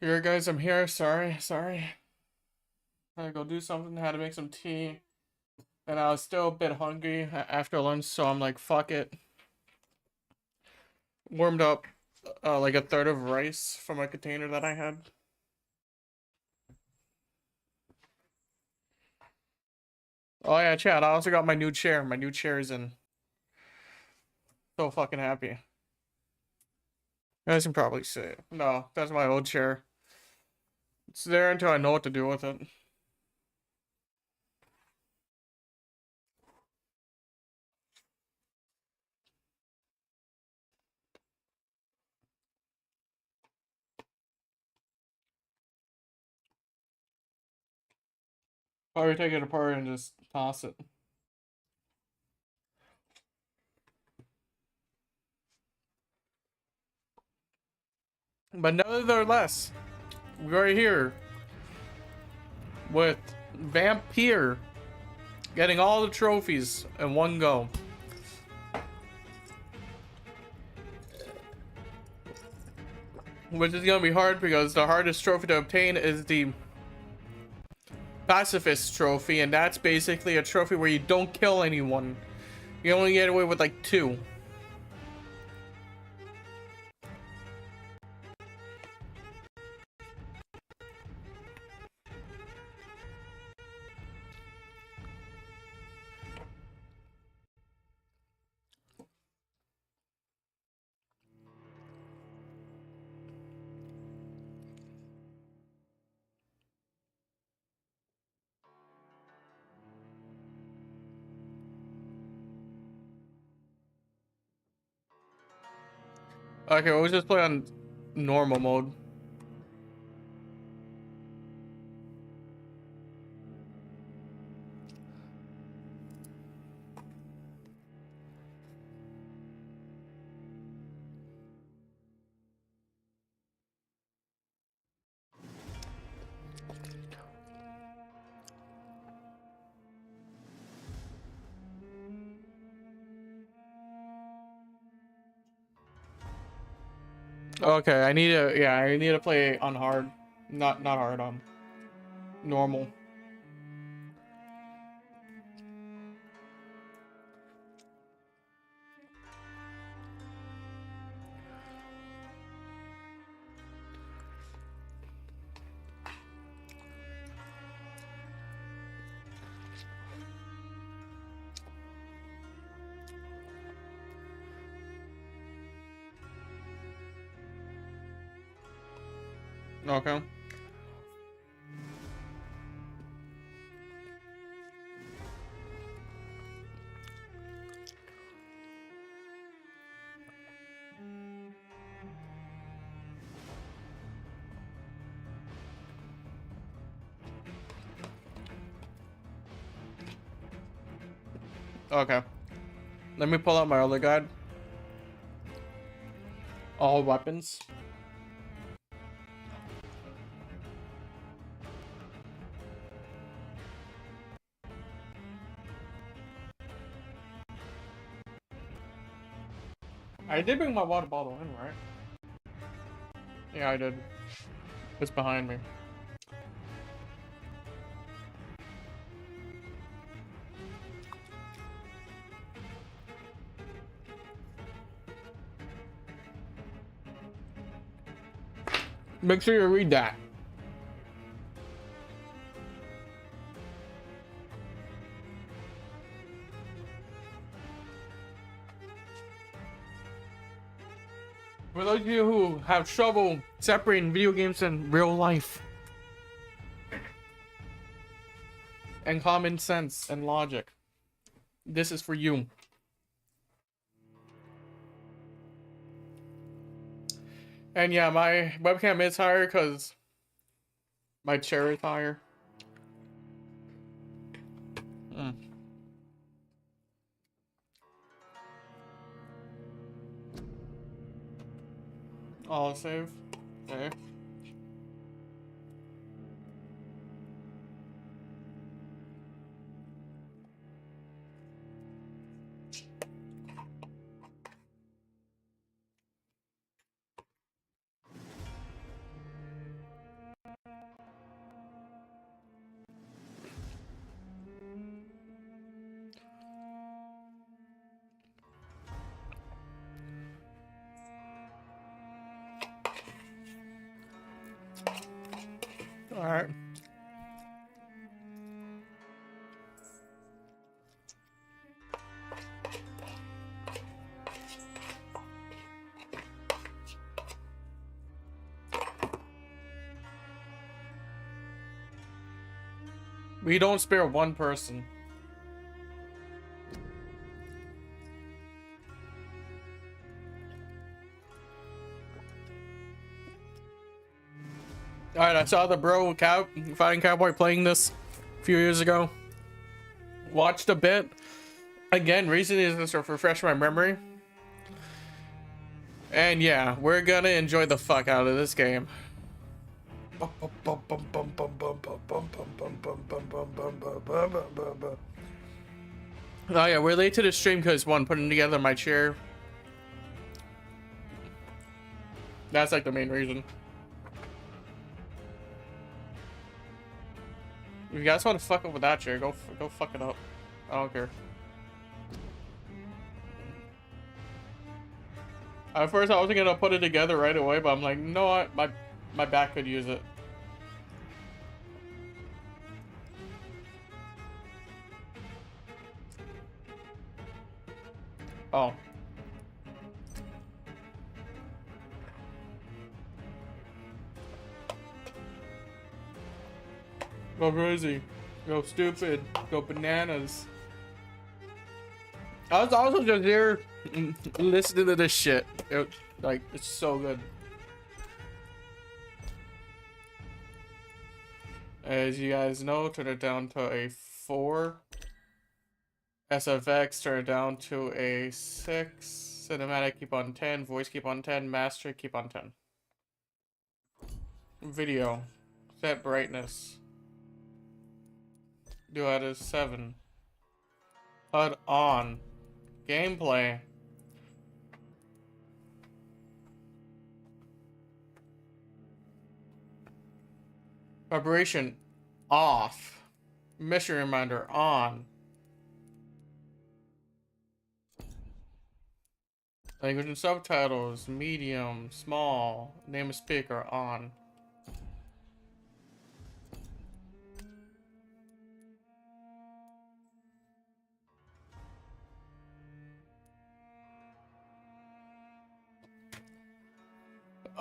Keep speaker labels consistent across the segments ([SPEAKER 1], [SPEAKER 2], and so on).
[SPEAKER 1] Here, guys, I'm here. Sorry. Had to go do something. Had to make some tea. And I was still a bit hungry after lunch, so I'm like, fuck it. Warmed up like a third of rice from a container that I had. Oh yeah, Chad, I also got my new chair. My new chair is in. So fucking happy. You guys can probably see it. No, that's my old chair. It's there until I know what to do with it. Probably take it apart and just toss it. But nevertheless, we're here with Vampyr getting all the trophies in one go. Which is gonna be hard because the hardest trophy to obtain is the Pacifist trophy, and that's basically a trophy where you don't kill anyone. You only get away with like 2. Okay, well, we'll just play on normal mode. Okay, I need to play on hard. Not hard, normal. Okay. Okay. Let me pull out my other guide. All weapons. I did bring my water bottle in, right? Yeah, I did. It's behind me. Make sure you read that. For those of you who have trouble separating video games and real life, and common sense and logic, this is for you. And yeah, my webcam is higher because my chair is higher. I'll save. Okay. All right. We don't spare one person. Alright, I saw the bro fighting cowboy playing this a few years ago. Watched a bit. Again, recently just to refresh my memory. And yeah, we're gonna enjoy the fuck out of this game. Oh yeah, we're late to the stream because one, putting together my chair. That's like the main reason. If you guys want to fuck up with that chair, go fuck it up. I don't care. At first I wasn't gonna put it together right away, but I'm like, no, my back could use it. Oh. Go crazy. Go stupid. Go bananas. I was also just here listening to this shit. It's so good. As you guys know, turn it down to a 4. SFX, turn it down to a 6. Cinematic, keep on 10. Voice, keep on 10. Master, keep on 10. Video, set brightness. Do at a 7. HUD on. Gameplay. Vibration off. Mission reminder on. Language and subtitles medium, small. Name of speaker on.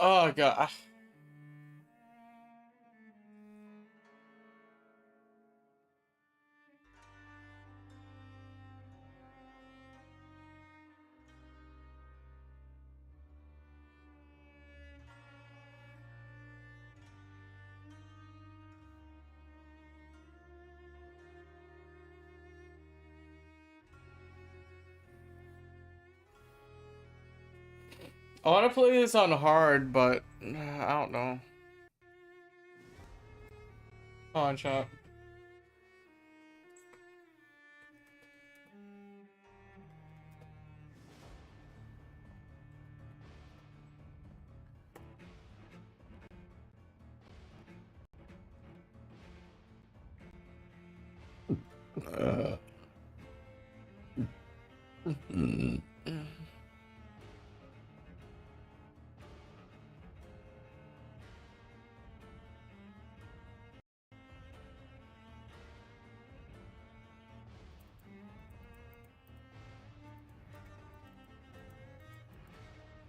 [SPEAKER 1] Oh god. I want to play this on hard, but I don't know. Come on, chat.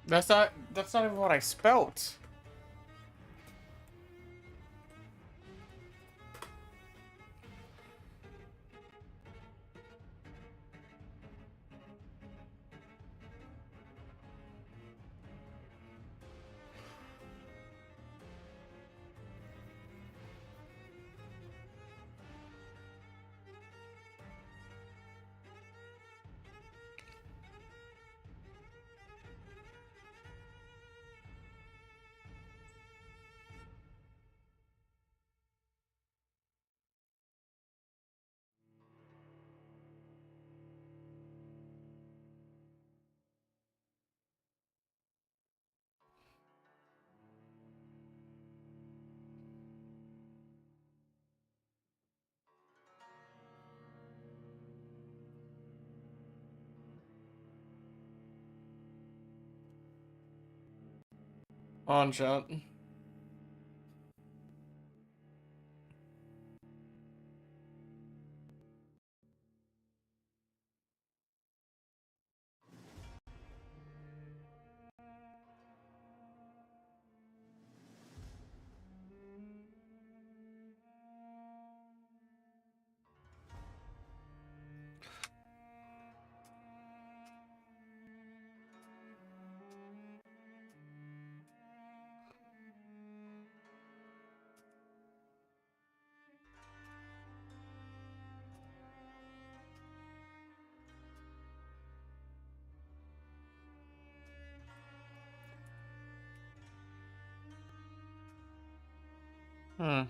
[SPEAKER 1] That's not even what I spelt. On chat. Hmm.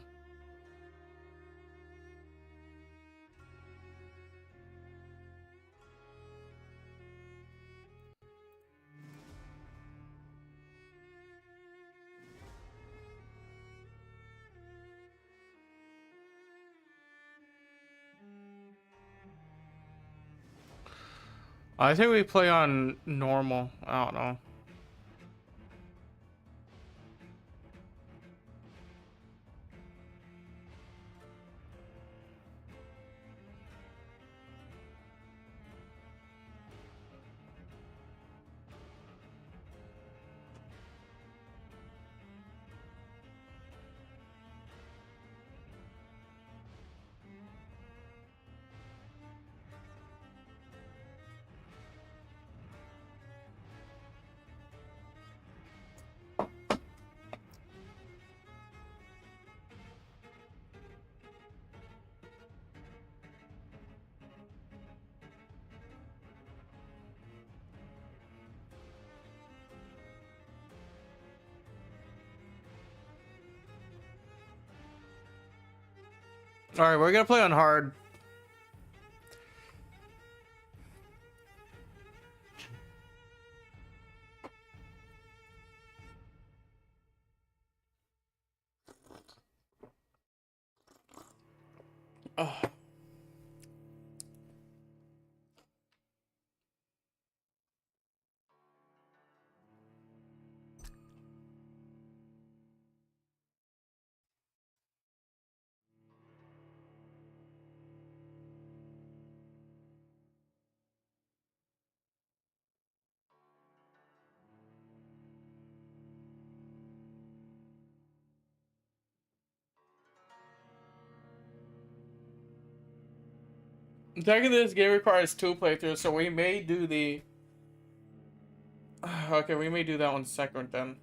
[SPEAKER 1] I think we play on normal. I don't know. All right, we're gonna play on hard. Oh. Technically, this game requires 2 playthroughs, so we may do the. Okay, we may do that one second then.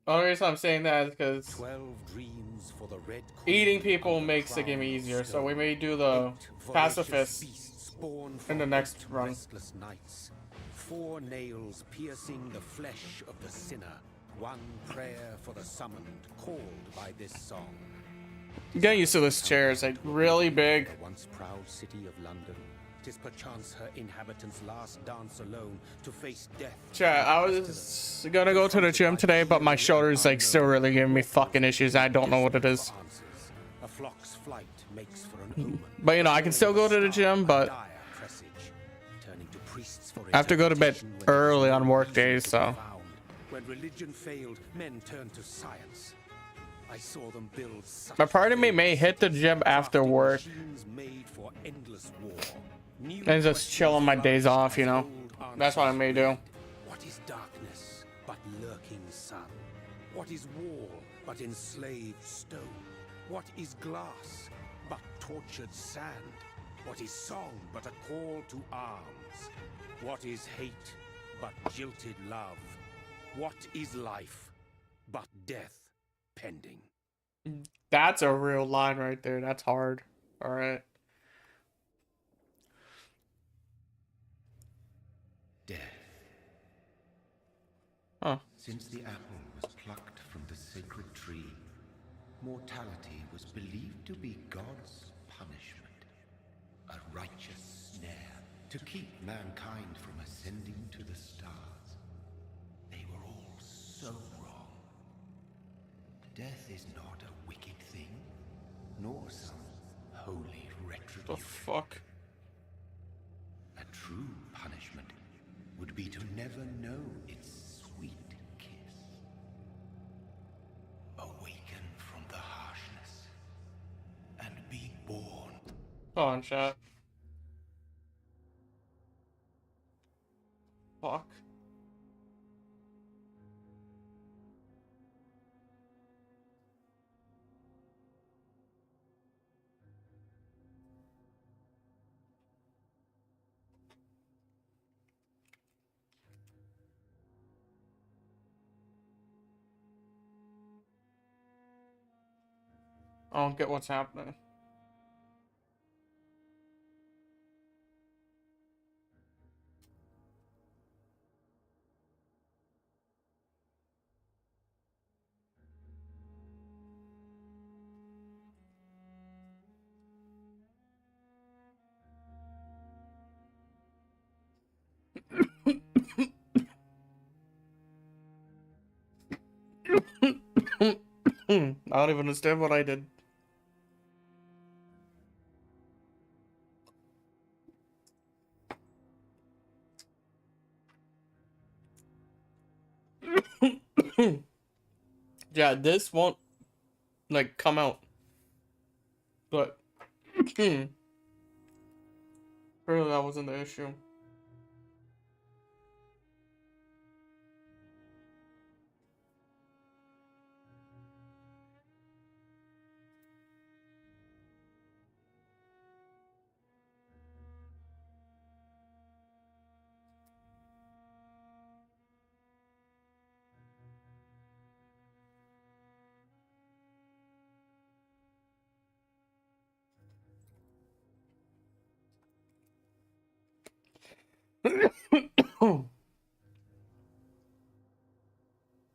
[SPEAKER 1] The only reason I'm saying that is because eating people makes the game easier, so we may do the pacifist in the next run.
[SPEAKER 2] 4 nails piercing the flesh of the sinner. 1 prayer for the summoned, called by this song.
[SPEAKER 1] I'm getting used to this chair. It's like really big.
[SPEAKER 2] The once proud city of London. 'Tis perchance her inhabitants' last dance alone to face death.
[SPEAKER 1] Chat, I was gonna go to the gym today, but my shoulder's like still really giving me fucking issues. I don't know what it is.
[SPEAKER 2] A flock's flight makes for an omen.
[SPEAKER 1] But you know, I can still go to the gym, but I have to go to bed early on work days, so.
[SPEAKER 2] When religion failed, men turned to science. I saw them build.
[SPEAKER 1] My part of me may hit the gym after work and just chill on my days off, you know. That's what I may do.
[SPEAKER 2] What is darkness but lurking sun? What is wall but enslaved stone? What is glass but tortured sand? What is song but a call to arms? What is hate but jilted love? What is life but death pending?
[SPEAKER 1] That's a real line right there. That's hard. All right.
[SPEAKER 3] Death.
[SPEAKER 1] Huh.
[SPEAKER 3] Since the apple was plucked from the sacred tree, mortality was believed to be God's punishment, a righteous snare to keep mankind from ascending to the stars. They were all so wrong. Death is not a wicked thing, nor some holy retribution.
[SPEAKER 1] The fuck?
[SPEAKER 3] A true punishment would be to never know its sweet kiss. Awaken from the harshness and be born.
[SPEAKER 1] Hold on, chat. Fuck. I don't get what's happening. I don't even understand what I did. Yeah, this won't like come out, but apparently that wasn't the issue.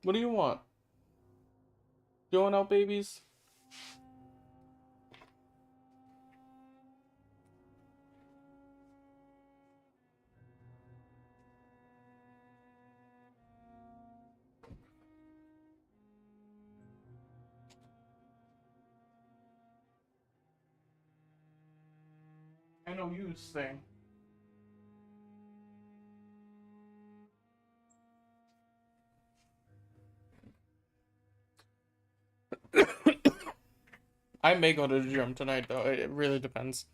[SPEAKER 1] What do you want? You want out babies? I know you thing. I may go to the gym tonight though. It really depends.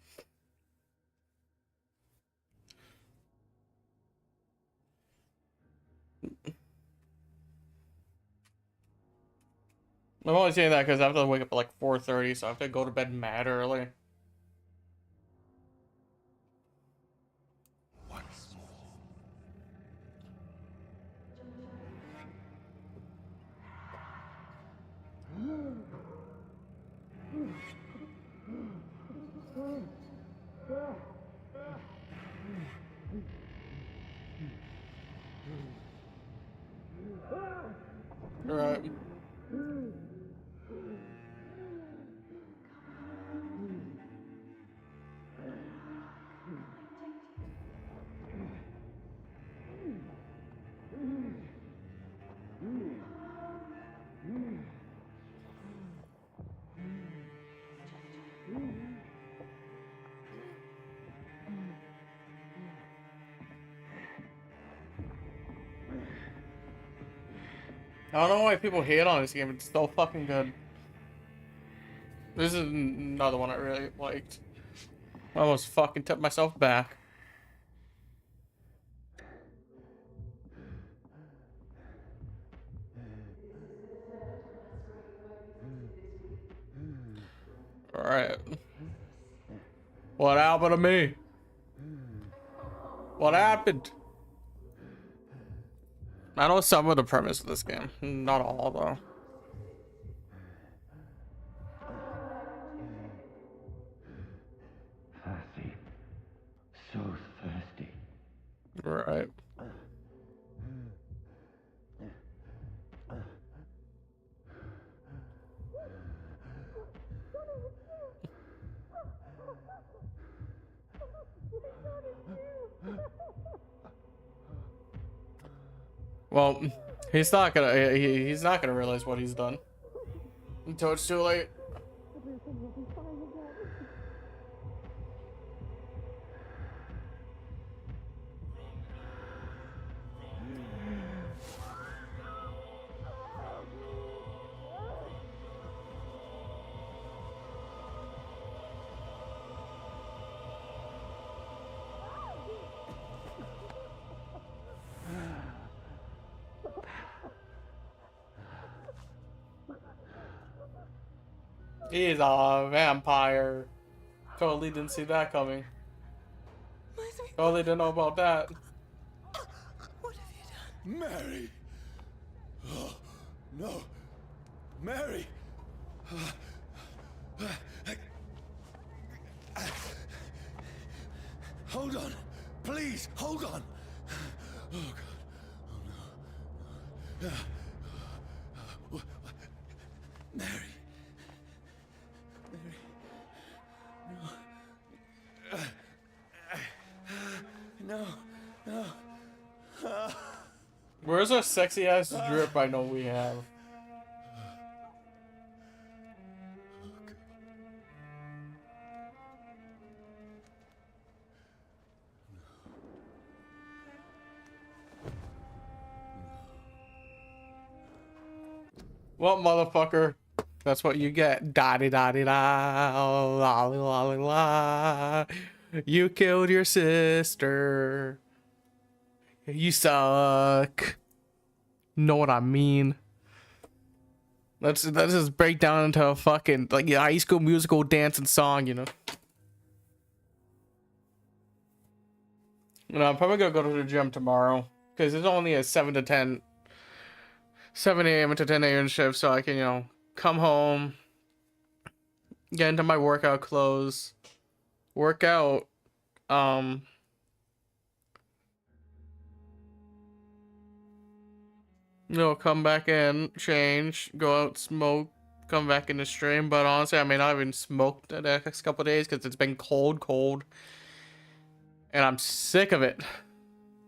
[SPEAKER 1] I'm only saying that because I have to wake up at like 4:30, so I have to go to bed mad early.
[SPEAKER 3] Once more.
[SPEAKER 1] Right. I don't know why people hate on this game. It's so fucking good. This is another one I really liked. I almost fucking tipped myself back. Alright. What happened to me? What happened? I know some of the premise of this game. Not all, though.
[SPEAKER 3] Thirsty. So thirsty.
[SPEAKER 1] Right. Well, he's not gonna. He's not gonna realize what he's done until it's too late. He's a vampire. Totally didn't see that coming. Totally didn't know about that.
[SPEAKER 2] What have you done? Mary! Oh, no. Mary! Hold on. Please, hold on. Oh, God. Oh, no. Mary. No. No.
[SPEAKER 1] Where's our sexy ass drip I know we have? Well, motherfucker, that's what you get. Da di da di da, la la la la la. You killed your sister. You suck. Know what I mean? Let's just break down into a fucking like High School Musical dancing song, you know. No, I'm probably gonna go to the gym tomorrow because it's only a 7 a.m. to 10 a.m. shift, so I can, you know, come home, get into my workout clothes, work out, you know, come back in, change, go out, smoke, come back in the stream. But honestly, I may not even smoke the next couple days because it's been cold, and I'm sick of it.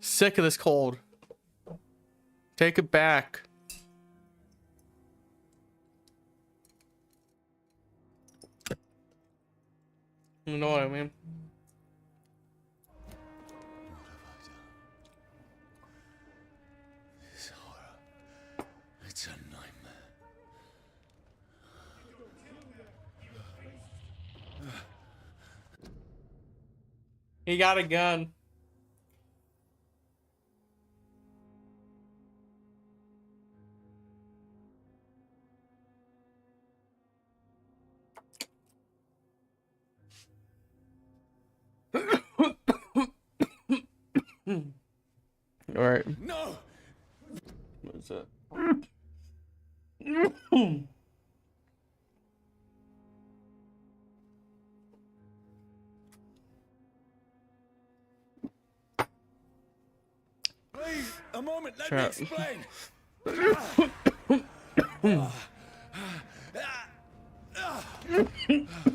[SPEAKER 1] Sick of this cold. Take it back. You know what I mean?
[SPEAKER 2] This horror. It's a nightmare.
[SPEAKER 1] He got a gun. All right.
[SPEAKER 2] No!
[SPEAKER 1] What is that?
[SPEAKER 2] Please, a moment, let
[SPEAKER 1] Chat.
[SPEAKER 2] me explain.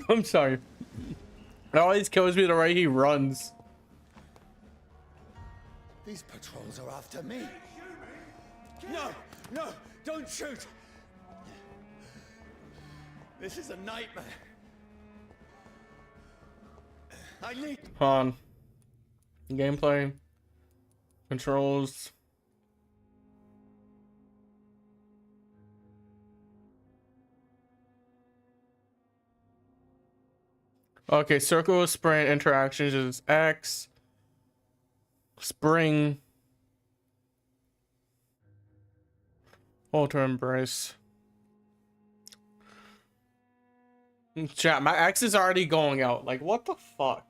[SPEAKER 1] I'm sorry. It always kills me the way he runs.
[SPEAKER 2] These patrols are after me. No, no, don't shoot. This is a nightmare. I need...
[SPEAKER 1] On. Gameplay. Controls. Okay, circle sprint interactions is X. Spring. Hold to embrace. Chat, my X is already going out. Like, what the fuck?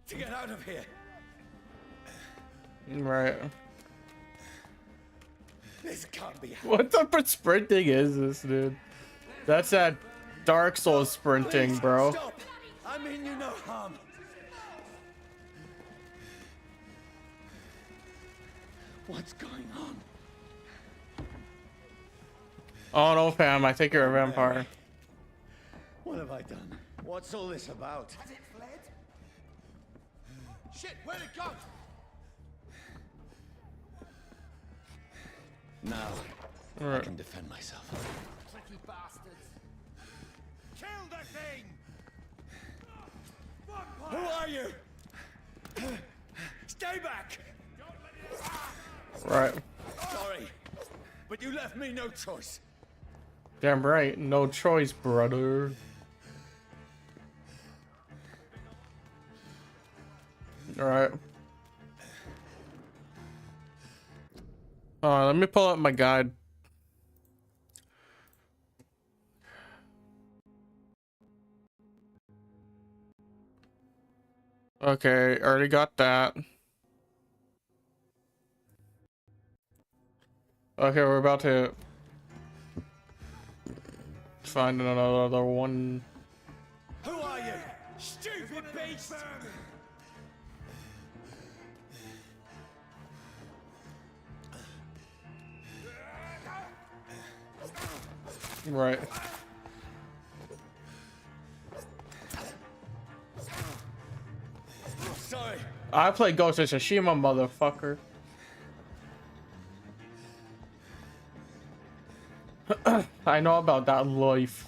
[SPEAKER 2] to get out of here.
[SPEAKER 1] Right.
[SPEAKER 2] This can't be happening.
[SPEAKER 1] What type of sprinting is this, dude? That's that Dark Souls sprinting,
[SPEAKER 2] Please,
[SPEAKER 1] bro.
[SPEAKER 2] Stop. I mean you no harm. What's going on?
[SPEAKER 1] Oh no, fam, I think you're a vampire.
[SPEAKER 2] What have I done? What's all this about?
[SPEAKER 4] Has it fled? Shit, where'd it go?
[SPEAKER 2] Now, I
[SPEAKER 1] Right.
[SPEAKER 2] can defend myself.
[SPEAKER 4] Tricky bastards.
[SPEAKER 2] Kill the thing! Who are you? Stay back!
[SPEAKER 1] Right.
[SPEAKER 2] Sorry, but you left me no choice.
[SPEAKER 1] Damn right. No choice, brother. Alright. Let me pull up my guide. Okay, already got that. Okay, we're about to find another one.
[SPEAKER 2] Who are you? Stupid beast!
[SPEAKER 1] Right.
[SPEAKER 2] Sorry.
[SPEAKER 1] I play Ghost of Tsushima, motherfucker. I know about that life.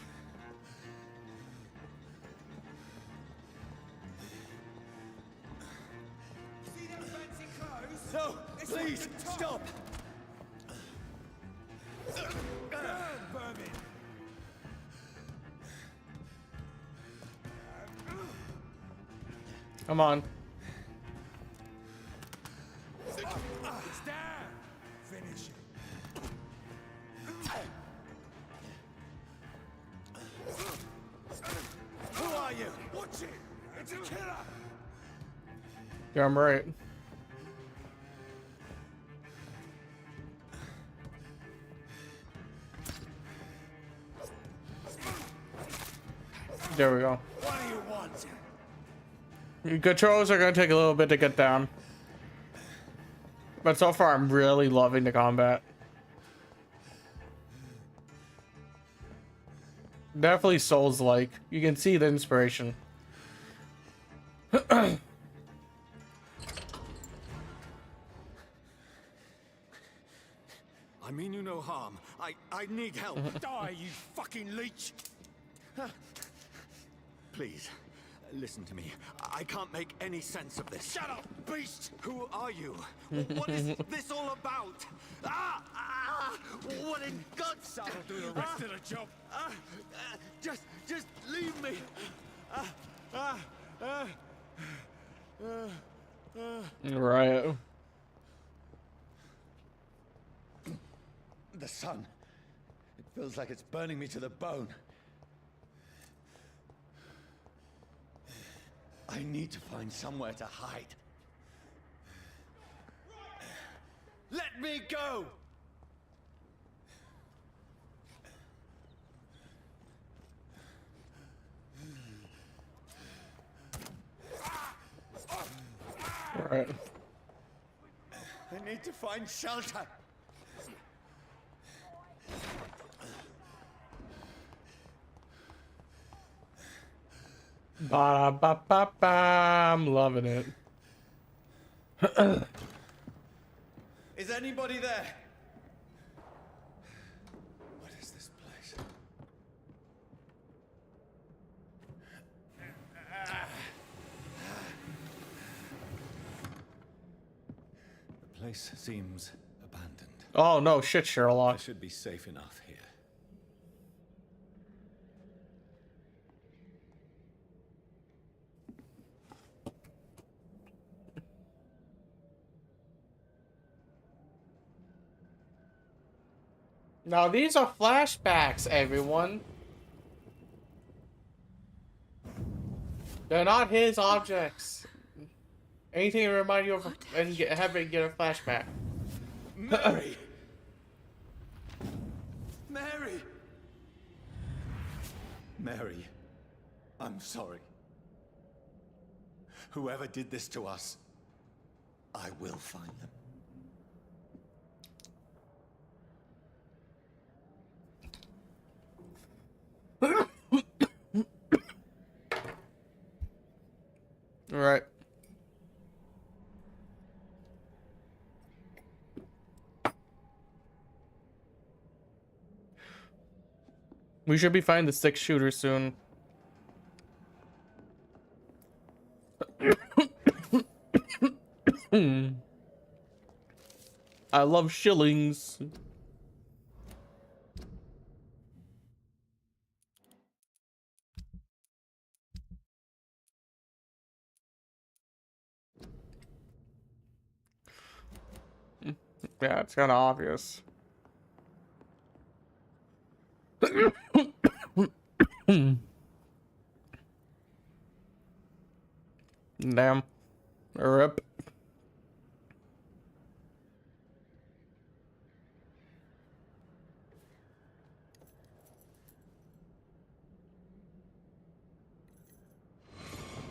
[SPEAKER 2] No, please, stop!
[SPEAKER 1] Come on.
[SPEAKER 2] It's down! Finish it. Who are you? Watch it! It's a killer!
[SPEAKER 1] Yeah, I'm right. There we go.
[SPEAKER 2] What do you want?
[SPEAKER 1] Your controls are gonna take a little bit to get down. But so far, I'm really loving the combat. Definitely Souls-like. You can see the inspiration.
[SPEAKER 2] I mean you no harm. I need help. Die, you fucking leech! Please, listen to me. I can't make any sense of this. Shut up, beast! Who are you? What is this all about? What in God's name? I'll do the rest of the job. Just leave me.
[SPEAKER 1] Right.
[SPEAKER 2] The sun. It feels like it's burning me to the bone. I need to find somewhere to hide. Let me go!
[SPEAKER 1] Right.
[SPEAKER 2] I need to find shelter.
[SPEAKER 1] Ba ba ba ba. I'm loving it.
[SPEAKER 2] Is anybody there? What is this place? The place seems abandoned.
[SPEAKER 1] Oh no, shit,
[SPEAKER 2] I
[SPEAKER 1] Sherlock.
[SPEAKER 2] should be safe enough here.
[SPEAKER 1] Now these are flashbacks, everyone. They're not his objects. Anything to remind you of and have it get a flashback.
[SPEAKER 2] Mary! Mary! Mary, I'm sorry. Whoever did this to us, I will find them.
[SPEAKER 1] Right. We should be finding the 6-shooter soon. I love shillings. Yeah, it's kind of obvious. Damn. Rip.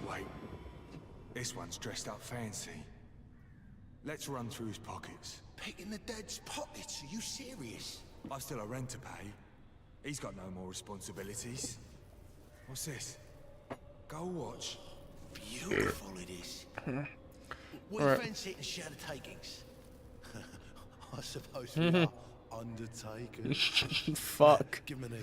[SPEAKER 5] Wait, this one's dressed up fancy. Let's run through his pockets.
[SPEAKER 2] Picking the dead's pockets? Are you serious?
[SPEAKER 5] I've still a rent to pay. He's got no more responsibilities. What's this? Go watch.
[SPEAKER 2] Beautiful it is. We'll
[SPEAKER 1] Right.
[SPEAKER 2] fence it and share the takings. I suppose we are
[SPEAKER 6] Undertaker.
[SPEAKER 1] Fuck.
[SPEAKER 6] Give him an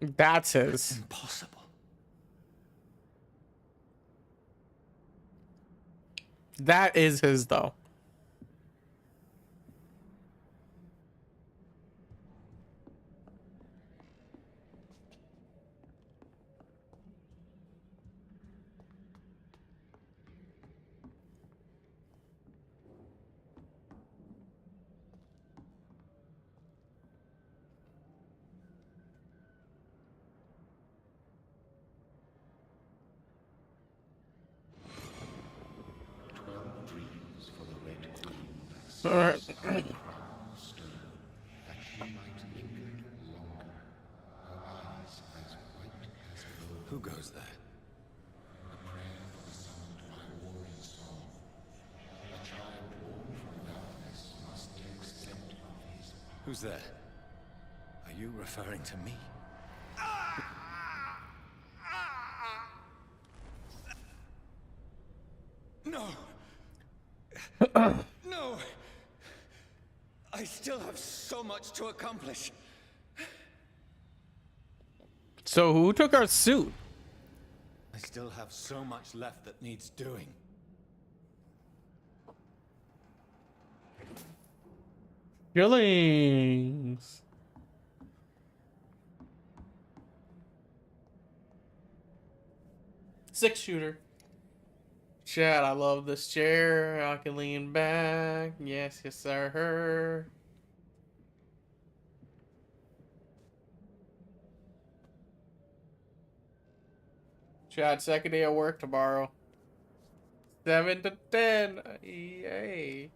[SPEAKER 6] E.
[SPEAKER 1] That's his.
[SPEAKER 2] Impossible.
[SPEAKER 1] That is his, though. All right.
[SPEAKER 2] Who goes there? Who's there? Are you referring to me? No! No! I still have so much to accomplish.
[SPEAKER 1] So who took our suit?
[SPEAKER 2] I still have so much left that needs doing.
[SPEAKER 1] Killings. Six shooter. Chad, I love this chair. I can lean back. Yes, yes, sir. Chad, second day of work tomorrow. 7 to 10. Yay.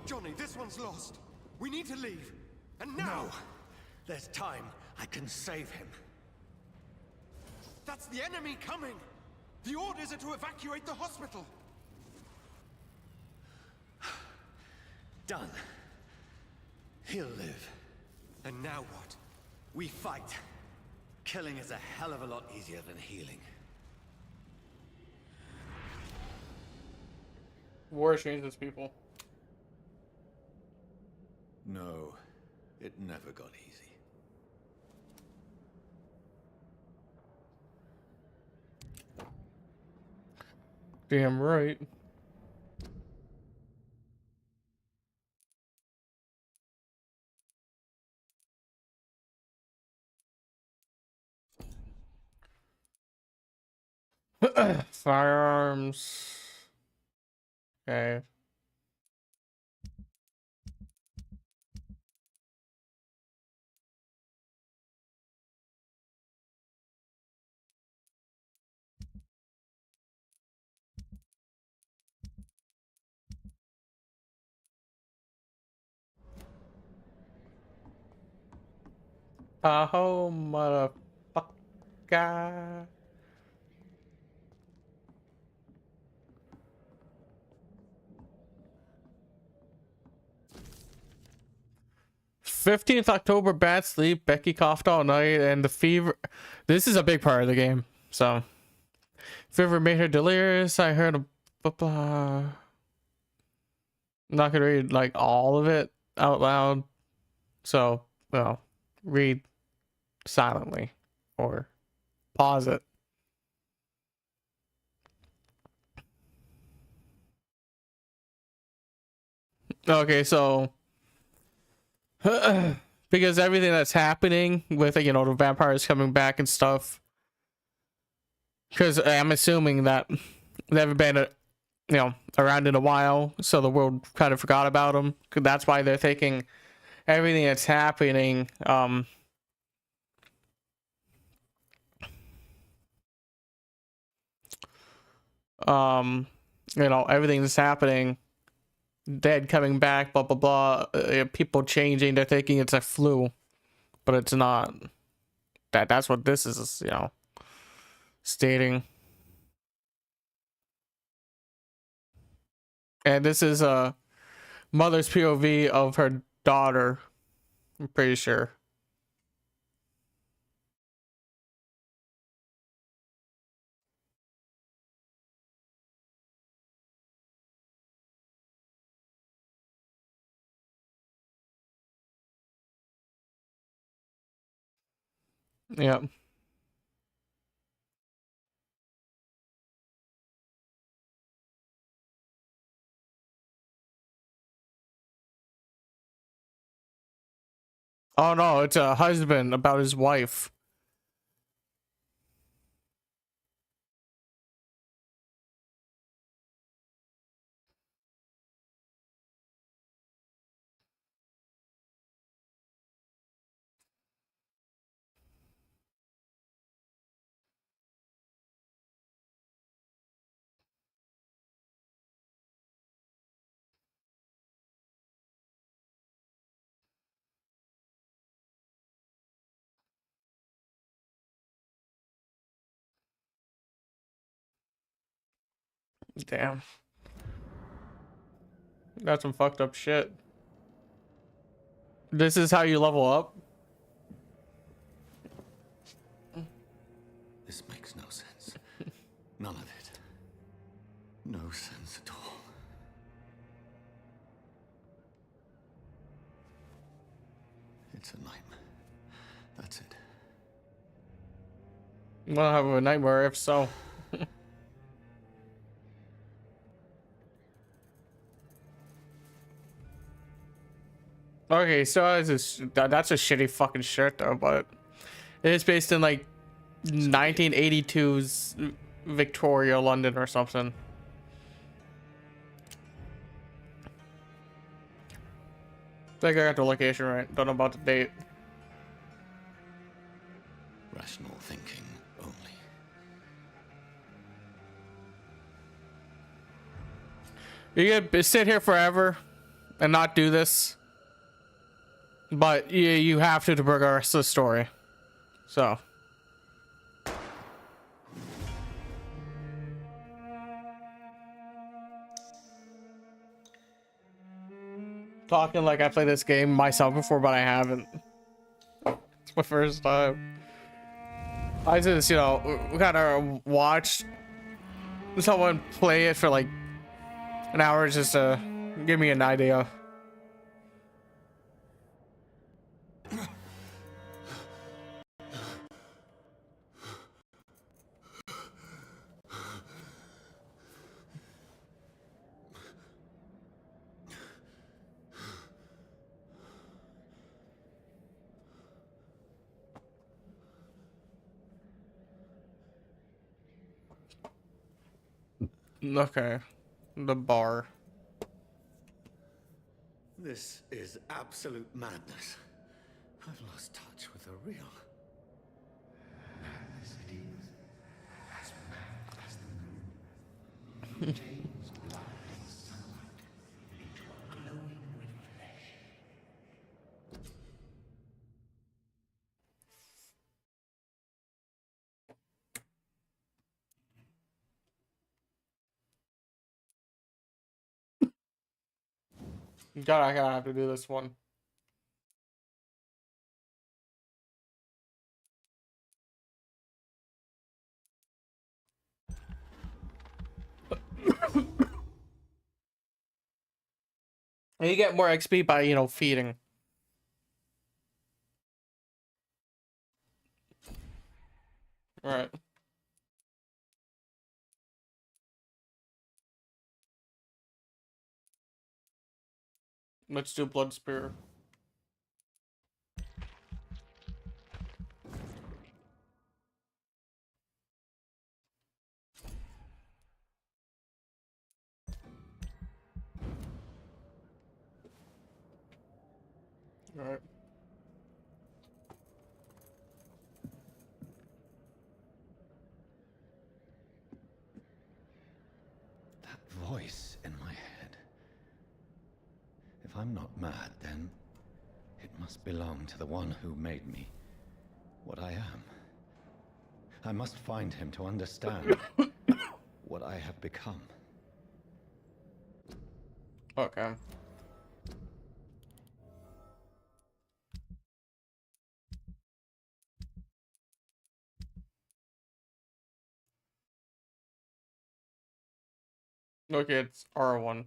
[SPEAKER 6] Johnny, this one's lost. We need to leave. And now!
[SPEAKER 2] No! There's time. I can save him.
[SPEAKER 6] That's the enemy coming! The orders are to evacuate the hospital!
[SPEAKER 2] Done. He'll live.
[SPEAKER 6] And now what?
[SPEAKER 2] We fight. Killing is a hell of a lot easier than healing.
[SPEAKER 1] War changes people.
[SPEAKER 2] No, it never got easy.
[SPEAKER 1] Damn right. Firearms. Okay. Tahoe, motherfucker. 15th October, bad sleep. Becky coughed all night, and the fever. This is a big part of the game, so fever made her delirious. I heard a blah blah. I'm not gonna read like all of it out loud, so well, read silently or pause it. Okay, so because everything that's happening with the vampires coming back and stuff, because I'm assuming that they haven't been around in a while, so the world kind of forgot about them. That's why they're taking everything that's happening everything that's happening, dead coming back, blah blah blah, people changing, they're thinking it's a flu, but it's not. That's what this is, stating. And this is a mother's POV of her daughter, I'm pretty sure. Yeah. Oh no, it's a husband about his wife. Damn. That's some fucked up shit. This is how you level up?
[SPEAKER 3] This makes no sense. None of it. No sense at all. It's a nightmare. That's it.
[SPEAKER 1] Well, have a nightmare if so. Okay, so that's a shitty fucking shirt though, but it's based in like 1982's Victoria, London or something. I think I got the location right. Don't know about the date.
[SPEAKER 3] Rational thinking only.
[SPEAKER 1] You could sit here forever and not do this, but you have to progress the story. So. Talking like I played this game myself before, but I haven't. It's my first time. I just, you know, kind of watched someone play it for like an hour just to give me an idea. Okay. The bar.
[SPEAKER 3] This is absolute madness. I've lost touch with the real. Madness it is. As mad as the moon. Contains light and sunlight into a glowing with flesh.
[SPEAKER 1] God, I gotta have to do this one. And you get more XP by, you know, feeding. Right. Let's do Blood Spear. Alright.
[SPEAKER 3] That voice in my head. If I'm not mad, then it must belong to the one who made me what I am. I must find him to understand what I have become.
[SPEAKER 1] Okay. Okay, it's R1.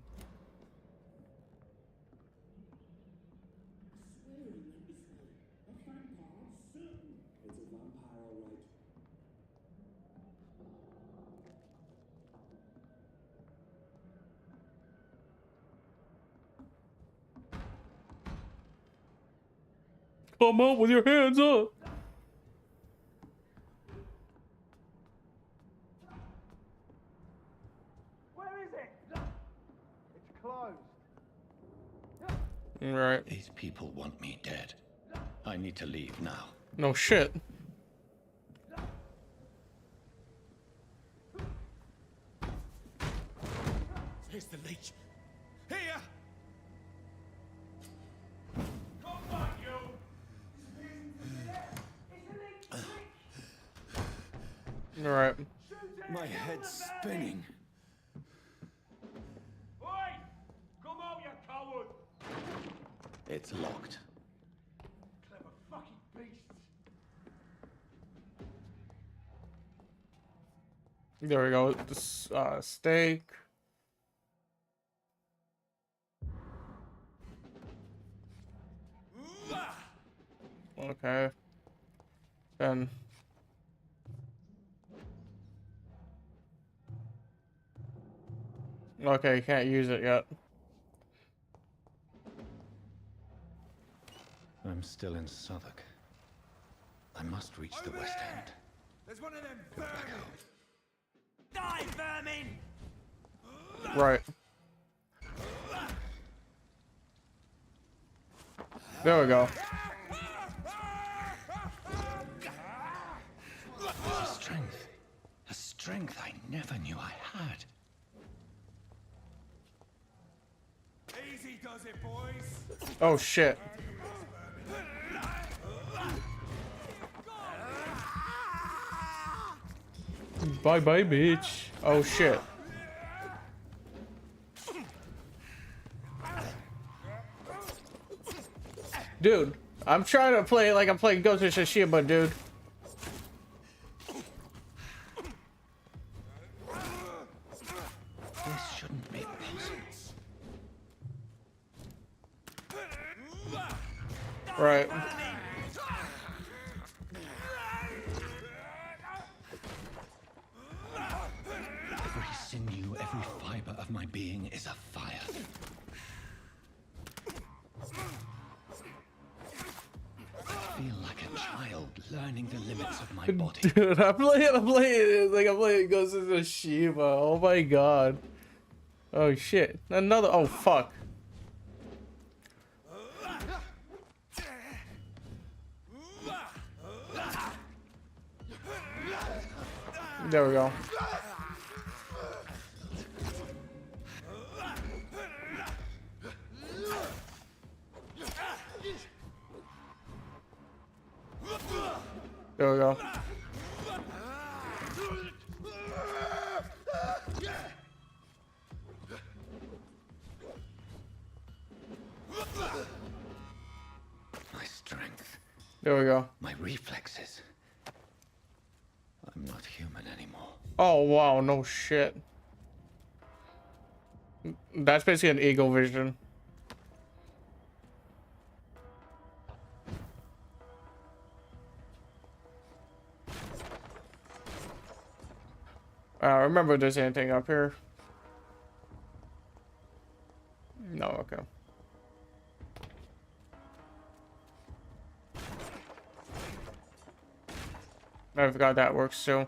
[SPEAKER 1] Come out with your hands up.
[SPEAKER 7] Where is it? It's closed.
[SPEAKER 1] Right.
[SPEAKER 3] These people want me dead. I need to leave now.
[SPEAKER 1] No shit.
[SPEAKER 2] Here's the leech. Here!
[SPEAKER 1] All right.
[SPEAKER 2] My head's spinning.
[SPEAKER 7] Oi! Come out, you coward!
[SPEAKER 3] It's locked.
[SPEAKER 7] Clever fucking beasts.
[SPEAKER 1] There we go. This steak. Okay. Then. Okay, can't use it yet.
[SPEAKER 3] I'm still in Southwark. I must reach the West End.
[SPEAKER 2] There's one of them
[SPEAKER 3] Go back
[SPEAKER 2] vermin.
[SPEAKER 3] home.
[SPEAKER 2] Die, vermin!
[SPEAKER 1] Right. There we go.
[SPEAKER 3] A strength. A strength I never knew I had.
[SPEAKER 2] Easy does it, boys.
[SPEAKER 1] Oh shit. Bye bye, bitch. Oh shit. Dude, I'm trying to play like I'm playing Ghost of Tsushima, dude.
[SPEAKER 3] This shouldn't be possible.
[SPEAKER 1] Right.
[SPEAKER 3] Every sinew, every fiber of my being is afire. I feel like a child learning the limits of my body.
[SPEAKER 1] Dude, I'm playing like I'm playing Ghost of Tsushima. Oh my god. Oh shit. Another, oh fuck. There we go. There we go.
[SPEAKER 3] My strength,
[SPEAKER 1] There we go.
[SPEAKER 3] my reflexes. I'm not human anymore.
[SPEAKER 1] Oh wow, no shit. That's basically an ego vision. Remember if there's anything up here? No, okay. I forgot that works too.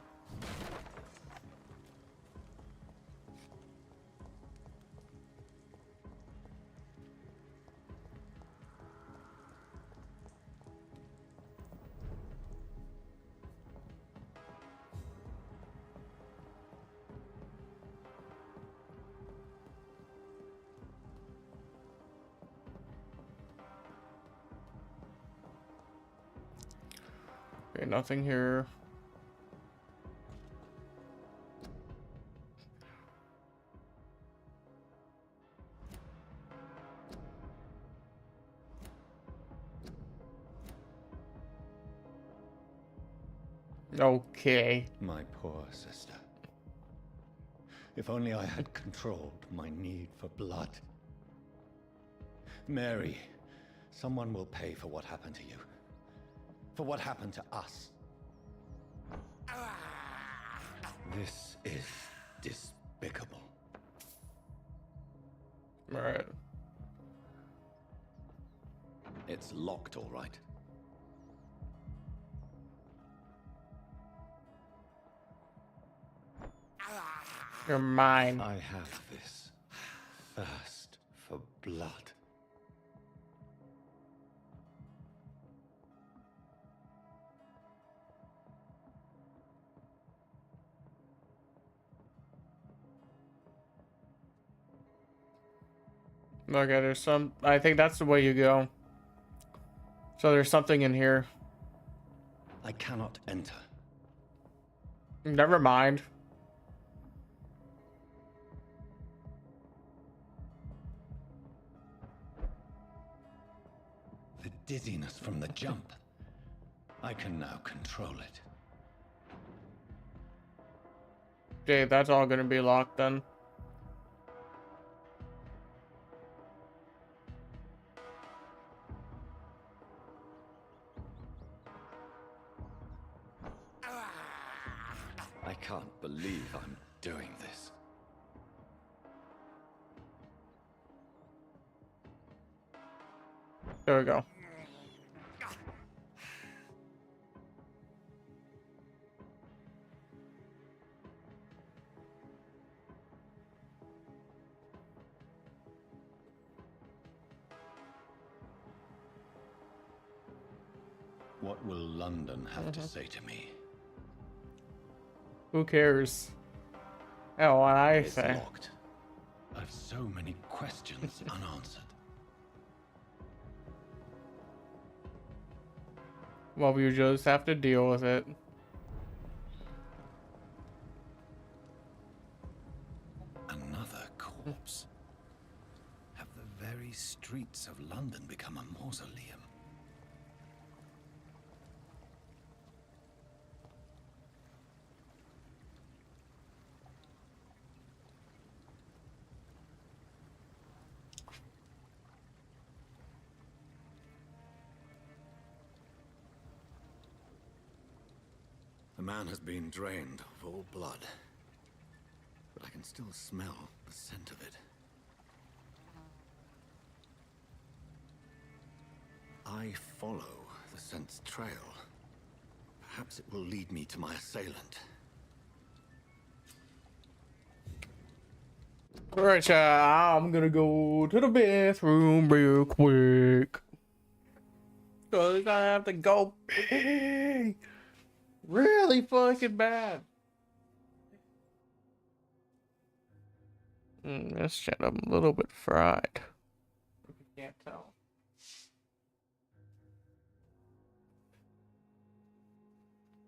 [SPEAKER 1] Okay, nothing here. Okay.
[SPEAKER 3] My poor sister. If only I had controlled my need for blood. Mary, someone will pay for what happened to you. For what happened to us. This is despicable.
[SPEAKER 1] All right.
[SPEAKER 3] It's locked, all right.
[SPEAKER 1] You're mine.
[SPEAKER 3] I have this thirst for blood.
[SPEAKER 1] Okay, there's some. I think that's the way you go. So there's something in here.
[SPEAKER 3] I cannot enter.
[SPEAKER 1] Never mind.
[SPEAKER 3] The dizziness from the jump. I can now control it.
[SPEAKER 1] Okay, that's all gonna be locked then.
[SPEAKER 3] I can't believe I'm doing this.
[SPEAKER 1] There we go.
[SPEAKER 3] What will London have to say to me?
[SPEAKER 1] Who cares? Oh, what I
[SPEAKER 3] It's
[SPEAKER 1] say.
[SPEAKER 3] locked. I've so many questions unanswered.
[SPEAKER 1] Well, we just have to deal with it.
[SPEAKER 3] Another corpse. Have the very streets of London become a mausoleum? The man has been drained of all blood, but I can still smell the scent of it. I follow the scent's trail. Perhaps it will lead me to my assailant.
[SPEAKER 1] Alright, I'm gonna go to the bathroom real quick. Cause I have to go pee. Really fucking bad. This shit, I'm a little bit fried. If you can't tell.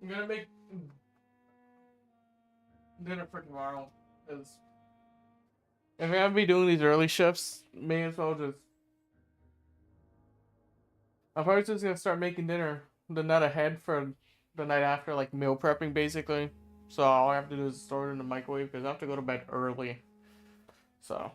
[SPEAKER 1] I'm gonna make dinner for tomorrow. Cause if I'm gonna be doing these early shifts, may as well just. I'm probably just gonna start making dinner the night ahead for the night after, like meal prepping basically. So all I have to do is store it in the microwave because I have to go to bed early. So.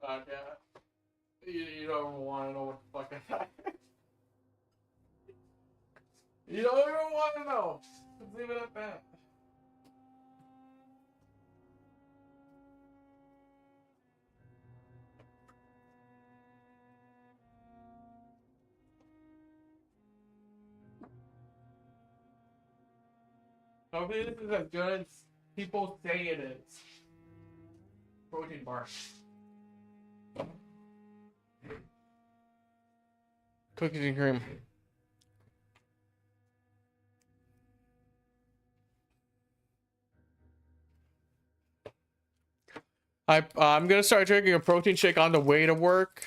[SPEAKER 1] Yeah. You don't want to know what the fuck I thought. You don't even want to know. Let's leave it at that. Hopefully this is as good as people say it is. Protein bar. Cookies and cream. I'm gonna start drinking a protein shake on the way to work,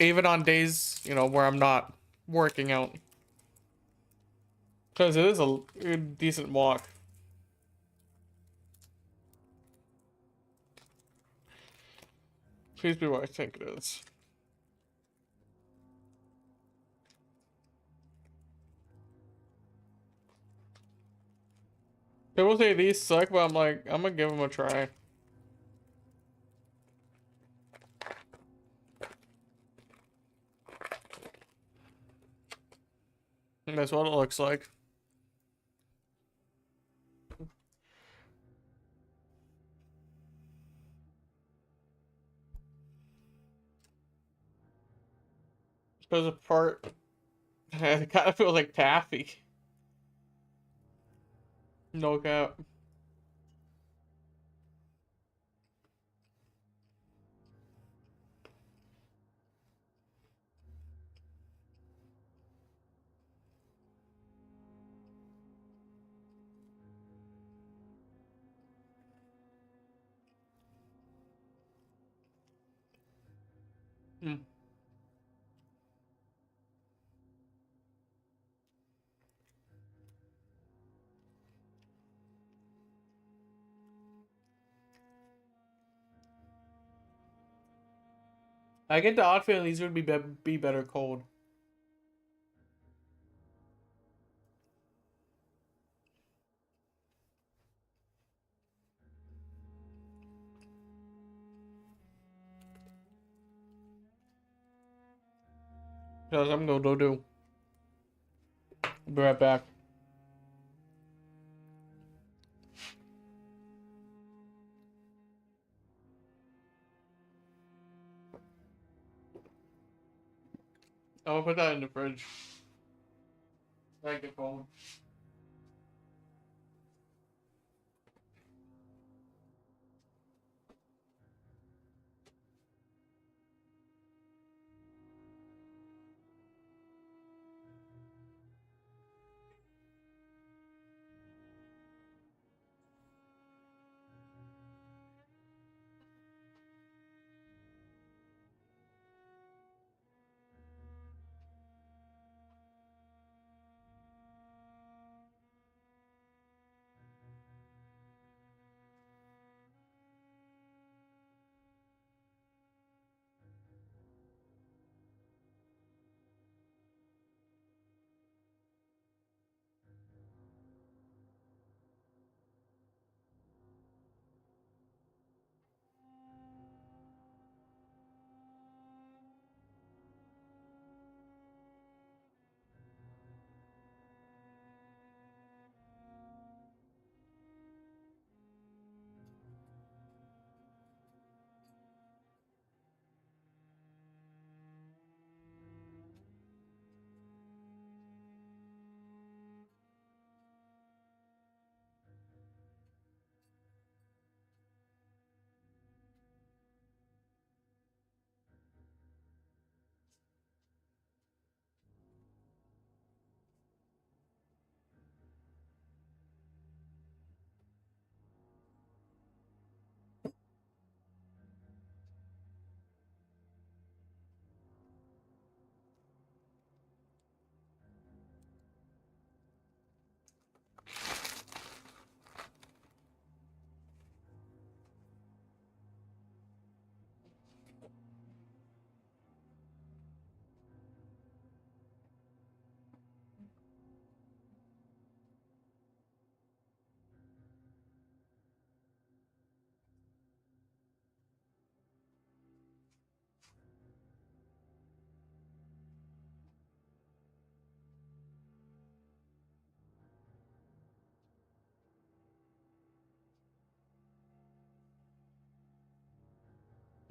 [SPEAKER 1] even on days, you know, where I'm not working out. Because it is a decent walk. Please be what I think it is. People say these suck, but I'm like, I'm gonna give them a try. And that's what it looks like. There's a part, it kind of feels like taffy. No cap. Hmm. I get the odd feeling these would be better cold. Because I'm gonna go do. Be right back. I'm gonna put that in the fridge. Thank you, cold.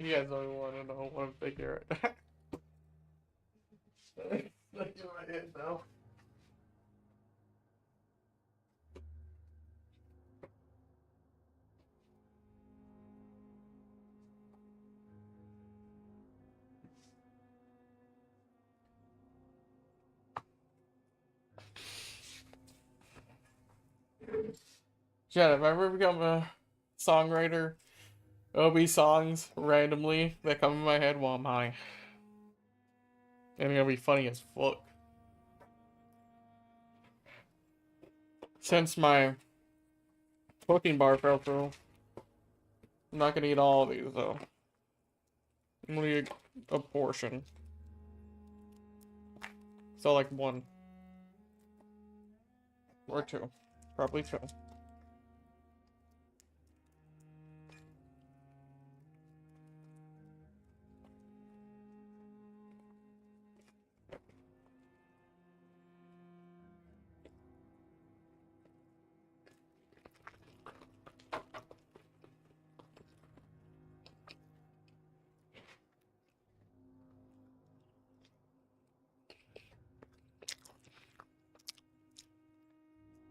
[SPEAKER 1] You guys don't even want to know what I'm thinking right now. Stuck in my head now. Shut up, if I ever become a songwriter, there'll be songs randomly that come in my head while I'm high. And it'll be funny as fuck. Since my protein bar fell through, I'm not gonna eat all of these though. I'm gonna eat a portion. So like one. Or two. Probably two.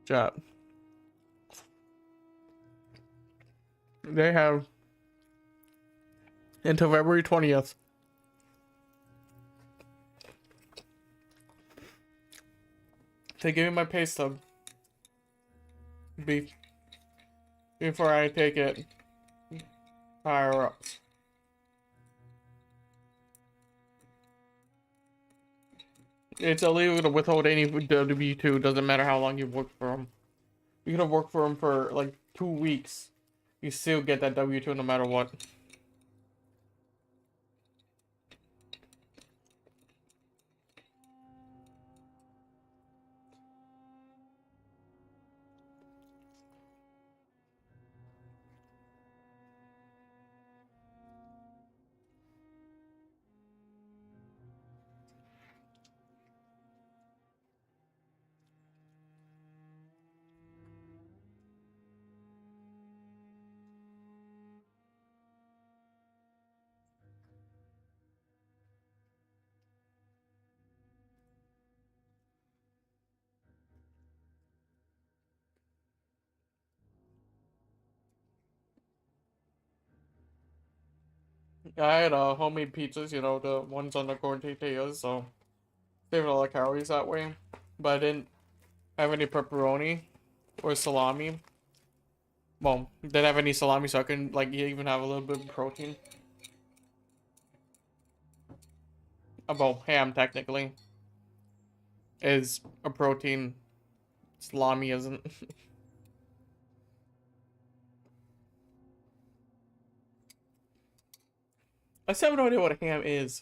[SPEAKER 1] Chat. They have until February 20th to give me my pay stub before I take it higher up. It's illegal to withhold any W-2, doesn't matter how long you've worked for them. You could have worked for them for like 2 weeks. You still get that W-2 no matter what. I had homemade pizzas, you know, the ones on the corn tortillas, so saved a lot of calories that way. But I didn't have any pepperoni or salami. Well, didn't have any salami, so I couldn't like even have a little bit of protein. Well, ham technically is a protein. Salami isn't. I still have no idea what a ham is.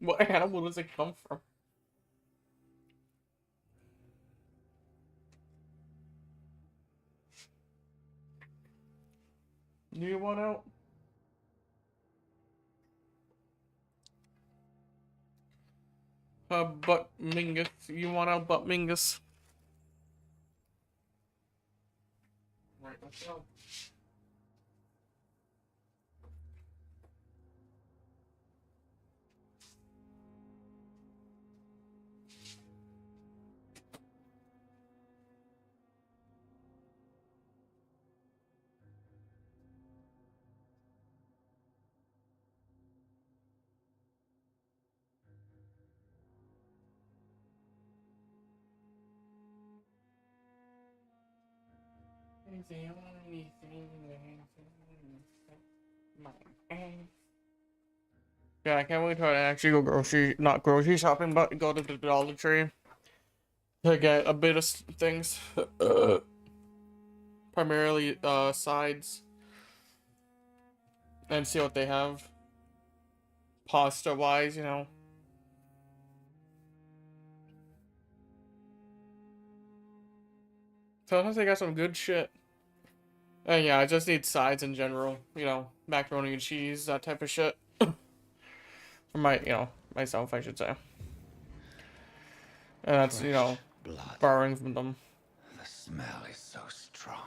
[SPEAKER 1] What animal does it come from? Do you want out? Butt Mingus. You want out, Butt Mingus? Right, let's go. Is the only thing my ass. Yeah, I can't wait to actually go not grocery shopping, but go to the Dollar Tree to get a bit of things. Primarily, sides. And see what they have. Pasta-wise, you know. Sometimes they got some good shit. And yeah, I just need sides in general. You know, macaroni and cheese, that type of shit. For my, you know, myself, I should say. And that's, you know,
[SPEAKER 3] Blood.
[SPEAKER 1] borrowing from them.
[SPEAKER 3] The smell is so strong.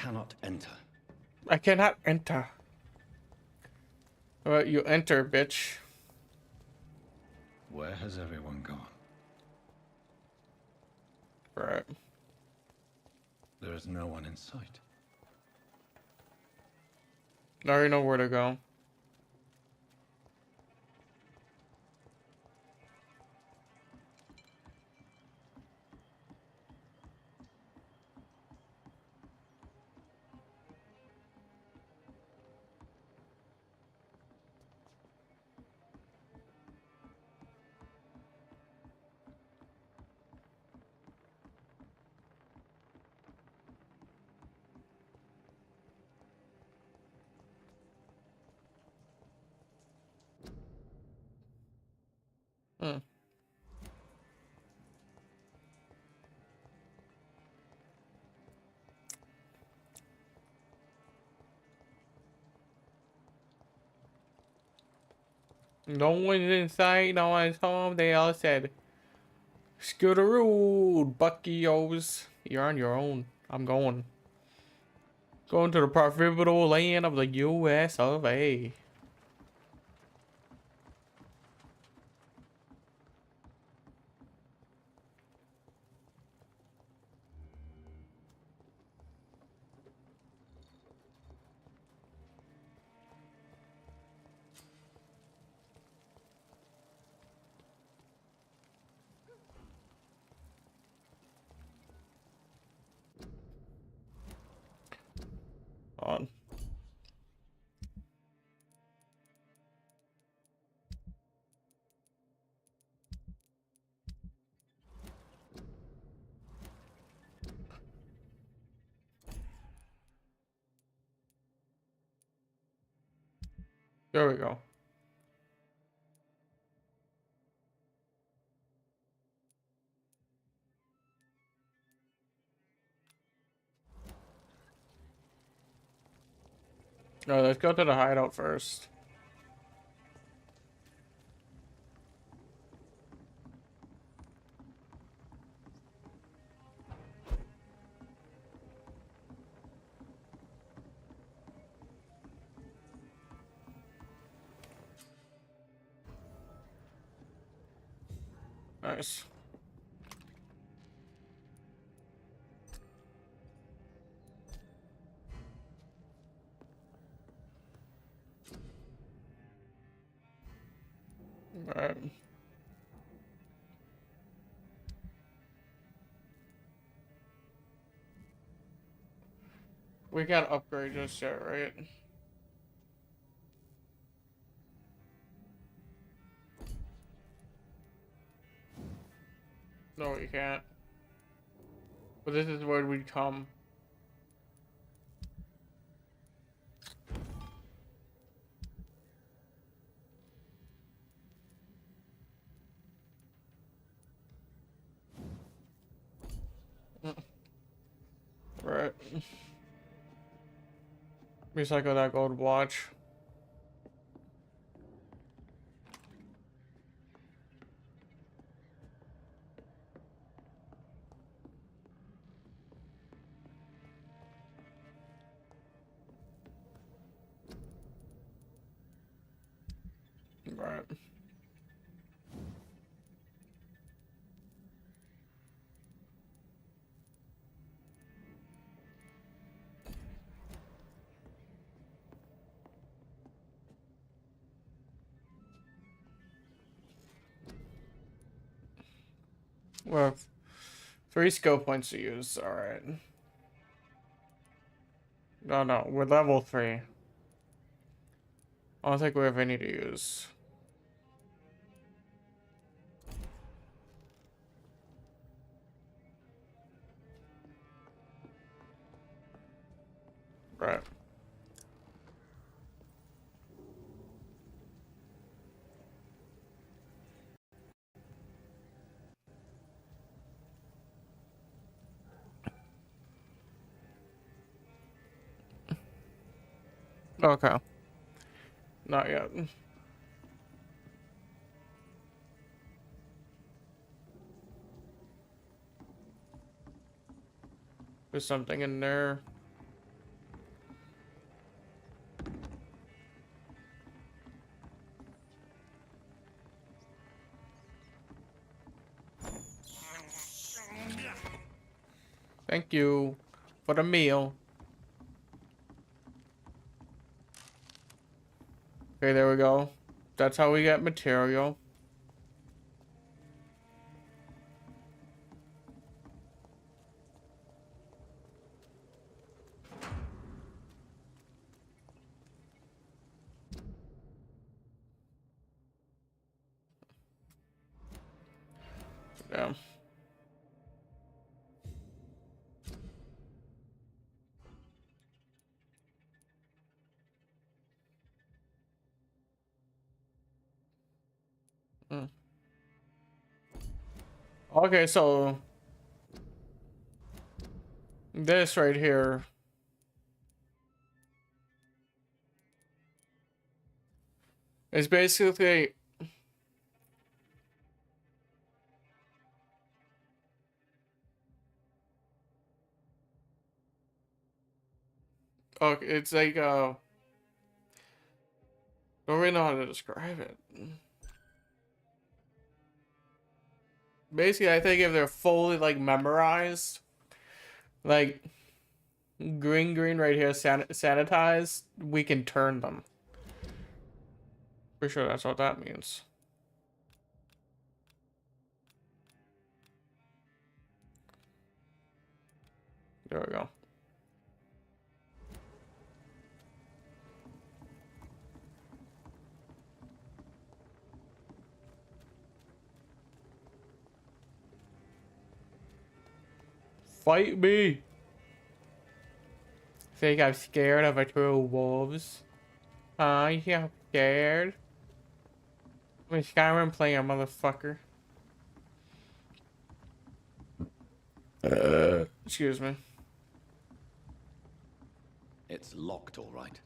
[SPEAKER 8] cannot enter.
[SPEAKER 1] I cannot enter. Well, you enter, bitch.
[SPEAKER 8] Where has everyone gone?
[SPEAKER 1] Right.
[SPEAKER 8] There is no one in sight.
[SPEAKER 1] I already know where to go. Hmm. No one's in sight, no one's home. They all said, Scooteroo, Buckyos. You're on your own. I'm going. Going to the profitable land of the US of A. On. There we go. No, let's go to the hideout first. Nice. Alright. We gotta upgrade this shit, right? No, we can't. But this is where we come. Right. Recycle that gold watch. Right. Well, 3 skill points to use. Alright. No, we're level 3. I don't think we have any to use. Right. Okay. Not yet. There's something in there. Thank you for the meal. Okay, there we go. That's how we get material. Yeah. Okay, so this right here is basically okay, it's like don't really know how to describe it. Basically, I think if they're fully like memorized, like green right here sanitized, we can turn them. For sure that's what that means. There we go. Fight me! Think I'm scared of a true wolves? You think I'm scared? I'm a Skyrim player, motherfucker. Excuse me.
[SPEAKER 8] It's locked, all right.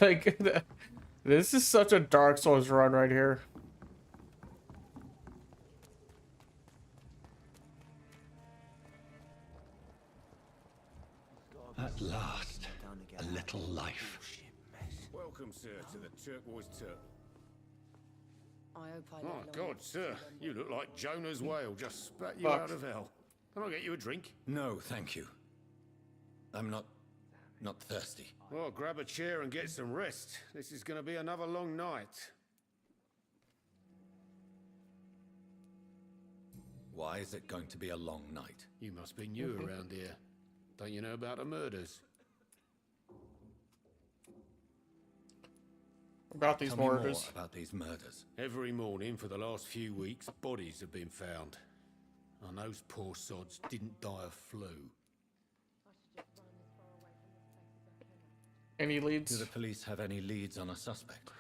[SPEAKER 1] Like, this is such a Dark Souls run right here.
[SPEAKER 8] At last, a little life.
[SPEAKER 2] Welcome, sir, to the Turquoise Turtle.
[SPEAKER 4] I hope I
[SPEAKER 2] My
[SPEAKER 4] live long
[SPEAKER 2] God,
[SPEAKER 4] enough to
[SPEAKER 2] sir,
[SPEAKER 4] see them
[SPEAKER 2] you look like Jonah's whale just spat you
[SPEAKER 1] Fuck.
[SPEAKER 2] out of hell. Can I get you a drink?
[SPEAKER 8] No, thank you. I'm not thirsty.
[SPEAKER 2] Well, grab a chair and get some rest. This is going to be another long night.
[SPEAKER 8] Why is it going to be a long night?
[SPEAKER 2] You must be new around here. Don't you know about the murders?
[SPEAKER 1] About these
[SPEAKER 8] Tell me more
[SPEAKER 1] murders.
[SPEAKER 8] about these murders.
[SPEAKER 2] Every morning for the last few weeks, bodies have been found. And those poor sods didn't die of flu.
[SPEAKER 1] Any
[SPEAKER 8] Do
[SPEAKER 1] leads?
[SPEAKER 8] the police have any leads on a suspect?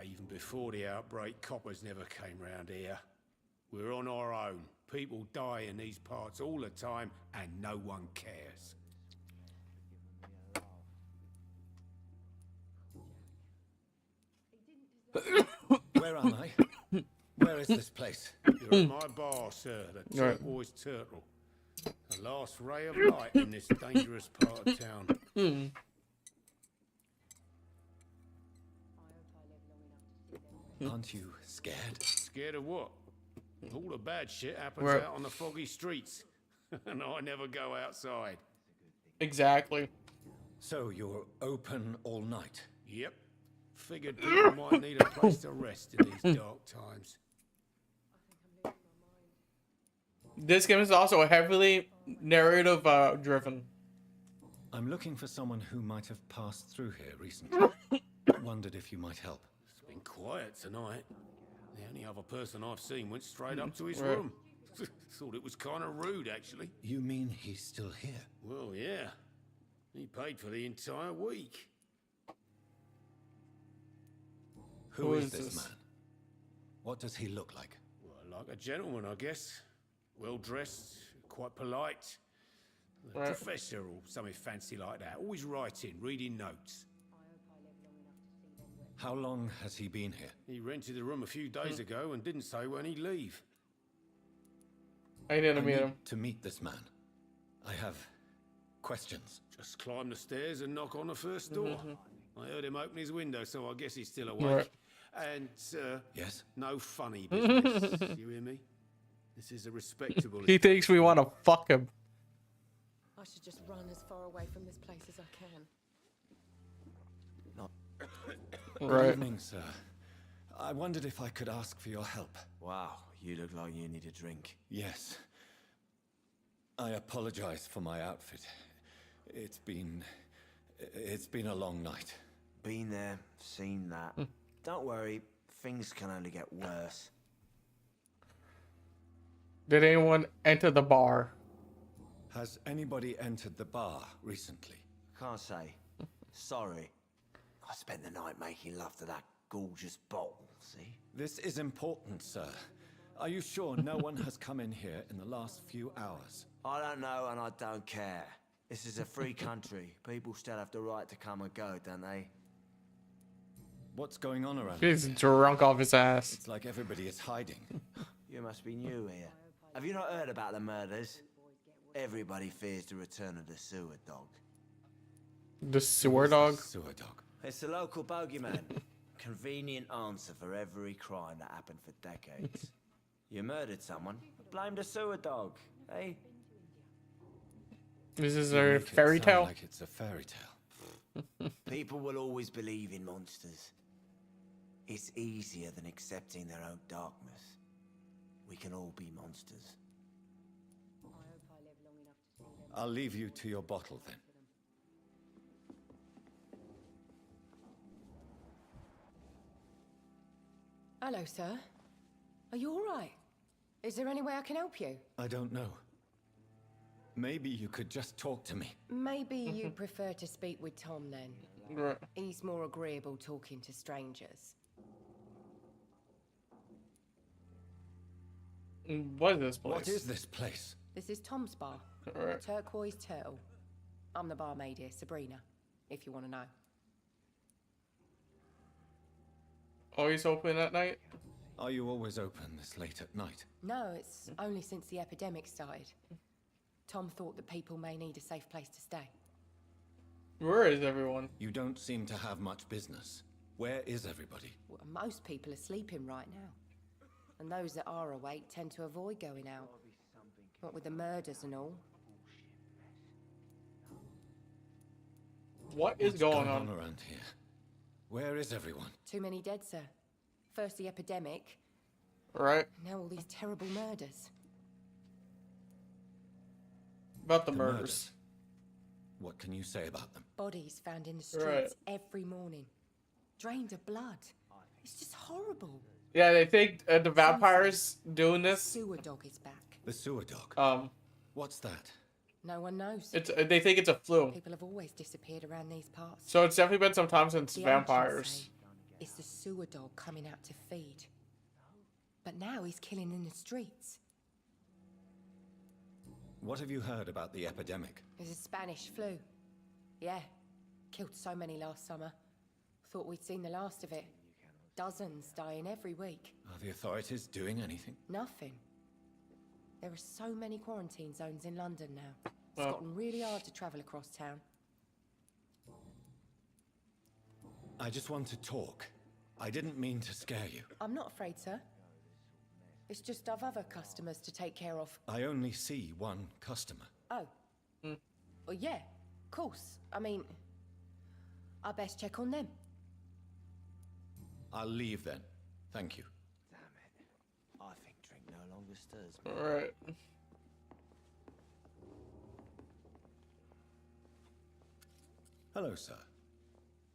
[SPEAKER 2] Even before the outbreak, coppers never came round here. We're on our own. People die in these parts all the time, and no one cares.
[SPEAKER 8] Where am I? Where is this place?
[SPEAKER 2] You're at my bar, sir, the
[SPEAKER 1] Right.
[SPEAKER 2] Turquoise Turtle. The last ray of light in this dangerous part of town.
[SPEAKER 8] Aren't you scared?
[SPEAKER 2] Scared of what? All the bad shit happens
[SPEAKER 1] Right.
[SPEAKER 2] out on the foggy streets. And I never go outside.
[SPEAKER 1] Exactly.
[SPEAKER 8] So you're open all night?
[SPEAKER 2] Yep. Figured people might need a place to rest in these dark times.
[SPEAKER 1] This game is also heavily narrative driven.
[SPEAKER 8] I'm looking for someone who might have passed through here recently. Wondered if you might help.
[SPEAKER 2] It's been quiet tonight. The only other person I've seen went straight up to his
[SPEAKER 1] Right.
[SPEAKER 2] room. Thought it was kind of rude, actually.
[SPEAKER 8] You mean he's still here?
[SPEAKER 2] Well, yeah. He paid for the entire week.
[SPEAKER 8] Who is
[SPEAKER 1] this?
[SPEAKER 8] this man? What does he look like?
[SPEAKER 2] Well, like a gentleman, I guess. Well dressed, quite polite. A
[SPEAKER 1] Right.
[SPEAKER 2] professor or something fancy like that. Always writing, reading notes.
[SPEAKER 8] How long has he been here?
[SPEAKER 2] He rented the room a few days ago and didn't say when he'd leave.
[SPEAKER 1] I didn't
[SPEAKER 8] I
[SPEAKER 1] meet
[SPEAKER 8] need
[SPEAKER 1] him.
[SPEAKER 8] to meet this man. I have questions.
[SPEAKER 2] Just climb the stairs and knock on the first door. I heard him open his window, so I guess he's still awake.
[SPEAKER 1] Right.
[SPEAKER 2] And,
[SPEAKER 8] Yes?
[SPEAKER 2] no funny business. You hear me? This is a respectable...
[SPEAKER 1] He thinks we want to fuck him.
[SPEAKER 4] I should just run as far away from this place as I can.
[SPEAKER 8] Good
[SPEAKER 1] Right.
[SPEAKER 8] evening, sir. I wondered if I could ask for your help.
[SPEAKER 9] Wow, you look like you need a drink.
[SPEAKER 8] Yes. I apologize for my outfit. It's been a long night.
[SPEAKER 9] Been there, seen that. Don't worry, things can only get worse.
[SPEAKER 1] Did anyone enter the bar?
[SPEAKER 8] Has anybody entered the bar recently?
[SPEAKER 9] Can't say. Sorry. I spent the night making love to that gorgeous bottle, see?
[SPEAKER 8] This is important, sir. Are you sure no one has come in here in the last few hours?
[SPEAKER 9] I don't know and I don't care. This is a free country. People still have the right to come and go, don't they?
[SPEAKER 8] What's going on around
[SPEAKER 1] He's
[SPEAKER 8] here?
[SPEAKER 1] drunk off his ass.
[SPEAKER 8] It's like everybody is hiding.
[SPEAKER 9] You must be new here. Have you not heard about the murders? Everybody fears the return of the sewer dog.
[SPEAKER 1] The sewer dog?
[SPEAKER 8] Sewer dog.
[SPEAKER 9] It's the local bogeyman. Convenient answer for every crime that happened for decades. You murdered someone, blame the sewer dog, eh?
[SPEAKER 1] This is
[SPEAKER 8] You
[SPEAKER 1] a
[SPEAKER 8] make it
[SPEAKER 1] fairy
[SPEAKER 8] sound
[SPEAKER 1] tale?
[SPEAKER 8] like it's a fairy tale.
[SPEAKER 9] People will always believe in monsters. It's easier than accepting their own darkness. We can all be monsters.
[SPEAKER 8] I'll leave you to your bottle then.
[SPEAKER 4] Hello, sir. Are you all right? Is there any way I can help you?
[SPEAKER 8] I don't know. Maybe you could just talk to me.
[SPEAKER 4] Maybe you prefer to speak with Tom then.
[SPEAKER 1] Right.
[SPEAKER 4] He's more agreeable talking to strangers.
[SPEAKER 1] What is this place?
[SPEAKER 8] What is this place?
[SPEAKER 4] This is Tom's bar.
[SPEAKER 1] Right.
[SPEAKER 4] Turquoise Turtle. I'm the barmaid here, Sabrina, if you want to know.
[SPEAKER 1] Always open at night?
[SPEAKER 8] Are you always open this late at night?
[SPEAKER 4] No, it's only since the epidemic started. Tom thought that people may need a safe place to stay.
[SPEAKER 1] Where is everyone?
[SPEAKER 8] You don't seem to have much business. Where is everybody?
[SPEAKER 4] Well, most people are sleeping right now. And those that are awake tend to avoid going out. What with the murders and all.
[SPEAKER 1] What is
[SPEAKER 8] What's
[SPEAKER 1] going on?
[SPEAKER 8] around here? Where is everyone?
[SPEAKER 4] Too many dead, sir. First the epidemic,
[SPEAKER 1] Right.
[SPEAKER 4] now all these terrible murders.
[SPEAKER 1] About the murders.
[SPEAKER 8] What can you say about them?
[SPEAKER 4] Bodies found in the streets
[SPEAKER 1] Right.
[SPEAKER 4] every morning. Drained of blood. It's just horrible.
[SPEAKER 1] Yeah, they think the vampires doing this.
[SPEAKER 4] Sewer dog is back.
[SPEAKER 8] The sewer dog. What's that?
[SPEAKER 4] No one knows.
[SPEAKER 1] It's they think it's a flu.
[SPEAKER 4] People have always disappeared around these parts.
[SPEAKER 1] So it's definitely been some time since
[SPEAKER 4] The
[SPEAKER 1] vampires.
[SPEAKER 4] ancients say it's the sewer dog coming out to feed. But now he's killing in the streets.
[SPEAKER 8] What have you heard about the epidemic?
[SPEAKER 4] It's a Spanish flu. Yeah. Killed so many last summer. Thought we'd seen the last of it. Dozens dying every week.
[SPEAKER 8] Are the authorities doing anything?
[SPEAKER 4] Nothing. There are so many quarantine zones in London now. It's
[SPEAKER 1] Oh.
[SPEAKER 4] gotten really hard to travel across town.
[SPEAKER 8] I just want to talk. I didn't mean to scare you.
[SPEAKER 4] I'm not afraid, sir. It's just I've other customers to take care of.
[SPEAKER 8] I only see one customer.
[SPEAKER 4] Oh. Well, yeah, of course. I mean, I best check on them.
[SPEAKER 8] I'll leave then. Thank you.
[SPEAKER 9] Damn it. I think drink no longer stirs me.
[SPEAKER 1] Alright.
[SPEAKER 8] Hello, sir.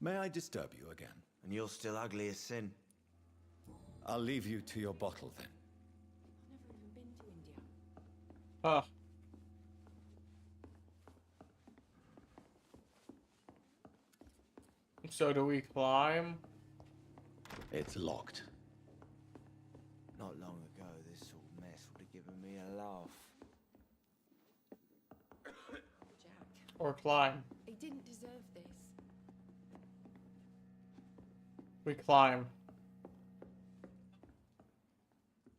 [SPEAKER 8] May I disturb you again?
[SPEAKER 9] And you're still ugly as sin.
[SPEAKER 8] I'll leave you to your bottle then.
[SPEAKER 4] I've never even been to India.
[SPEAKER 1] Ah. So do we climb?
[SPEAKER 8] It's locked.
[SPEAKER 9] Not long ago, this sort of mess would have given me a laugh.
[SPEAKER 4] Jack,
[SPEAKER 1] Or climb?
[SPEAKER 4] he didn't deserve this.
[SPEAKER 1] We climb.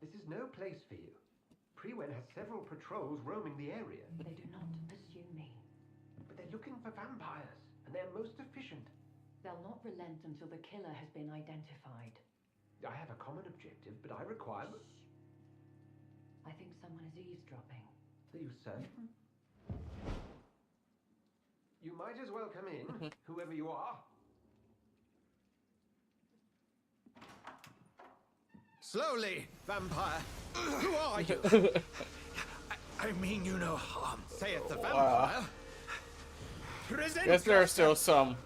[SPEAKER 7] This is no place for you. Prewen has several patrols roaming the area,
[SPEAKER 10] They do not pursue me.
[SPEAKER 7] but they're looking for vampires, and they're most efficient.
[SPEAKER 10] They'll not relent until the killer has been identified.
[SPEAKER 7] I have a common objective, but I require...
[SPEAKER 10] I think someone is eavesdropping.
[SPEAKER 7] Are you certain? You might as well come in, whoever you are. Slowly, vampire. Who are you?
[SPEAKER 2] I mean you no harm.
[SPEAKER 7] Saith the vampire. Present
[SPEAKER 1] Guess there are still some.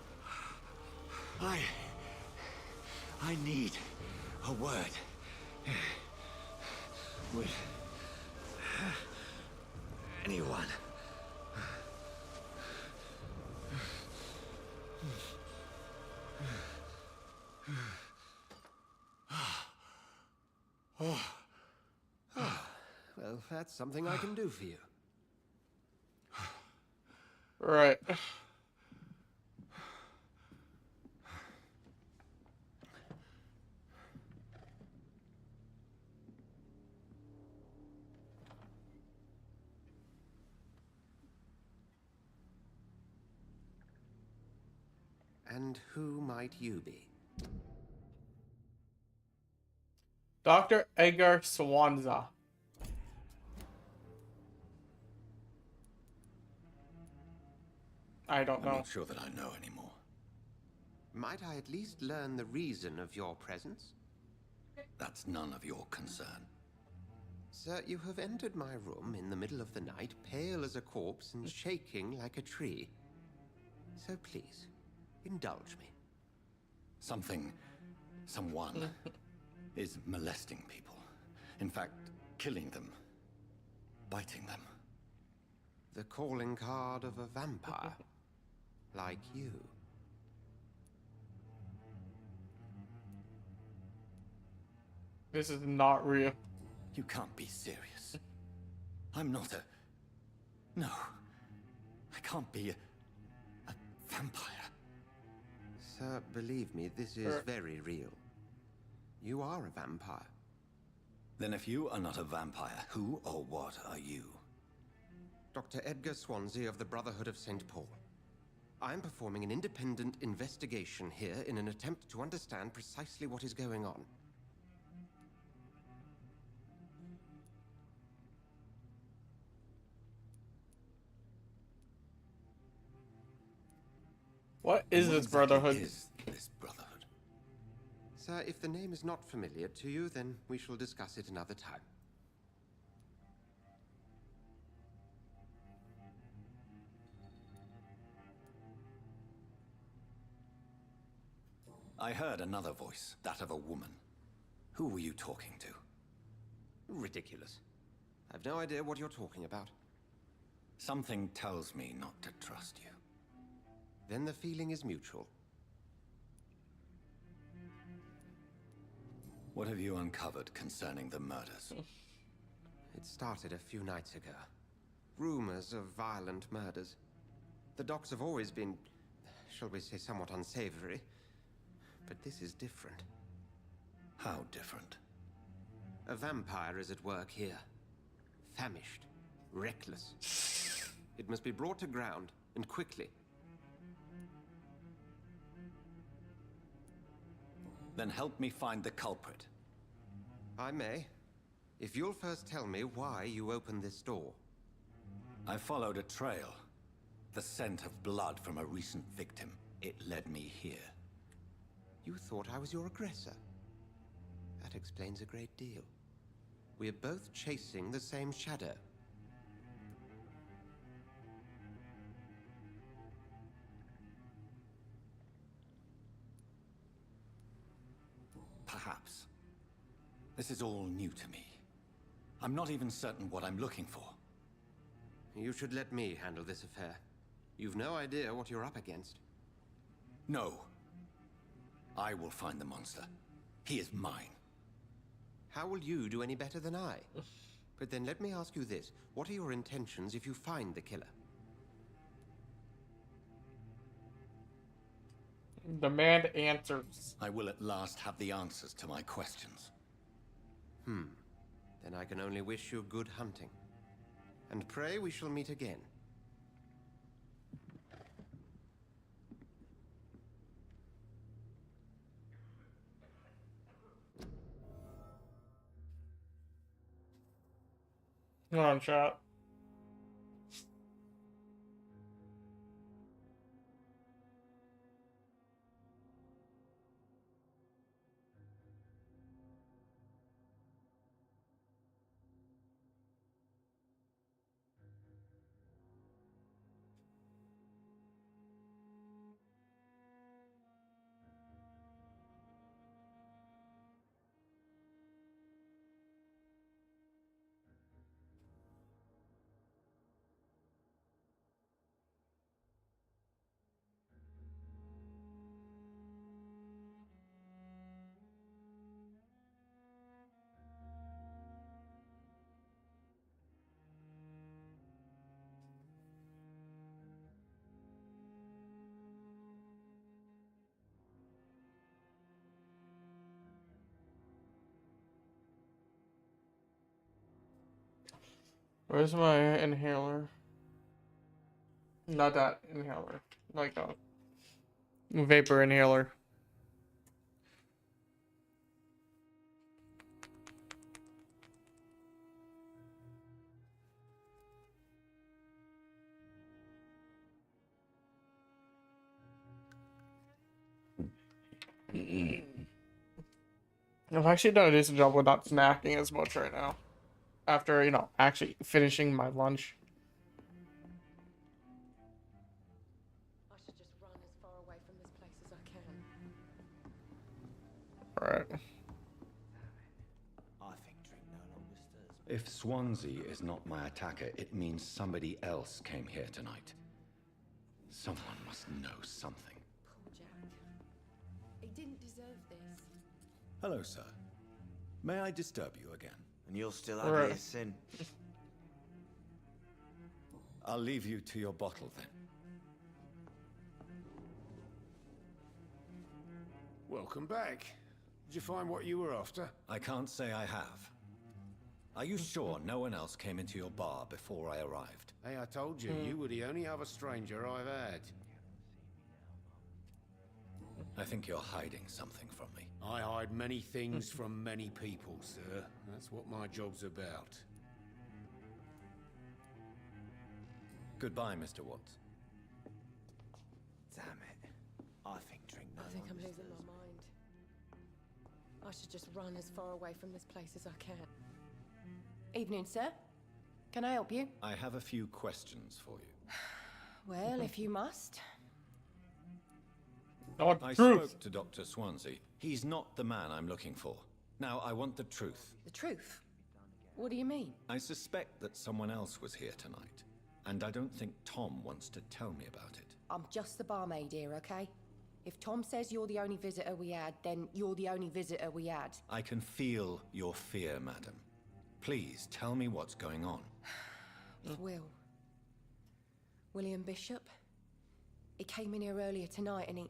[SPEAKER 2] I need a word with anyone.
[SPEAKER 7] Well, that's something I can do for you.
[SPEAKER 1] Right.
[SPEAKER 7] And who might you be?
[SPEAKER 1] Dr. Edgar Swanza. I don't
[SPEAKER 8] I'm
[SPEAKER 1] know.
[SPEAKER 8] not sure that I know anymore.
[SPEAKER 7] Might I at least learn the reason of your presence?
[SPEAKER 8] That's none of your concern.
[SPEAKER 7] Sir, you have entered my room in the middle of the night, pale as a corpse and shaking like a tree. So please, indulge me.
[SPEAKER 8] Someone is molesting people. In fact, killing them. Biting them.
[SPEAKER 7] The calling card of a vampire. Like you.
[SPEAKER 1] This is not real.
[SPEAKER 8] You can't be serious. I'm not a... No. I can't be a vampire.
[SPEAKER 7] Sir, believe me, this is very real. You are a vampire.
[SPEAKER 8] Then if you are not a vampire, who or what are you?
[SPEAKER 7] Dr. Edgar Swansea of the Brotherhood of St. Paul. I'm performing an independent investigation here in an attempt to understand precisely what is going on.
[SPEAKER 1] What is this brotherhood?
[SPEAKER 8] Is this brotherhood?
[SPEAKER 7] Sir, if the name is not familiar to you, then we shall discuss it another time.
[SPEAKER 8] I heard another voice, that of a woman. Who were you talking to?
[SPEAKER 7] Ridiculous. I've no idea what you're talking about.
[SPEAKER 8] Something tells me not to trust you.
[SPEAKER 7] Then the feeling is mutual.
[SPEAKER 8] What have you uncovered concerning the murders?
[SPEAKER 7] It started a few nights ago. Rumors of violent murders. The docks have always been, shall we say, somewhat unsavory. But this is different.
[SPEAKER 8] How different?
[SPEAKER 7] A vampire is at work here. Famished. Reckless. It must be brought to ground, and quickly.
[SPEAKER 8] Then help me find the culprit.
[SPEAKER 7] I may. If you'll first tell me why you opened this door.
[SPEAKER 8] I followed a trail. The scent of blood from a recent victim. It led me here.
[SPEAKER 7] You thought I was your aggressor. That explains a great deal. We're both chasing the same shadow.
[SPEAKER 8] Perhaps. This is all new to me. I'm not even certain what I'm looking for.
[SPEAKER 7] You should let me handle this affair. You've no idea what you're up against.
[SPEAKER 8] No. I will find the monster. He is mine.
[SPEAKER 7] How will you do any better than I? But then let me ask you this. What are your intentions if you find the killer?
[SPEAKER 1] Demand answers.
[SPEAKER 8] I will at last have the answers to my questions.
[SPEAKER 7] Then I can only wish you good hunting. And pray we shall meet again.
[SPEAKER 1] Hold on, chat. Where's my inhaler? Not that inhaler. Like a vapor inhaler. I've actually done a decent job with not snacking as much right now. After, you know, actually finishing my lunch.
[SPEAKER 4] I should just run as far away from this place as I can.
[SPEAKER 1] Alright.
[SPEAKER 9] I think drink no longer stirs me.
[SPEAKER 8] If Swansea is not my attacker, it means somebody else came here tonight. Someone must know something.
[SPEAKER 4] Poor Jack. He didn't deserve this.
[SPEAKER 5] Hello, sir. May I disturb you again?
[SPEAKER 9] And you'll still ugly as sin.
[SPEAKER 5] I'll leave you to your bottle then.
[SPEAKER 2] Welcome back. Did you find what you were after?
[SPEAKER 5] I can't say I have. Are you sure no one else came into your bar before I arrived?
[SPEAKER 2] Hey, I told you, you were the only other stranger I've had.
[SPEAKER 5] I think you're hiding something from me.
[SPEAKER 2] I hide many things from many people, sir. That's what my job's about.
[SPEAKER 5] Goodbye, Mr. Watts.
[SPEAKER 9] Damn it. I think drink no
[SPEAKER 4] I think I'm
[SPEAKER 9] longer
[SPEAKER 4] losing
[SPEAKER 9] stirs
[SPEAKER 4] my mind. I should just run as far away from this place as I can. Evening, sir. Can I help you?
[SPEAKER 5] I have a few questions for you.
[SPEAKER 4] Well, if you must.
[SPEAKER 5] I spoke to Dr. Swansea. He's not the man I'm looking for. Now, I want the truth.
[SPEAKER 4] The truth? What do you mean?
[SPEAKER 5] I suspect that someone else was here tonight, and I don't think Tom wants to tell me about it.
[SPEAKER 4] I'm just the barmaid here, okay? If Tom says you're the only visitor we had, then you're the only visitor we had.
[SPEAKER 5] I can feel your fear, madam. Please, tell me what's going on.
[SPEAKER 4] William Bishop. He came in here earlier tonight and he...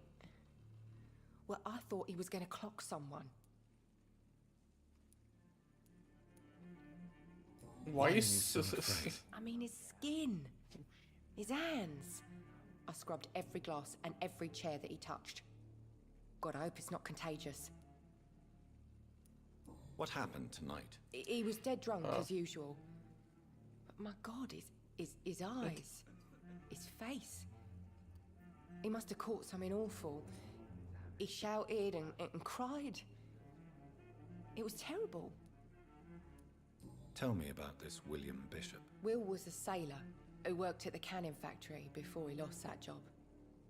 [SPEAKER 4] Well, I thought he was going to clock someone.
[SPEAKER 1] Why are you
[SPEAKER 5] so afraid?
[SPEAKER 4] I mean, his skin. His hands. I scrubbed every glass and every chair that he touched. God, I hope it's not contagious.
[SPEAKER 5] What happened tonight?
[SPEAKER 4] He was dead drunk, as usual. But my God, his eyes. His face. He must have caught something awful. He shouted and cried. It was terrible.
[SPEAKER 5] Tell me about this William Bishop.
[SPEAKER 4] Will was a sailor who worked at the canning factory before he lost that job.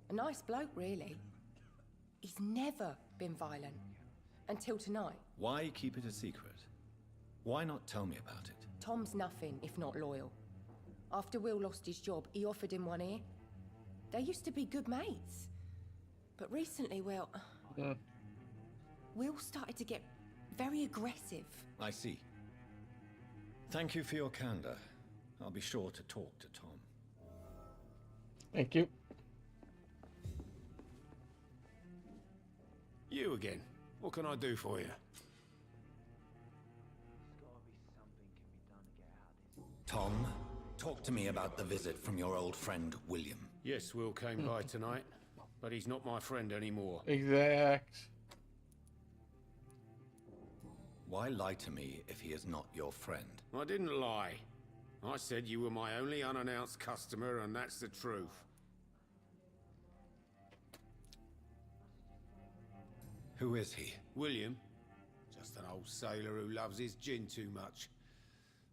[SPEAKER 4] A nice bloke, really. He's never been violent. Until tonight.
[SPEAKER 5] Why keep it a secret? Why not tell me about it?
[SPEAKER 4] Tom's nothing if not loyal. After Will lost his job, he offered him one ear. They used to be good mates. But recently, well... Will started to get very aggressive.
[SPEAKER 5] I see. Thank you for your candor. I'll be sure to talk to Tom.
[SPEAKER 1] Thank you.
[SPEAKER 2] You again. What can I do for you?
[SPEAKER 5] Tom, talk to me about the visit from your old friend, William.
[SPEAKER 2] Yes, Will came by tonight, but he's not my friend anymore.
[SPEAKER 1] Exact.
[SPEAKER 5] Why lie to me if he is not your friend?
[SPEAKER 2] I didn't lie. I said you were my only unannounced customer, and that's the truth.
[SPEAKER 8] Who is he?
[SPEAKER 2] William, just an old sailor who loves his gin too much.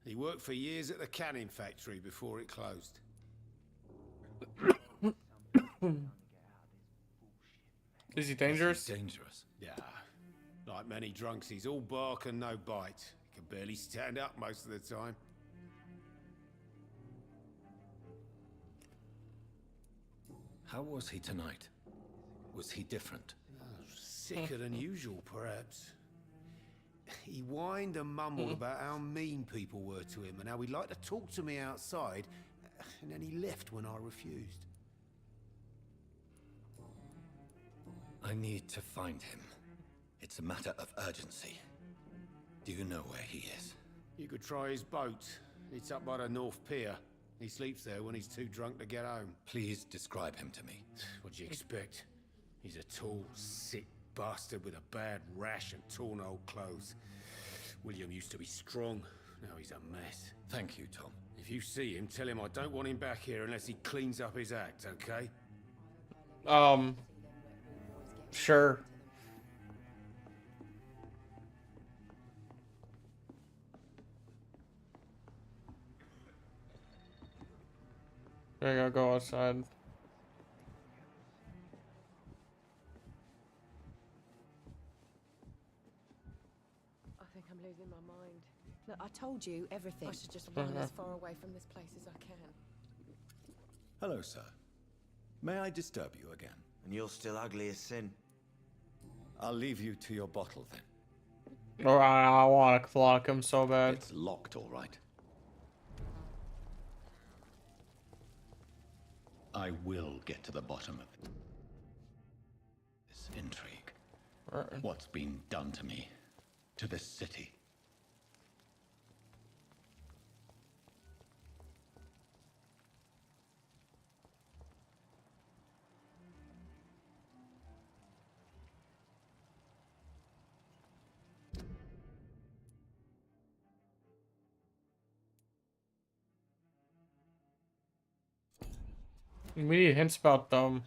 [SPEAKER 2] He worked for years at the canning factory before it closed.
[SPEAKER 1] Is he dangerous?
[SPEAKER 8] Dangerous.
[SPEAKER 2] Yeah, like many drunks, he's all bark and no bite. He can barely stand up most of the time.
[SPEAKER 8] How was he tonight? Was he different?
[SPEAKER 2] Sicker than usual, perhaps. He whined and mumbled about how mean people were to him and how he'd like to talk to me outside, and then he left when I refused.
[SPEAKER 8] I need to find him. It's a matter of urgency. Do you know where he is?
[SPEAKER 2] You could try his boat. It's up by the North Pier. He sleeps there when he's too drunk to get home.
[SPEAKER 8] Please describe him to me.
[SPEAKER 2] What do you expect? He's a tall, sick bastard with a bad rash and torn old clothes. William used to be strong. Now he's a mess.
[SPEAKER 8] Thank you, Tom.
[SPEAKER 2] If you see him, tell him I don't want him back here unless he cleans up his act, okay?
[SPEAKER 1] Sure. I gotta go outside.
[SPEAKER 4] I think I'm losing my mind. Look, I told you everything. I should just run as far away from this place as I can.
[SPEAKER 8] Hello, sir. May I disturb you again?
[SPEAKER 9] And you're still ugly as sin.
[SPEAKER 8] I'll leave you to your bottle then.
[SPEAKER 1] Oh, I want to clock him so bad.
[SPEAKER 8] It's locked, all right. I will get to the bottom of this intrigue. What's been done to me, to this city.
[SPEAKER 1] We need hints about them.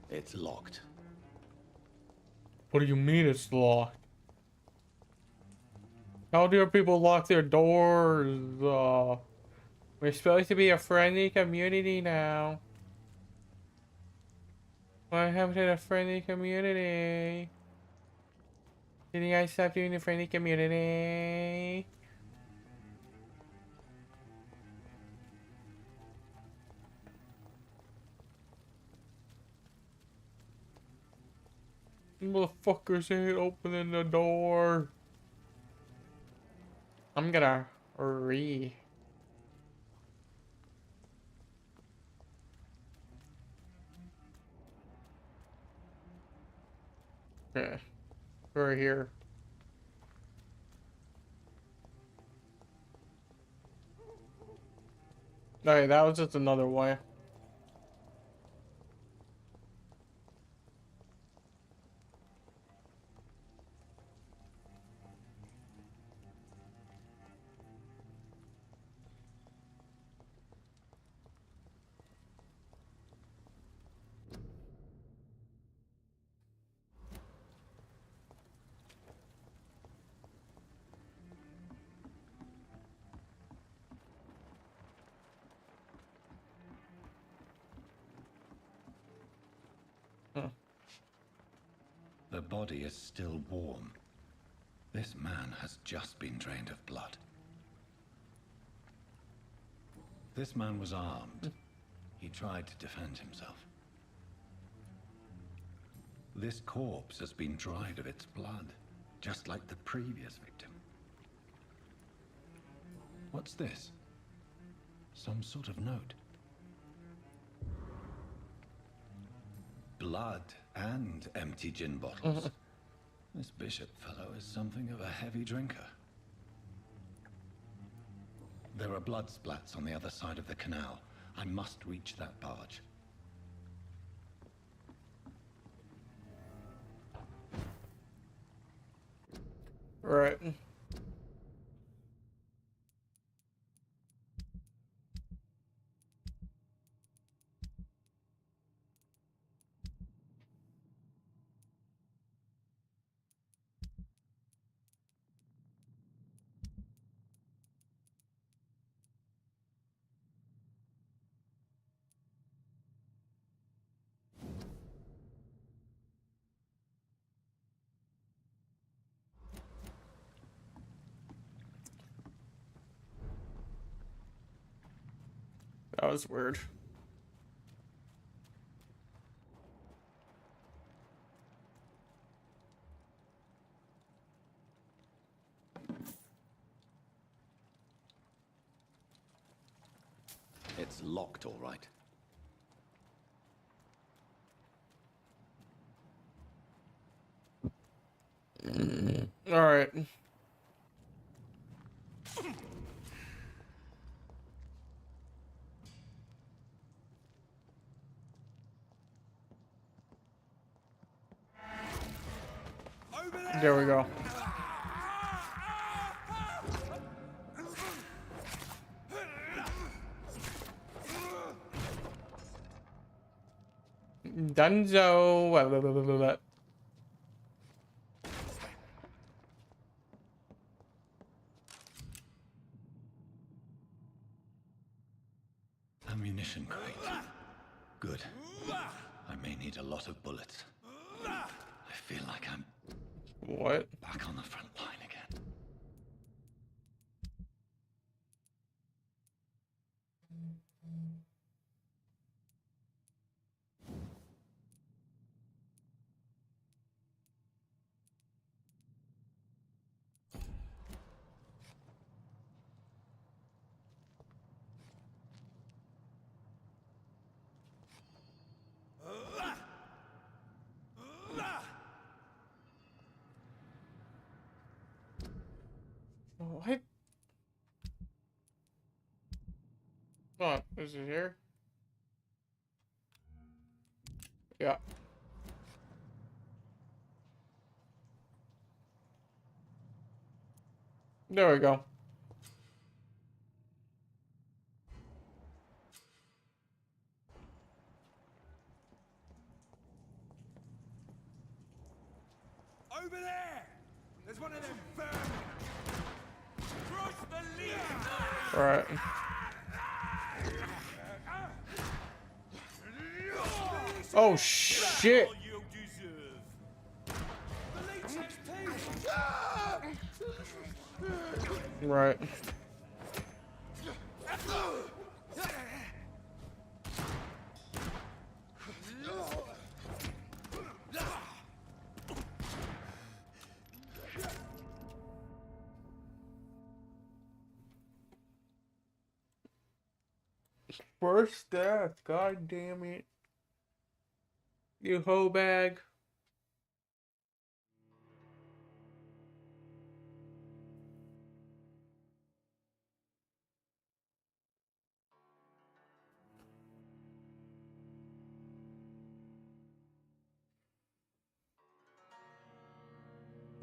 [SPEAKER 8] It's locked.
[SPEAKER 1] What do you mean it's locked? How do people lock their doors? We're supposed to be a friendly community now. What happened to the friendly community? Did you guys stop doing the friendly community? Motherfuckers ain't opening the door. I'm gonna hurry. Okay, we're here. Alright, that was just another way.
[SPEAKER 8] The body is still warm. This man has just been drained of blood. This man was armed. He tried to defend himself. This corpse has been dried of its blood, just like the previous victim. What's this? Some sort of note. Blood and empty gin bottles. This bishop fellow is something of a heavy drinker. There are blood splats on the other side of the canal. I must reach that barge.
[SPEAKER 1] Right. That was weird.
[SPEAKER 8] It's locked, all right.
[SPEAKER 1] All right. There we go. Dunzo.
[SPEAKER 8] Ammunition crate. Good. I may need a lot of bullets. I feel like I'm
[SPEAKER 1] What?
[SPEAKER 8] back on the front line again.
[SPEAKER 1] What? Oh, is it here? Yeah. There we go.
[SPEAKER 2] Over there! There's one of them vermin! Cross the lead!
[SPEAKER 1] All right. Oh shit! Right. First death, god damn it. You hoe bag.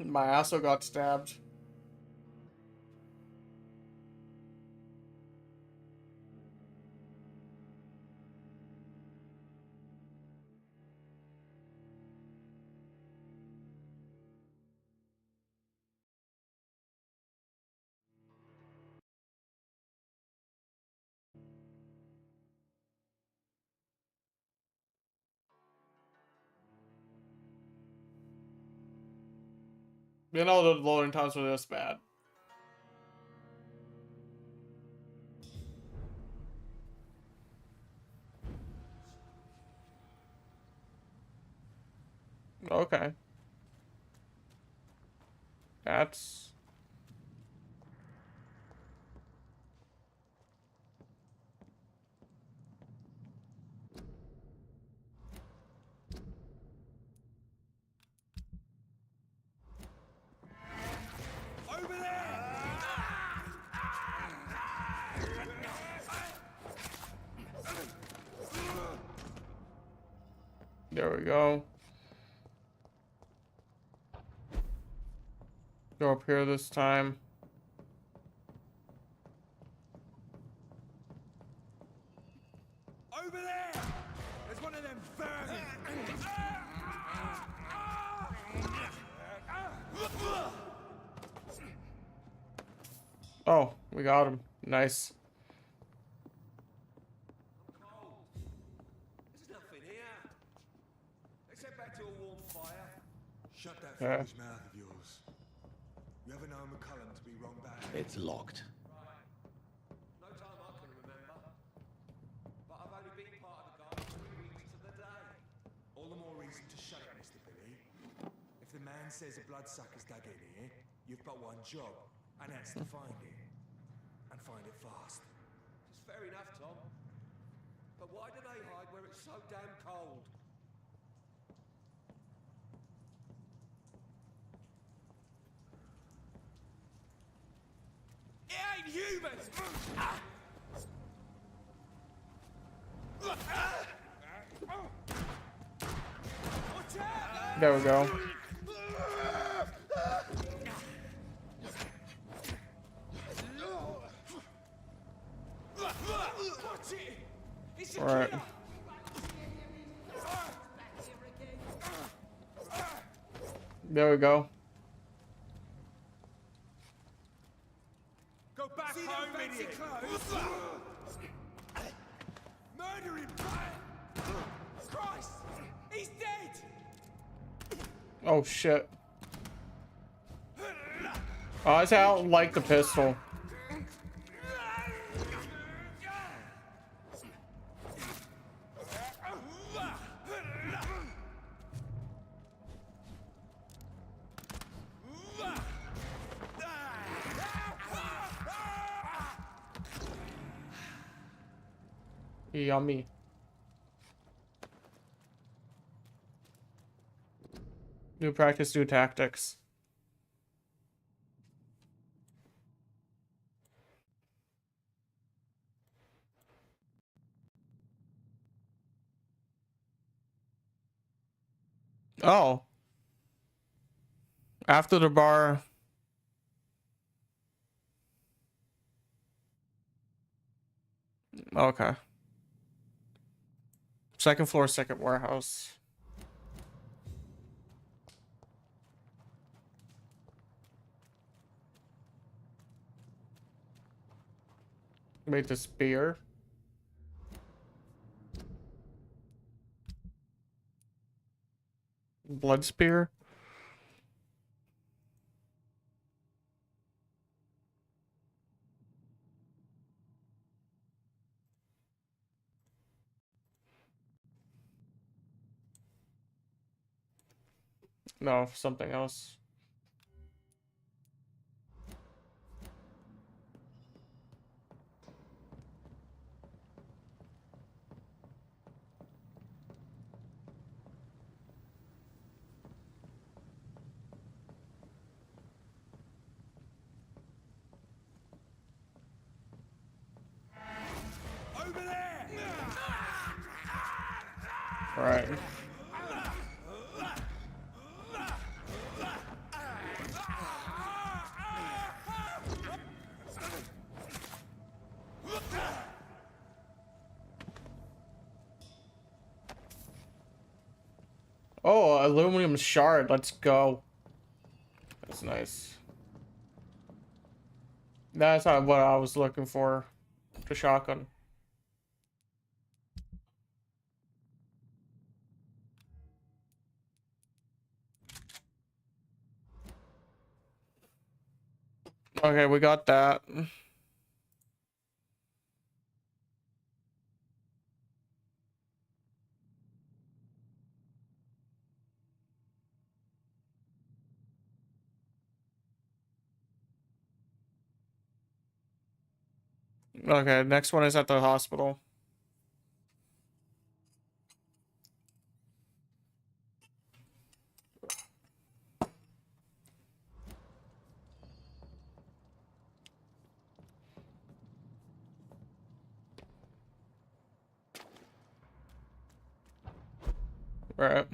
[SPEAKER 1] My asshole got stabbed. You know the loading times were this bad. Okay. That's... There we go. Go up here this time.
[SPEAKER 5] Over there! There's one of them vermin!
[SPEAKER 1] Oh, we got him. Nice.
[SPEAKER 2] There's nothing here. Let's head back to a warm fire.
[SPEAKER 5] Shut that
[SPEAKER 1] Yeah.
[SPEAKER 5] foolish mouth of yours. You ever known McCullum to be wrong back?
[SPEAKER 8] It's locked.
[SPEAKER 2] No time I can remember. But I've only been part of the guard 3 weeks of the day.
[SPEAKER 5] All the more reason to shut it, Mr. Billy. If the man says a bloodsucker's dug in here, you've but one job, and that's to find it. And find it fast.
[SPEAKER 2] It's fair enough, Tom. But why do they hide where it's so damn cold? It ain't human! Watch out!
[SPEAKER 1] There we go.
[SPEAKER 2] Watch it! It's a
[SPEAKER 1] All right.
[SPEAKER 2] killer!
[SPEAKER 1] There we go.
[SPEAKER 5] Go back home, idiot!
[SPEAKER 2] Murder him! Christ! He's dead!
[SPEAKER 1] Oh shit. Oh, I sound like the pistol. Yummy. New practice, new tactics. Oh. After the bar. Okay. Second floor, second warehouse. Wait, the spear. Blood spear. No, something else.
[SPEAKER 2] Over there!
[SPEAKER 1] Right. Oh, aluminum shard. Let's go. That's nice. That's not what I was looking for. The shotgun. Okay, we got that. Okay, next one is at the hospital. Right.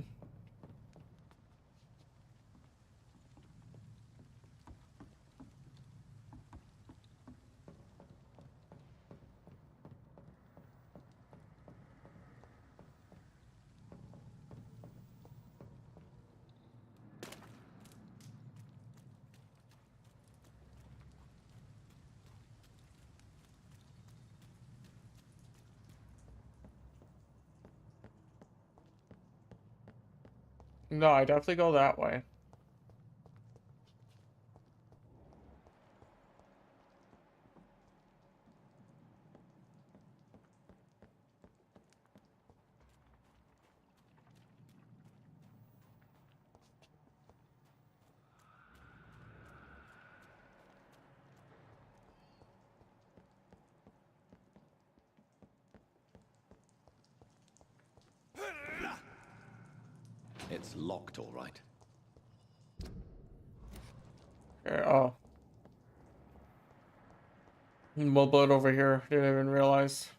[SPEAKER 1] No, I definitely go that way.
[SPEAKER 8] It's locked, all right.
[SPEAKER 1] Okay, oh. More blood over here. Didn't even realize.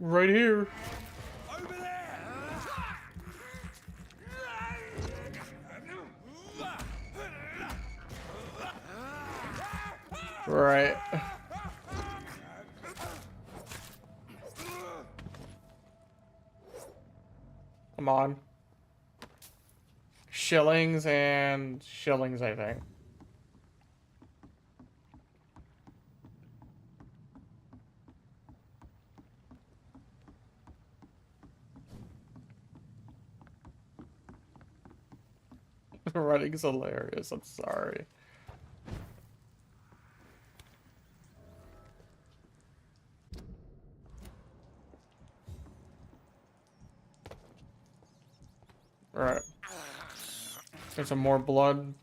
[SPEAKER 1] Right here.
[SPEAKER 5] Over there!
[SPEAKER 1] Right. Come on. Shillings and shillings, I think. Running's hilarious. I'm sorry. Right. There's some more blood.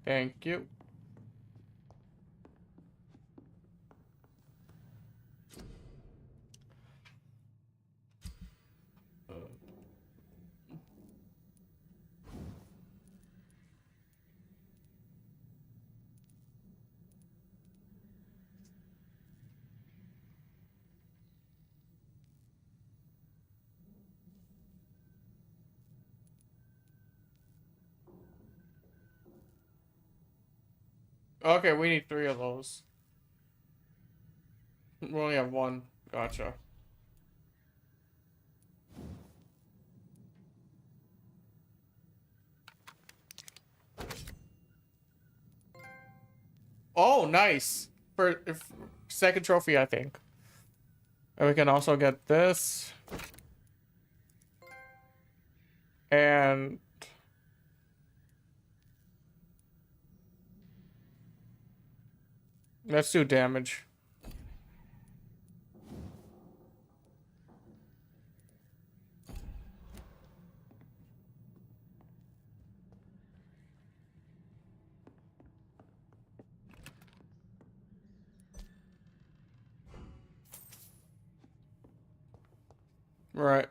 [SPEAKER 1] Thank you. Okay, we need 3 of those. We only have 1. Gotcha. Oh, nice. For second trophy, I think. And we can also get this. And let's do damage. Right.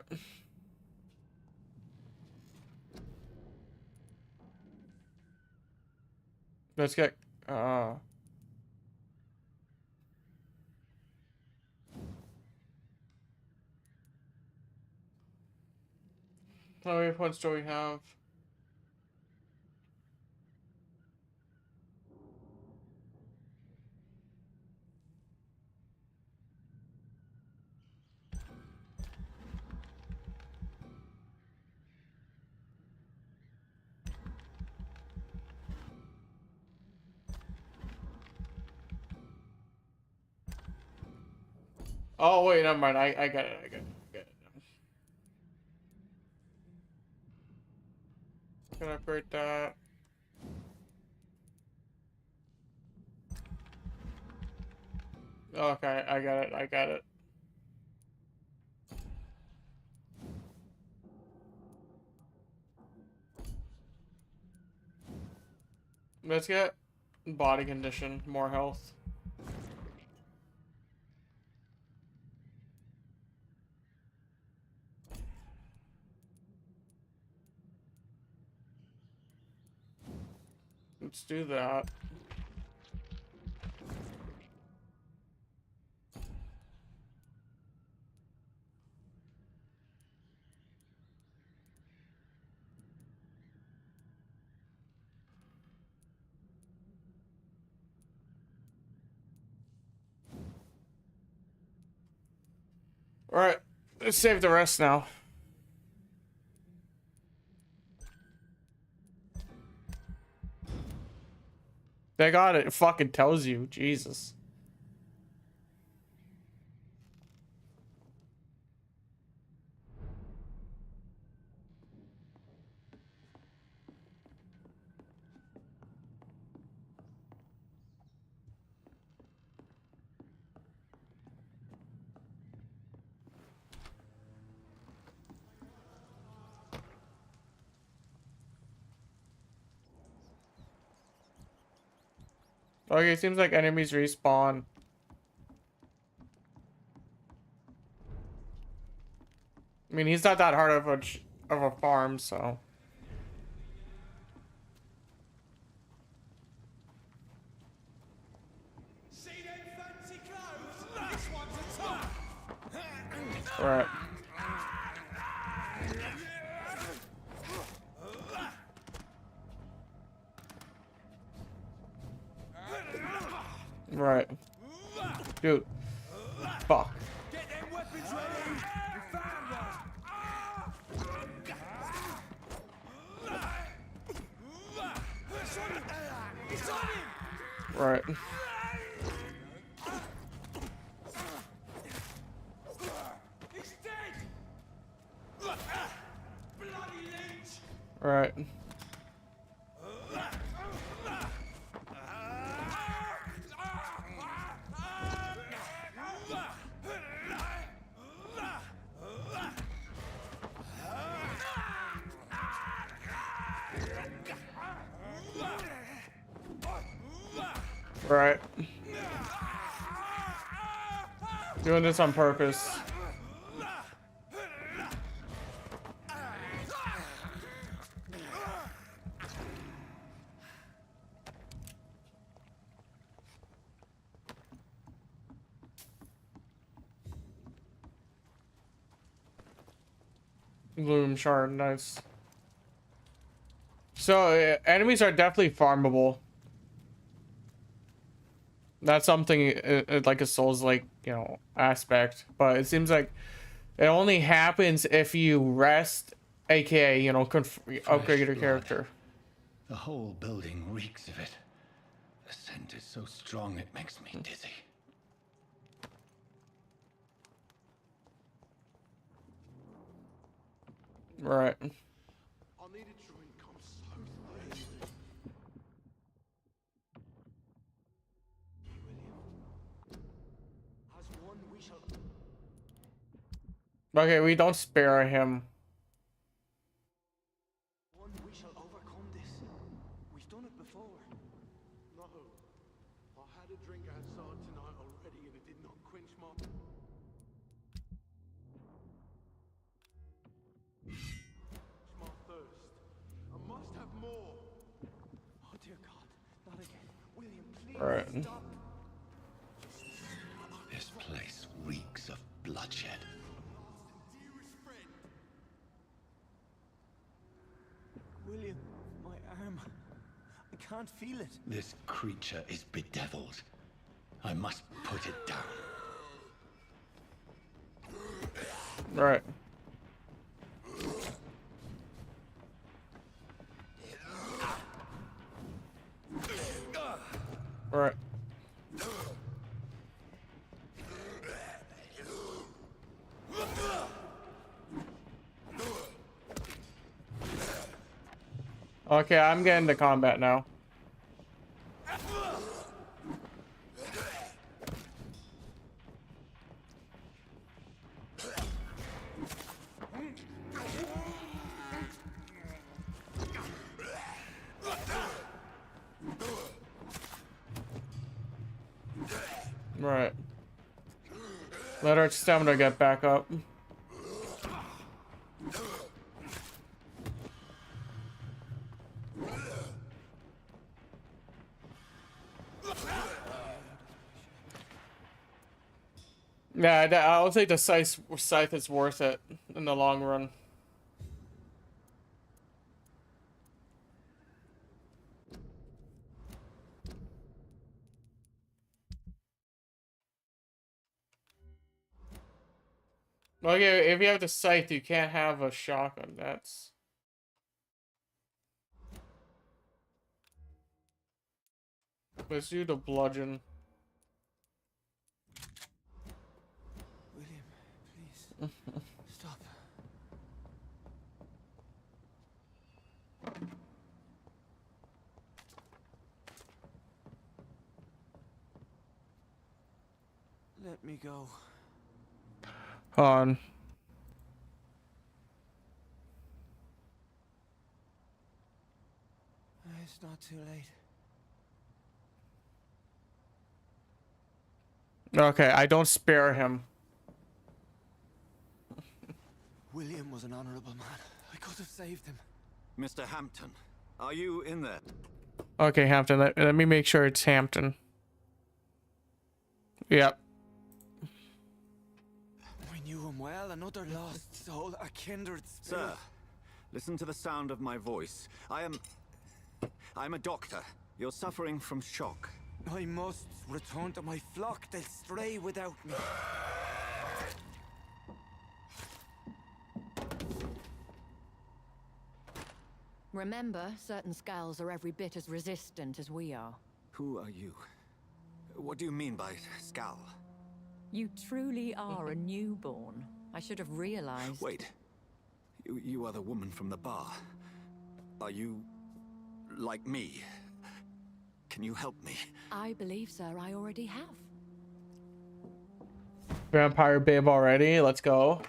[SPEAKER 1] Let's get how many points do we have? Oh wait, never mind. I got it. I got it. I got it. Gonna upgrade that. Okay, I got it. I got it. Let's get body condition, more health. Let's do that. Alright, let's save the rest now. They got it. It fucking tells you. Jesus. Okay, seems like enemies respawn. I mean, he's not that hard of a farm, so.
[SPEAKER 5] See them fancy clothes? This one's a top.
[SPEAKER 1] Alright. Right. Dude. Fuck.
[SPEAKER 5] Get them weapons ready. We found one. It's on him.
[SPEAKER 1] Right.
[SPEAKER 5] He's dead. Bloody leech.
[SPEAKER 1] Right. Right. Doing this on purpose. Bloom shard, nice. So enemies are definitely farmable. That's something like a Souls-like, you know, aspect, but it seems like it only happens if you rest, aka, you know, upgrade your character.
[SPEAKER 8] The whole building reeks of it. The scent is so strong it makes me dizzy.
[SPEAKER 1] Right.
[SPEAKER 5] I need a drink. I'm so thirsty. As one we shall.
[SPEAKER 1] Okay, we don't spare him.
[SPEAKER 5] One we shall overcome this. We've done it before. No. I had a drink outside tonight already and it did not quench my. My thirst. I must have more. Oh dear God, not again. William, please
[SPEAKER 1] Right.
[SPEAKER 5] stop.
[SPEAKER 8] This place reeks of bloodshed.
[SPEAKER 5] Dearest friend. William, my arm. I can't feel it.
[SPEAKER 8] This creature is bedeviled. I must put it down.
[SPEAKER 1] Right. Right. Okay, I'm getting to combat now. Right. Let our stamina get back up. Yeah, I'll say the scythe is worth it in the long run. Okay, if you have the scythe, you can't have a shotgun. That's... Let's do the bludgeon.
[SPEAKER 5] William, please. Stop. Let me go.
[SPEAKER 1] Hold on.
[SPEAKER 5] It's not too late.
[SPEAKER 1] Okay, I don't spare him.
[SPEAKER 5] William was an honorable man. I could have saved him.
[SPEAKER 8] Mr. Hampton, are you in there?
[SPEAKER 1] Okay, Hampton, let me make sure it's Hampton. Yep.
[SPEAKER 5] We knew him well, another lost soul, a kindred spirit.
[SPEAKER 8] Sir, listen to the sound of my voice. I'm a doctor. You're suffering from shock.
[SPEAKER 5] I must return to my flock. They'll stray without me.
[SPEAKER 10] Remember, certain skulls are every bit as resistant as we are.
[SPEAKER 8] Who are you? What do you mean by skull?
[SPEAKER 10] You truly are a newborn. I should have realized.
[SPEAKER 8] Wait. You are the woman from the bar. Are you... like me? Can you help me?
[SPEAKER 10] I believe, sir, I already have.
[SPEAKER 1] Vampire babe already. Let's go.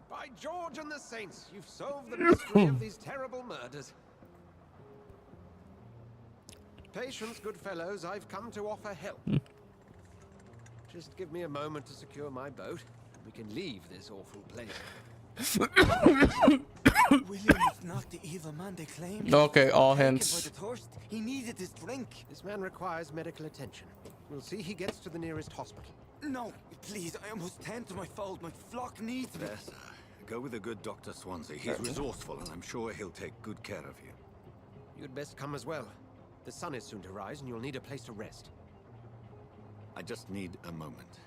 [SPEAKER 6] By George and the Saints, you've solved the mystery of these terrible murders. Patience, good fellows, I've come to offer help. Just give me a moment to secure my boat, and we can leave this awful place.
[SPEAKER 5] William is not the evil man they claimed.
[SPEAKER 1] Okay, all
[SPEAKER 5] Taken
[SPEAKER 1] hints.
[SPEAKER 5] by the thirst. He needed his drink.
[SPEAKER 6] This man requires medical attention. We'll see he gets to the nearest hospital.
[SPEAKER 5] No, please, I must tend to my fold. My flock needs me.
[SPEAKER 8] There, sir. Go with the good Dr. Swansea. He's resourceful, and I'm sure he'll take good care of you.
[SPEAKER 6] You'd best come as well. The sun is soon to rise, and you'll need a place to rest.
[SPEAKER 8] I just need a moment.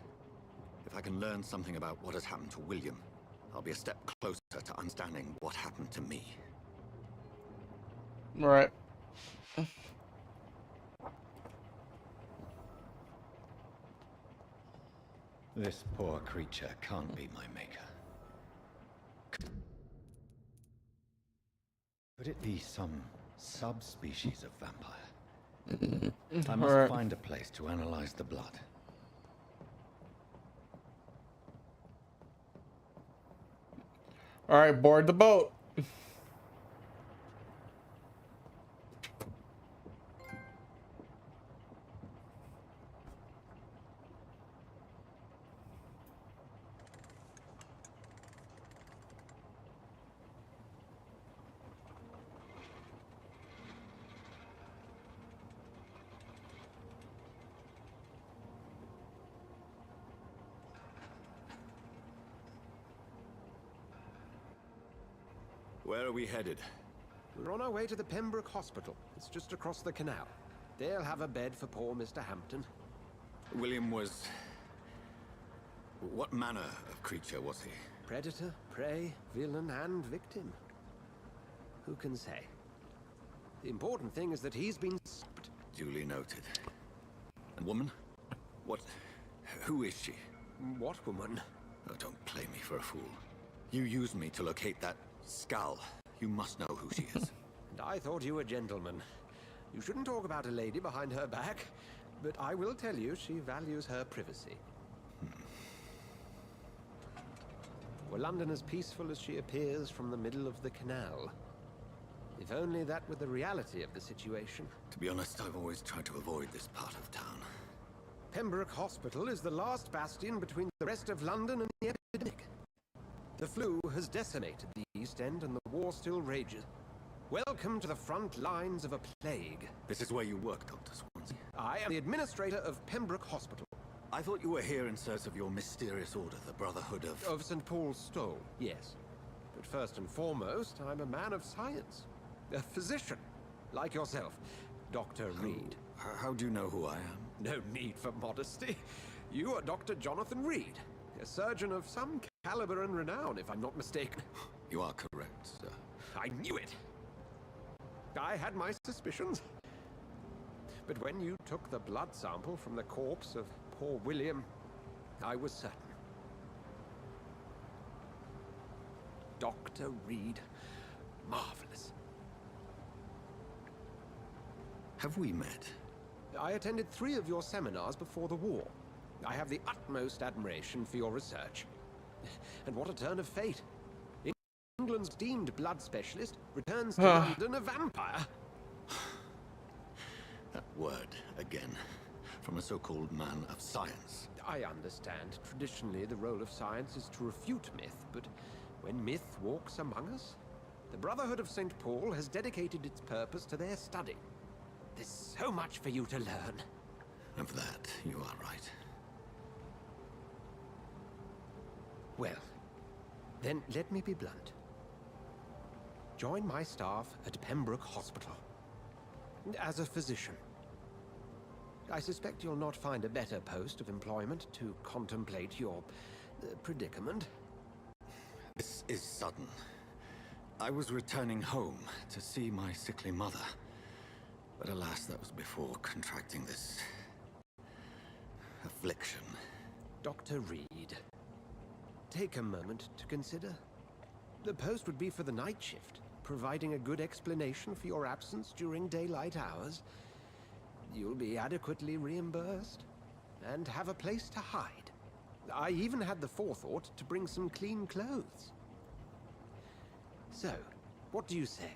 [SPEAKER 8] If I can learn something about what has happened to William, I'll be a step closer to understanding what happened to me.
[SPEAKER 1] Right.
[SPEAKER 3] This poor creature can't be my maker. Could it be some subspecies of vampire? I must find a place to analyze the blood.
[SPEAKER 1] All right, board the boat.
[SPEAKER 8] Where are we headed?
[SPEAKER 6] We're on our way to the Pembroke Hospital. It's just across the canal. They'll have a bed for poor Mr. Hampton.
[SPEAKER 8] William was... what manner of creature was he?
[SPEAKER 6] Predator, prey, villain, and victim. Who can say? The important thing is that he's been stopped.
[SPEAKER 8] Duly noted. And woman? What? Who is she?
[SPEAKER 6] What woman?
[SPEAKER 8] Oh, don't play me for a fool. You used me to locate that skull. You must know who she is.
[SPEAKER 6] And I thought you a gentleman. You shouldn't talk about a lady behind her back, but I will tell you she values her privacy. Were London as peaceful as she appears from the middle of the canal? If only that were the reality of the situation.
[SPEAKER 8] To be honest, I've always tried to avoid this part of town.
[SPEAKER 6] Pembroke Hospital is the last bastion between the rest of London and the epidemic. The flu has decimated the East End and the war still rages. Welcome to the front lines of a plague.
[SPEAKER 8] This is where you work, Dr. Swansea.
[SPEAKER 6] I am the administrator of Pembroke Hospital.
[SPEAKER 8] I thought you were here in search of your mysterious order, the Brotherhood of...
[SPEAKER 6] Of St. Paul's Stole, yes. But first and foremost, I'm a man of science. A physician, like yourself, Dr. Reed.
[SPEAKER 8] How do you know who I am?
[SPEAKER 6] No need for modesty. You are Dr. Jonathan Reed, a surgeon of some caliber and renown, if I'm not mistaken.
[SPEAKER 8] You are correct, sir.
[SPEAKER 6] I knew it. I had my suspicions. But when you took the blood sample from the corpse of poor William, I was certain. Dr. Reed. Marvelous.
[SPEAKER 8] Have we met?
[SPEAKER 6] I attended 3 of your seminars before the war. I have the utmost admiration for your research. And what a turn of fate. England's deemed blood specialist returns to London a vampire.
[SPEAKER 8] That word, again, from a so-called man of science.
[SPEAKER 6] I understand. Traditionally, the role of science is to refute myth, but when myth walks among us, the Brotherhood of St. Paul has dedicated its purpose to their study. There's so much for you to learn.
[SPEAKER 8] Of that, you are right.
[SPEAKER 6] Well, then let me be blunt. Join my staff at Pembroke Hospital. As a physician. I suspect you'll not find a better post of employment to contemplate your predicament.
[SPEAKER 8] This is sudden. I was returning home to see my sickly mother. But alas, that was before contracting this... affliction.
[SPEAKER 6] Dr. Reed, take a moment to consider. The post would be for the night shift, providing a good explanation for your absence during daylight hours. You'll be adequately reimbursed, and have a place to hide. I even had the forethought to bring some clean clothes. So, what do you say?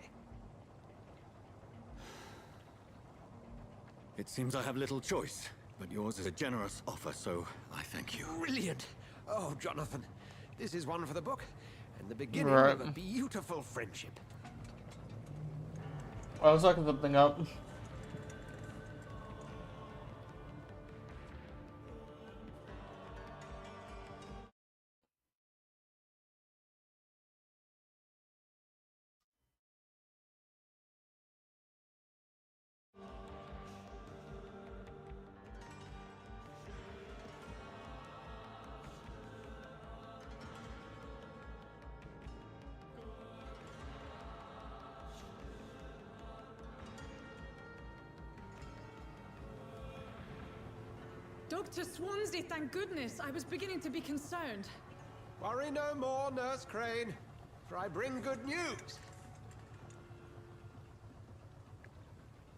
[SPEAKER 8] It seems I have little choice, but yours is a generous offer, so I thank you.
[SPEAKER 6] Brilliant! Oh, Jonathan, this is one for the book, and the beginning of a beautiful friendship.
[SPEAKER 1] I was looking something up.
[SPEAKER 11] Dr. Swansea, thank goodness. I was beginning to be concerned.
[SPEAKER 6] Worry no more, Nurse Crane, for I bring good news.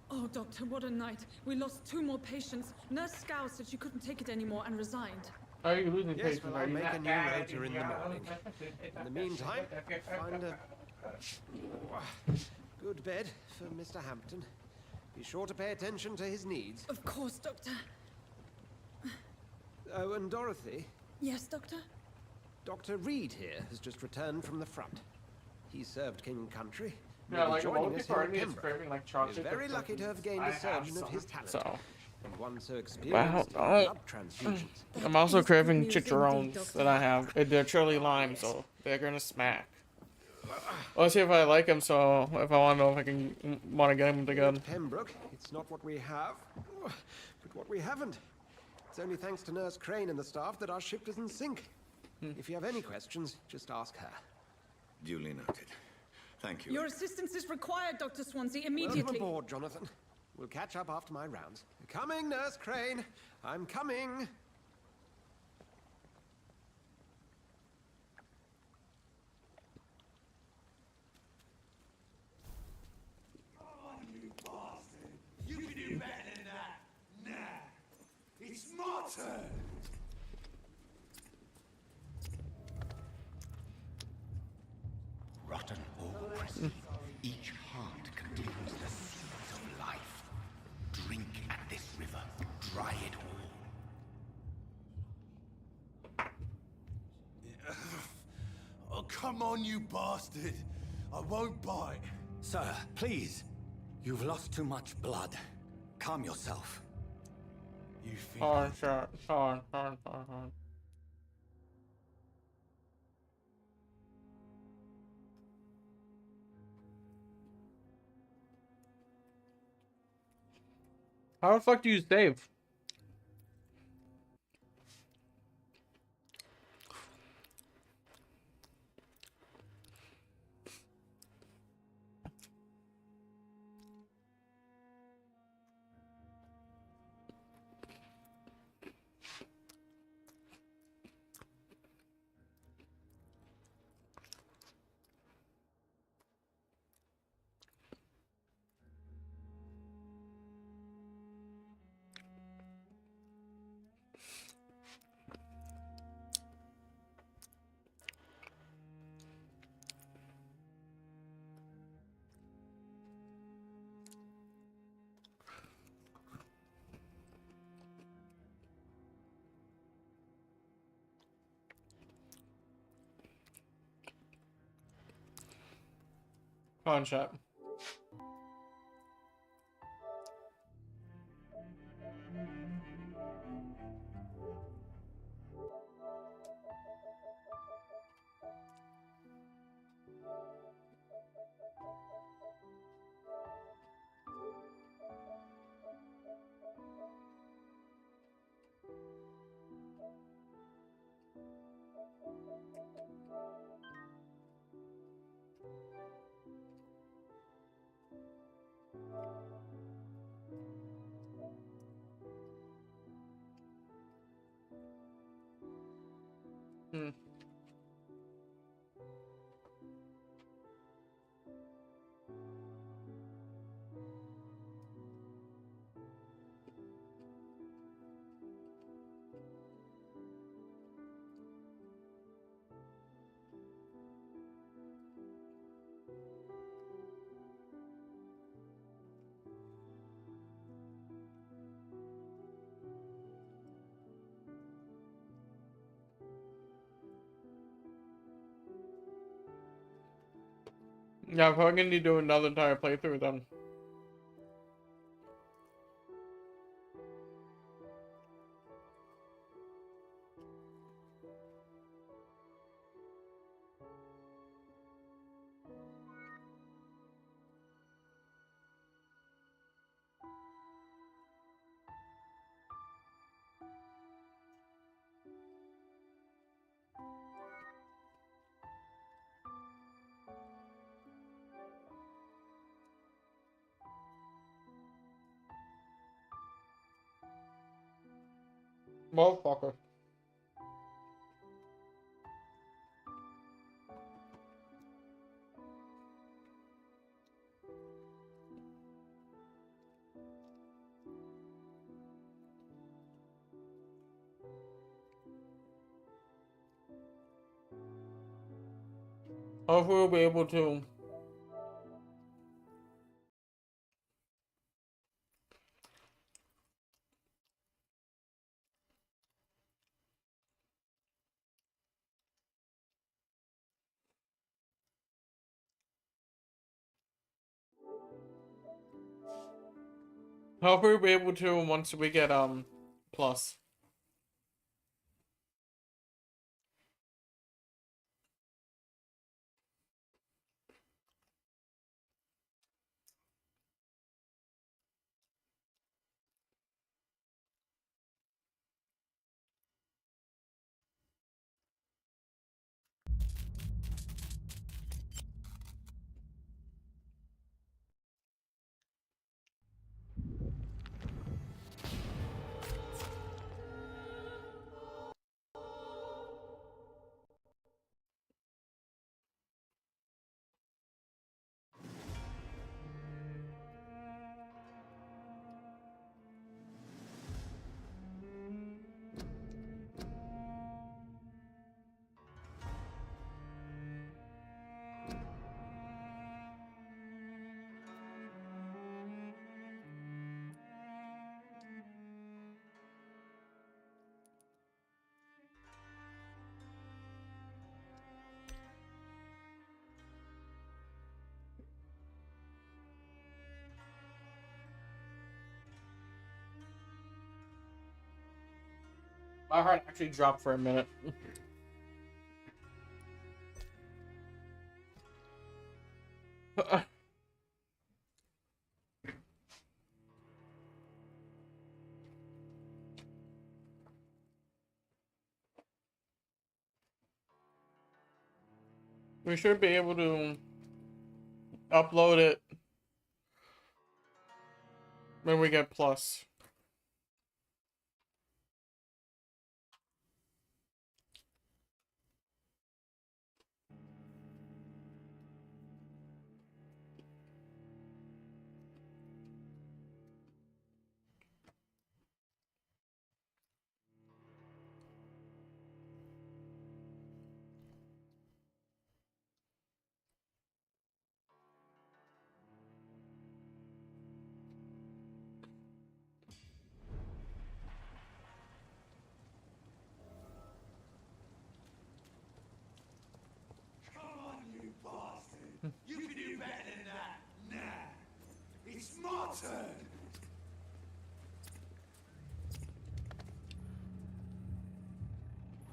[SPEAKER 11] Oh, Doctor, what a night. We lost 2 more patients. Nurse Scow said she couldn't take it anymore and resigned.
[SPEAKER 1] Are you losing
[SPEAKER 6] Yes,
[SPEAKER 1] patience?
[SPEAKER 6] well,
[SPEAKER 1] Are
[SPEAKER 6] I'll
[SPEAKER 1] you
[SPEAKER 6] make a
[SPEAKER 1] not
[SPEAKER 6] new rotor in the morning. In the meantime, find a good bed for Mr. Hampton. Be sure to pay attention to his needs.
[SPEAKER 11] Of course, Doctor.
[SPEAKER 6] Oh, and Dorothy?
[SPEAKER 11] Yes, Doctor?
[SPEAKER 6] Dr. Reed here has just returned from the front. He served King and Country.
[SPEAKER 1] Yeah, like
[SPEAKER 6] joining us here at
[SPEAKER 1] is
[SPEAKER 6] Pembroke.
[SPEAKER 1] craving like chocolate.
[SPEAKER 6] We're very lucky to have gained a surgeon of his talent.
[SPEAKER 1] So,
[SPEAKER 6] And one so experienced in blood transfusions.
[SPEAKER 1] I'm also
[SPEAKER 11] That is
[SPEAKER 1] craving
[SPEAKER 11] good news
[SPEAKER 1] chicharrones
[SPEAKER 11] indeed, Doctor.
[SPEAKER 1] that I have. They're chili lime, so they're gonna smack. Let's see if I like them. So if I want to know if I want to get them again.
[SPEAKER 6] At Pembroke, it's not what we have, but what we haven't. It's only thanks to Nurse Crane and the staff that our ship is in sync. If you have any questions, just ask her.
[SPEAKER 8] Duly noted. Thank you.
[SPEAKER 11] Your assistance is required, Dr. Swansea,
[SPEAKER 6] Welcome
[SPEAKER 11] immediately.
[SPEAKER 6] aboard, Jonathan. We'll catch up after my rounds. Coming, Nurse Crane. I'm coming.
[SPEAKER 5] You can do better than that. Nah. It's my turn.
[SPEAKER 3] Rotten or crispy, each heart contains the seeds of life. Drink at this river, dry it all.
[SPEAKER 5] Oh, come on, you bastard. I won't bite.
[SPEAKER 8] Sir, please. You've lost too much blood. Calm yourself.
[SPEAKER 5] You think...
[SPEAKER 1] Hard shot. Hard. How the fuck do you save? Pawn shop. Yeah, I'm probably gonna need to do another entire playthrough then. Motherfucker. Hopefully we'll be able to hopefully we'll be able to once we get plus. My heart actually dropped for a minute. We should be able to upload it when we get plus.
[SPEAKER 5] Come on, you bastard! You can do better than that! Nah! It's my turn!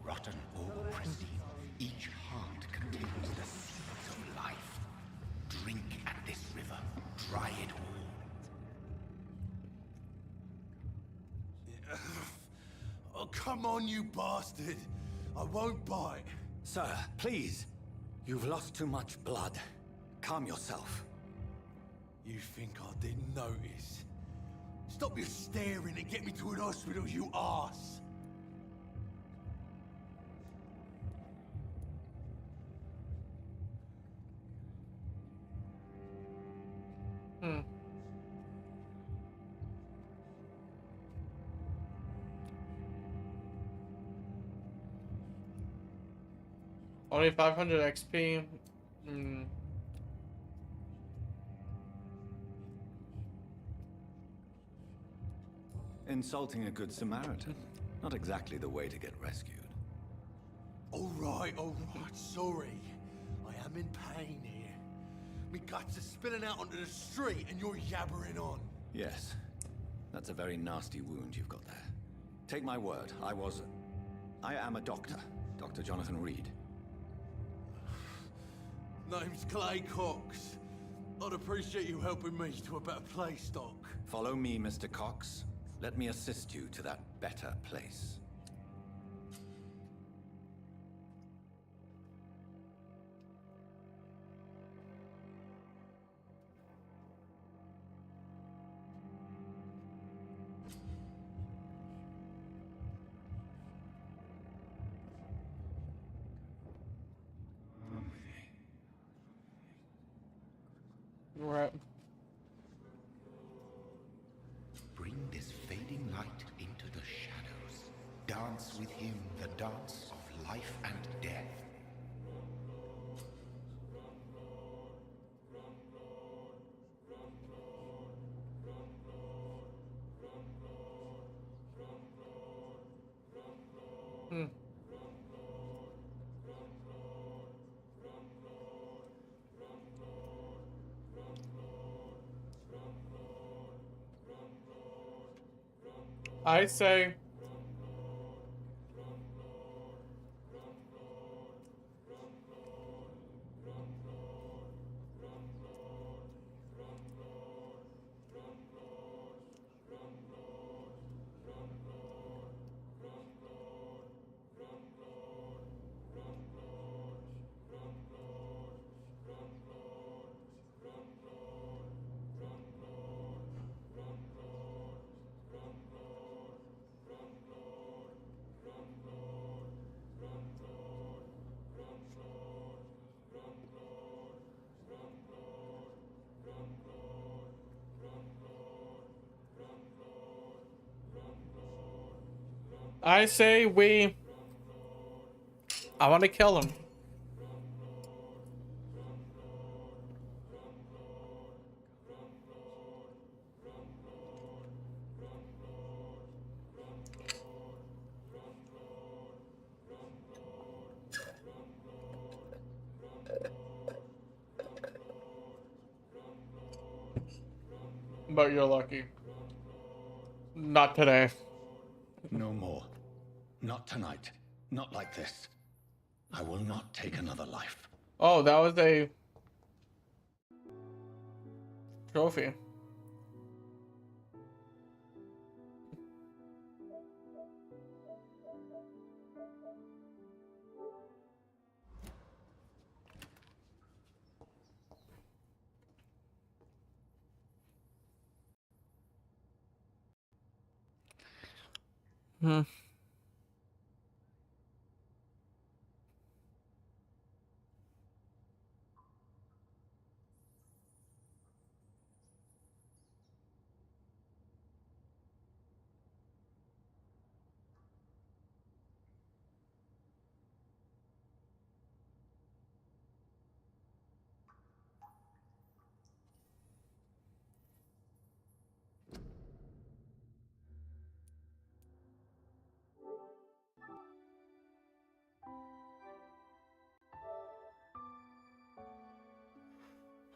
[SPEAKER 3] Rotten or pristine, each heart contains the seeds of life. Drink at this river, dry it all.
[SPEAKER 5] Oh, come on, you bastard! I won't bite.
[SPEAKER 8] Sir, please. You've lost too much blood. Calm yourself.
[SPEAKER 5] You think I didn't notice? Stop your staring and get me to an hospital, you arse!
[SPEAKER 1] Only 500 XP.
[SPEAKER 8] Insulting a good Samaritan. Not exactly the way to get rescued.
[SPEAKER 5] All right, sorry. I am in pain here. Me guts are spilling out onto the street and you're yabbering on.
[SPEAKER 8] Yes. That's a very nasty wound you've got there. Take my word, I am a doctor. Dr. Jonathan Reed.
[SPEAKER 5] Name's Clay Cox. I'd appreciate you helping me to a better place, Doc.
[SPEAKER 8] Follow me, Mr. Cox. Let me assist you to that better place.
[SPEAKER 1] Right.
[SPEAKER 3] Bring this fading light into the shadows. Dance with him the dance of life and death.
[SPEAKER 1] I say I want to kill him. But you're lucky. Not today.
[SPEAKER 8] No more. Not tonight. Not like this. I will not take another life.
[SPEAKER 1] Oh, that was a trophy. Hmm.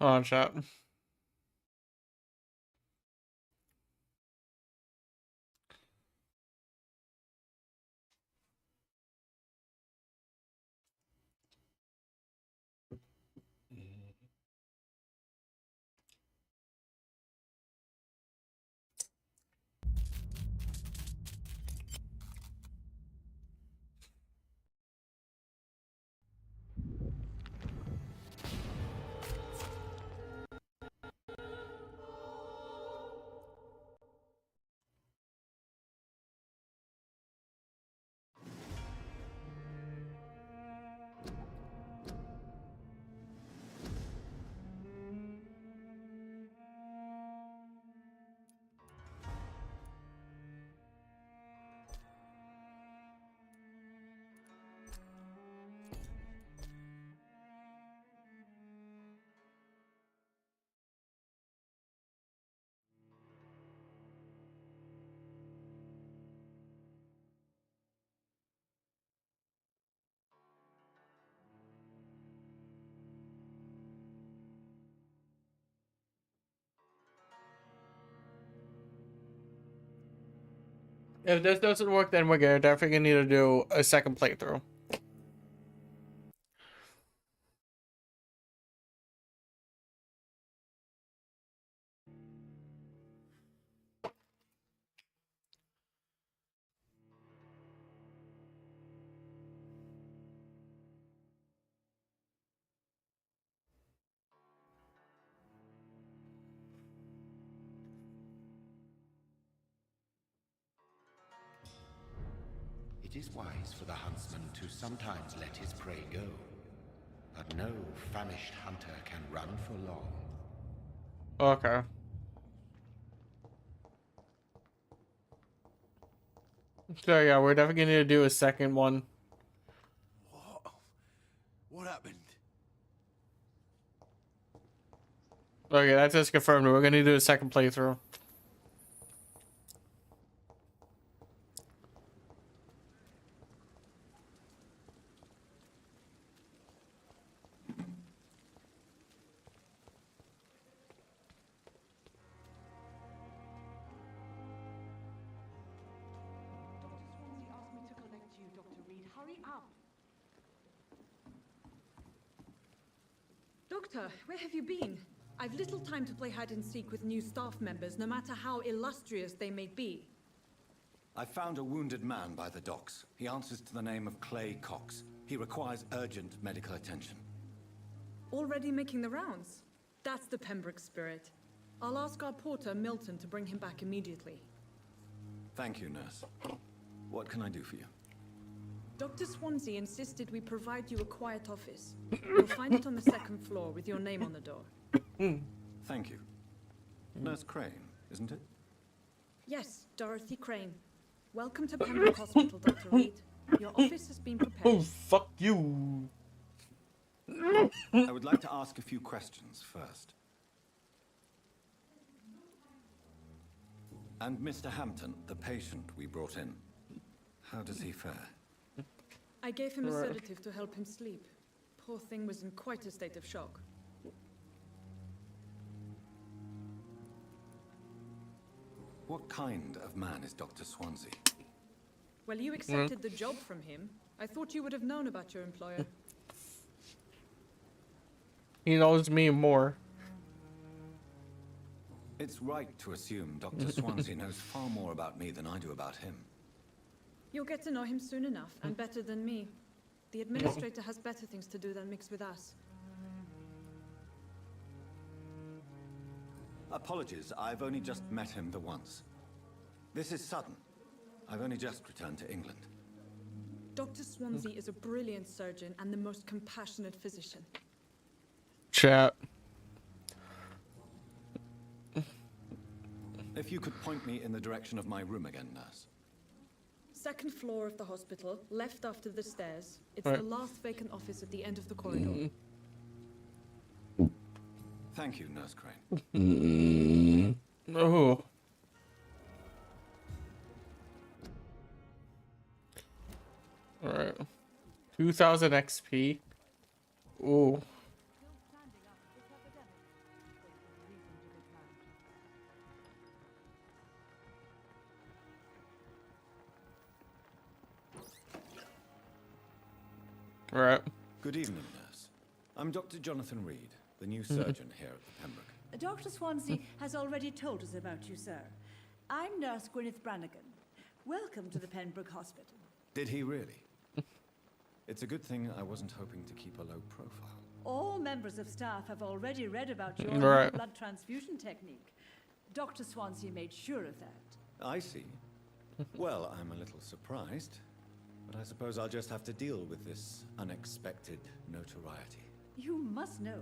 [SPEAKER 1] Hold on, chat. If this doesn't work, then we're gonna definitely need to do a second playthrough.
[SPEAKER 3] It is wise for the huntsman to sometimes let his prey go, but no famished hunter can run for long.
[SPEAKER 1] Okay. So yeah, we're definitely gonna need to do a second one.
[SPEAKER 2] What happened?
[SPEAKER 1] Okay, that's just confirmed. We're gonna do a second playthrough.
[SPEAKER 11] Doctor, where have you been? I've little time to play hide and seek with new staff members, no matter how illustrious they may be.
[SPEAKER 8] I found a wounded man by the docks. He answers to the name of Clay Cox. He requires urgent medical attention.
[SPEAKER 11] Already making the rounds? That's the Pembroke spirit. I'll ask our porter, Milton, to bring him back immediately.
[SPEAKER 8] Thank you, nurse. What can I do for you?
[SPEAKER 11] Dr. Swansea insisted we provide you a quiet office. You'll find it on the second floor with your name on the door.
[SPEAKER 8] Thank you. Nurse Crane, isn't it?
[SPEAKER 11] Yes, Dorothy Crane. Welcome to Pembroke Hospital, Dr. Reed. Your office has been prepared.
[SPEAKER 1] Oh, fuck you.
[SPEAKER 8] I would like to ask a few questions first. And Mr. Hampton, the patient we brought in, how does he fare?
[SPEAKER 11] I gave him a sedative to help him sleep. Poor thing was in quite a state of shock.
[SPEAKER 8] What kind of man is Dr. Swansea?
[SPEAKER 11] Well, you accepted the job from him. I thought you would have known about your employer.
[SPEAKER 1] He knows me more.
[SPEAKER 8] It's right to assume Dr. Swansea knows far more about me than I do about him.
[SPEAKER 11] You'll get to know him soon enough, and better than me. The administrator has better things to do than mix with us.
[SPEAKER 8] Apologies, I've only just met him the once. This is sudden. I've only just returned to England.
[SPEAKER 11] Dr. Swansea is a brilliant surgeon and the most compassionate physician.
[SPEAKER 1] Chat.
[SPEAKER 8] If you could point me in the direction of my room again, nurse.
[SPEAKER 11] Second floor of the hospital, left after the stairs. It's
[SPEAKER 1] Right.
[SPEAKER 11] the last vacant office at the end of the corridor.
[SPEAKER 8] Thank you, Nurse Crane.
[SPEAKER 1] Oh. Alright. 2000 XP. Ooh. Right.
[SPEAKER 8] Good evening, nurse. I'm Dr. Jonathan Reed, the new surgeon here at the Pembroke.
[SPEAKER 12] Dr. Swansea has already told us about you, sir. I'm Nurse Gwyneth Brannigan. Welcome to the Pembroke Hospital.
[SPEAKER 8] Did he really? It's a good thing I wasn't hoping to keep a low profile.
[SPEAKER 12] All members of staff have already read about your
[SPEAKER 1] Right.
[SPEAKER 12] new blood transfusion technique. Dr. Swansea made sure of that.
[SPEAKER 8] I see. Well, I'm a little surprised, but I suppose I'll just have to deal with this unexpected notoriety.
[SPEAKER 12] You must know,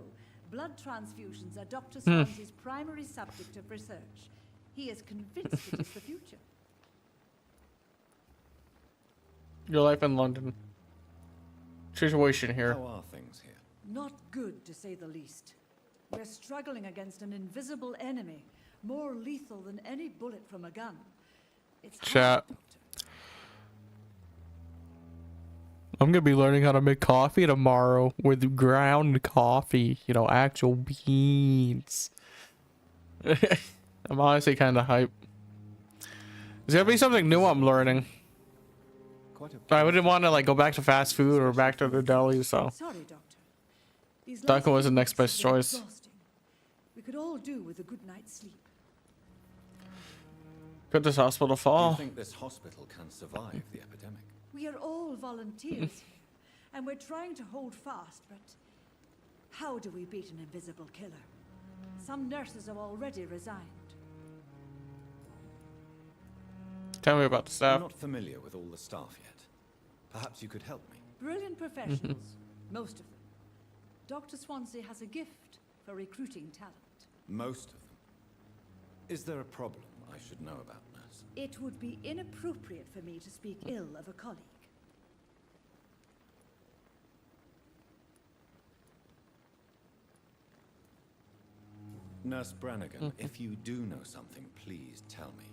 [SPEAKER 12] blood transfusions are Dr. Swansea's primary subject of research. He is convinced it is the future.
[SPEAKER 1] Your life in London. Situation here.
[SPEAKER 8] How are things here?
[SPEAKER 12] Not good, to say the least. We're struggling against an invisible enemy, more lethal than any bullet from a gun. It's
[SPEAKER 1] Chat. I'm gonna be learning how to make coffee tomorrow with ground coffee, you know, actual beans. I'm honestly kind of hyped. There's gonna be something new I'm learning. I wouldn't want to like go back to fast food or back to the deli, so
[SPEAKER 12] Sorry, Doctor. These
[SPEAKER 1] Duncan was the next
[SPEAKER 12] weeks
[SPEAKER 1] best
[SPEAKER 12] have been
[SPEAKER 1] choice.
[SPEAKER 12] exhausting. We could all do with a good night's sleep.
[SPEAKER 1] Could this hospital
[SPEAKER 8] Do you
[SPEAKER 1] fall?
[SPEAKER 8] think this hospital can survive the epidemic?
[SPEAKER 12] We are all volunteers here, and we're trying to hold fast, but how do we beat an invisible killer? Some nurses have already resigned.
[SPEAKER 1] Tell me about the
[SPEAKER 8] I'm
[SPEAKER 1] staff.
[SPEAKER 8] not familiar with all the staff yet. Perhaps you could help me.
[SPEAKER 12] Brilliant professionals, most of them. Dr. Swansea has a gift for recruiting talent.
[SPEAKER 8] Most of them. Is there a problem I should know about, nurse?
[SPEAKER 12] It would be inappropriate for me to speak ill of a colleague.
[SPEAKER 8] Nurse Brannigan, if you do know something, please tell me.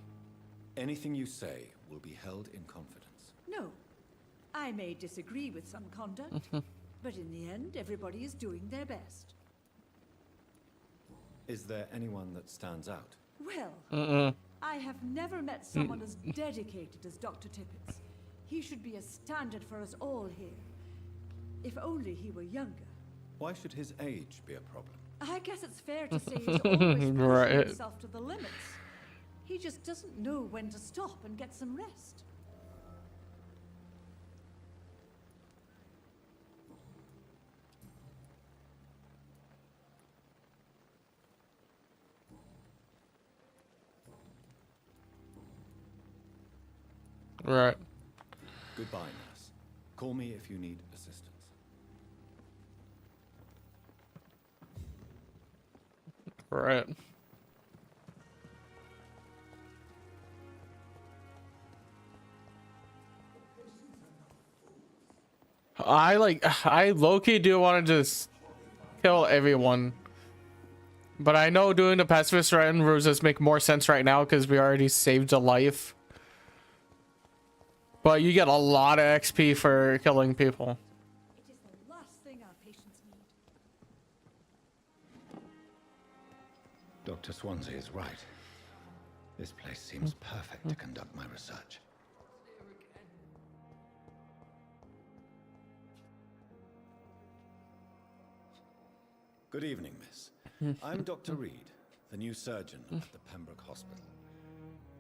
[SPEAKER 8] Anything you say will be held in confidence.
[SPEAKER 12] No, I may disagree with some conduct, but in the end, everybody is doing their best.
[SPEAKER 8] Is there anyone that stands out?
[SPEAKER 12] Well, I have never met someone as dedicated as Dr. Tippett. He should be a standard for us all here. If only he were younger.
[SPEAKER 8] Why should his age be a problem?
[SPEAKER 12] I guess it's fair to say he's always pushing
[SPEAKER 1] Right.
[SPEAKER 12] himself to the limits. He just doesn't know when to stop and get some rest.
[SPEAKER 1] Right.
[SPEAKER 8] Goodbye, nurse. Call me if you need assistance.
[SPEAKER 1] Right. I low-key do want to just kill everyone. But I know doing the pacifist run ruses make more sense right now because we already saved a life. But you get a lot of XP for killing people.
[SPEAKER 12] It is the last thing our patients need.
[SPEAKER 3] Dr. Swansea is right. This place seems perfect to conduct my research.
[SPEAKER 8] Good evening, miss. I'm Dr. Reed, the new surgeon at the Pembroke Hospital.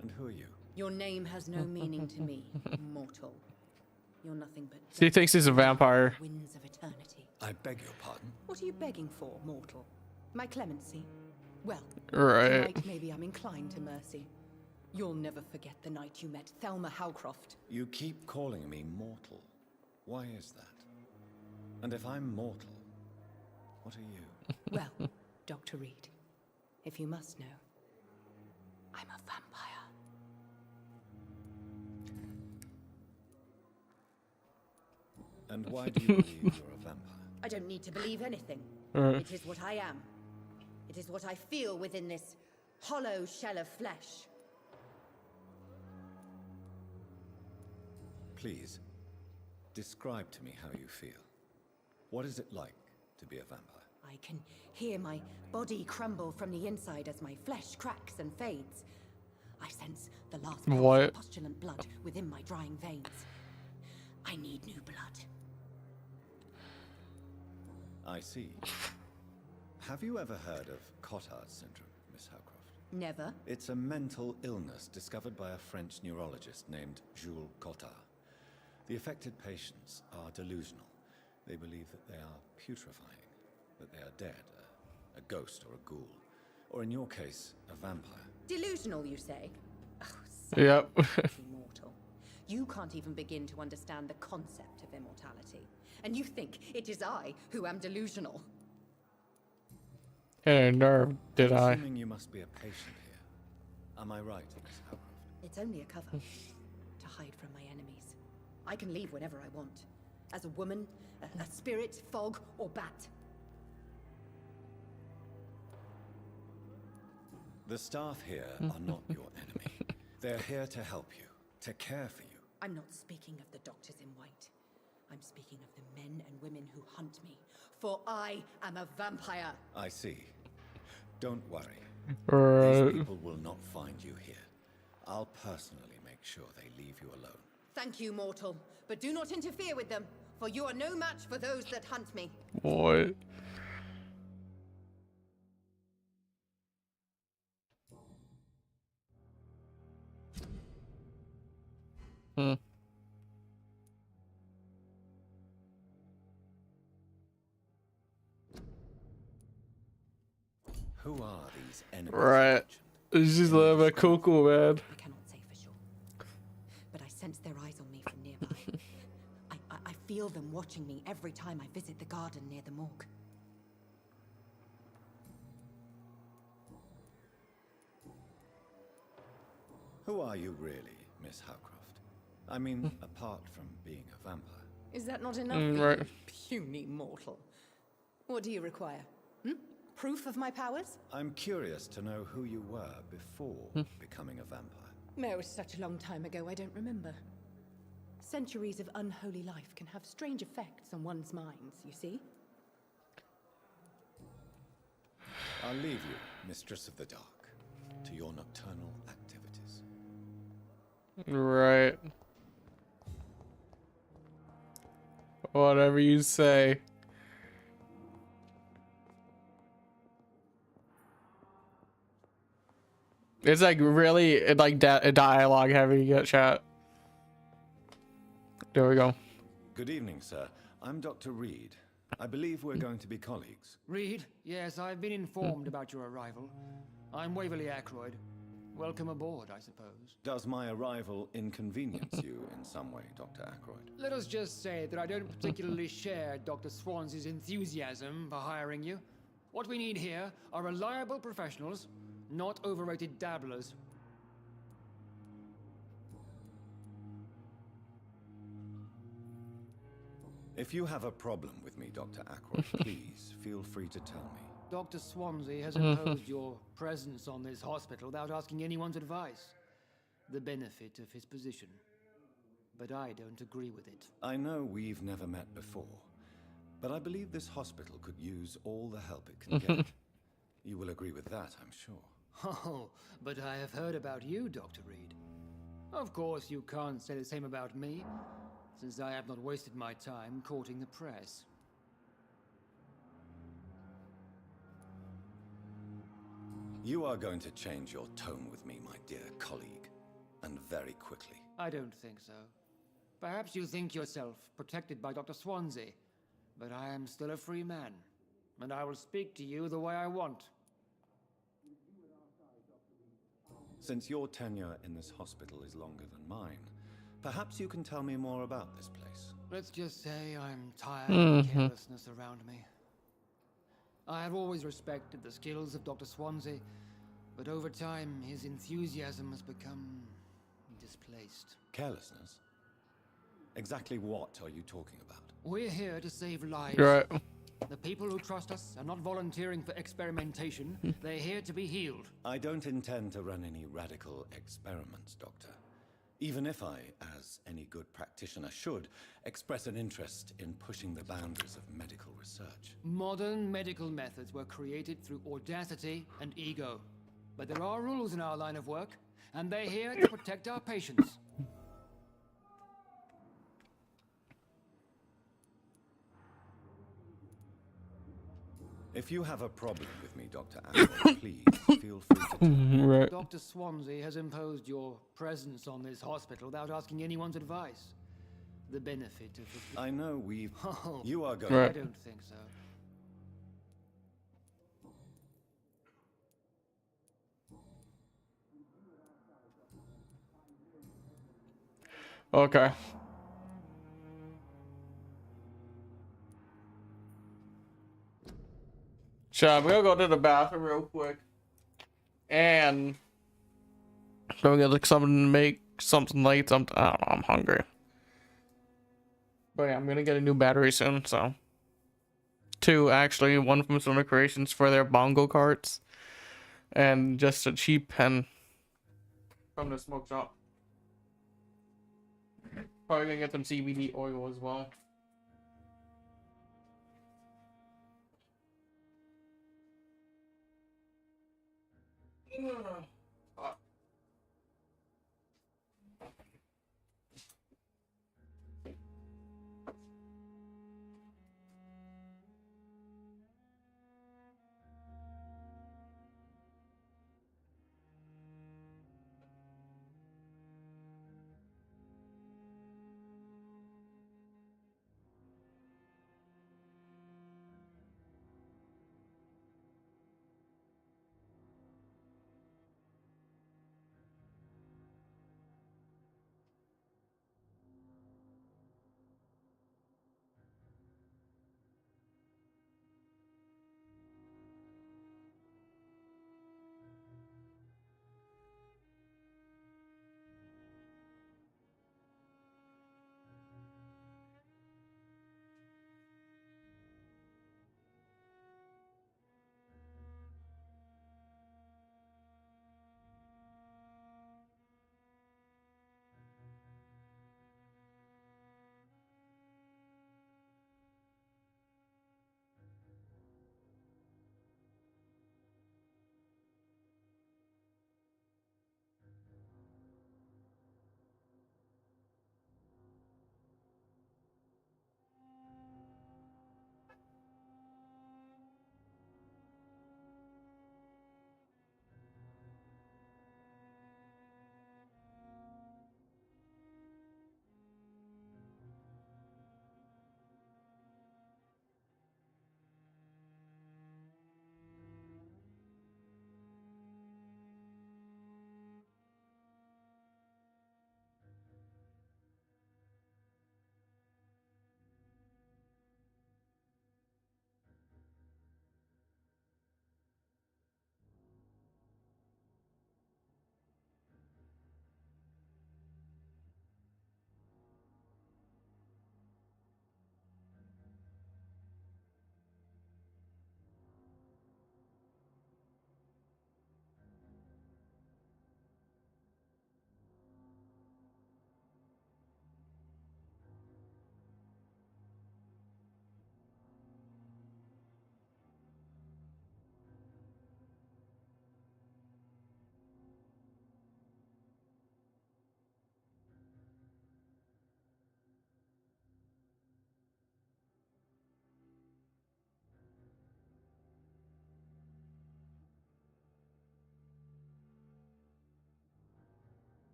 [SPEAKER 8] And who are you?
[SPEAKER 13] Your name has no meaning to me, mortal. You're nothing but...
[SPEAKER 1] He thinks he's a vampire.
[SPEAKER 13] Winds of eternity.
[SPEAKER 8] I beg your pardon?
[SPEAKER 13] What are you begging for, mortal? My clemency? Well,
[SPEAKER 1] Right.
[SPEAKER 13] tonight maybe I'm inclined to mercy. You'll never forget the night you met Thelma Howcroft.
[SPEAKER 8] You keep calling me mortal. Why is that? And if I'm mortal, what are you?
[SPEAKER 13] Well, Dr. Reed, if you must know, I'm a vampire.
[SPEAKER 8] And why do you believe you're a vampire?
[SPEAKER 13] I don't need to believe anything. It is what I am. It is what I feel within this hollow shell of flesh.
[SPEAKER 8] Please, describe to me how you feel. What is it like to be a vampire?
[SPEAKER 13] I can hear my body crumble from the inside as my flesh cracks and fades. I sense the last
[SPEAKER 1] What?
[SPEAKER 13] postulant blood within my drying veins. I need new blood.
[SPEAKER 8] I see. Have you ever heard of Cotard syndrome, Miss Howcroft?
[SPEAKER 13] Never.
[SPEAKER 8] It's a mental illness discovered by a French neurologist named Jules Cotard. The affected patients are delusional. They believe that they are putrefying, that they are dead, a ghost or a ghoul, or in your case, a vampire.
[SPEAKER 13] Delusional, you say? Oh,
[SPEAKER 1] Yep.
[SPEAKER 13] immortal. You can't even begin to understand the concept of immortality. And you think it is I who am delusional.
[SPEAKER 1] Hey, nerve, did I?
[SPEAKER 8] Assuming you must be a patient here. Am I right, Miss Howcroft?
[SPEAKER 13] It's only a cover to hide from my enemies. I can leave whenever I want. As a woman, a spirit, fog, or bat.
[SPEAKER 8] The staff here are not your enemy. They're here to help you, to care for you.
[SPEAKER 13] I'm not speaking of the doctors in white. I'm speaking of the men and women who hunt me. For I am a vampire.
[SPEAKER 8] I see. Don't worry.
[SPEAKER 1] Right.
[SPEAKER 8] These people will not find you here. I'll personally make sure they leave you alone.
[SPEAKER 13] Thank you, mortal. But do not interfere with them, for you are no match for those that hunt me.
[SPEAKER 1] What? Hmm.
[SPEAKER 8] Who are these enemies?
[SPEAKER 1] Right. This is a little bit cuckoo, man.
[SPEAKER 13] I cannot say for sure. But I sense their eyes on me from nearby. I feel them watching me every time I visit the garden near the morgue.
[SPEAKER 8] Who are you really, Miss Howcroft? I mean, apart from being a vampire.
[SPEAKER 13] Is that not enough for
[SPEAKER 1] right.
[SPEAKER 13] you, puny mortal? What do you require? Proof of my powers?
[SPEAKER 8] I'm curious to know who you were before becoming a vampire.
[SPEAKER 13] It was such a long time ago, I don't remember. Centuries of unholy life can have strange effects on one's minds, you see?
[SPEAKER 8] I'll leave you, Mistress of the Dark, to your nocturnal activities.
[SPEAKER 1] Right. Whatever you say. It's like really like dialogue heavy chat. There we go.
[SPEAKER 8] Good evening, sir. I'm Dr. Reed. I believe we're going to be colleagues.
[SPEAKER 14] Reed? Yes, I've been informed about your arrival. I'm Waverly Ackroyd. Welcome aboard, I suppose.
[SPEAKER 8] Does my arrival inconvenience you in some way, Dr. Ackroyd?
[SPEAKER 14] Let us just say that I don't particularly share Dr. Swans's enthusiasm for hiring you. What we need here are reliable professionals, not overrated dabblers.
[SPEAKER 8] If you have a problem with me, Dr. Ackroyd, please feel free to tell me.
[SPEAKER 14] Dr. Swansea has imposed your presence on this hospital without asking anyone's advice. The benefit of his position. But I don't agree with it.
[SPEAKER 8] I know we've never met before, but I believe this hospital could use all the help it can get. You will agree with that, I'm sure.
[SPEAKER 14] Oh, but I have heard about you, Dr. Reed. Of course, you can't say the same about me, since I have not wasted my time courting the press.
[SPEAKER 8] You are going to change your tone with me, my dear colleague, and very quickly.
[SPEAKER 14] I don't think so. Perhaps you think yourself protected by Dr. Swansea, but I am still a free man, and I will speak to you the way I want.
[SPEAKER 8] Since your tenure in this hospital is longer than mine, perhaps you can tell me more about this place.
[SPEAKER 14] Let's just say I'm tired of the carelessness around me. I have always respected the skills of Dr. Swansea, but over time his enthusiasm has become displaced.
[SPEAKER 8] Carelessness? Exactly what are you talking about?
[SPEAKER 14] We're here to save lives.
[SPEAKER 1] Right.
[SPEAKER 14] The people who trust us are not volunteering for experimentation. They're here to be healed.
[SPEAKER 8] I don't intend to run any radical experiments, Doctor. Even if I, as any good practitioner should, express an interest in pushing the boundaries of medical research.
[SPEAKER 14] Modern medical methods were created through audacity and ego. But there are rules in our line of work, and they're here to protect our patients.
[SPEAKER 8] If you have a problem with me, Dr. Apple, please feel free to tell me.
[SPEAKER 1] Right.
[SPEAKER 14] Dr. Swansea has imposed your presence on this hospital without asking anyone's advice. The benefit of the...
[SPEAKER 8] I know we've...
[SPEAKER 14] Oh,
[SPEAKER 8] You are going...
[SPEAKER 1] Right.
[SPEAKER 14] I don't think so.
[SPEAKER 1] Okay. So I'm gonna go to the bathroom real quick, and so we get like something to make something late. Something. I don't know. I'm hungry. But yeah, I'm gonna get a new battery soon. So, two actually, one from Summer Creations for their bongo carts, and just a cheap pen from the smoke shop. Probably gonna get some CBD oil as well.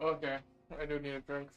[SPEAKER 1] Okay, I do need a drink.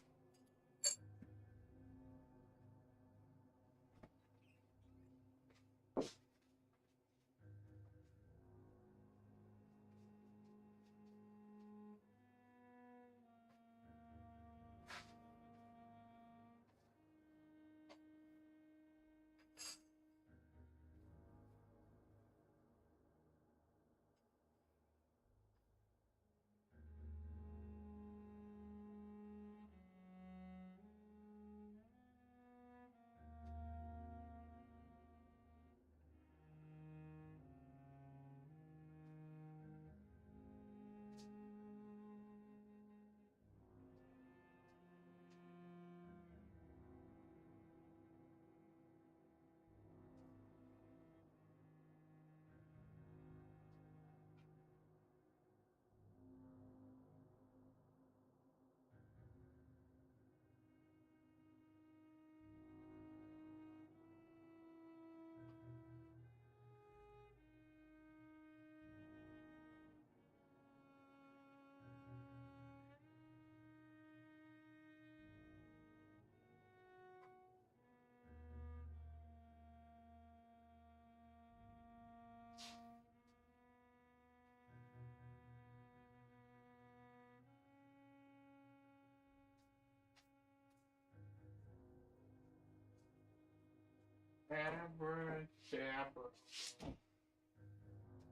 [SPEAKER 1] Abracadabra.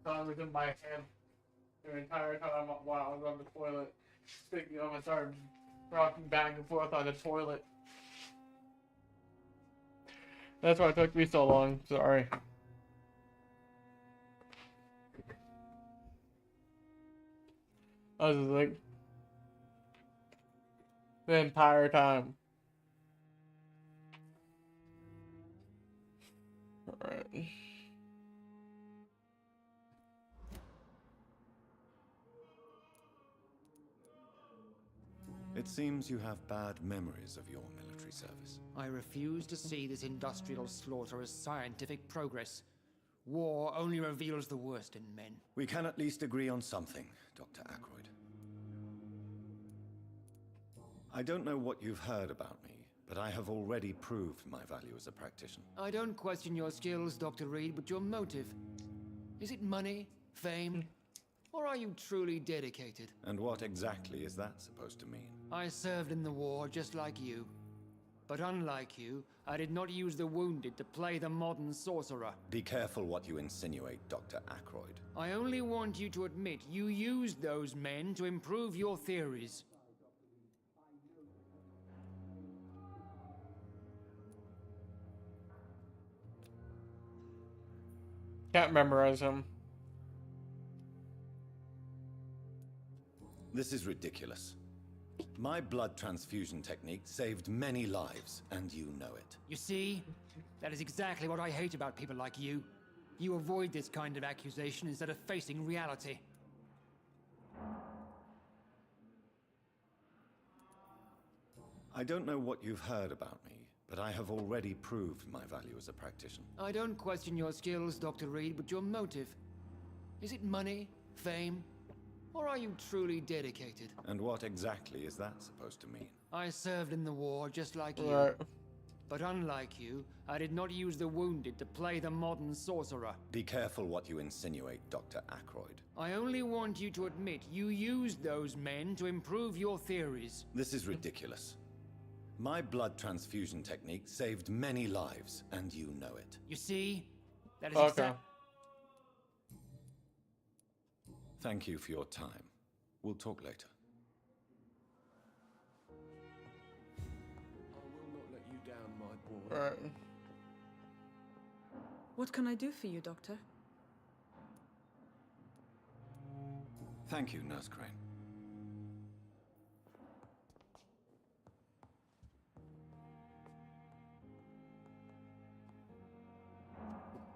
[SPEAKER 1] Song was in my head the entire time while I was on the toilet. Speaking of, I started rocking back and forth on the toilet. That's why it took me so long. Sorry. I was like the entire time. Alright.
[SPEAKER 8] It seems you have bad memories of your military service.
[SPEAKER 14] I refuse to see this industrial slaughter as scientific progress. War only reveals the worst in men.
[SPEAKER 8] We can at least agree on something, Dr. Ackroyd. I don't know what you've heard about me, but I have already proved my value as a practitioner.
[SPEAKER 14] I don't question your skills, Dr. Reed, but your motive. Is it money, fame, or are you truly dedicated?
[SPEAKER 8] And what exactly is that supposed to mean?
[SPEAKER 14] I served in the war just like you. But unlike you, I did not use the wounded to play the modern sorcerer.
[SPEAKER 8] Be careful what you insinuate, Dr. Ackroyd.
[SPEAKER 14] I only want you to admit you used those men to improve your theories.
[SPEAKER 1] Can't memorize him.
[SPEAKER 8] This is ridiculous. My blood transfusion technique saved many lives, and you know it.
[SPEAKER 14] You see? That is exactly what I hate about people like you. You avoid this kind of accusation instead of facing reality.
[SPEAKER 8] I don't know what you've heard about me, but I have already proved my value as a practitioner.
[SPEAKER 14] I don't question your skills, Dr. Reed, but your motive. Is it money, fame, or are you truly dedicated?
[SPEAKER 8] And what exactly is that supposed to mean?
[SPEAKER 14] I served in the war just like you.
[SPEAKER 1] Right.
[SPEAKER 14] But unlike you, I did not use the wounded to play the modern sorcerer.
[SPEAKER 8] Be careful what you insinuate, Dr. Ackroyd.
[SPEAKER 14] I only want you to admit you used those men to improve your theories.
[SPEAKER 8] This is ridiculous. My blood transfusion technique saved many lives, and you know it.
[SPEAKER 14] You see? That is
[SPEAKER 1] Okay.
[SPEAKER 8] Thank you for your time. We'll talk later.
[SPEAKER 6] I will not let you down, my boy.
[SPEAKER 1] Alright.
[SPEAKER 11] What can I do for you, Doctor?
[SPEAKER 8] Thank you, Nurse Crane.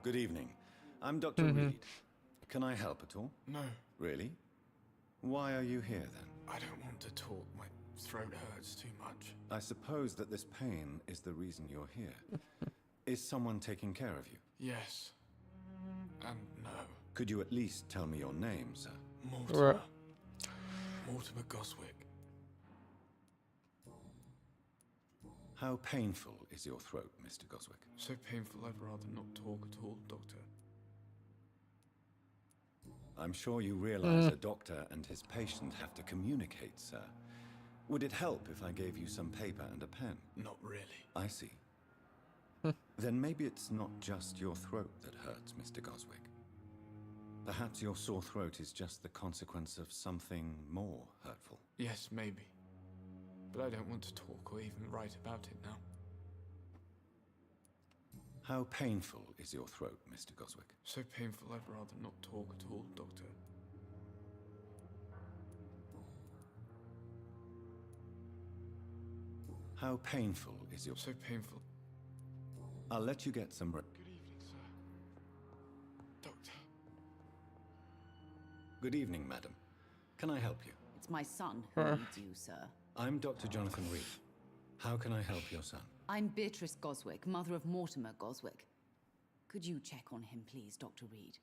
[SPEAKER 8] Good evening. I'm Dr. Reed. Can I help at all?
[SPEAKER 5] No,
[SPEAKER 8] Really? Why are you here then?
[SPEAKER 5] I don't want to talk. My throat hurts too much.
[SPEAKER 8] I suppose that this pain is the reason you're here. Is someone taking care of you?
[SPEAKER 5] Yes. And no.
[SPEAKER 8] Could you at least tell me your name, sir?
[SPEAKER 5] Mortimer.
[SPEAKER 1] Right.
[SPEAKER 5] Mortimer Goswick.
[SPEAKER 8] How painful is your throat, Mr. Goswick?
[SPEAKER 5] So painful I'd rather not talk at all, Doctor.
[SPEAKER 8] I'm sure you realize a doctor and his patient have to communicate, sir. Would it help if I gave you some paper and a pen?
[SPEAKER 5] Not really.
[SPEAKER 8] I see. Then maybe it's not just your throat that hurts, Mr. Goswick. Perhaps your sore throat is just the consequence of something more hurtful.
[SPEAKER 5] Yes, maybe. But I don't want to talk or even write about it now.
[SPEAKER 8] How painful is your throat, Mr. Goswick?
[SPEAKER 5] So painful I'd rather not talk at all, Doctor.
[SPEAKER 8] How painful is your...
[SPEAKER 5] So painful.
[SPEAKER 8] I'll let you get some...
[SPEAKER 5] Good evening, sir. Doctor.
[SPEAKER 8] Good evening, madam. Can I help you?
[SPEAKER 15] It's my son who needs you, sir.
[SPEAKER 8] I'm Dr. Jonathan Reed. How can I help your son?
[SPEAKER 15] I'm Beatrice Goswick, mother of Mortimer Goswick. Could you check on him, please, Dr. Reed?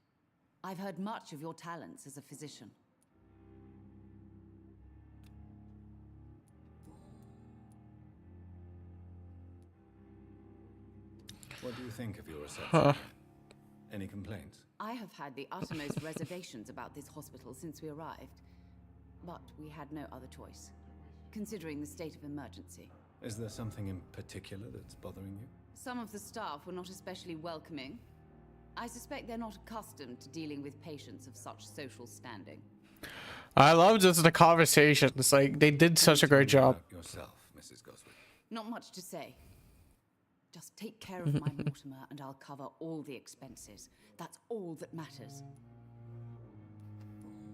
[SPEAKER 15] I've heard much of your talents as a physician.
[SPEAKER 8] What do you think of your reception? Any complaints?
[SPEAKER 15] I have had the uttermost reservations about this hospital since we arrived. But we had no other choice, considering the state of emergency.
[SPEAKER 8] Is there something in particular that's bothering you?
[SPEAKER 15] Some of the staff were not especially welcoming. I suspect they're not accustomed to dealing with patients of such social standing.
[SPEAKER 1] I love just the conversations. Like, they did such a great job.
[SPEAKER 8] Yourself, Mrs. Goswick.
[SPEAKER 15] Not much to say. Just take care of my Mortimer and I'll cover all the expenses. That's all that matters.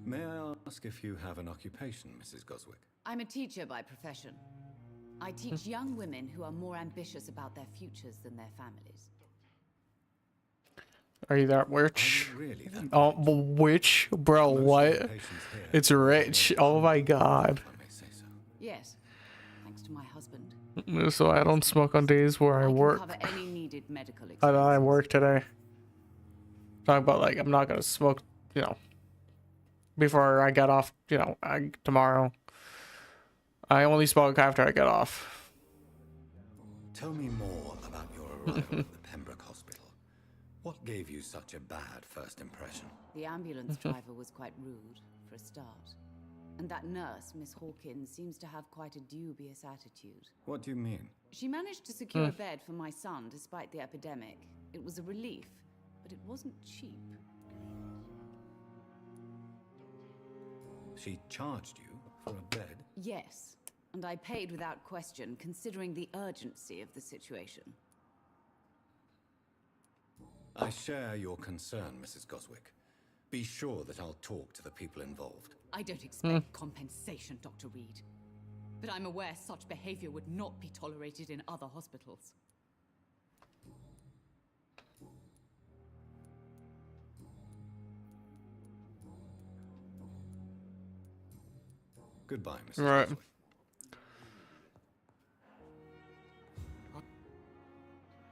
[SPEAKER 8] May I ask if you have an occupation, Mrs. Goswick?
[SPEAKER 15] I'm a teacher by profession. I teach young women who are more ambitious about their futures than their families.
[SPEAKER 1] Are you that rich?
[SPEAKER 8] Really that
[SPEAKER 1] Oh, witch? Bro, what? It's rich. Oh my god.
[SPEAKER 15] Yes, thanks to my husband.
[SPEAKER 1] So I don't smoke on days where I work.
[SPEAKER 15] Cover any needed medical
[SPEAKER 1] I know I work today. Talking about, like, I'm not gonna smoke, you know, before I get off, you know, tomorrow. I only smoke after I get off.
[SPEAKER 8] Tell me more about your arrival at the Pembroke Hospital. What gave you such a bad first impression?
[SPEAKER 15] The ambulance driver was quite rude, for a start. And that nurse, Miss Hawkins, seems to have quite a dubious attitude.
[SPEAKER 8] What do you mean?
[SPEAKER 15] She managed to secure a bed for my son despite the epidemic. It was a relief, but it wasn't cheap.
[SPEAKER 8] She charged you for a bed?
[SPEAKER 15] Yes, and I paid without question, considering the urgency of the situation.
[SPEAKER 8] I share your concern, Mrs. Goswick. Be sure that I'll talk to the people involved.
[SPEAKER 15] I don't expect compensation, Dr. Reed. But I'm aware such behavior would not be tolerated in other hospitals.
[SPEAKER 8] Goodbye, Mrs.
[SPEAKER 1] Right.
[SPEAKER 8] Goswick.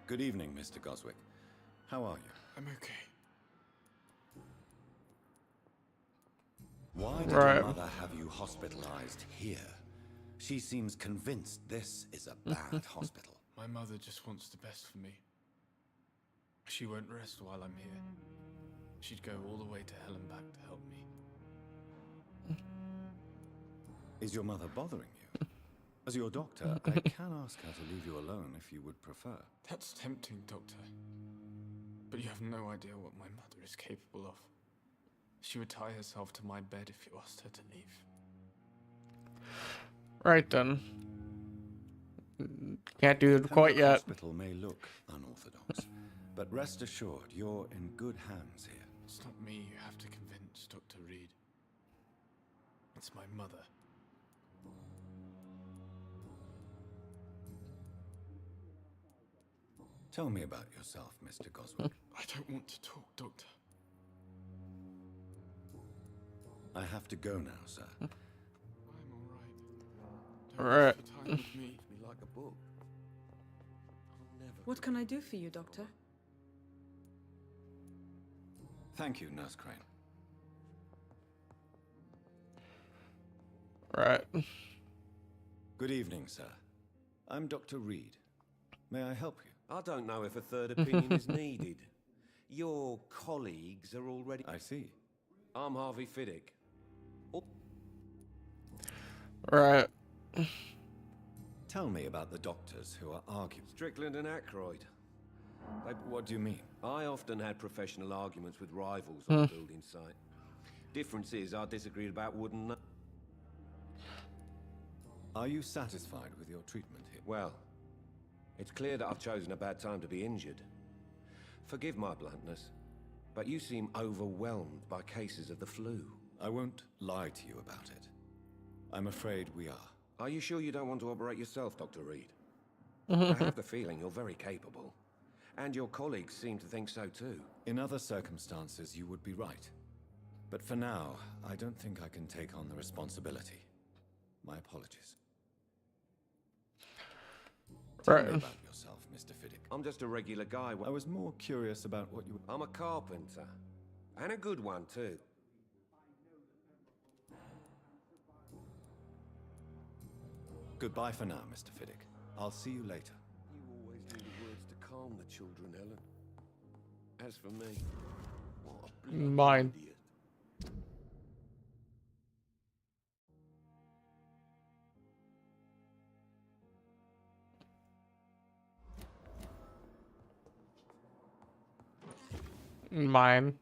[SPEAKER 8] Good evening, Mr. Goswick. How are you?
[SPEAKER 5] I'm okay.
[SPEAKER 8] Why did your mother have you hospitalized here? She seems convinced this is a bad hospital.
[SPEAKER 5] My mother just wants the best for me. She won't rest while I'm here. She'd go all the way to hell and back to help me.
[SPEAKER 8] Is your mother bothering you? As your doctor, I can ask her to leave you alone if you would prefer.
[SPEAKER 5] That's tempting, Doctor. But you have no idea what my mother is capable of. She would tie herself to my bed if you asked her to leave.
[SPEAKER 1] Right then. Can't do it quite yet.
[SPEAKER 8] The hospital may look unorthodox, but rest assured, you're in good hands here.
[SPEAKER 5] It's not me you have to convince, Dr. Reed. It's my mother.
[SPEAKER 8] Tell me about yourself, Mr. Goswick.
[SPEAKER 5] I don't want to talk, Doctor.
[SPEAKER 8] I have to go now, sir.
[SPEAKER 5] I'm all right.
[SPEAKER 1] Right.
[SPEAKER 5] Time with me.
[SPEAKER 6] Like a book.
[SPEAKER 11] What can I do for you, Doctor?
[SPEAKER 8] Thank you, Nurse Crane.
[SPEAKER 1] Right.
[SPEAKER 8] Good evening, sir. I'm Dr. Reed, May I help you?
[SPEAKER 2] I don't know if a third opinion is needed. Your colleagues are already...
[SPEAKER 8] I see.
[SPEAKER 2] I'm Harvey Fiddick. Oh.
[SPEAKER 1] Right.
[SPEAKER 8] Tell me about the doctors who are arguing.
[SPEAKER 2] Strickland and Aykroyd.
[SPEAKER 8] What do you mean?
[SPEAKER 2] I often had professional arguments with rivals on the building site. Difference is, I disagreed about wooden...
[SPEAKER 8] Are you satisfied with your treatment here?
[SPEAKER 2] Well, it's clear that I've chosen a bad time to be injured. Forgive my bluntness, but you seem overwhelmed by cases of the flu.
[SPEAKER 8] I won't lie to you about it. I'm afraid we are.
[SPEAKER 2] Are you sure you don't want to operate yourself, Dr. Reed? I have the feeling you're very capable. And your colleagues seem to think so too.
[SPEAKER 8] In other circumstances, you would be right. But for now, I don't think I can take on the responsibility. My apologies. Tell me about yourself, Mr. Fiddick.
[SPEAKER 2] I'm just a regular guy.
[SPEAKER 8] I was more curious about what you...
[SPEAKER 2] I'm a carpenter. And a good one, too.
[SPEAKER 8] Goodbye for now, Mr. Fiddick. I'll see you later.
[SPEAKER 2] You always do the words to calm the children, Ellen. As for me, what a bloody
[SPEAKER 1] Mine.
[SPEAKER 2] idiot.
[SPEAKER 1] Mine.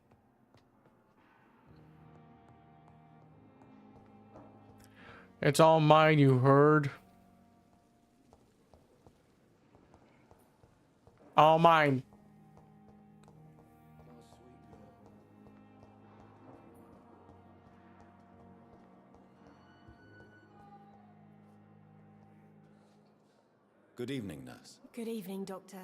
[SPEAKER 1] It's all mine, you heard? All mine.
[SPEAKER 8] Good evening, nurse.
[SPEAKER 16] Good evening, Doctor.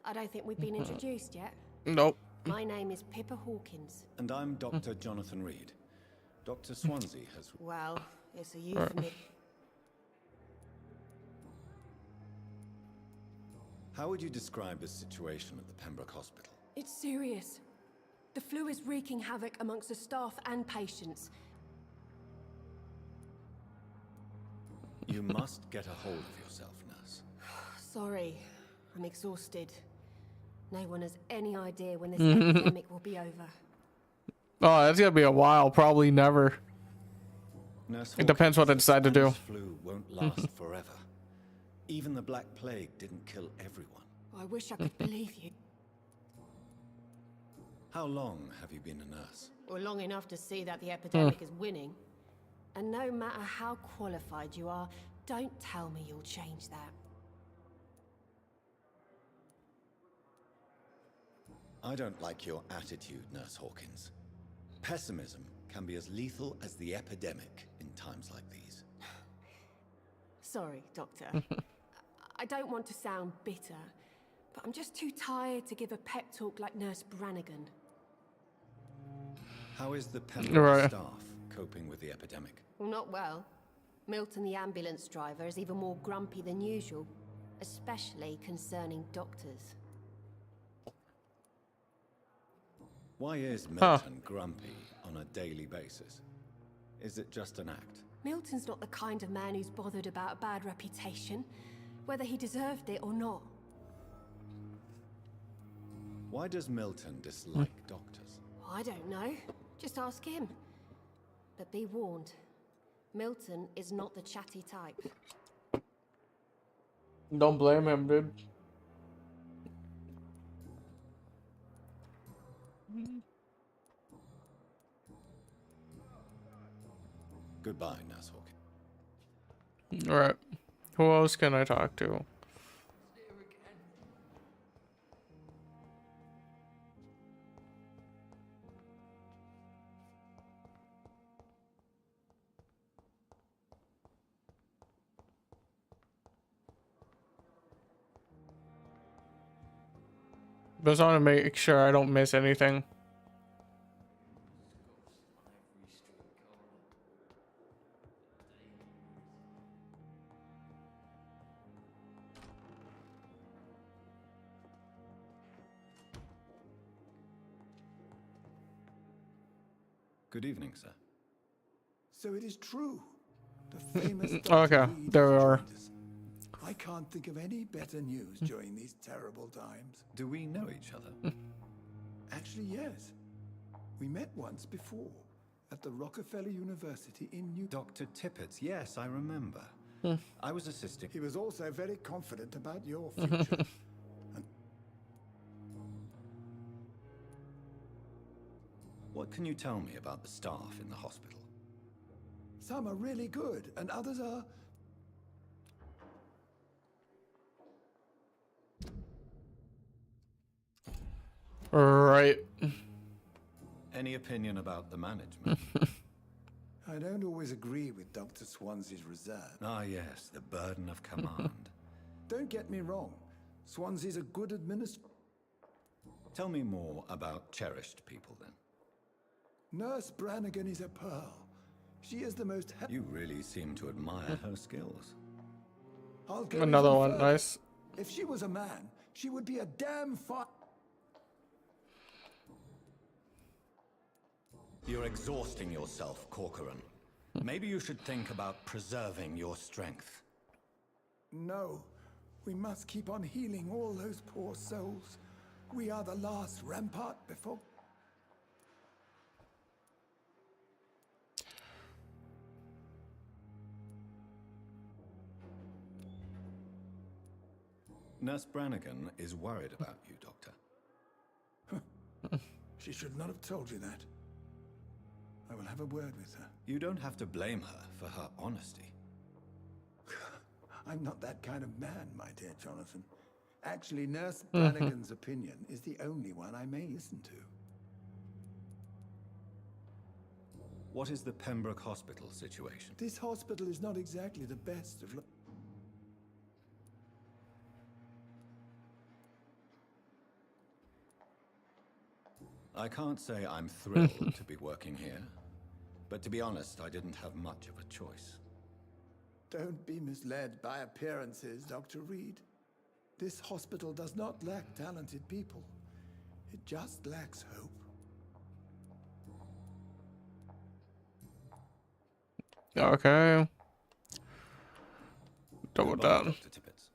[SPEAKER 16] I don't think we've been introduced yet.
[SPEAKER 1] Nope.
[SPEAKER 16] My name is Pippa Hawkins.
[SPEAKER 8] And I'm Dr. Jonathan Reed. Dr. Swansea has...
[SPEAKER 16] Well, it's a euphemism.
[SPEAKER 8] How would you describe the situation at the Pembroke Hospital?
[SPEAKER 16] It's serious. The flu is wreaking havoc amongst the staff and patients.
[SPEAKER 8] You must get a hold of yourself, nurse.
[SPEAKER 16] Sorry, I'm exhausted. No one has any idea when this epidemic will be over.
[SPEAKER 1] Oh, that's gonna be a while. Probably never.
[SPEAKER 8] Nurse
[SPEAKER 1] It depends what I decide to do.
[SPEAKER 8] Flu won't last forever. Even the Black Plague didn't kill everyone.
[SPEAKER 16] I wish I could believe you.
[SPEAKER 8] How long have you been a nurse?
[SPEAKER 16] Well, long enough to see that the epidemic is winning. And no matter how qualified you are, don't tell me you'll change that.
[SPEAKER 8] I don't like your attitude, Nurse Hawkins. Pessimism can be as lethal as the epidemic in times like these.
[SPEAKER 16] Sorry, Doctor. I don't want to sound bitter, but I'm just too tired to give a pep talk like Nurse Brannigan.
[SPEAKER 8] How is the Pembroke
[SPEAKER 1] Right.
[SPEAKER 8] staff coping with the epidemic?
[SPEAKER 16] Well, not well. Milton, the ambulance driver, is even more grumpy than usual, especially concerning doctors.
[SPEAKER 8] Why is Milton grumpy on a daily basis? Is it just an act?
[SPEAKER 16] Milton's not the kind of man who's bothered about a bad reputation, whether he deserved it or not.
[SPEAKER 8] Why does Milton dislike doctors?
[SPEAKER 16] I don't know. Just ask him. But be warned, Milton is not the chatty type.
[SPEAKER 1] Don't blame him, dude.
[SPEAKER 8] Goodbye, Nurse Hawkins.
[SPEAKER 1] Alright. Who else can I talk to? Just want to make sure I don't miss anything.
[SPEAKER 8] Good evening, sir.
[SPEAKER 5] So it is true. The famous
[SPEAKER 1] Okay, there we are.
[SPEAKER 5] I can't think of any better news during these terrible times.
[SPEAKER 8] Do we know each other?
[SPEAKER 5] Actually, yes. We met once before at the Rockefeller University in New...
[SPEAKER 8] Dr. Tippett, yes, I remember. I was assisting...
[SPEAKER 5] He was also very confident about your future.
[SPEAKER 8] What can you tell me about the staff in the hospital?
[SPEAKER 5] Some are really good, and others are...
[SPEAKER 1] Right.
[SPEAKER 8] Any opinion about the management?
[SPEAKER 5] I don't always agree with Dr. Swansea's reserve.
[SPEAKER 8] Ah, yes, the burden of command.
[SPEAKER 5] Don't get me wrong. Swansea's a good administrator.
[SPEAKER 8] Tell me more about cherished people, then.
[SPEAKER 5] Nurse Brannigan is a pearl. She is the most...
[SPEAKER 8] You really seem to admire her skills.
[SPEAKER 5] I'll go
[SPEAKER 1] Another
[SPEAKER 5] even
[SPEAKER 1] one,
[SPEAKER 5] further.
[SPEAKER 1] nice.
[SPEAKER 5] If she was a man, she would be a damn fine...
[SPEAKER 8] You're exhausting yourself, Corcoran. Maybe you should think about preserving your strength.
[SPEAKER 5] No. We must keep on healing all those poor souls. We are the last rampart before...
[SPEAKER 8] Nurse Brannigan is worried about you, Doctor.
[SPEAKER 5] She should not have told you that. I will have a word with her.
[SPEAKER 8] You don't have to blame her for her honesty.
[SPEAKER 5] I'm not that kind of man, my dear Jonathan. Actually, Nurse Brannigan's opinion is the only one I may listen to.
[SPEAKER 8] What is the Pembroke Hospital situation?
[SPEAKER 5] This hospital is not exactly the best of...
[SPEAKER 8] I can't say I'm thrilled to be working here, but to be honest, I didn't have much of a choice.
[SPEAKER 5] Don't be misled by appearances, Dr. Reed. This hospital does not lack talented people. It just lacks hope.
[SPEAKER 1] Okay. Double
[SPEAKER 8] Goodbye,
[SPEAKER 1] down.
[SPEAKER 8] Dr. Tippett.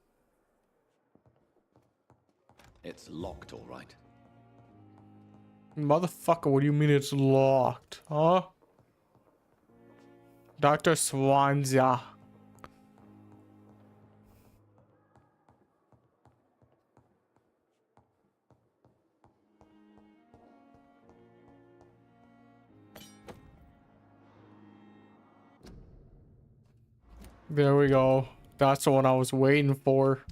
[SPEAKER 8] It's locked, all right.
[SPEAKER 1] Motherfucker, what do you mean it's locked? Huh? Dr. Swansea. There we go. That's the one I was waiting for.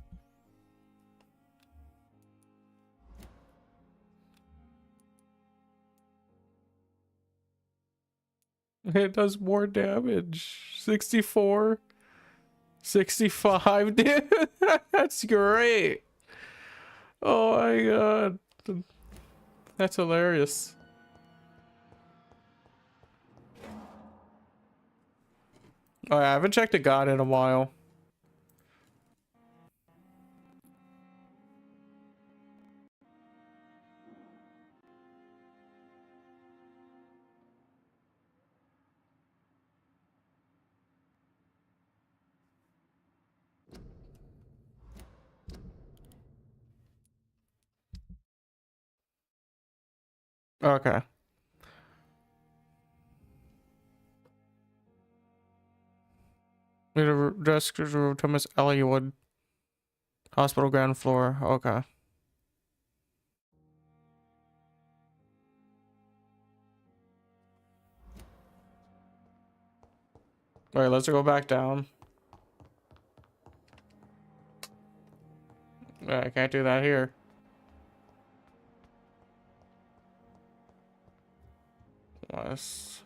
[SPEAKER 1] It does more damage. 64. 65, dude. That's great. Oh my god. That's hilarious. Oh, yeah, I haven't checked a god in a while. Okay. Desk Thomas Elliowood. Hospital ground floor. Okay. Alright, let's go back down. I can't do that here. West.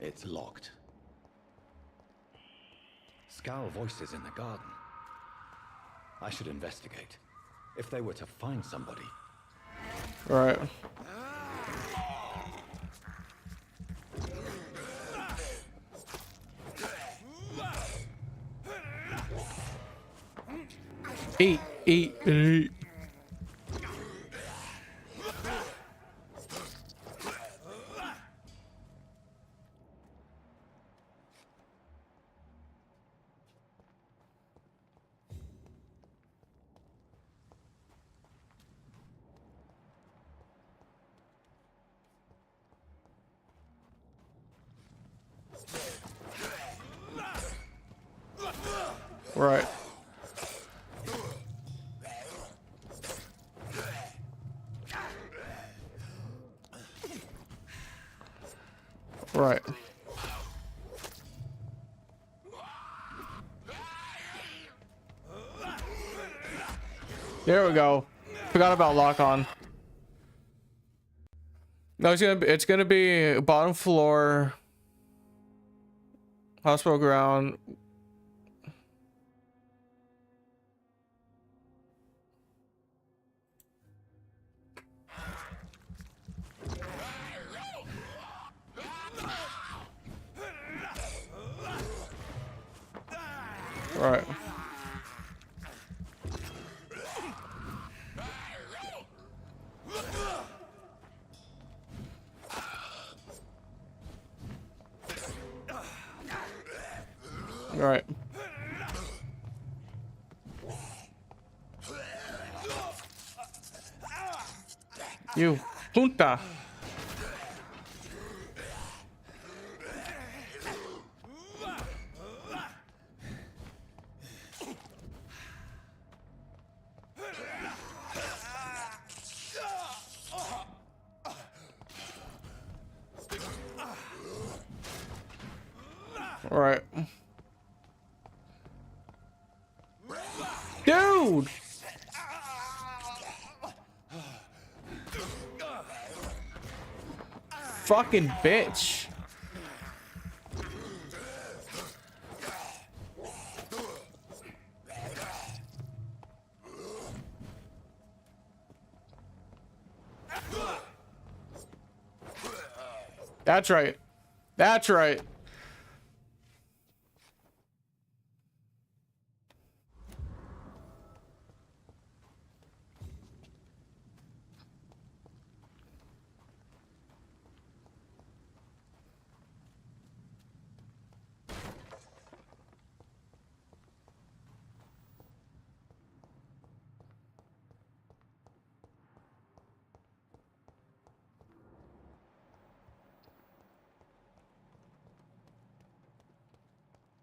[SPEAKER 8] It's locked. Scowl voices in the garden. I should investigate. If they were to find somebody.
[SPEAKER 1] Right. Eat. Right. Right. There we go. Forgot about lock on. No, it's gonna be bottom floor, hospital ground. Right. Right. You punta. All right. Dude. Fucking bitch. That's right. That's right.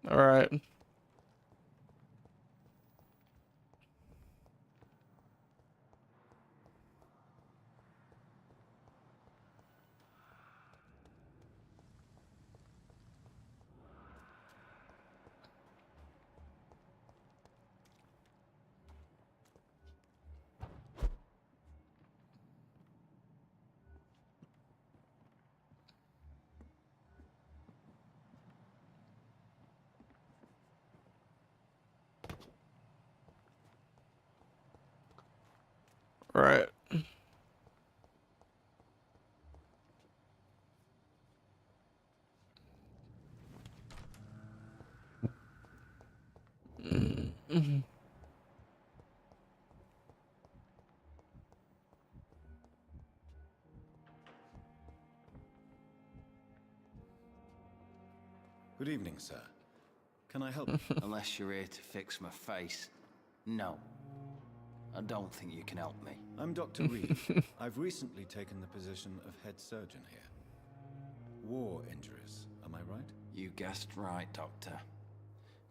[SPEAKER 1] All right. Right.
[SPEAKER 8] Good evening, sir. Can I help?
[SPEAKER 17] Unless you're here to fix my face. No. I don't think you can help me.
[SPEAKER 8] I'm Dr. Reed. I've recently taken the position of head surgeon here. War injuries, am I right?
[SPEAKER 17] You guessed right, Doctor.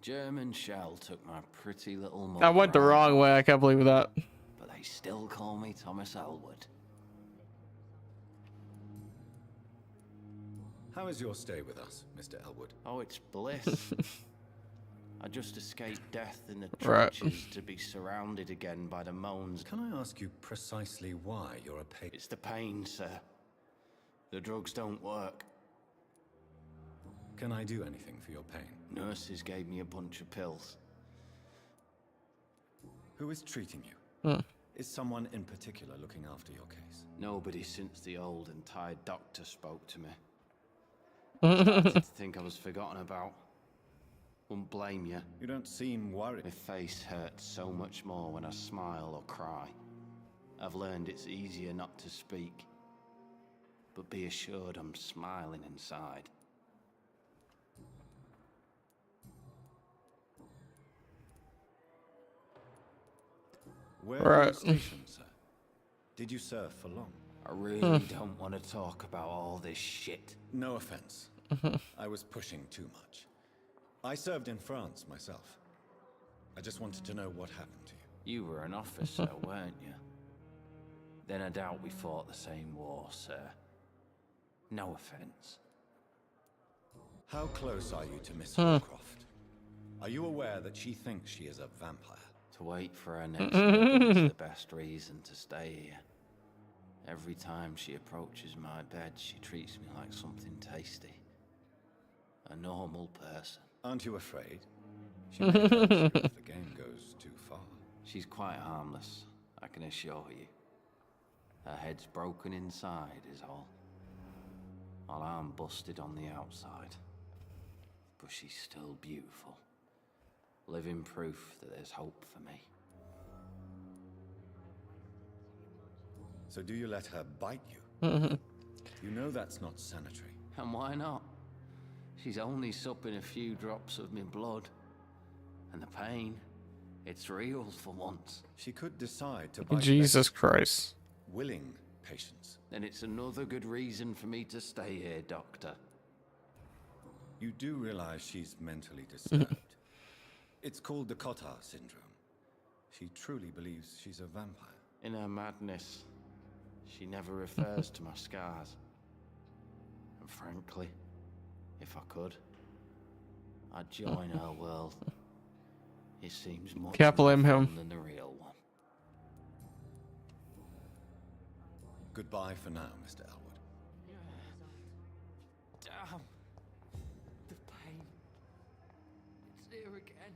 [SPEAKER 17] German shell took my pretty little mug
[SPEAKER 1] I went the
[SPEAKER 17] right
[SPEAKER 1] wrong
[SPEAKER 17] off,
[SPEAKER 1] way. I can't believe that.
[SPEAKER 17] but they still call me Thomas Elwood.
[SPEAKER 8] How is your stay with us, Mr. Elwood?
[SPEAKER 17] Oh, it's bliss. I just escaped death in the
[SPEAKER 1] Right.
[SPEAKER 17] trenches to be surrounded again by the moans.
[SPEAKER 8] Can I ask you precisely why you're a patient?
[SPEAKER 17] It's the pain, sir. The drugs don't work.
[SPEAKER 8] Can I do anything for your pain?
[SPEAKER 17] Nurses gave me a bunch of pills.
[SPEAKER 8] Who is treating you?
[SPEAKER 1] Hmm.
[SPEAKER 8] Is someone in particular looking after your case?
[SPEAKER 17] Nobody since the old and tired doctor spoke to me. Started to think I was forgotten about. Wouldn't blame you.
[SPEAKER 8] You don't seem worried.
[SPEAKER 17] My face hurts so much more when I smile or cry. I've learned it's easier not to speak. But be assured I'm smiling inside.
[SPEAKER 8] Where are you
[SPEAKER 1] Right.
[SPEAKER 8] stationed, sir? Did you serve for long?
[SPEAKER 17] I really don't want to talk about all this shit.
[SPEAKER 8] No offense. I was pushing too much. I served in France myself. I just wanted to know what happened to you.
[SPEAKER 17] You were an officer, weren't you? Then I doubt we fought the same war, sir. No offense.
[SPEAKER 8] How close are you to Miss Holcroft? Are you aware that she thinks she is a vampire?
[SPEAKER 17] To wait for her next nibble is the best reason to stay here. Every time she approaches my bed, she treats me like something tasty. A normal person.
[SPEAKER 8] Aren't you afraid? She may hurt you if the game goes too far.
[SPEAKER 17] She's quite harmless, I can assure you. Her head's broken inside is all. Her arm busted on the outside. But she's still beautiful. Living proof that there's hope for me.
[SPEAKER 8] So do you let her bite you? You know that's not sanitary.
[SPEAKER 17] And why not? She's only supping a few drops of my blood. And the pain, it's real for once.
[SPEAKER 8] She could decide to bite
[SPEAKER 1] Jesus Christ.
[SPEAKER 8] willing patients.
[SPEAKER 17] Then it's another good reason for me to stay here, Doctor.
[SPEAKER 8] You do realize she's mentally disturbed. It's called the Cotard syndrome. She truly believes she's a vampire.
[SPEAKER 17] In her madness, she never refers to my scars. And frankly, if I could, I'd join her world. It seems much
[SPEAKER 1] Can't blame
[SPEAKER 17] more
[SPEAKER 1] him.
[SPEAKER 17] fun than the real one.
[SPEAKER 8] Goodbye for now, Mr. Elwood.
[SPEAKER 14] Damn. The pain. It's here again.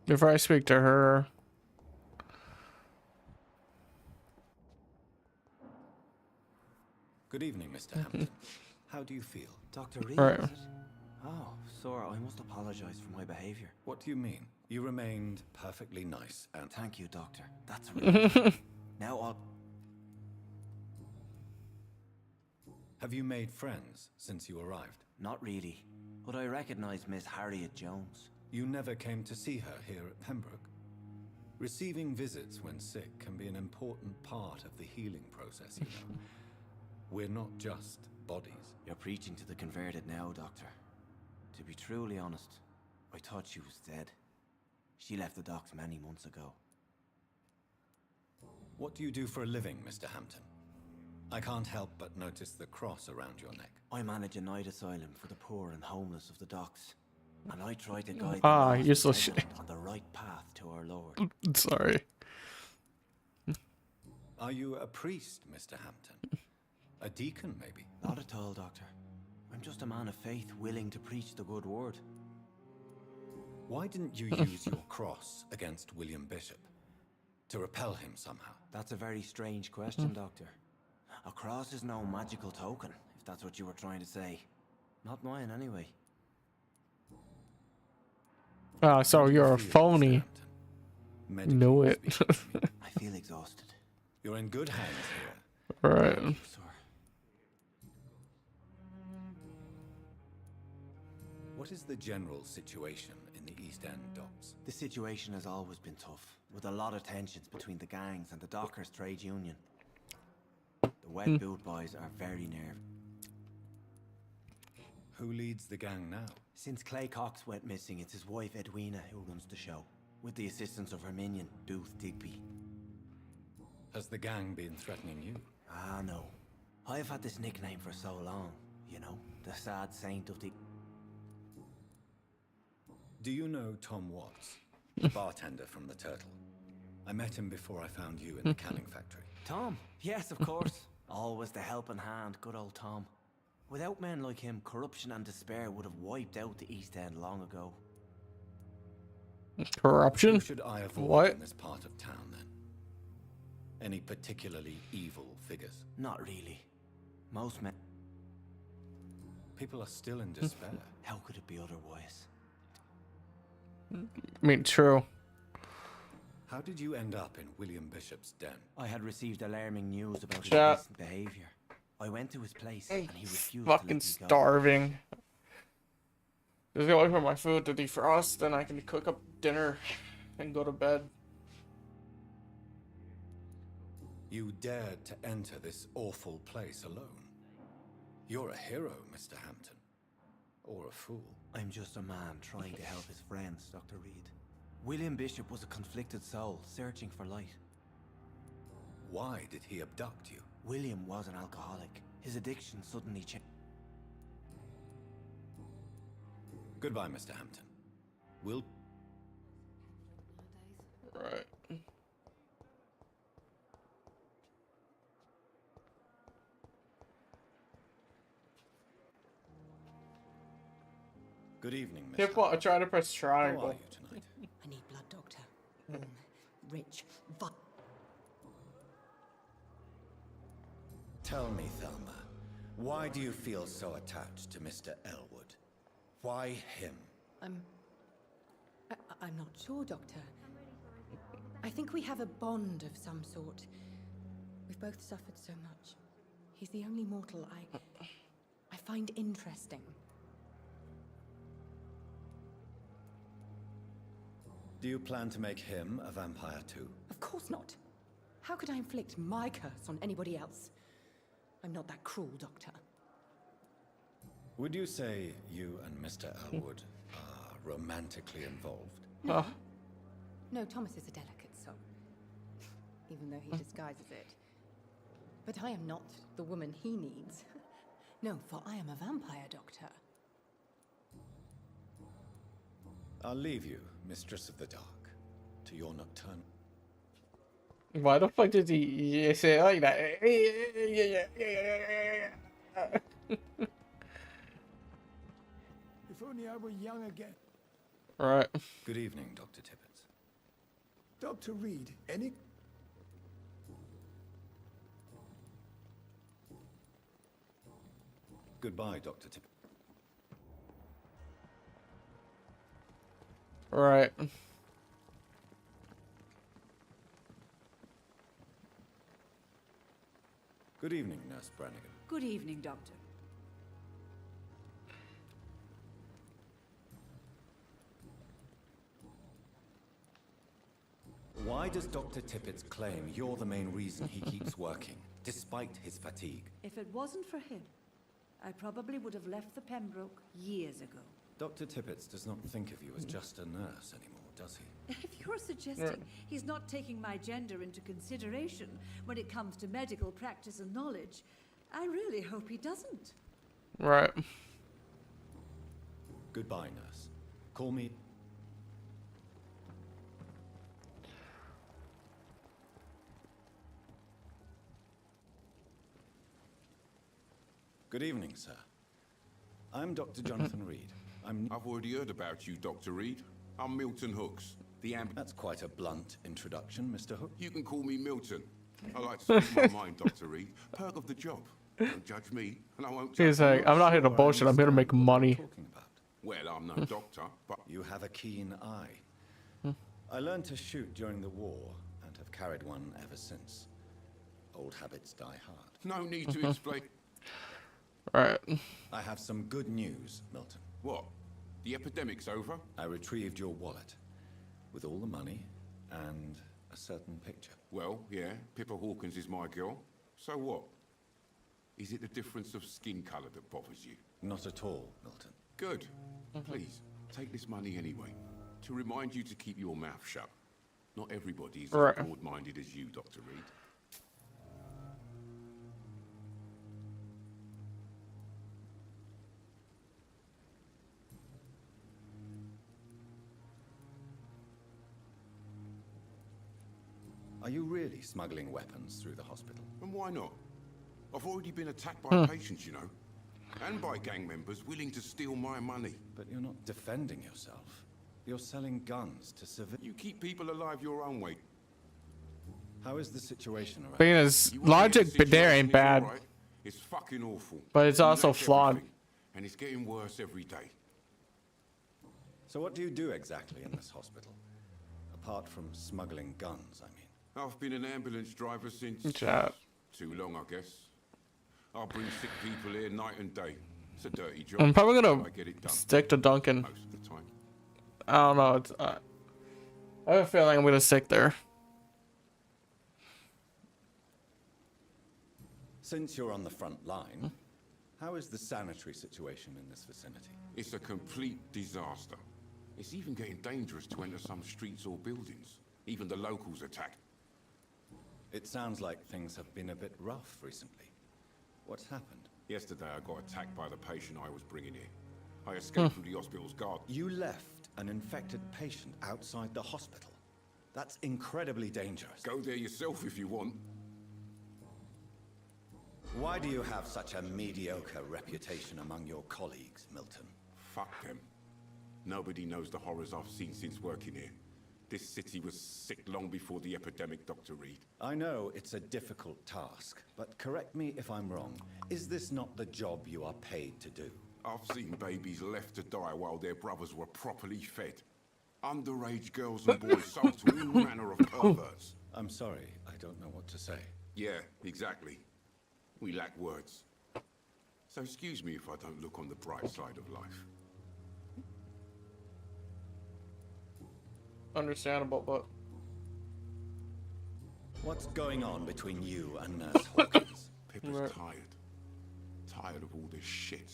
[SPEAKER 1] Before I speak to her.
[SPEAKER 8] Good evening, Mr. Hampton. How do you feel?
[SPEAKER 9] Dr. Reed,
[SPEAKER 1] Right.
[SPEAKER 9] is it? Oh, Sora, I must apologize for my behavior.
[SPEAKER 8] What do you mean? You remained perfectly nice and...
[SPEAKER 9] Thank you, Doctor. That's really... Now I'll...
[SPEAKER 8] Have you made friends since you arrived?
[SPEAKER 9] Not really, but I recognize Miss Harriet Jones.
[SPEAKER 8] You never came to see her here at Pembroke. Receiving visits when sick can be an important part of the healing process, you know. We're not just bodies.
[SPEAKER 9] You're preaching to the converted now, Doctor. To be truly honest, I thought she was dead. She left the docks many months ago.
[SPEAKER 8] What do you do for a living, Mr. Hampton? I can't help but notice the cross around your neck.
[SPEAKER 9] I manage a night asylum for the poor and homeless of the docks. And I try to guide
[SPEAKER 1] You're so
[SPEAKER 9] the
[SPEAKER 1] shit.
[SPEAKER 9] on the right path to our Lord.
[SPEAKER 1] Sorry.
[SPEAKER 8] Are you a priest, Mr. Hampton? A deacon, maybe?
[SPEAKER 9] Not at all, Doctor. I'm just a man of faith willing to preach the good word.
[SPEAKER 8] Why didn't you use your cross against William Bishop? To repel him somehow?
[SPEAKER 9] That's a very strange question, Doctor. A cross is no magical token, if that's what you were trying to say. Not mine, anyway.
[SPEAKER 1] Ah, so you're a phony. Know it.
[SPEAKER 9] I feel exhausted.
[SPEAKER 8] You're in good hands here.
[SPEAKER 1] Right.
[SPEAKER 8] What is the general situation in the East End docks?
[SPEAKER 9] The situation has always been tough, with a lot of tensions between the gangs and the Dockers' trade union. The wet boot boys are very nervous.
[SPEAKER 8] Who leads the gang now?
[SPEAKER 9] Since Clay Cox went missing, it's his wife Edwina who runs the show, with the assistance of her minion, Booth Digby.
[SPEAKER 8] Has the gang been threatening you?
[SPEAKER 9] Ah, no. I've had this nickname for so long, you know, the sad saint of the...
[SPEAKER 8] Do you know Tom Watts, the bartender from the Turtle? I met him before I found you in the canning factory.
[SPEAKER 9] Tom? Yes, of course. Always the helping hand, good old Tom. Without men like him, corruption and despair would have wiped out the East End long ago.
[SPEAKER 1] Corruption?
[SPEAKER 8] Who should I avoid
[SPEAKER 1] What?
[SPEAKER 8] in this part of town, then? Any particularly evil figures?
[SPEAKER 9] Not really. Most men...
[SPEAKER 8] People are still in despair.
[SPEAKER 9] How could it be otherwise?
[SPEAKER 1] I mean, true.
[SPEAKER 8] How did you end up in William Bishop's den?
[SPEAKER 9] I had received alarming news about his
[SPEAKER 1] Chat.
[SPEAKER 9] recent behavior. I went to his place and he refused to
[SPEAKER 1] Fucking
[SPEAKER 9] let me go.
[SPEAKER 1] starving. Just gotta wait for my food to defrost, then I can cook up dinner and go to bed.
[SPEAKER 8] You dared to enter this awful place alone. You're a hero, Mr. Hampton. Or a fool.
[SPEAKER 9] I'm just a man trying to help his friends, Dr. Reed. William Bishop was a conflicted soul, searching for light.
[SPEAKER 8] Why did he abduct you?
[SPEAKER 9] William was an alcoholic. His addiction suddenly changed.
[SPEAKER 8] Goodbye, Mr. Hampton. We'll...
[SPEAKER 1] Right.
[SPEAKER 8] Good evening, Miss.
[SPEAKER 1] Hip hop, I try to press
[SPEAKER 8] How
[SPEAKER 1] triangle.
[SPEAKER 8] are you tonight?
[SPEAKER 13] I need blood, Doctor. Warm, rich,
[SPEAKER 8] Tell me, Thelma, why do you feel so attached to Mr. Elwood? Why him?
[SPEAKER 13] I'm not sure, Doctor. I think we have a bond of some sort. We've both suffered so much. He's the only mortal I find interesting.
[SPEAKER 8] Do you plan to make him a vampire too?
[SPEAKER 13] Of course not. How could I inflict my curse on anybody else? I'm not that cruel, Doctor.
[SPEAKER 8] Would you say you and Mr. Elwood are romantically involved?
[SPEAKER 13] No. No, Thomas is a delicate soul. Even though he disguises it. But I am not the woman he needs. No, for I am a vampire, Doctor.
[SPEAKER 8] I'll leave you, Mistress of the Dark, to your nocturnal...
[SPEAKER 1] Why the fuck did he say it like that?
[SPEAKER 5] If only I were young again.
[SPEAKER 1] Right.
[SPEAKER 8] Good evening, Dr. Tippett.
[SPEAKER 5] Dr. Reed, any...
[SPEAKER 8] Goodbye, Dr. Tippett.
[SPEAKER 1] Right.
[SPEAKER 8] Good evening, Nurse Brannigan.
[SPEAKER 12] Good evening, Doctor.
[SPEAKER 8] Why does Dr. Tippett claim you're the main reason he keeps working, despite his fatigue?
[SPEAKER 12] If it wasn't for him, I probably would have left the Pembroke years ago.
[SPEAKER 8] Dr. Tippett does not think of you as just a nurse anymore, does he?
[SPEAKER 12] If you're suggesting he's not taking my gender into consideration when it comes to medical practice and knowledge, I really hope he doesn't.
[SPEAKER 1] Right.
[SPEAKER 8] Goodbye, nurse. Call me... Good evening, sir. I'm Dr. Jonathan Reed.
[SPEAKER 2] I've already heard about you, Dr. Reed. I'm Milton Hooks, the
[SPEAKER 8] That's quite a blunt introduction, Mr. Hook.
[SPEAKER 2] You can call me Milton. I like to speak my mind, Dr. Reed. Perk of the job. Don't judge me, and I won't judge
[SPEAKER 1] He's like, I'm not here to bullshit, I'm here to make money.
[SPEAKER 2] Well, I'm no doctor, but...
[SPEAKER 8] You have a keen eye. I learned to shoot during the war, and have carried one ever since. Old habits die hard.
[SPEAKER 2] No need to explain.
[SPEAKER 1] Right.
[SPEAKER 8] I have some good news, Milton.
[SPEAKER 2] What? The epidemic's over?
[SPEAKER 8] I retrieved your wallet, with all the money, and a certain picture.
[SPEAKER 2] Well, yeah, Pippa Hawkins is my girl. So what? Is it the difference of skin colour that bothers you?
[SPEAKER 8] Not at all, Milton.
[SPEAKER 2] Good. Please, take this money anyway. To remind you to keep your mouth shut. Not everybody is as broad-minded as you, Dr. Reed.
[SPEAKER 8] Are you really smuggling weapons through the hospital?
[SPEAKER 2] And why not? I've already been attacked by patients, you know. And by gang members willing to steal my money.
[SPEAKER 8] But you're not defending yourself. You're selling guns to civilians.
[SPEAKER 2] You keep people alive your own way.
[SPEAKER 8] How is the situation around?
[SPEAKER 1] Being as logic, but there ain't bad.
[SPEAKER 2] Right. It's fucking awful.
[SPEAKER 1] But it's also
[SPEAKER 2] That's
[SPEAKER 1] flawed.
[SPEAKER 2] everything. And it's getting worse every day.
[SPEAKER 8] So what do you do exactly in this hospital? Apart from smuggling guns, I mean.
[SPEAKER 2] I've been an ambulance driver since...
[SPEAKER 1] Chat.
[SPEAKER 2] Too long, I guess. I'll bring sick people here night and day. It's a dirty job.
[SPEAKER 1] I'm probably
[SPEAKER 2] but
[SPEAKER 1] gonna
[SPEAKER 2] I get it done.
[SPEAKER 1] stick to Duncan.
[SPEAKER 2] Most of the time.
[SPEAKER 1] I don't know. It's, I have a feeling I'm gonna stick there.
[SPEAKER 8] Since you're on the front line, How is the sanitary situation in this vicinity?
[SPEAKER 18] It's a complete disaster. It's even getting dangerous to enter some streets or buildings. Even the locals attack.
[SPEAKER 8] It sounds like things have been a bit rough recently. What's happened?
[SPEAKER 18] Yesterday I got attacked by the patient I was bringing in. I escaped through the hospital's guard.
[SPEAKER 8] You left an infected patient outside the hospital? That's incredibly dangerous.
[SPEAKER 18] Go there yourself if you want.
[SPEAKER 8] Why do you have such a mediocre reputation among your colleagues, Milton?
[SPEAKER 18] Fuck them. Nobody knows the horrors I've seen since working here. This city was sick long before the epidemic, Dr. Reed.
[SPEAKER 8] I know it's a difficult task, but correct me if I'm wrong. Is this not the job you are paid to do?
[SPEAKER 18] I've seen babies left to die while their brothers were properly fed. Underage girls and boys sold to all manner of perverts.
[SPEAKER 8] I'm sorry, I don't know what to say.
[SPEAKER 18] Yeah, exactly. We lack words. So excuse me if I don't look on the bright side of life.
[SPEAKER 1] Understandable, but...
[SPEAKER 8] What's going on between you and Nurse Hawkins?
[SPEAKER 18] Pippa's tired. Tired of all this shit.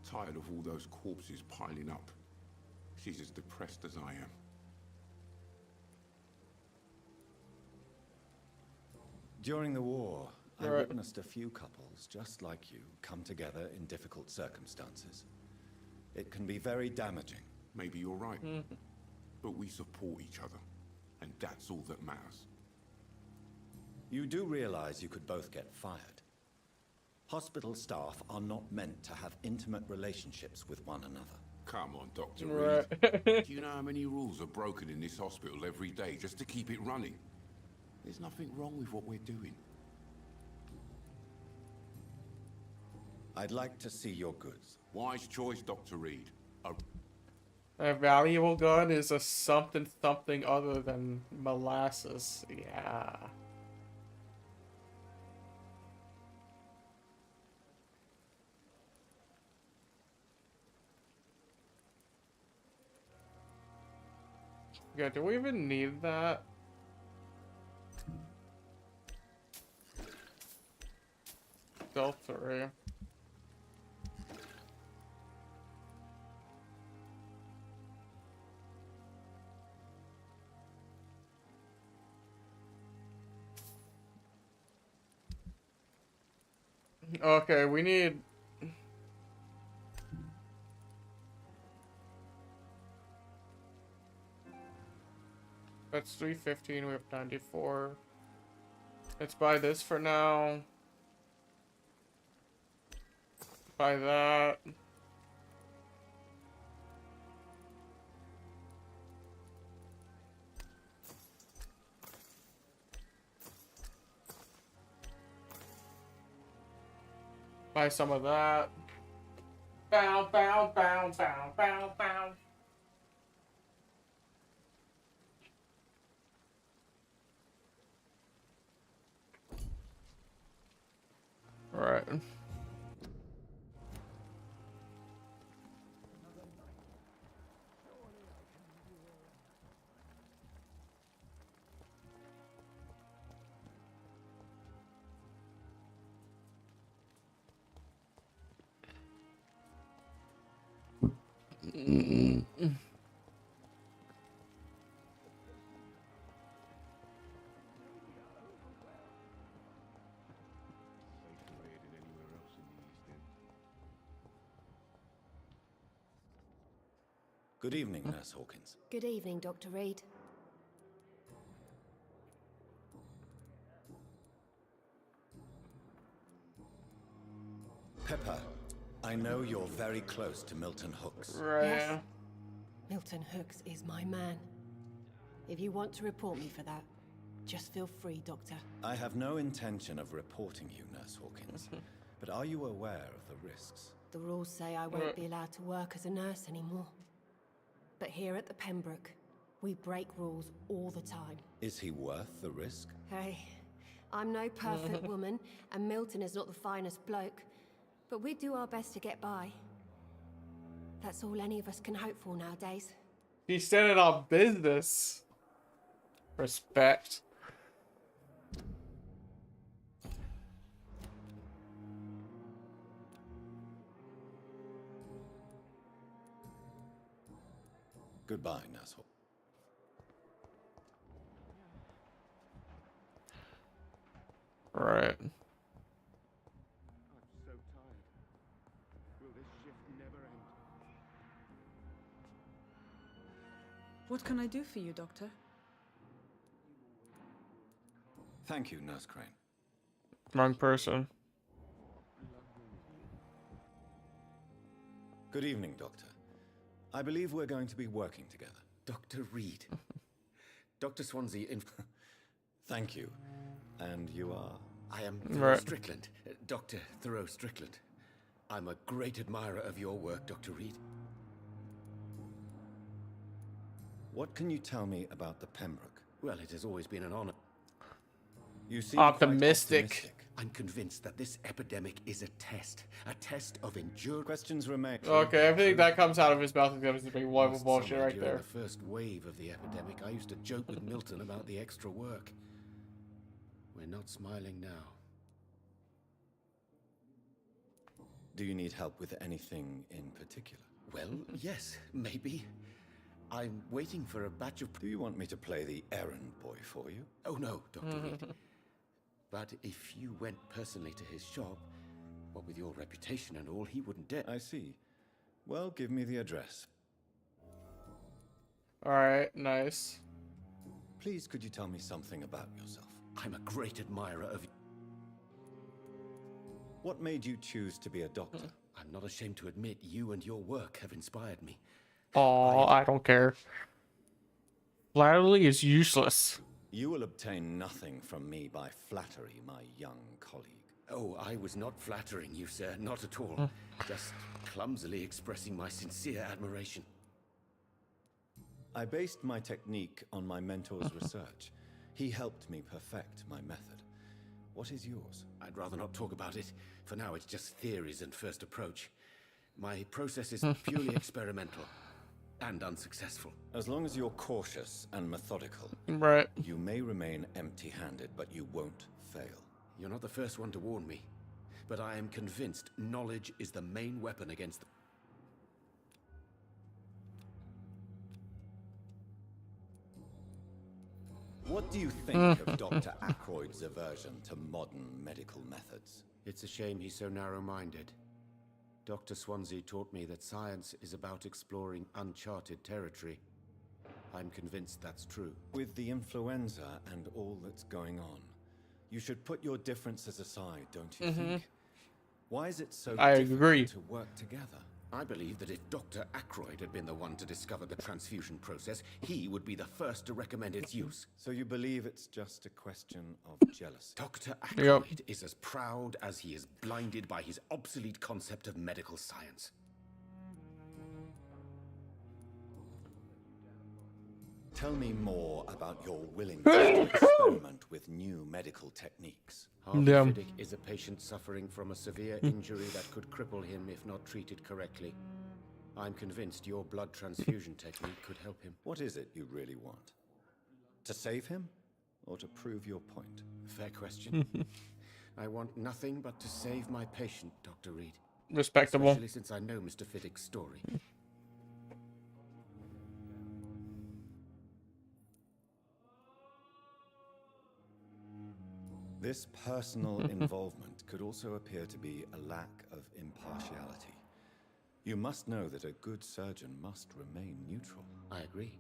[SPEAKER 18] Tired of all those corpses piling up. She's as depressed as I am.
[SPEAKER 8] During the war, I witnessed a few couples just like you come together in difficult circumstances. It can be very damaging.
[SPEAKER 18] Maybe you're right. But we support each other, and that's all that matters.
[SPEAKER 8] You do realize you could both get fired. Hospital staff are not meant to have intimate relationships with one another.
[SPEAKER 18] Come on, Dr. Reed. Do you know how many rules are broken in this hospital every day just to keep it running? There's nothing wrong with what we're doing.
[SPEAKER 8] I'd like to see your goods.
[SPEAKER 18] Wise choice, Dr. Reed.
[SPEAKER 1] A valuable gun is a something other than molasses. Yeah. Yeah, do we even need that? Still 3. Okay, we need... That's 315, we have 94. Let's buy this for now. Buy that. Buy some of that. Bow, bow, bow, bow, bow, bow. All right.
[SPEAKER 8] Good evening, Nurse Hawkins.
[SPEAKER 16] Good evening, Dr. Reed.
[SPEAKER 8] Pepper, I know you're very close to Milton Hooks.
[SPEAKER 16] Yes. Milton Hooks is my man. If you want to report me for that, just feel free, Doctor.
[SPEAKER 8] I have no intention of reporting you, Nurse Hawkins. But are you aware of the risks?
[SPEAKER 16] The rules say I won't be allowed to work as a nurse anymore. But here at the Pembroke, we break rules all the time.
[SPEAKER 8] Is he worth the risk?
[SPEAKER 16] Hey, I'm no perfect woman, and Milton is not the finest bloke. But we do our best to get by. That's all any of us can hope for nowadays.
[SPEAKER 1] He's standing on business. Respect.
[SPEAKER 8] Goodbye, Nurse Hall.
[SPEAKER 1] Right.
[SPEAKER 2] I'm so tired. Will this shift never end?
[SPEAKER 11] What can I do for you, Doctor?
[SPEAKER 8] Thank you, Nurse Crane.
[SPEAKER 1] Wrong person.
[SPEAKER 8] Good evening, Doctor. I believe we're going to be working together.
[SPEAKER 3] Dr. Reed. Dr. Swansea
[SPEAKER 8] Thank you. And you are?
[SPEAKER 3] I am Thoreau Strickland. Dr. Thoreau Strickland. I'm a great admirer of your work, Dr. Reed.
[SPEAKER 8] What can you tell me about the Pembroke?
[SPEAKER 3] Well, it has always been an honor.
[SPEAKER 8] You seem
[SPEAKER 1] optimistic.
[SPEAKER 3] I'm convinced that this epidemic is a test of endurance.
[SPEAKER 8] Questions remain.
[SPEAKER 1] Okay, everything that comes out of his mouth is gonna be one of bullshit right
[SPEAKER 3] During
[SPEAKER 1] there.
[SPEAKER 3] the first wave of the epidemic, I used to joke with Milton about the extra work. We're not smiling now.
[SPEAKER 8] Do you need help with anything in particular?
[SPEAKER 3] Well, yes, maybe. I'm waiting for a batch of...
[SPEAKER 8] Do you want me to play the errand boy for you?
[SPEAKER 3] Oh, no, Dr. Reed. But if you went personally to his shop, what with your reputation and all, he wouldn't dare.
[SPEAKER 8] I see. Well, give me the address.
[SPEAKER 1] Alright, nice.
[SPEAKER 8] Please, could you tell me something about yourself?
[SPEAKER 3] I'm a great admirer of...
[SPEAKER 8] What made you choose to be a doctor?
[SPEAKER 3] I'm not ashamed to admit you and your work have inspired me.
[SPEAKER 1] Oh, I don't care. Flattery is useless.
[SPEAKER 8] You will obtain nothing from me by flattery, my young colleague.
[SPEAKER 3] Oh, I was not flattering you, sir. Not at all. Just clumsily expressing my sincere admiration.
[SPEAKER 8] I based my technique on my mentor's research. He helped me perfect my method. What is yours?
[SPEAKER 3] I'd rather not talk about it. For now, it's just theories and first approach. My process is purely experimental and unsuccessful.
[SPEAKER 8] As long as you're cautious and methodical,
[SPEAKER 1] right,
[SPEAKER 8] you may remain empty-handed, but you won't fail.
[SPEAKER 3] You're not the first one to warn me, but I am convinced knowledge is the main weapon against...
[SPEAKER 8] What do you think of Dr. Ackroyd's aversion to modern medical methods?
[SPEAKER 3] It's a shame he's so narrow-minded. Dr. Swansea taught me that science is about exploring uncharted territory. I'm convinced that's true.
[SPEAKER 8] With the influenza and all that's going on, you should put your differences aside, don't you think? Why is it so difficult to work together?
[SPEAKER 3] I believe that if Dr. Ackroyd had been the one to discover the transfusion process, he would be the first to recommend its use.
[SPEAKER 8] So you believe it's just a question of jealousy?
[SPEAKER 3] Dr. Ackroyd is as proud as he is blinded by his obsolete concept of medical science.
[SPEAKER 8] Tell me more about your willingness to experiment with new medical techniques.
[SPEAKER 3] Harvey Fiddick is a patient suffering from a severe injury that could cripple him if not treated correctly. I'm convinced your blood transfusion technique could help him.
[SPEAKER 8] What is it you really want? To save him? Or to prove your point?
[SPEAKER 3] Fair question. I want nothing but to save my patient, Dr. Reed.
[SPEAKER 1] Respectable.
[SPEAKER 3] Especially since I know Mr. Fiddick's story.
[SPEAKER 8] This personal involvement could also appear to be a lack of impartiality. You must know that a good surgeon must remain neutral.
[SPEAKER 3] I agree.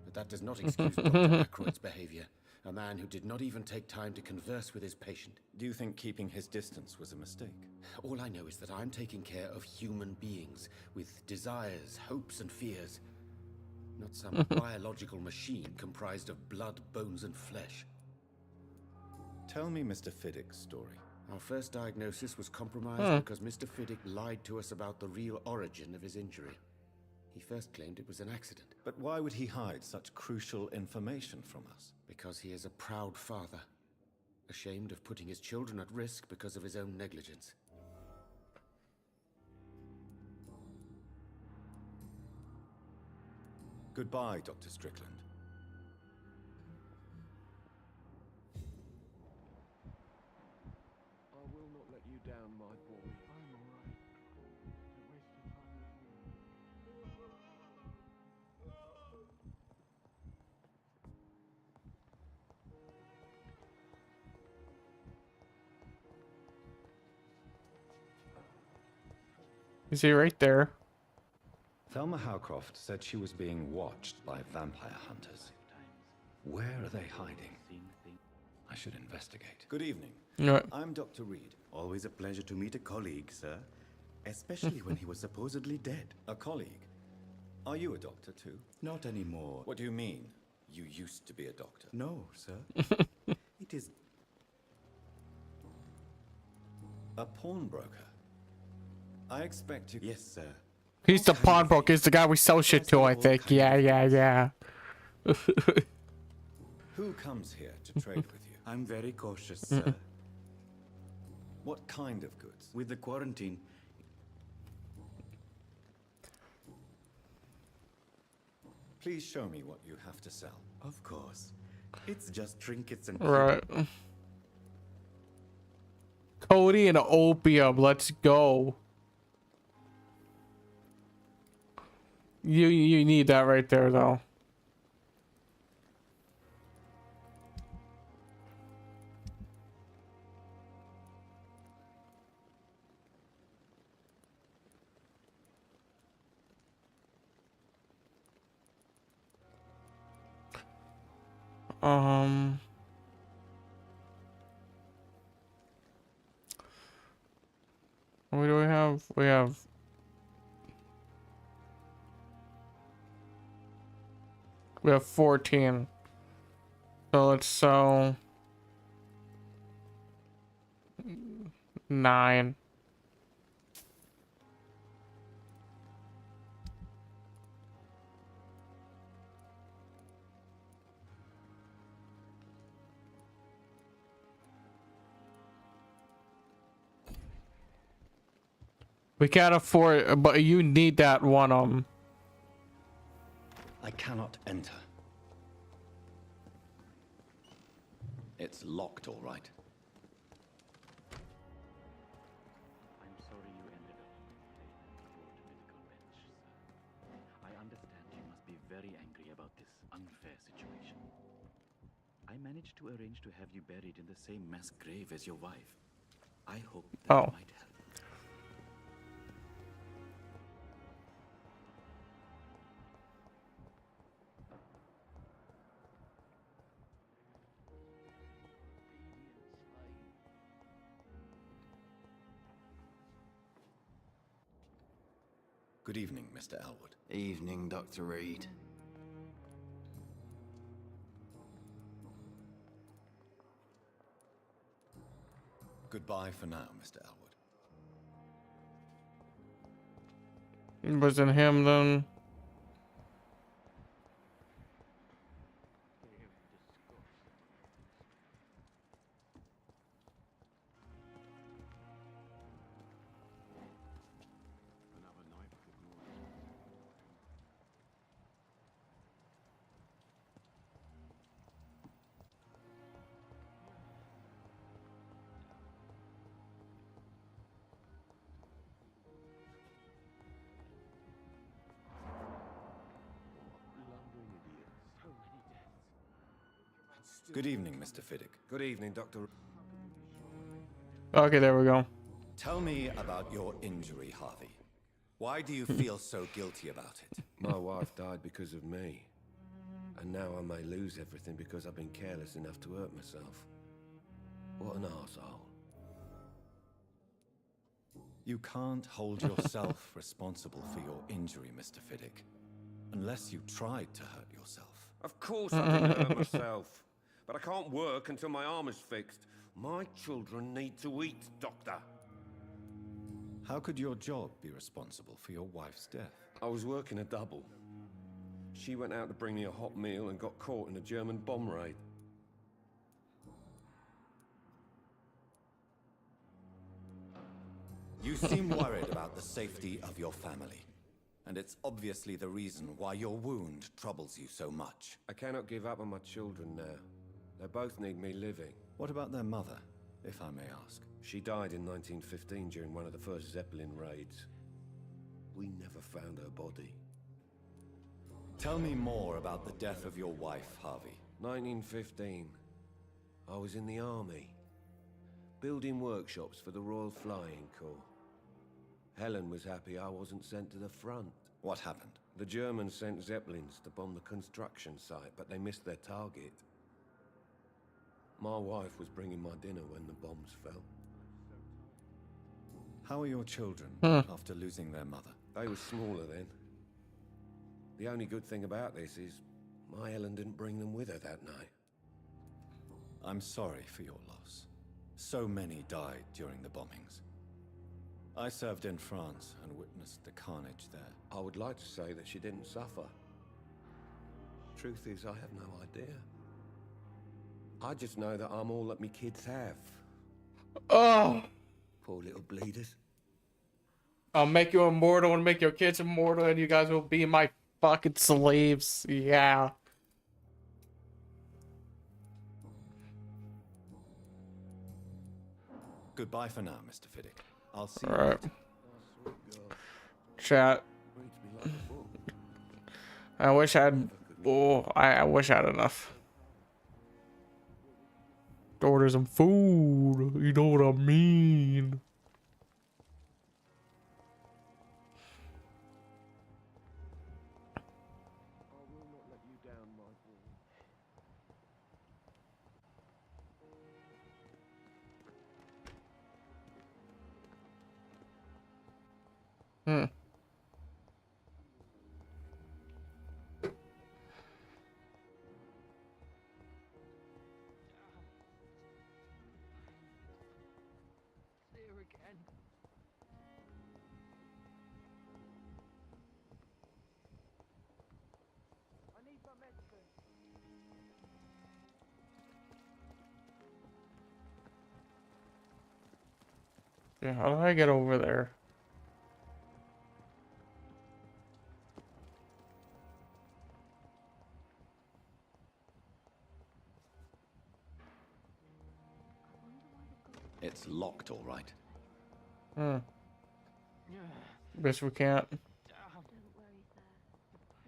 [SPEAKER 3] But that does not excuse Dr. Ackroyd's behavior. A man who did not even take time to converse with his patient.
[SPEAKER 8] Do you think keeping his distance was a mistake?
[SPEAKER 3] All I know is that I'm taking care of human beings with desires, hopes, and fears. Not some biological machine comprised of blood, bones, and flesh.
[SPEAKER 8] Tell me Mr. Fiddick's story.
[SPEAKER 3] Our first diagnosis was compromised because Mr. Fiddick lied to us about the real origin of his injury. He first claimed it was an accident.
[SPEAKER 8] But why would he hide such crucial information from us?
[SPEAKER 3] Because he is a proud father, ashamed of putting his children at risk because of his own negligence.
[SPEAKER 8] Goodbye, Dr. Strickland.
[SPEAKER 2] I will not let you down, my boy. I'm all right. I wasted time with you.
[SPEAKER 1] Is he right there?
[SPEAKER 8] Thelma Howcroft said she was being watched by vampire hunters. Where are they hiding? I should investigate. Good evening.
[SPEAKER 1] Yeah.
[SPEAKER 19] I'm Dr. Reed. Always a pleasure to meet a colleague, sir. Especially when he was supposedly dead.
[SPEAKER 8] A colleague? Are you a doctor too?
[SPEAKER 19] Not anymore.
[SPEAKER 8] What do you mean? You used to be a doctor.
[SPEAKER 19] No, sir. It is...
[SPEAKER 8] A pawnbroker? I expect you...
[SPEAKER 19] Yes, sir.
[SPEAKER 1] He's the pawnbroker. He's the guy we sell shit to, I think. Yeah.
[SPEAKER 8] Who comes here to trade with you?
[SPEAKER 19] I'm very cautious, sir.
[SPEAKER 8] What kind of goods?
[SPEAKER 19] With the quarantine...
[SPEAKER 8] Please show me what you have to sell.
[SPEAKER 19] Of course. It's just trinkets and...
[SPEAKER 1] Right. Cody and opium. Let's go. You need that right there, though. What do we have? We have We have 14. So let's sell 9. We can't afford, but you need that one.
[SPEAKER 8] I cannot enter. It's locked, all right.
[SPEAKER 20] I'm sorry you ended up on the court medical bench, sir. I understand you must be very angry about this unfair situation. I managed to arrange to have you buried in the same mass grave as your wife. I hope that might help.
[SPEAKER 8] Good evening, Mr. Elwood.
[SPEAKER 17] Evening, Dr. Reed.
[SPEAKER 8] Goodbye for now, Mr. Elwood.
[SPEAKER 1] It wasn't him then.
[SPEAKER 8] Good evening, Mr. Fiddick.
[SPEAKER 6] Good evening, Dr.
[SPEAKER 1] Okay, there we go.
[SPEAKER 8] Tell me about your injury, Harvey. Why do you feel so guilty about it?
[SPEAKER 6] My wife died because of me. And now I may lose everything because I've been careless enough to hurt myself. What an arsehole.
[SPEAKER 8] You can't hold yourself responsible for your injury, Mr. Fiddick. Unless you tried to hurt yourself.
[SPEAKER 6] Of course I didn't hurt myself. But I can't work until my arm is fixed. My children need to eat, Doctor.
[SPEAKER 8] How could your job be responsible for your wife's death?
[SPEAKER 6] I was working a double. She went out to bring me a hot meal and got caught in a German bomb raid.
[SPEAKER 8] You seem worried about the safety of your family. And it's obviously the reason why your wound troubles you so much.
[SPEAKER 6] I cannot give up on my children now. They both need me living.
[SPEAKER 8] What about their mother, if I may ask?
[SPEAKER 6] She died in 1915 during one of the first Zeppelin raids. We never found her body.
[SPEAKER 8] Tell me more about the death of your wife, Harvey.
[SPEAKER 6] 1915. I was in the army, building workshops for the Royal Flying Corps.
[SPEAKER 21] Helen was happy I wasn't sent to the front.
[SPEAKER 8] What happened?
[SPEAKER 21] The Germans sent Zeppelins to bomb the construction site, but they missed their target. My wife was bringing my dinner when the bombs fell.
[SPEAKER 8] How are your children after losing their mother?
[SPEAKER 21] They were smaller then. The only good thing about this is my Helen didn't bring them with her that night.
[SPEAKER 8] I'm sorry for your loss. So many died during the bombings. I served in France and witnessed the carnage there.
[SPEAKER 21] I would like to say that she didn't suffer. Truth is, I have no idea. I just know that I'm all that me kids have.
[SPEAKER 1] Oh!
[SPEAKER 21] Poor little bleeders.
[SPEAKER 1] I'll make you immortal and make your kids immortal, and you guys will be my fucking slaves. Yeah.
[SPEAKER 8] Goodbye for now, Mr. Fiddick. I'll see you
[SPEAKER 1] Alright.
[SPEAKER 8] later.
[SPEAKER 1] Chat. I wish I had. Oh, I wish I had enough. Order some food. You know what I mean. Hmm. Yeah, how do I get over there?
[SPEAKER 8] It's locked, all right.
[SPEAKER 1] Hmm. Guess we can't.
[SPEAKER 22] Don't worry, sir.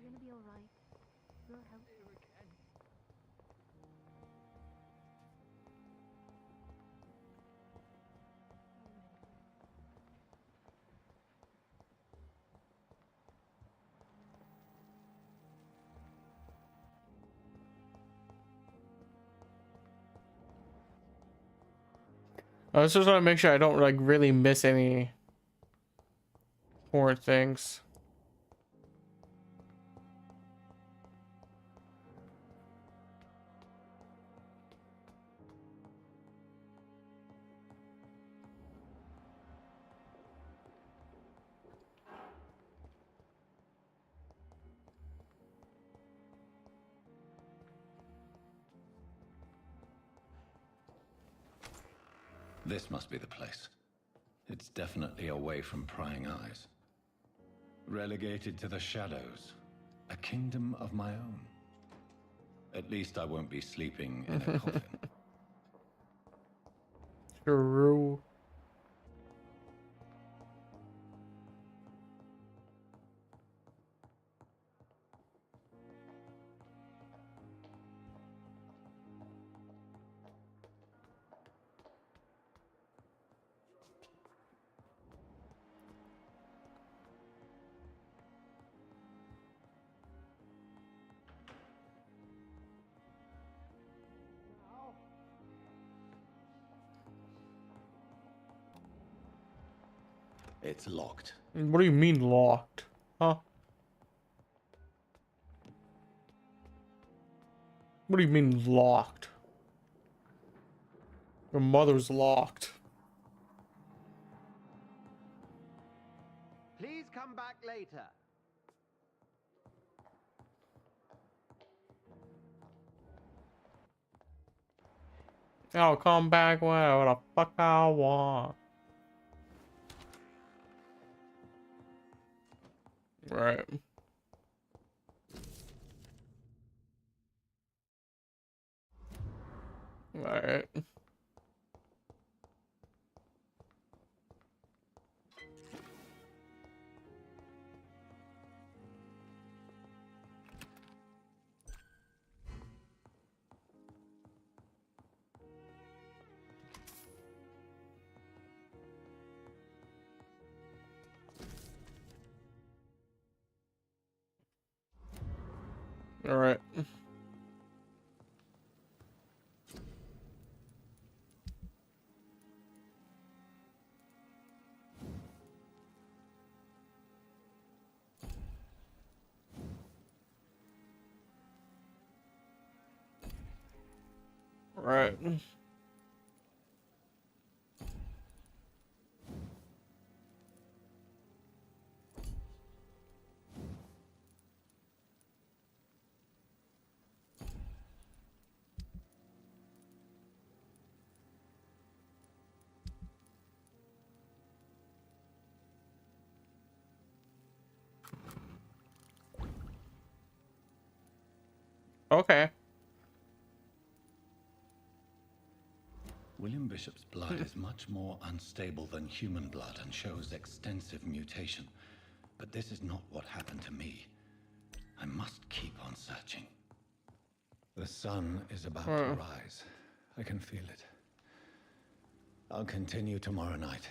[SPEAKER 22] You're gonna be all right. We'll help you.
[SPEAKER 1] I just want to make sure I don't like really miss any important things.
[SPEAKER 8] This must be the place. It's definitely away from prying eyes. Relegated to the shadows. A kingdom of my own. At least I won't be sleeping in a coffin.
[SPEAKER 1] True.
[SPEAKER 8] It's locked.
[SPEAKER 1] What do you mean locked? Huh? What do you mean locked? Your mother's locked.
[SPEAKER 23] Please come back later.
[SPEAKER 1] I'll come back whenever the fuck I want. Right. Alright. All right. Right. Okay.
[SPEAKER 8] William Bishop's blood is much more unstable than human blood and shows extensive mutation. But this is not what happened to me. I must keep on searching. The sun is about to rise. I can feel it. I'll continue tomorrow night.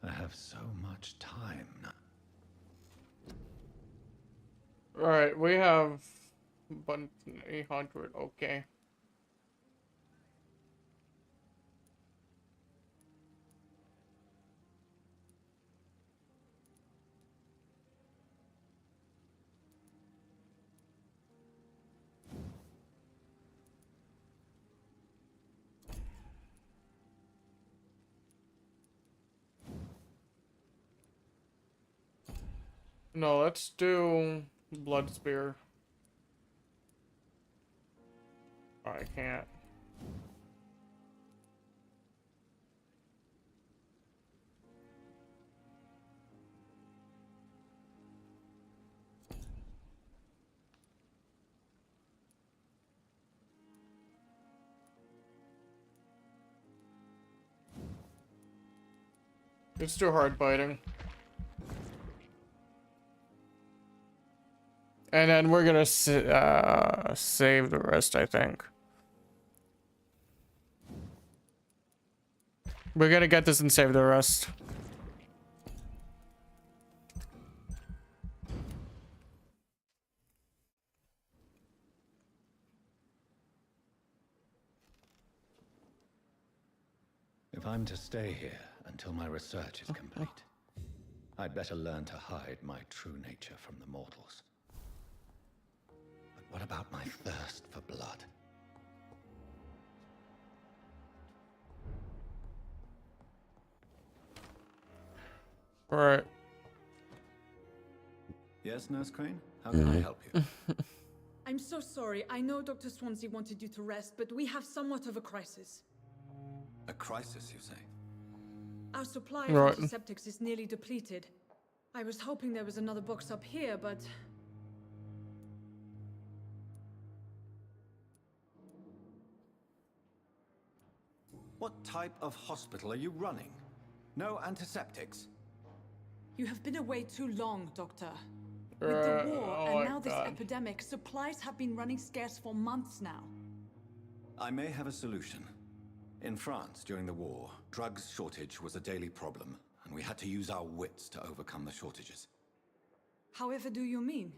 [SPEAKER 8] I have so much time now.
[SPEAKER 1] All right, we have 800. Okay. No, let's do blood spear. I can't. It's too hard biting. And then we're gonna save the rest, I think. We're gonna get this and save the rest.
[SPEAKER 8] If I'm to stay here until my research is complete, I'd better learn to hide my true nature from the mortals. But what about my thirst for blood?
[SPEAKER 1] Right.
[SPEAKER 8] Yes, Nurse Crane? How can I help you?
[SPEAKER 11] I'm so sorry. I know Dr. Swansea wanted you to rest, but we have somewhat of a crisis.
[SPEAKER 8] A crisis, you say?
[SPEAKER 11] Our supply of antiseptics is nearly depleted. I was hoping there was another box up here, but...
[SPEAKER 8] What type of hospital are you running? No antiseptics?
[SPEAKER 11] You have been away too long, Doctor. With the war and now this epidemic, supplies have been running scarce for months now.
[SPEAKER 8] I may have a solution. In France, during the war, drugs shortage was a daily problem, and we had to use our wits to overcome the shortages.
[SPEAKER 11] However do you mean?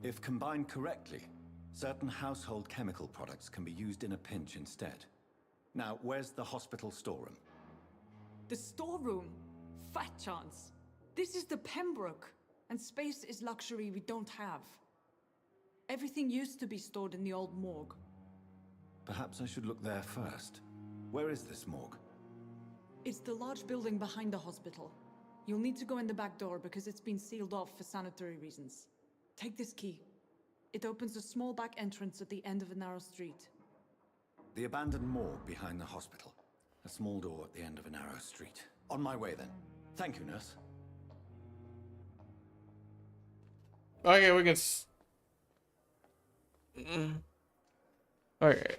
[SPEAKER 8] If combined correctly, certain household chemical products can be used in a pinch instead. Now, where's the hospital storeroom?
[SPEAKER 11] The storeroom? Fat chance. This is the Pembroke, and space is luxury we don't have. Everything used to be stored in the old morgue.
[SPEAKER 8] Perhaps I should look there first. Where is this morgue?
[SPEAKER 11] It's the large building behind the hospital. You'll need to go in the back door because it's been sealed off for sanitary reasons. Take this key. It opens a small back entrance at the end of a narrow street.
[SPEAKER 8] The abandoned morgue behind the hospital. A small door at the end of a narrow street. On my way then. Thank you, nurse.
[SPEAKER 1] Okay, we can. Okay.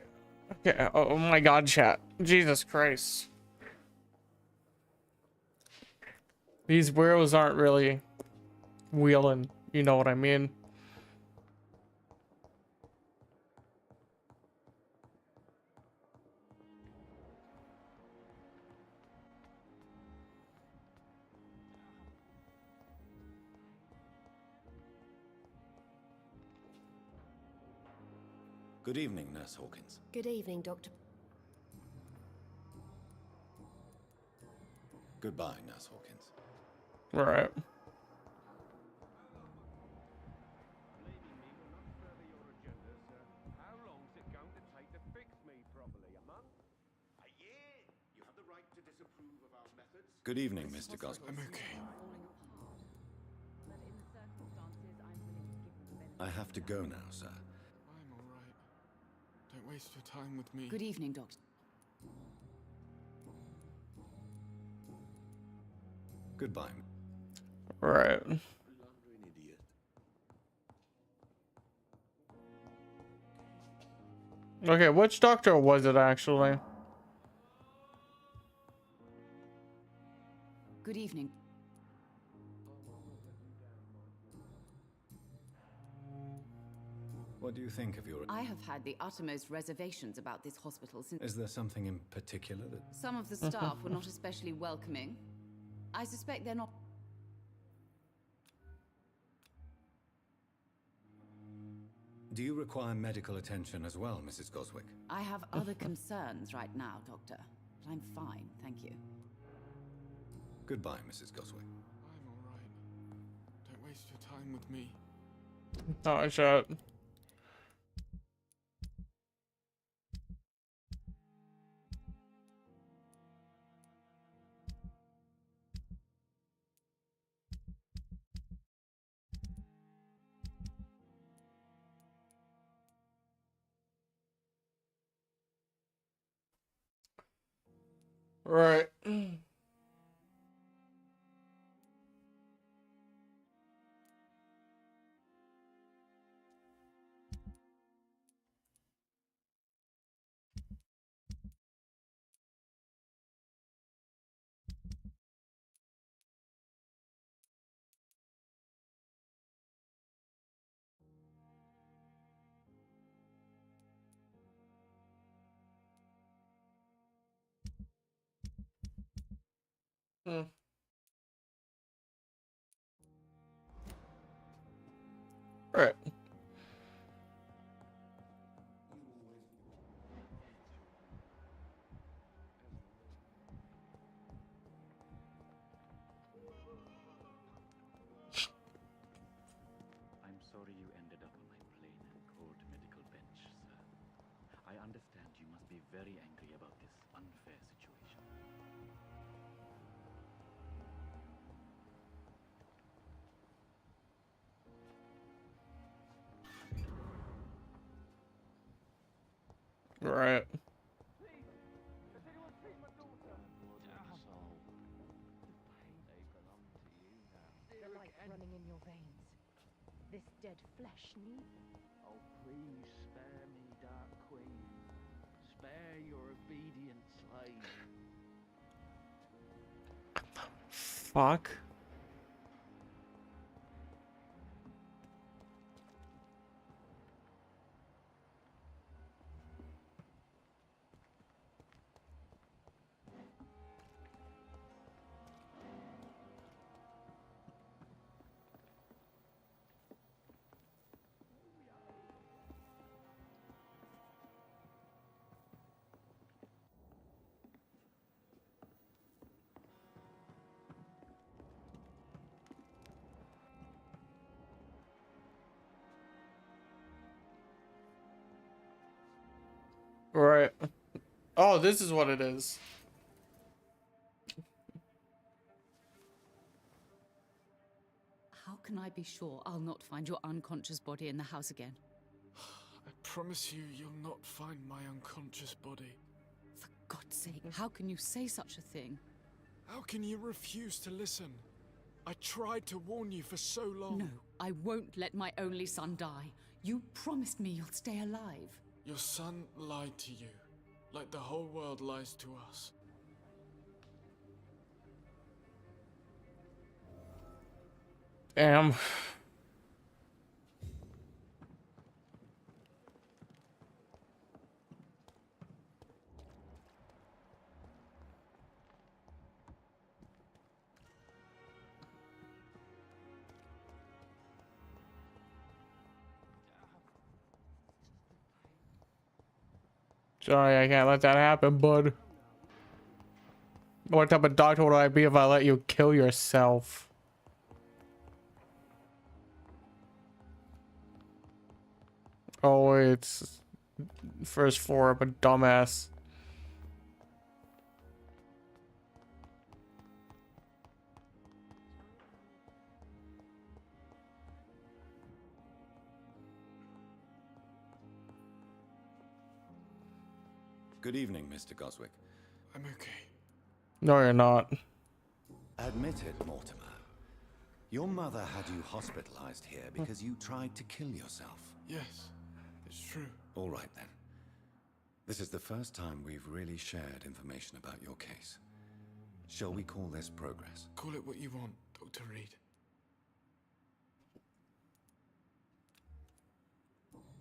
[SPEAKER 1] Okay. Oh my God, chat. Jesus Christ. These wheels aren't really wheeling. You know what I mean?
[SPEAKER 8] Good evening, Nurse Hawkins.
[SPEAKER 16] Good evening, Doctor.
[SPEAKER 8] Goodbye, Nurse Hawkins.
[SPEAKER 1] Right.
[SPEAKER 8] Good evening, Mr. Gosling.
[SPEAKER 5] I'm okay.
[SPEAKER 8] I have to go now, sir.
[SPEAKER 5] I'm all right. Don't waste your time with me.
[SPEAKER 15] Good evening, Doctor.
[SPEAKER 8] Goodbye.
[SPEAKER 1] Right. Okay, which doctor was it actually?
[SPEAKER 15] Good evening.
[SPEAKER 8] What do you think of your...
[SPEAKER 15] I have had the uttermost reservations about this hospital since...
[SPEAKER 8] Is there something in particular that...
[SPEAKER 15] Some of the staff were not especially welcoming. I suspect they're not...
[SPEAKER 8] Do you require medical attention as well, Mrs. Goswick?
[SPEAKER 15] I have other concerns right now, Doctor. But I'm fine, thank you.
[SPEAKER 8] Goodbye, Mrs. Goswick.
[SPEAKER 5] I'm all right. Don't waste your time with me.
[SPEAKER 1] Oh, shit. Right. Hmm. Right.
[SPEAKER 20] I'm sorry you ended up on my plain and cold medical bench, sir. I understand you must be very angry about this unfair situation.
[SPEAKER 1] Right.
[SPEAKER 4] The life running in your veins. This dead flesh need.
[SPEAKER 7] Oh, please spare me, Dark Queen. Spare your obedient slave.
[SPEAKER 1] Fuck. Right. Oh, this is what it is.
[SPEAKER 15] How can I be sure I'll not find your unconscious body in the house again?
[SPEAKER 5] I promise you, you'll not find my unconscious body.
[SPEAKER 15] For God's sake, how can you say such a thing?
[SPEAKER 5] How can you refuse to listen? I tried to warn you for so long.
[SPEAKER 15] No, I won't let my only son die. You promised me you'll stay alive.
[SPEAKER 5] Your son lied to you, like the whole world lies to us.
[SPEAKER 1] Damn. Sorry, I can't let that happen, bud. What type of doctor would I be if I let you kill yourself? Oh, it's first floor. I'm a dumbass.
[SPEAKER 8] Good evening, Mr. Goswick.
[SPEAKER 5] I'm okay.
[SPEAKER 1] No, you're not.
[SPEAKER 8] Admit it, Mortimer. Your mother had you hospitalized here because you tried to kill yourself.
[SPEAKER 5] Yes, it's true.
[SPEAKER 8] All right, then. This is the first time we've really shared information about your case. Shall we call this progress?
[SPEAKER 5] Call it what you want, Dr. Reed.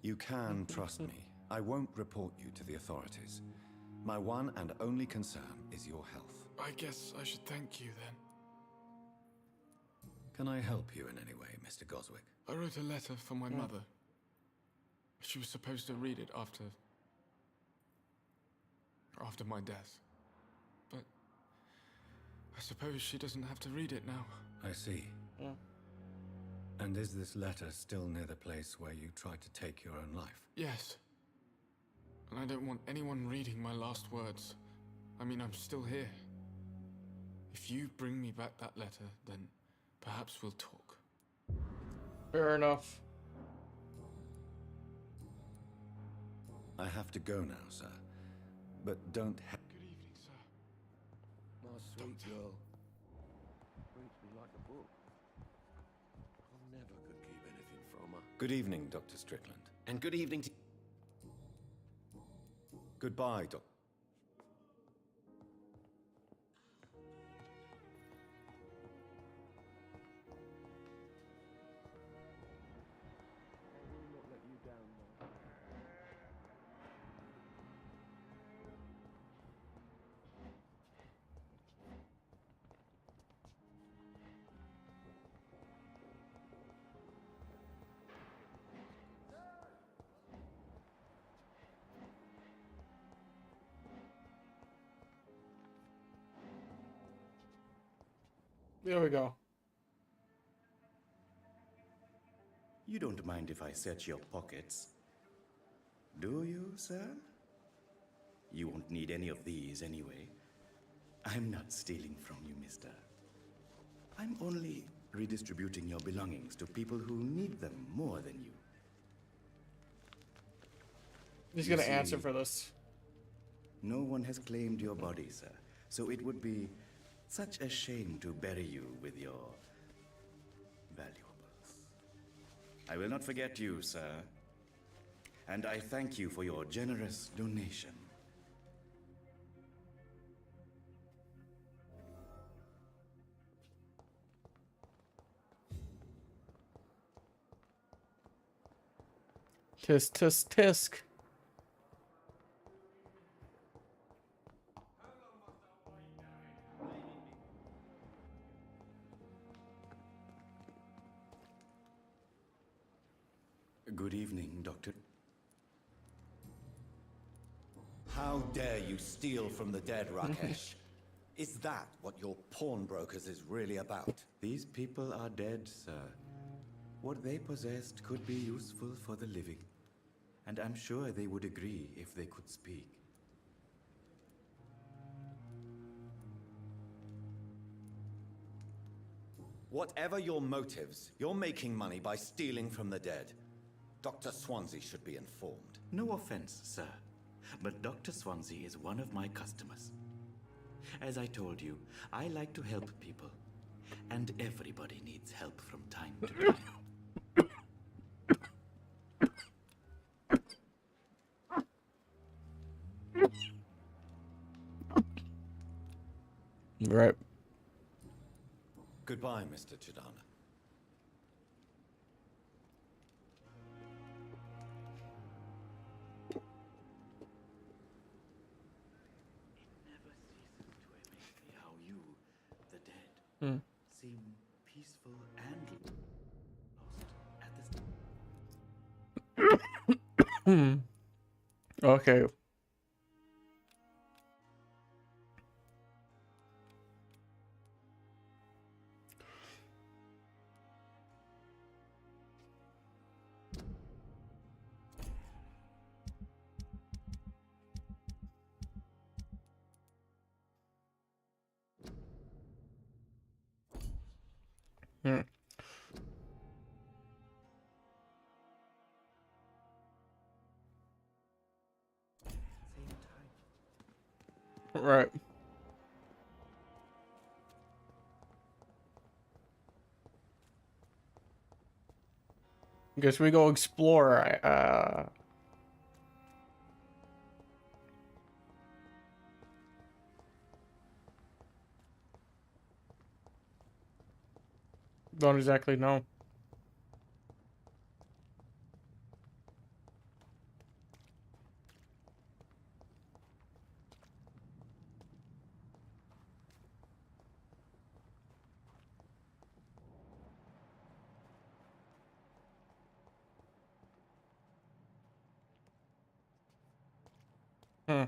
[SPEAKER 8] You can trust me. I won't report you to the authorities. My one and only concern is your health.
[SPEAKER 5] I guess I should thank you then.
[SPEAKER 8] Can I help you in any way, Mr. Goswick?
[SPEAKER 5] I wrote a letter for my mother. She was supposed to read it after my death. But I suppose she doesn't have to read it now.
[SPEAKER 8] I see. And is this letter still near the place where you tried to take your own life?
[SPEAKER 5] Yes. And I don't want anyone reading my last words. I mean, I'm still here. If you bring me back that letter, then perhaps we'll talk.
[SPEAKER 1] Fair enough.
[SPEAKER 8] I have to go now, sir. But don't
[SPEAKER 5] Good evening, sir.
[SPEAKER 21] My sweet girl. Reads me like a book. I never could keep anything from her.
[SPEAKER 8] Good evening, Dr. Strickland.
[SPEAKER 19] And good evening to...
[SPEAKER 8] Goodbye, Dr.
[SPEAKER 7] I will not let you down, Mark.
[SPEAKER 1] There we go.
[SPEAKER 19] You don't mind if I search your pockets, do you, sir? You won't need any of these anyway. I'm not stealing from you, mister. I'm only redistributing your belongings to people who need them more than you.
[SPEAKER 1] He's
[SPEAKER 19] You
[SPEAKER 1] gonna
[SPEAKER 19] see,
[SPEAKER 1] answer for this.
[SPEAKER 19] No one has claimed your body, sir. So it would be such a shame to bury you with your valuables. I will not forget you, sir. And I thank you for your generous donation.
[SPEAKER 1] Tisk, tisk, tisk.
[SPEAKER 19] Good evening, Doctor.
[SPEAKER 3] How dare you steal from the dead, Rakesh? Is that what your pawnbrokers is really about?
[SPEAKER 19] These people are dead, sir. What they possessed could be useful for the living. And I'm sure they would agree if they could speak.
[SPEAKER 3] Whatever your motives, you're making money by stealing from the dead. Dr. Swansea should be informed.
[SPEAKER 19] No offense, sir, but Dr. Swansea is one of my customers. As I told you, I like to help people, and everybody needs help from time to time.
[SPEAKER 1] Right.
[SPEAKER 8] Goodbye, Mr. Chidana.
[SPEAKER 19] How you, the dead, seem peaceful and lost at this time.
[SPEAKER 1] Okay. Right. Guess we go explore. Don't exactly know. Hmm.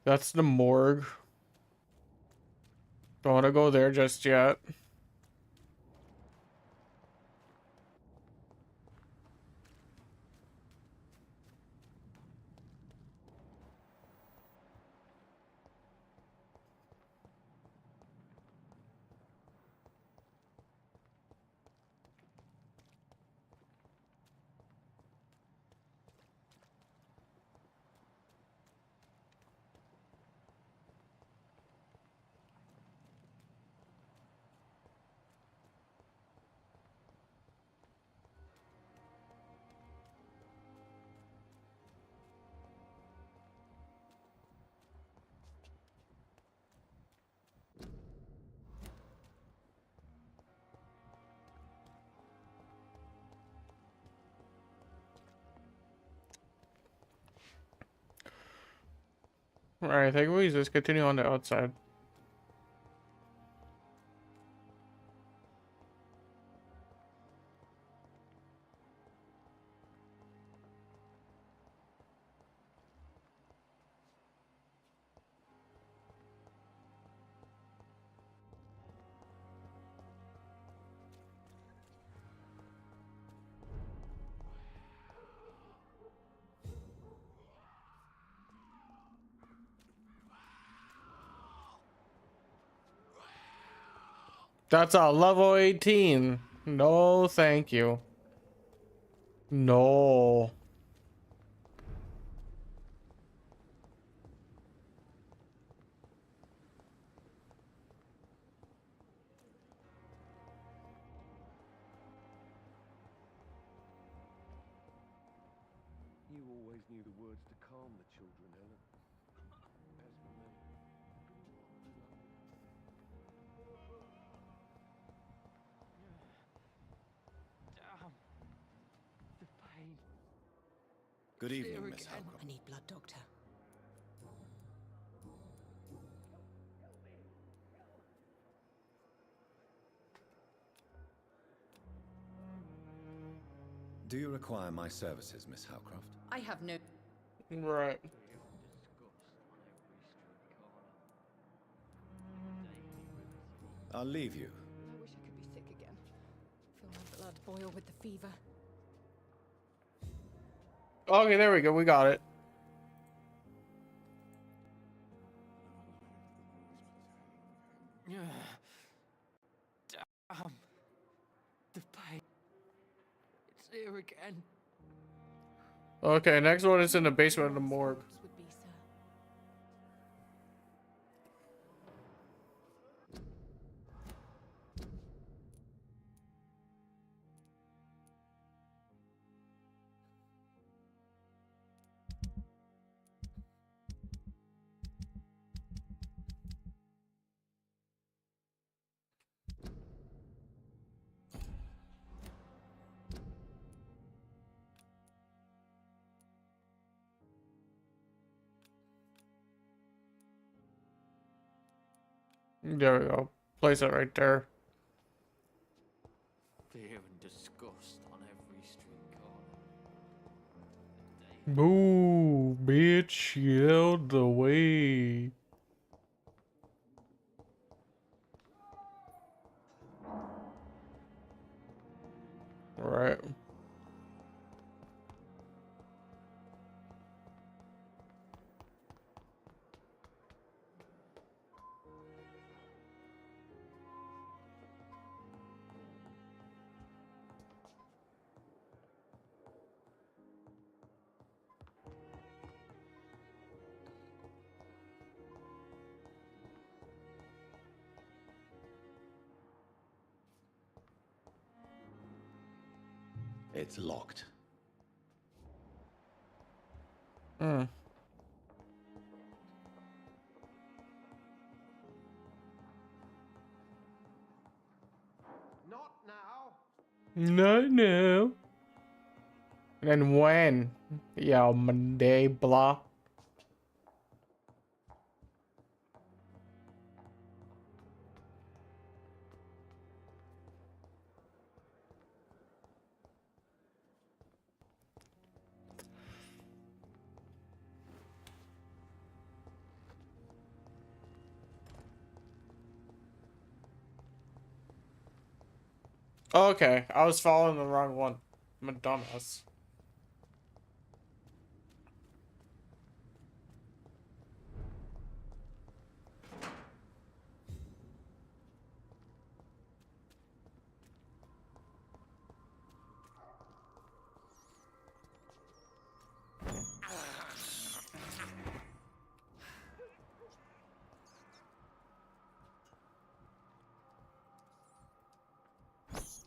[SPEAKER 1] That's the morgue. Don't want to go there just yet. Alright, take we just continue on the outside. That's a level 18. No, thank you. No.
[SPEAKER 21] You always knew the words to calm the children, Ellen. As for me,
[SPEAKER 7] Damn. The pain.
[SPEAKER 8] Good
[SPEAKER 7] It's
[SPEAKER 8] evening,
[SPEAKER 7] there
[SPEAKER 8] Miss
[SPEAKER 7] again.
[SPEAKER 8] Howcroft.
[SPEAKER 13] I need blood, Doctor.
[SPEAKER 8] Do you require my services, Miss Howcroft?
[SPEAKER 13] I have no...
[SPEAKER 1] Right.
[SPEAKER 8] I'll leave you.
[SPEAKER 13] I wish I could be sick again. Feel my blood boil with the fever.
[SPEAKER 1] Okay, there we go. We got it.
[SPEAKER 7] Damn. The pain. It's there again.
[SPEAKER 1] Okay, next one is in the basement of the morgue.
[SPEAKER 13] Would be, sir.
[SPEAKER 1] There we go. Place it right there.
[SPEAKER 7] Fear and disgust on every street corner.
[SPEAKER 1] Boo, bitch, yelled the way. Right.
[SPEAKER 19] It's locked.
[SPEAKER 1] Hmm.
[SPEAKER 6] Not now.
[SPEAKER 1] No. And then when? Yeah, Monday, blah. Okay, I was following the wrong one. I'm a dumbass.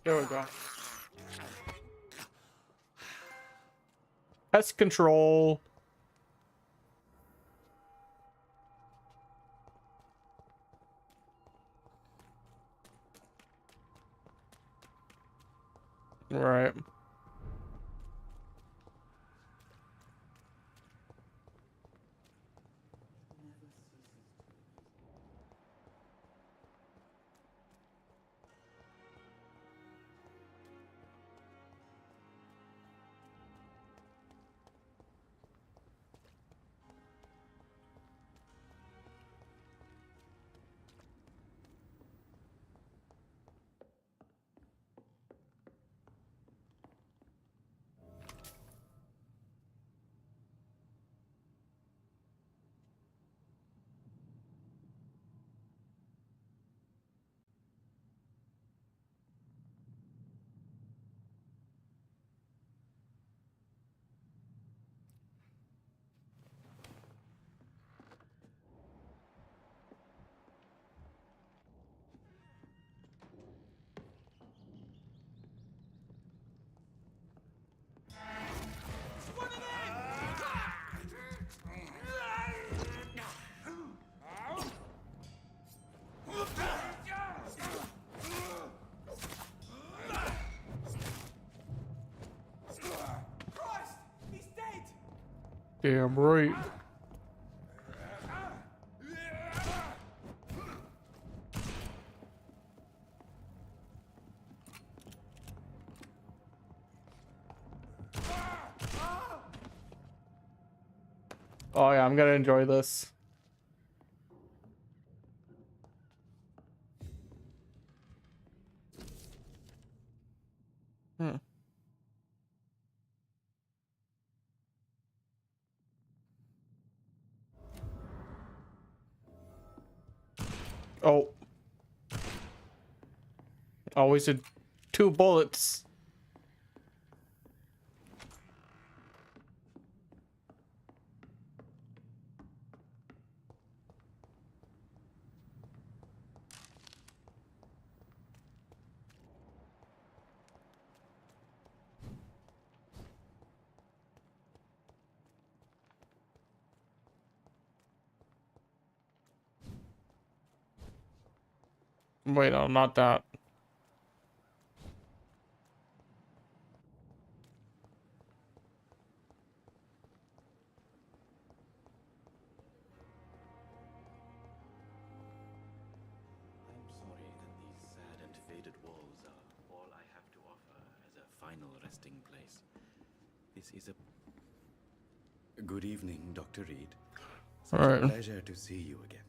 [SPEAKER 1] There we go. Pest control. Right.
[SPEAKER 5] Christ! He's dead!
[SPEAKER 1] Damn right. Oh yeah, I'm gonna enjoy this. Hmm. Oh. Always did 2 bullets. Wait, no, not that.
[SPEAKER 20] I'm sorry that these sad and faded walls are all I have to offer as a final resting place. This is a...
[SPEAKER 19] Good evening, Dr. Reed.
[SPEAKER 1] All
[SPEAKER 19] Such a
[SPEAKER 1] right.
[SPEAKER 19] pleasure to see you again.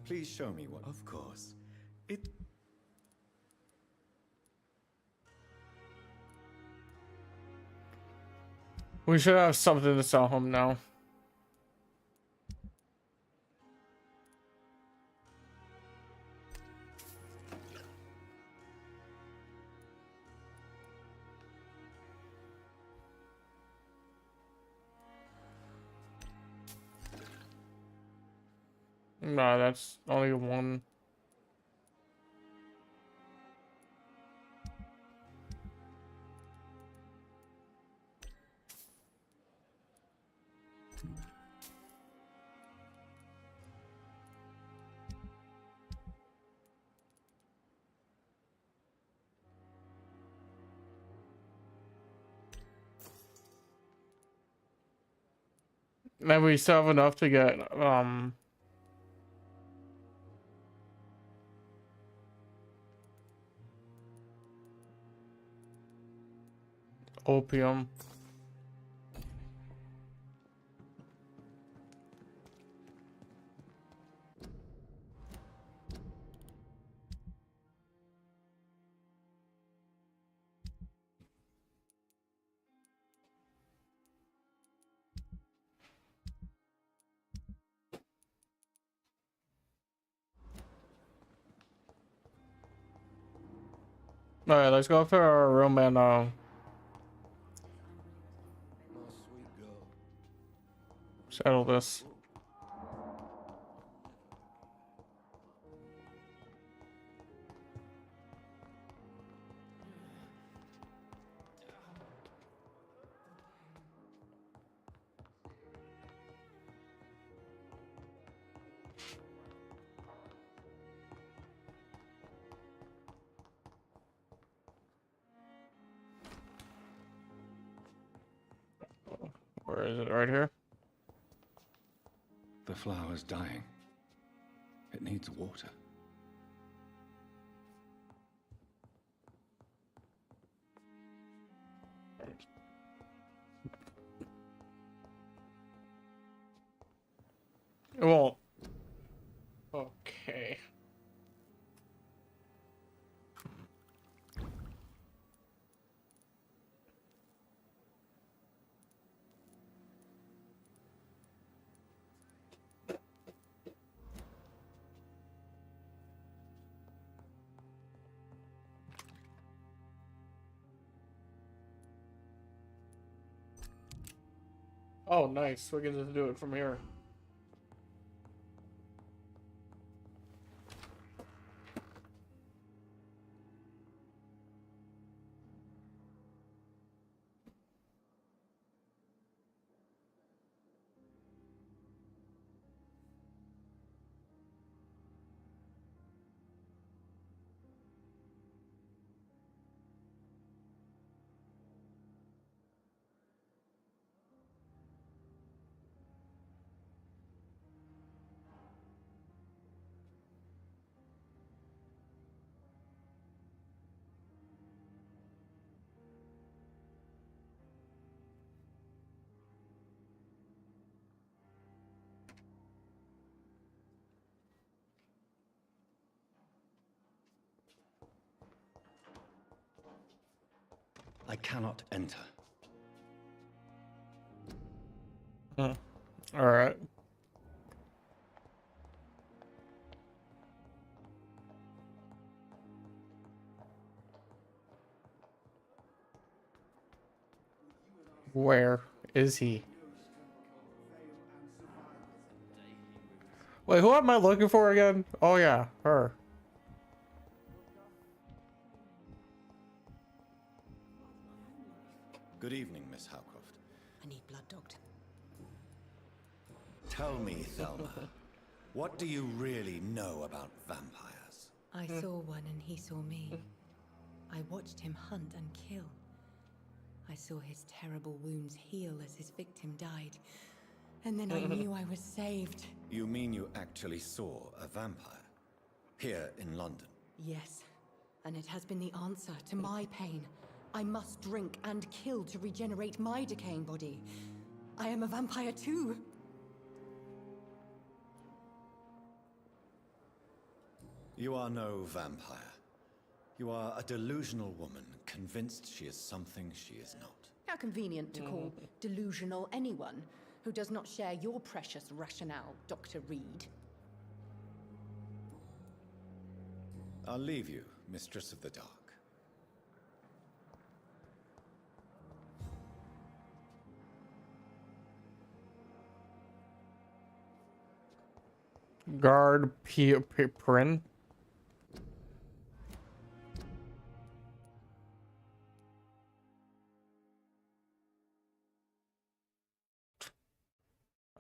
[SPEAKER 8] Please show me one.
[SPEAKER 19] Of course. It...
[SPEAKER 1] We should have something to sell him now. No, that's only one. Then we still have enough to get opium. All right, let's go up to our room and settle this. Where is it? Right here?
[SPEAKER 8] The flower's dying. It needs water.
[SPEAKER 1] Well, okay. Oh, nice. We can just do it from here.
[SPEAKER 8] I cannot enter.
[SPEAKER 1] All right. Where is he? Wait, who am I looking for again? Oh yeah, her.
[SPEAKER 8] Good evening, Miss Howcroft.
[SPEAKER 13] I need blood, Doctor.
[SPEAKER 8] Tell me, Thelma, what do you really know about vampires?
[SPEAKER 13] I saw one and he saw me. I watched him hunt and kill. I saw his terrible wounds heal as his victim died. And then I knew I was saved.
[SPEAKER 8] You mean you actually saw a vampire? Here in London?
[SPEAKER 13] Yes. And it has been the answer to my pain. I must drink and kill to regenerate my decaying body. I am a vampire too.
[SPEAKER 8] You are no vampire. You are a delusional woman, convinced she is something she is not.
[SPEAKER 13] How convenient to call delusional anyone who does not share your precious rationale, Dr. Reed.
[SPEAKER 8] I'll leave you, Mistress of the Dark.
[SPEAKER 1] Guard Prin.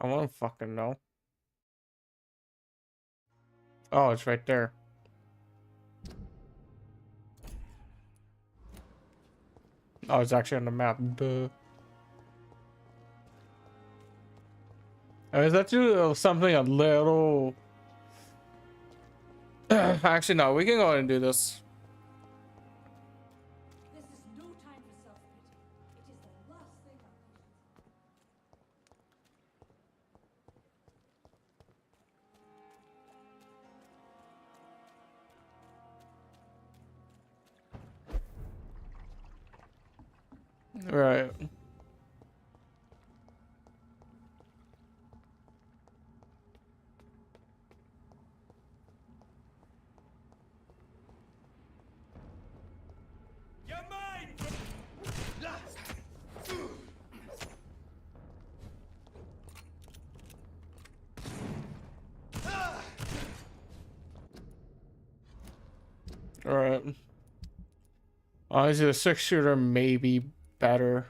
[SPEAKER 1] I want to fucking know. Oh, it's right there. Oh, it's actually on the map. Duh. Is that do something a little... Actually, no. We can go ahead and do this.
[SPEAKER 12] This is no time for self-pity. It is the last thing our
[SPEAKER 1] Right. Alright. Honestly, the 6-shooter may be better.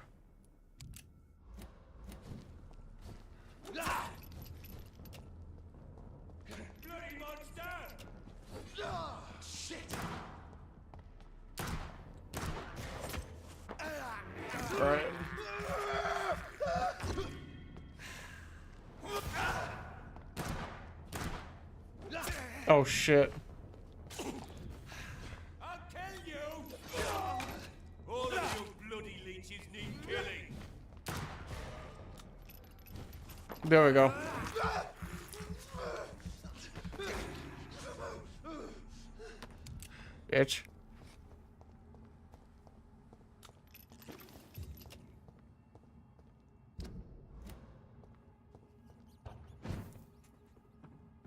[SPEAKER 1] Alright. Oh shit.
[SPEAKER 5] All of you bloody leeches need killing.
[SPEAKER 1] There we go. Bitch.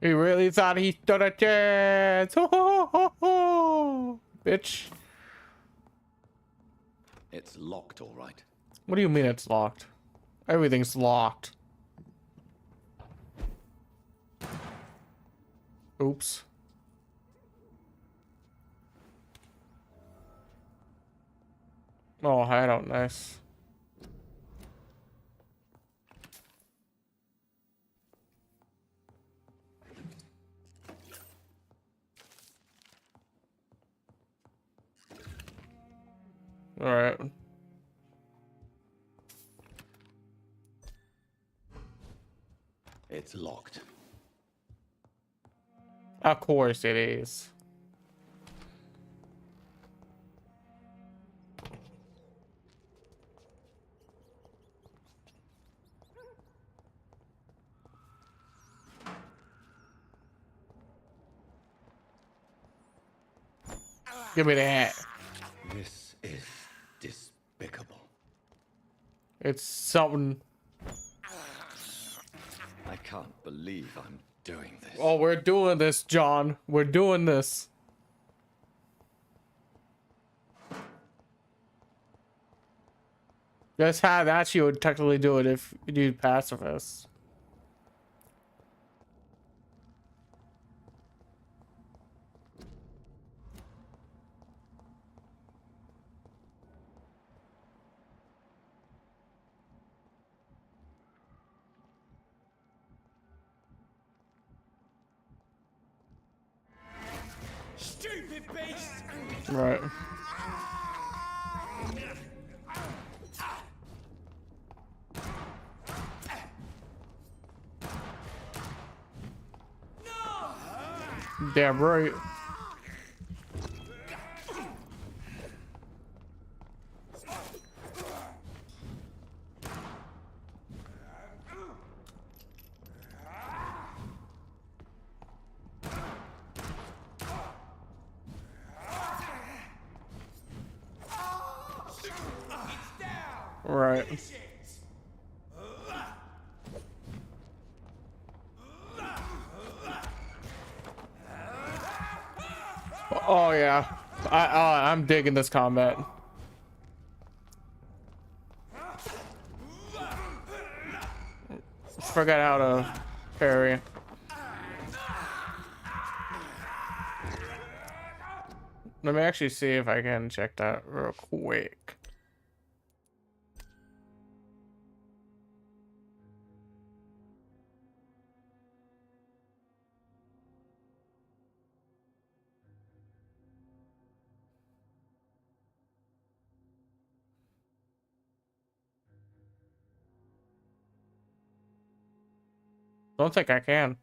[SPEAKER 1] He really thought he stood a chance. Ho, ho, ho, ho. Bitch.
[SPEAKER 8] It's locked, all right.
[SPEAKER 1] What do you mean it's locked? Everything's locked. Oops. Oh, hideout, nice. All right.
[SPEAKER 8] It's locked.
[SPEAKER 1] Of course it is. Give me that.
[SPEAKER 8] This is despicable.
[SPEAKER 1] It's something.
[SPEAKER 8] I can't believe I'm doing this.
[SPEAKER 1] Oh, we're doing this, John. We're doing this. That's how that you would technically do it if you do pacifist.
[SPEAKER 5] Stupid beast!
[SPEAKER 1] Right. Damn right. Right. Oh yeah, I'm digging this combat. Forgot how to parry. Let me actually see if I can check that real quick. Don't think I can.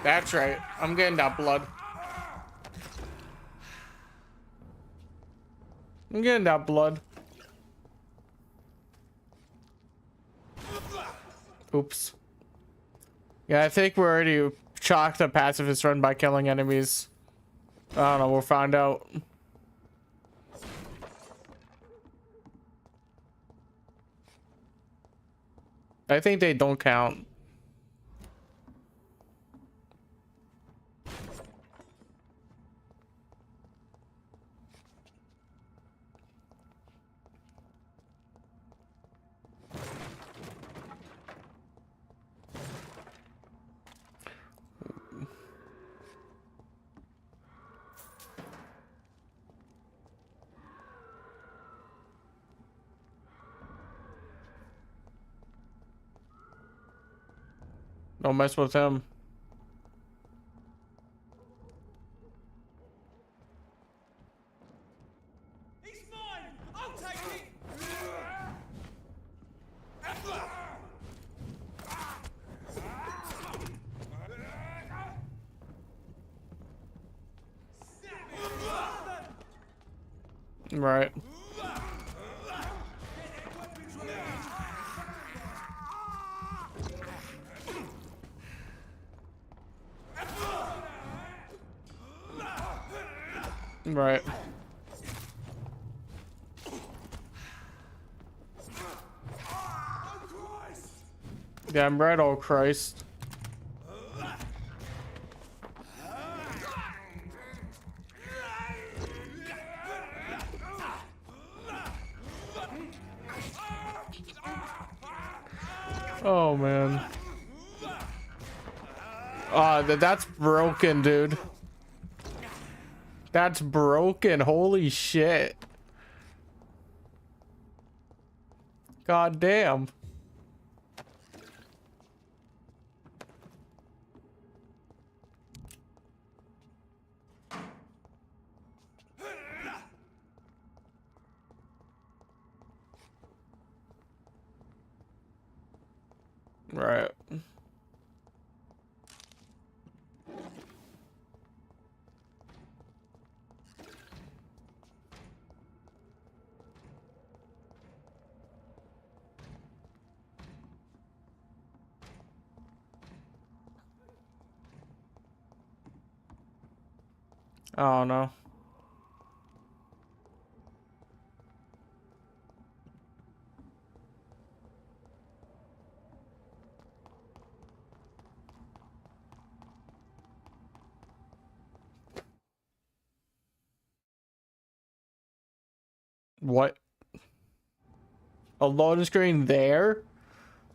[SPEAKER 1] That's right. I'm getting that blood. I'm getting that blood. Oops. Yeah, I think we're already chalked the pacifist run by killing enemies. I don't know, we'll find out. I think they don't count. Don't mess with him.
[SPEAKER 5] He's mine! I'll take it!
[SPEAKER 1] Right. Right. Damn right, oh Christ. Oh man. That's broken, dude. That's broken. Holy shit. God damn. Right. Oh no. What? A loading screen there?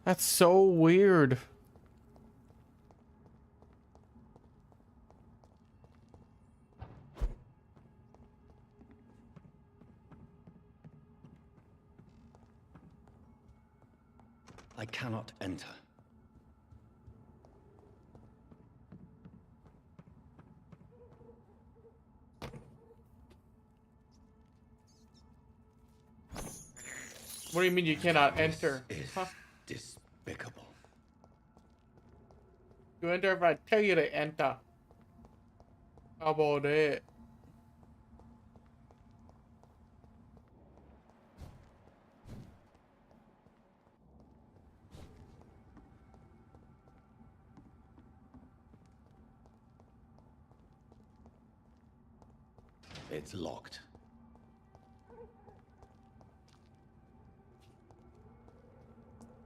[SPEAKER 1] That's so weird.
[SPEAKER 8] I cannot enter.
[SPEAKER 1] What do you mean you cannot enter? Huh?
[SPEAKER 8] Despicable.
[SPEAKER 1] You enter if I tell you to enter. How about it?
[SPEAKER 8] It's locked.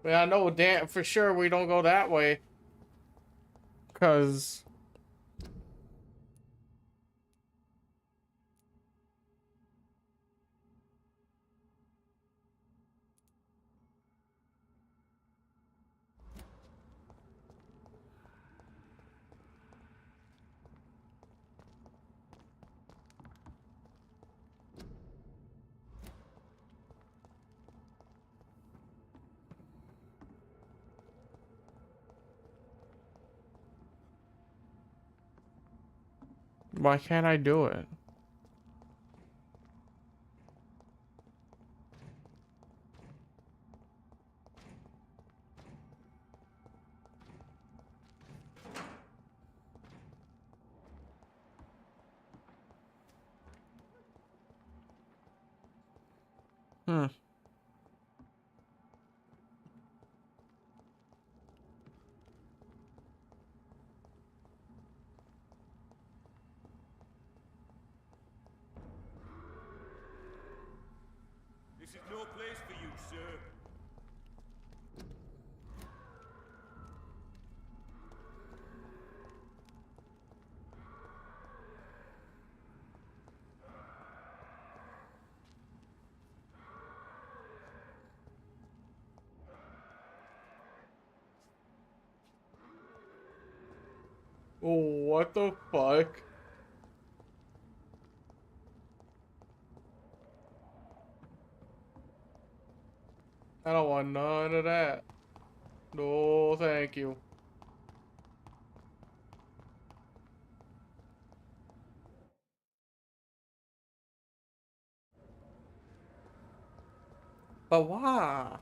[SPEAKER 1] Yeah, I know damn for sure we don't go that way. Cause why can't I do it? Hmm.
[SPEAKER 5] This is no place for you, sir.
[SPEAKER 1] Oh, what the fuck? I don't want none of that. No, thank you. But why?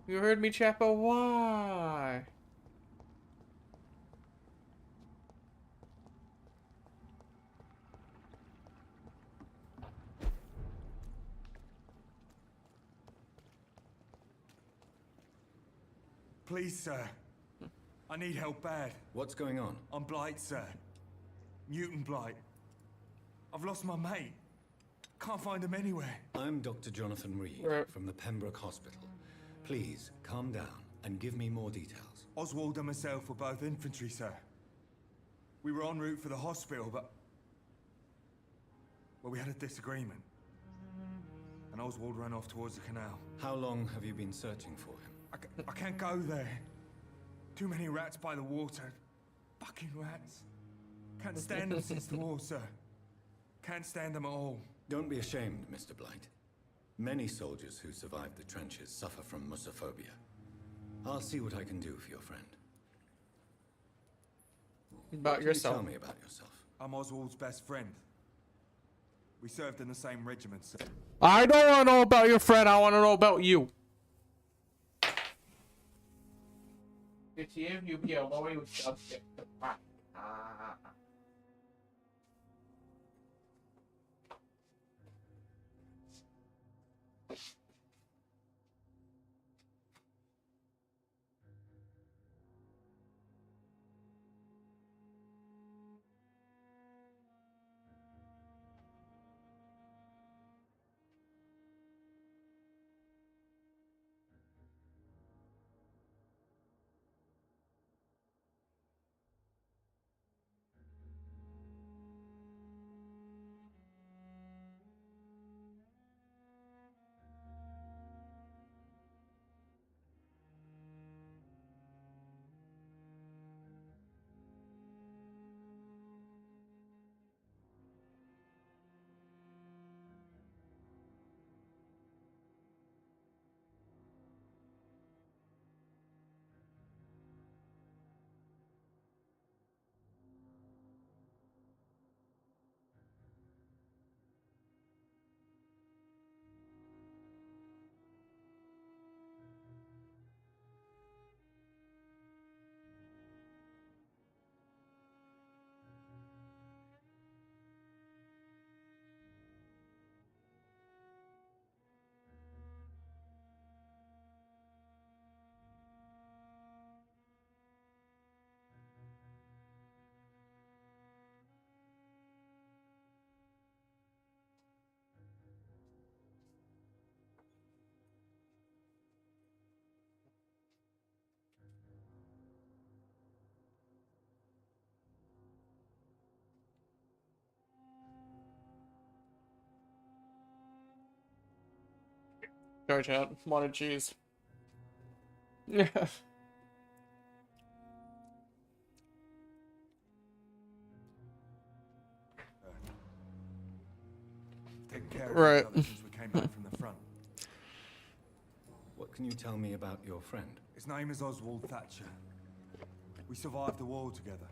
[SPEAKER 1] You heard me, chat, but why?
[SPEAKER 5] Please, sir. I need help bad.
[SPEAKER 8] What's going on?
[SPEAKER 5] I'm Blight, sir. Mutant Blight. I've lost my mate. Can't find him anywhere.
[SPEAKER 8] I'm Dr. Jonathan Reed from the Pembroke Hospital. Please, calm down and give me more details.
[SPEAKER 5] Oswald and myself were both infantry, sir. We were en route for the hospital, but... well, we had a disagreement. And Oswald ran off towards the canal.
[SPEAKER 8] How long have you been searching for him?
[SPEAKER 5] I can't go there. Too many rats by the water. Fucking rats. Can't stand them since the war, sir. Can't stand them at all.
[SPEAKER 8] Don't be ashamed, Mr. Blight. Many soldiers who survived the trenches suffer from musophobia. I'll see what I can do for your friend.
[SPEAKER 1] About
[SPEAKER 8] yourself. Tell me about yourself.
[SPEAKER 5] I'm Oswald's best friend. We served in the same regiment, sir.
[SPEAKER 1] I don't want to know about your friend. I want to know about you. It's him, you be a loyal subject. Sorry, chat. Wanted cheese. Yeah.
[SPEAKER 5] Taken care of
[SPEAKER 1] Right.
[SPEAKER 5] each other since we came back from the front.
[SPEAKER 8] What can you tell me about your friend?
[SPEAKER 5] His name is Oswald Thatcher. We survived the war together.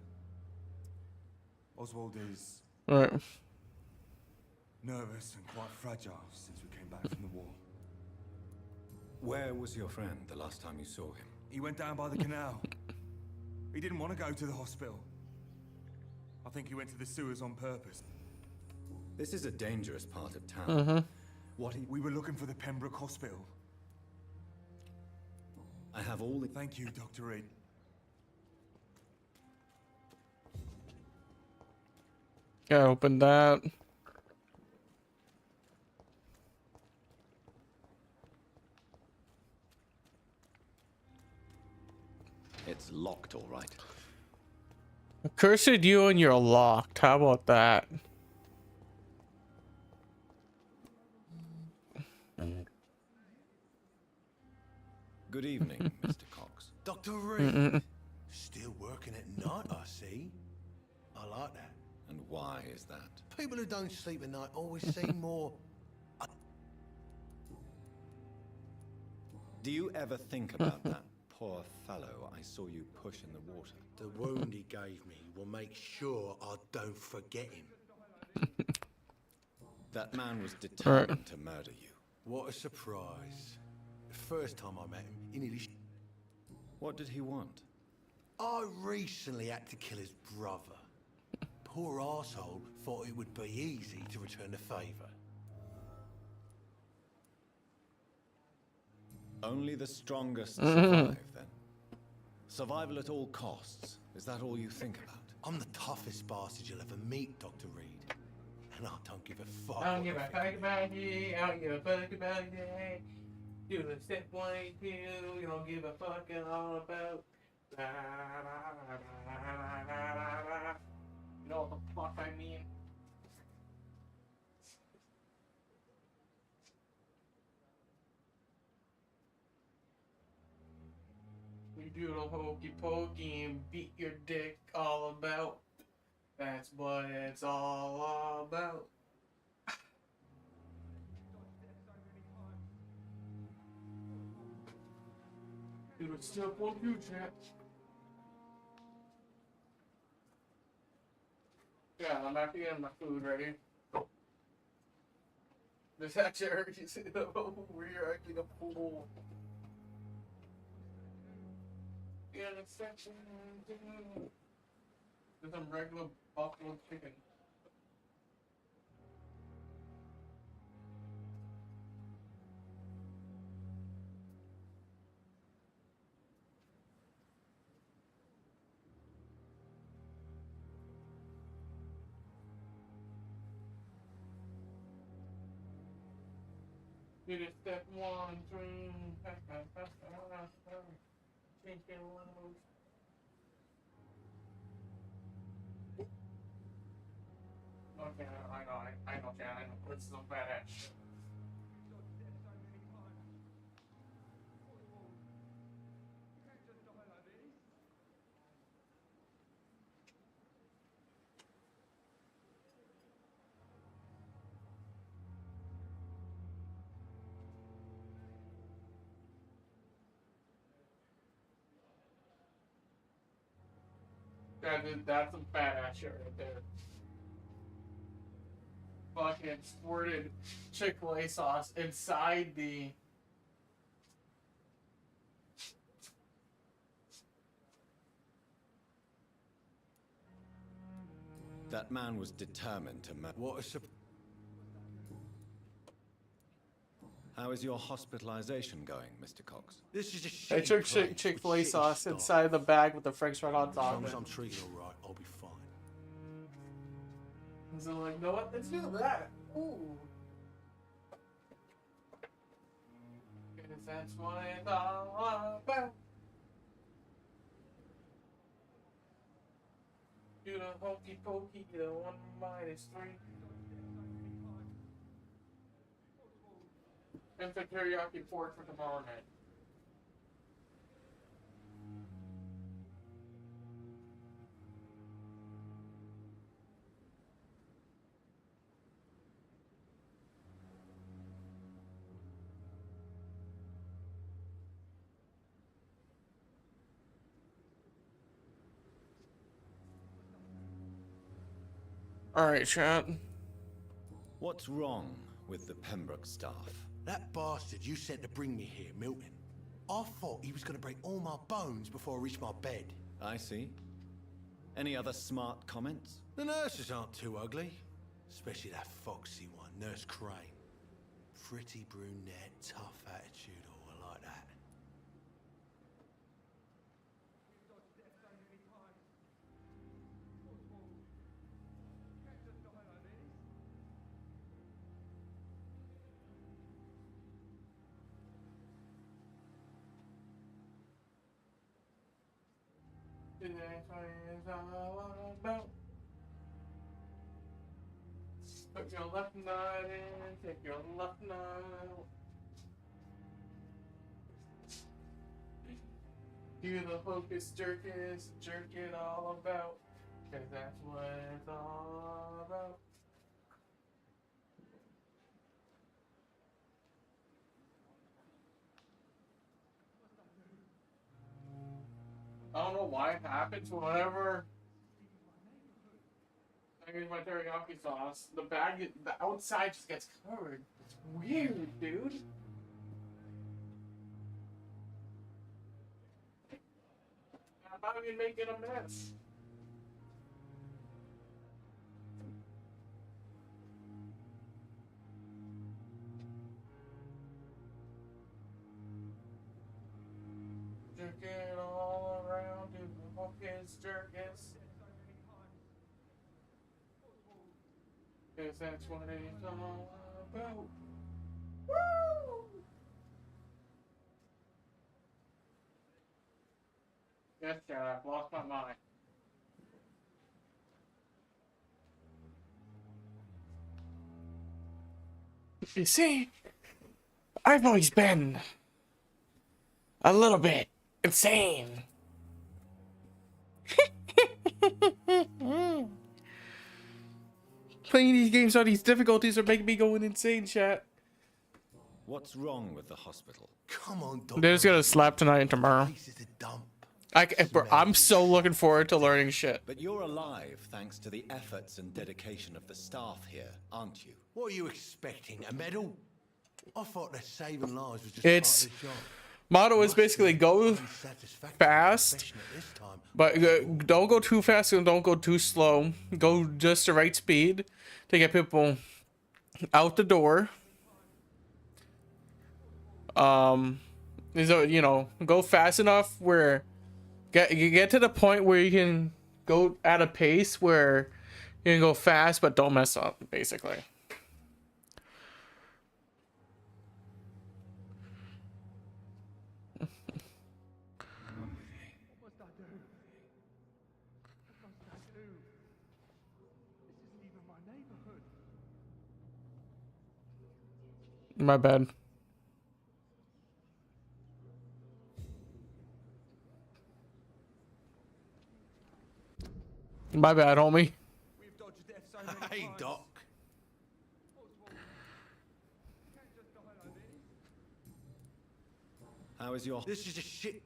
[SPEAKER 5] Oswald is
[SPEAKER 1] Right.
[SPEAKER 5] nervous and quite fragile since we came back from the war.
[SPEAKER 8] Where was your friend the last time you saw him?
[SPEAKER 5] He went down by the canal. He didn't want to go to the hospital. I think he went to the sewers on purpose.
[SPEAKER 8] This is a dangerous part of town.
[SPEAKER 5] We were looking for the Pembroke Hospital.
[SPEAKER 8] I have all the...
[SPEAKER 5] Thank you, Dr. Reed.
[SPEAKER 1] Yeah, open that.
[SPEAKER 8] It's locked, all right.
[SPEAKER 1] Cursed you and you're locked. How about that?
[SPEAKER 8] Good evening, Mr. Cox.
[SPEAKER 10] Dr. Reed. Still working at night, I see. I like that.
[SPEAKER 8] And why is that?
[SPEAKER 10] People who don't sleep at night always seem more...
[SPEAKER 8] Do you ever think about that poor fellow I saw you push in the water?
[SPEAKER 10] The wound he gave me will make sure I don't forget him.
[SPEAKER 8] That man was determined to murder you.
[SPEAKER 10] What a surprise. The first time I met him, he nearly...
[SPEAKER 8] What did he want?
[SPEAKER 10] I recently had to kill his brother. Poor arsehole thought it would be easy to return the favour.
[SPEAKER 8] Only the strongest survive, then. Survival at all costs. Is that all you think about?
[SPEAKER 10] I'm the toughest bastard you'll ever meet, Dr. Reed. And I don't give a fuck.
[SPEAKER 1] I don't give a fuck about you. I don't give a fuck about you. Do the step 1 and 2. You don't give a fuck at all about. You know what the fuck I mean? You do the hokey pokey and beat your dick all about. That's what it's all about. Do the step 1, 2, chat. Yeah, I'm after getting my food ready. This actually already said we're actually the fool. Yeah, it's section. There's some regular buffalo chicken. Do the step 1, 3, chicken one. Okay, I know, Chad, I know. This is some badass shit. That's some badass shit right there. Fucking squirted Chick-fil-A sauce inside the...
[SPEAKER 8] That man was determined to murder.
[SPEAKER 10] What a surprise.
[SPEAKER 8] How is your hospitalization going, Mr. Cox?
[SPEAKER 10] This is a
[SPEAKER 1] I
[SPEAKER 10] shitty
[SPEAKER 1] took
[SPEAKER 10] place
[SPEAKER 1] Chick-fil-A
[SPEAKER 10] with shitty
[SPEAKER 1] sauce
[SPEAKER 10] staff.
[SPEAKER 1] inside the bag with the Frank's Red Hot
[SPEAKER 10] As long
[SPEAKER 1] sauce.
[SPEAKER 10] as I'm treated alright, I'll be fine.
[SPEAKER 1] So I'm like, you know what? Let's do that. Ooh. Because that's what it's all about. Do the hokey pokey, the 1 minus 3. And for teriyaki pork for tomorrow night. Alright, chat.
[SPEAKER 8] What's wrong with the Pembroke staff?
[SPEAKER 10] That bastard you sent to bring me here, Milton. I thought he was going to break all my bones before I reached my bed.
[SPEAKER 8] I see. Any other smart comments?
[SPEAKER 10] The nurses aren't too ugly. Especially that foxy one, Nurse Crane. Pretty brunette, tough attitude, all like that.
[SPEAKER 1] Today is all about. Put your left nut in, take your left nut out. Do the hocus jerkus, jerk it all about. Cause that's what it's all about. I don't know why it happens whenever I use my teriyaki sauce. The outside just gets covered. It's weird, dude. I'm not even making a mess. Jerk it all around, do the hocus jerkus. Cause that's what it's all about. Woo! Yes, Chad, I've lost my mind. You see, I've always been a little bit insane. Playing these games on these difficulties are making me going insane, chat.
[SPEAKER 8] What's wrong with the hospital?
[SPEAKER 10] Come on, Doctor.
[SPEAKER 1] They're just gonna slap tonight and tomorrow. Bro, I'm so looking forward to learning shit.
[SPEAKER 8] But you're alive thanks to the efforts and dedication of the staff here, aren't you?
[SPEAKER 10] What are you expecting? A medal? I thought that saving lives was just
[SPEAKER 1] It's
[SPEAKER 10] part of the job.
[SPEAKER 1] motto is basically go fast, but don't go too fast and don't go too slow. Go just the right speed to get people out the door. So, you know, go fast enough where you get to the point where you can go at a pace where you can go fast but don't mess up, basically. My bad. My bad, homie.
[SPEAKER 10] Hey, Doc.
[SPEAKER 8] How is your...
[SPEAKER 10] This is just shit.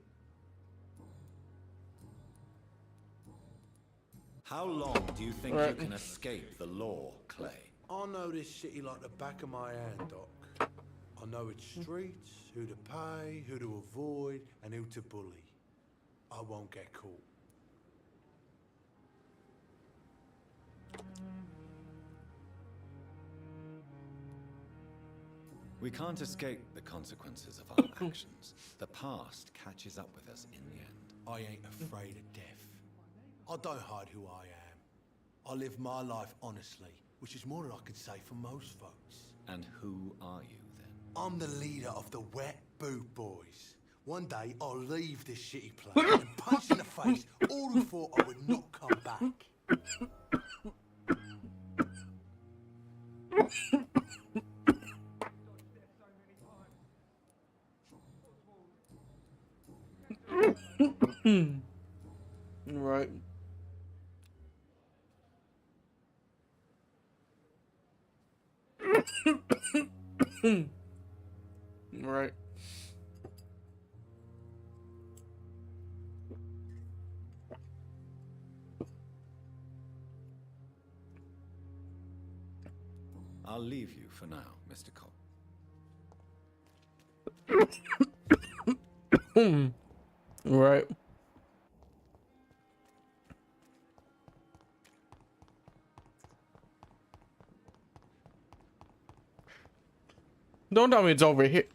[SPEAKER 8] How long do you think you can escape the law, Clay?
[SPEAKER 10] I know this city like the back of my hand, Doc. I know its streets, who to pay, who to avoid, and who to bully. I won't get caught.
[SPEAKER 8] We can't escape the consequences of our actions. The past catches up with us in the end.
[SPEAKER 10] I ain't afraid of death. I don't hide who I am. I live my life honestly, which is more than I can say for most folks.
[SPEAKER 8] And who are you then?
[SPEAKER 10] I'm the leader of the Wet Boot Boys. One day I'll leave this shitty place and punch in the face all who thought I would not come back.
[SPEAKER 1] Right.
[SPEAKER 8] I'll leave you for now, Mr. Cobb.
[SPEAKER 1] Right. Don't tell me it's over here.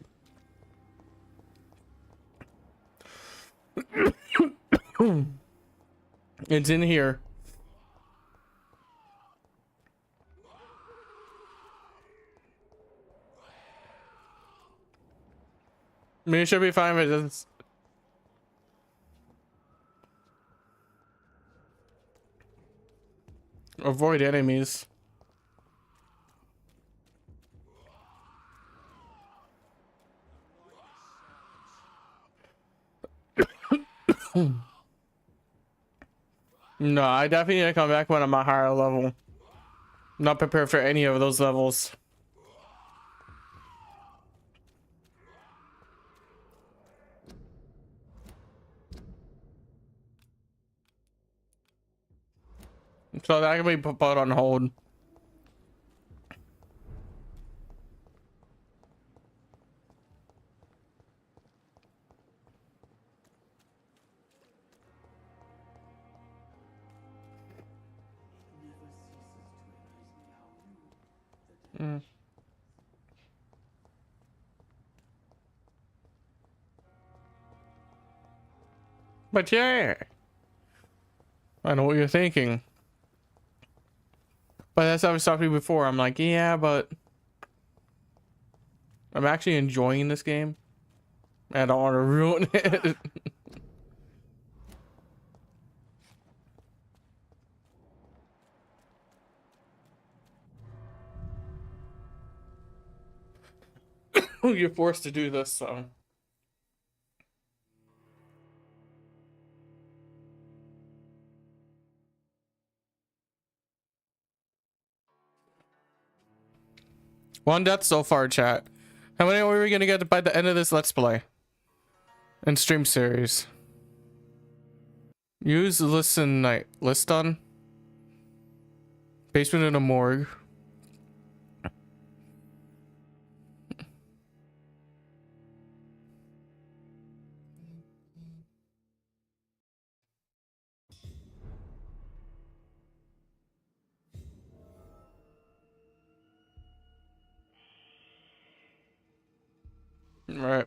[SPEAKER 1] It's in here. I mean, it should be fine if it doesn't. Avoid enemies. No, I definitely need to come back when I'm a higher level. Not prepared for any of those levels. So that can be put on hold. Mm. But yeah, I know what you're thinking. But that's how I was talking to you before. I'm like, yeah, but I'm actually enjoying this game. I don't want to ruin it. You're forced to do this, so. One death so far, chat. How many are we gonna get by the end of this Let's Play and stream series? Use listen night list on basement in a morgue. Right.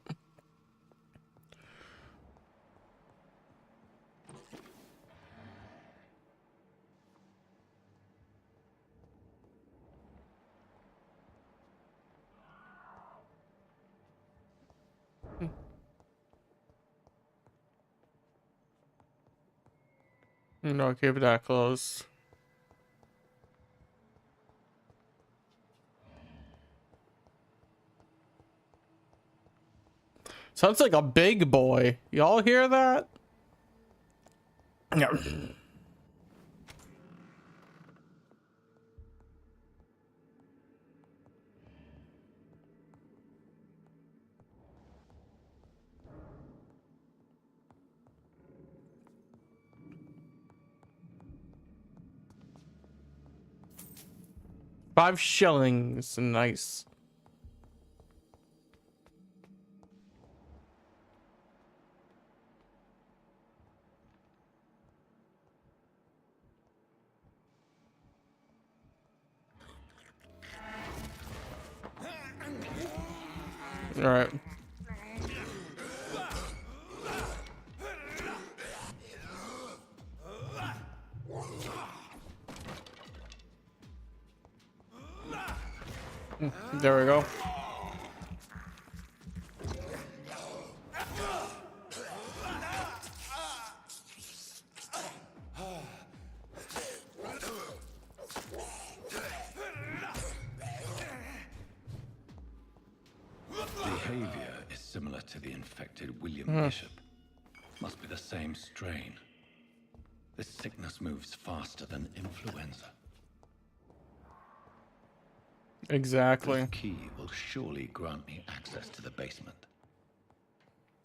[SPEAKER 1] No, keep that close. Sounds like a big boy. Y'all hear that? Yeah. $5. Nice. All right. There we go.
[SPEAKER 8] Behavior is similar to the infected William Bishop. Must be the same strain. This sickness moves faster than influenza.
[SPEAKER 1] Exactly.
[SPEAKER 8] This key will surely grant me access to the basement.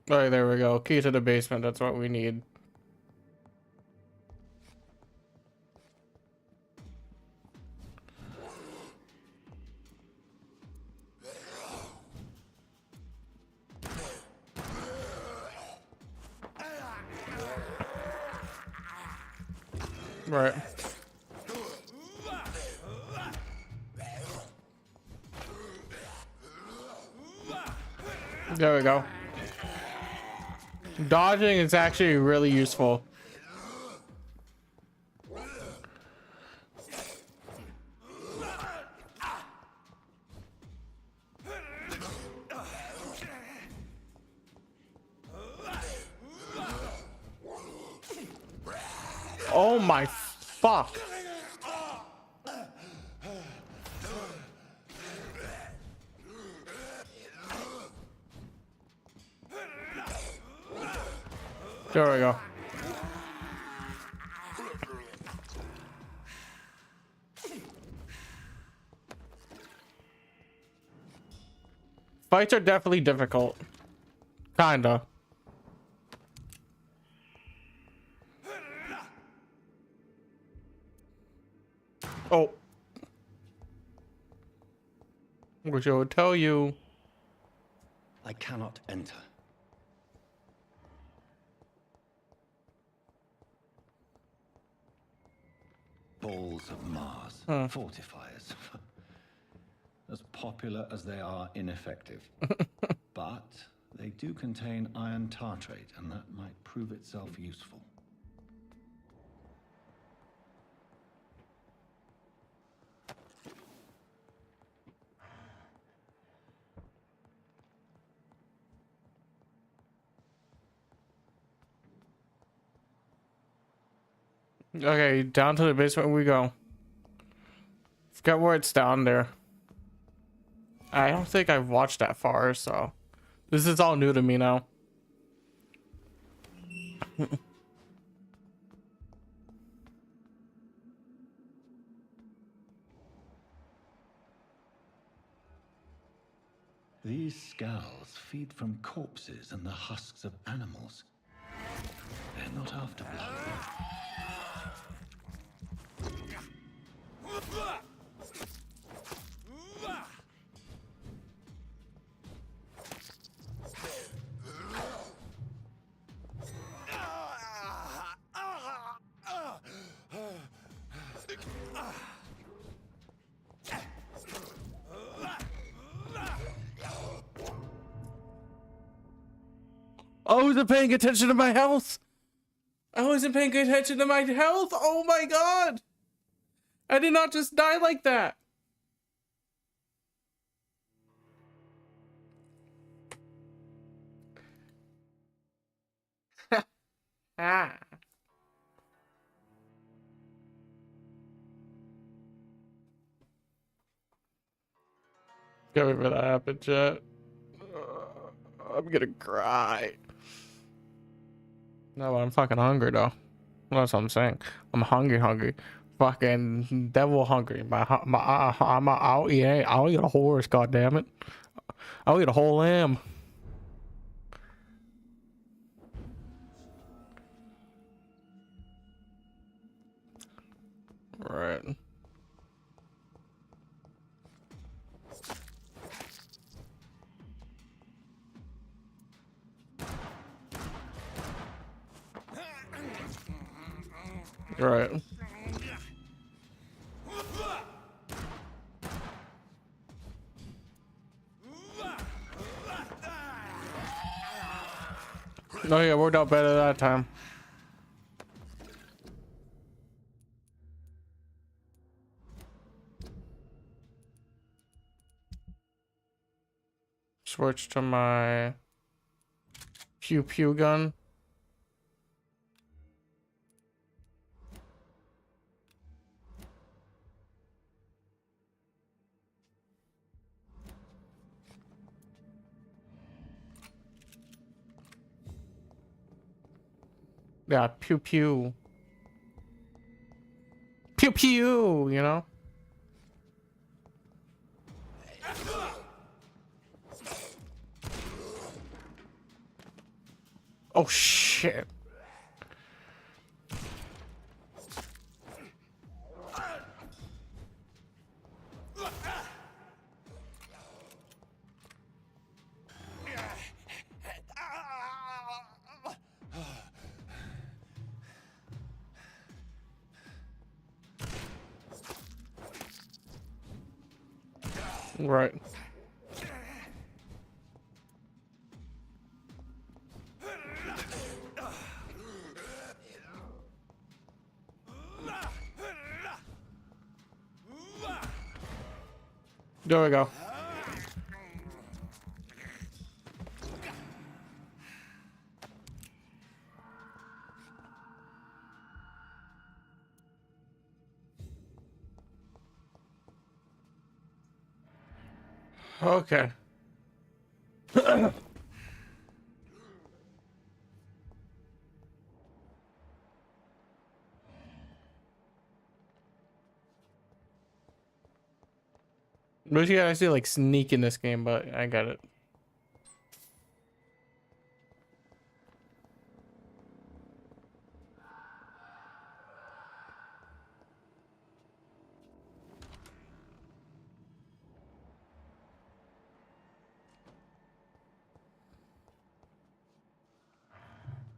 [SPEAKER 1] All right, there we go. Key to the basement. That's what we need. Right. There we go. Dodging is actually really useful. Oh my fuck. There we go. Fights are definitely difficult. Kinda. Oh. Which I would tell you.
[SPEAKER 8] I cannot enter. Balls of Mars. Fortifiers. As popular as they are ineffective. But they do contain iron tartrate, and that might prove itself useful.
[SPEAKER 1] Okay, down to the basement we go. Forget where it's down there. I don't think I've watched that far, so this is all new to me now.
[SPEAKER 8] These scowls feed from corpses and the husks of animals. They're not after blood.
[SPEAKER 1] I wasn't paying attention to my health. I wasn't paying attention to my health. Oh my god. I did not just die like that. Ah. Can't wait for that to happen, chat. I'm gonna cry. No, but I'm fucking hungry though. That's what I'm saying. I'm hungry. Fucking devil hungry. I'll eat a horse. God damn it. I'll eat a whole lamb. Right. Right. No, yeah, worked out better that time. Switch to my pew pew gun. Yeah, pew pew. Pew pew, you know? Oh shit. Right. There we go. Okay. But you gotta like sneak in this game, but I got it.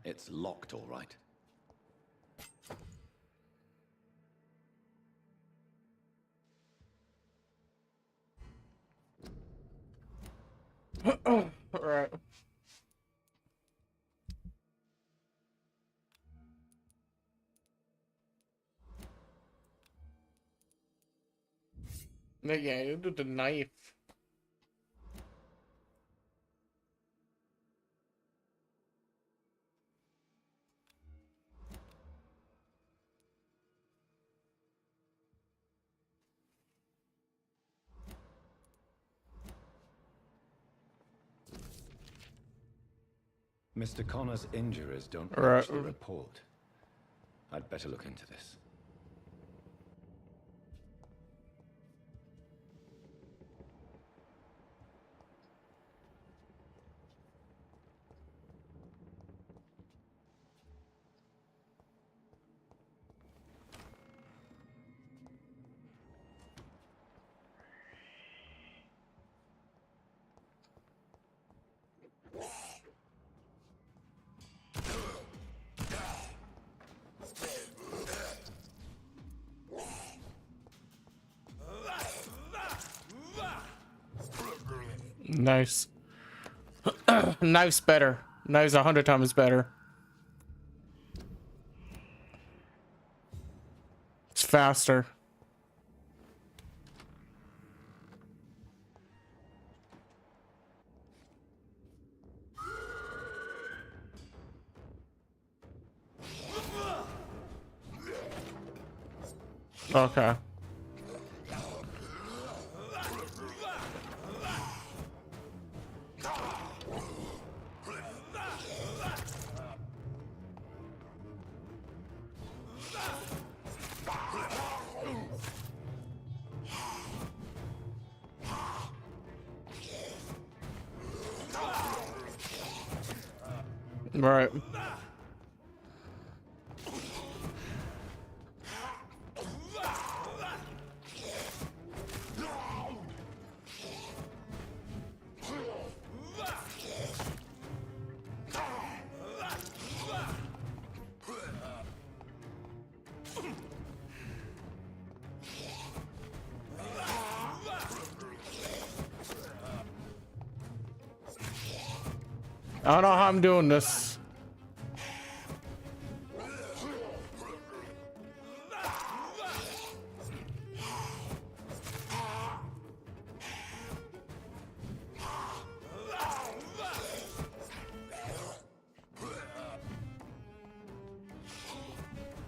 [SPEAKER 8] It's locked, all right.
[SPEAKER 1] All right. Yeah, you do the knife.
[SPEAKER 8] Mr. Connor's injuries don't
[SPEAKER 1] Right.
[SPEAKER 8] match the report. I'd better look into this.
[SPEAKER 1] Nice. Knife's better. Knife's 100 times better. It's faster. Okay. Right. I don't know how I'm doing this.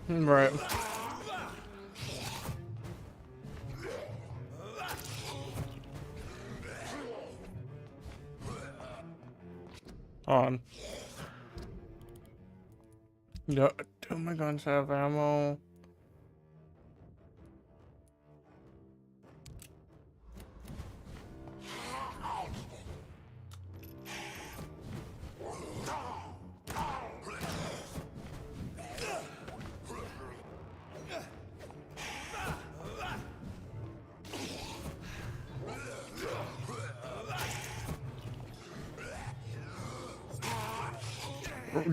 [SPEAKER 1] Right. On. No, do my guns have ammo?